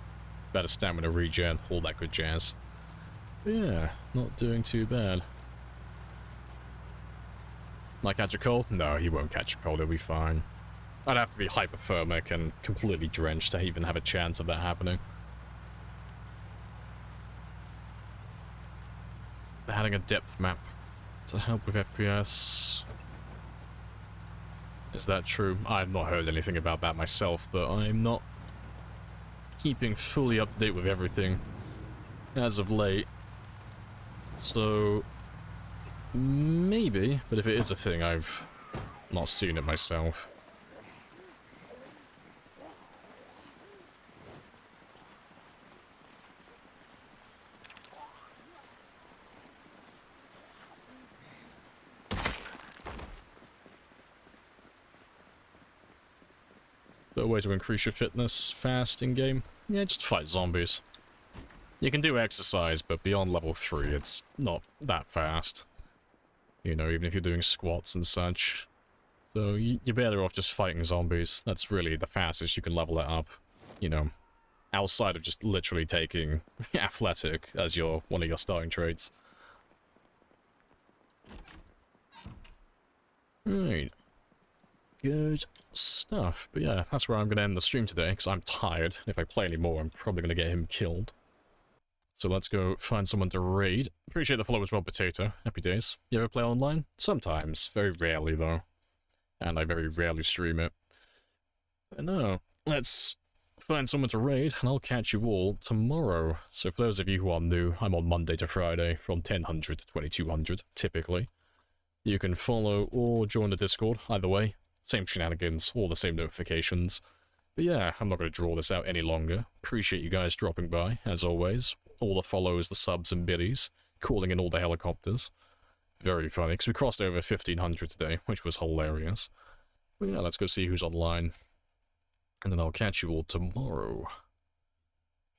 S1: better stamina regen, all that good jazz. But yeah, not doing too bad. Might catch a cold? No, he won't catch a cold, he'll be fine. I'd have to be hypothermic and completely drenched to even have a chance of that happening. They're adding a depth map to help with FPS. Is that true? I've not heard anything about that myself, but I'm not keeping fully up to date with everything as of late. So maybe, but if it is a thing, I've Not seeing it myself. The way to increase your fitness fast in-game? Yeah, just fight zombies. You can do exercise, but beyond level 3, it's not that fast. You know, even if you're doing squats and such. So you're better off just fighting zombies. That's really the fastest you can level it up. You know, outside of just literally taking athletic as one of your starting traits. Right. Good stuff. But yeah, that's where I'm going to end the stream today, because I'm tired. If I play any more, I'm probably going to get him killed. So let's go find someone to raid. Appreciate the follow as well, Potato. Happy days. You ever play online? Sometimes. Very rarely, though. And I very rarely stream it. But no, let's find someone to raid, and I'll catch you all tomorrow. So for those of you who are new, I'm on Monday to Friday from 1000 to 2200, typically. You can follow or join the Discord, either way. Same shenanigans, all the same notifications. But yeah, I'm not going to draw this out any longer. Appreciate you guys dropping by, as always. All the follows, the subs and biddies. Calling in all the helicopters. Very funny, because we crossed over 1500 today, which was hilarious. But yeah, let's go see who's online. And then I'll catch you all tomorrow.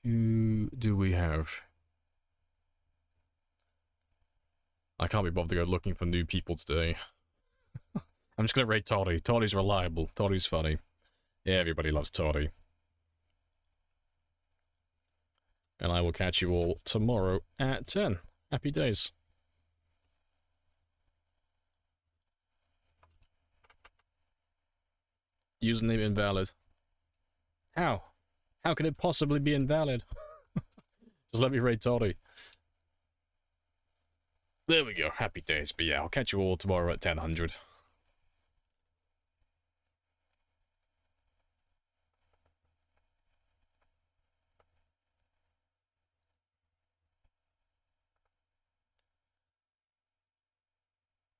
S1: Who do we have? I can't be bothered to go looking for new people today. I'm just going to rate Toddy. Toddy's reliable. Toddy's funny. Yeah, everybody loves Toddy. And I will catch you all tomorrow at 10. Happy days. Username invalid. How? How can it possibly be invalid? Just let me rate Toddy. There we go. Happy days. But yeah, I'll catch you all tomorrow at 1000.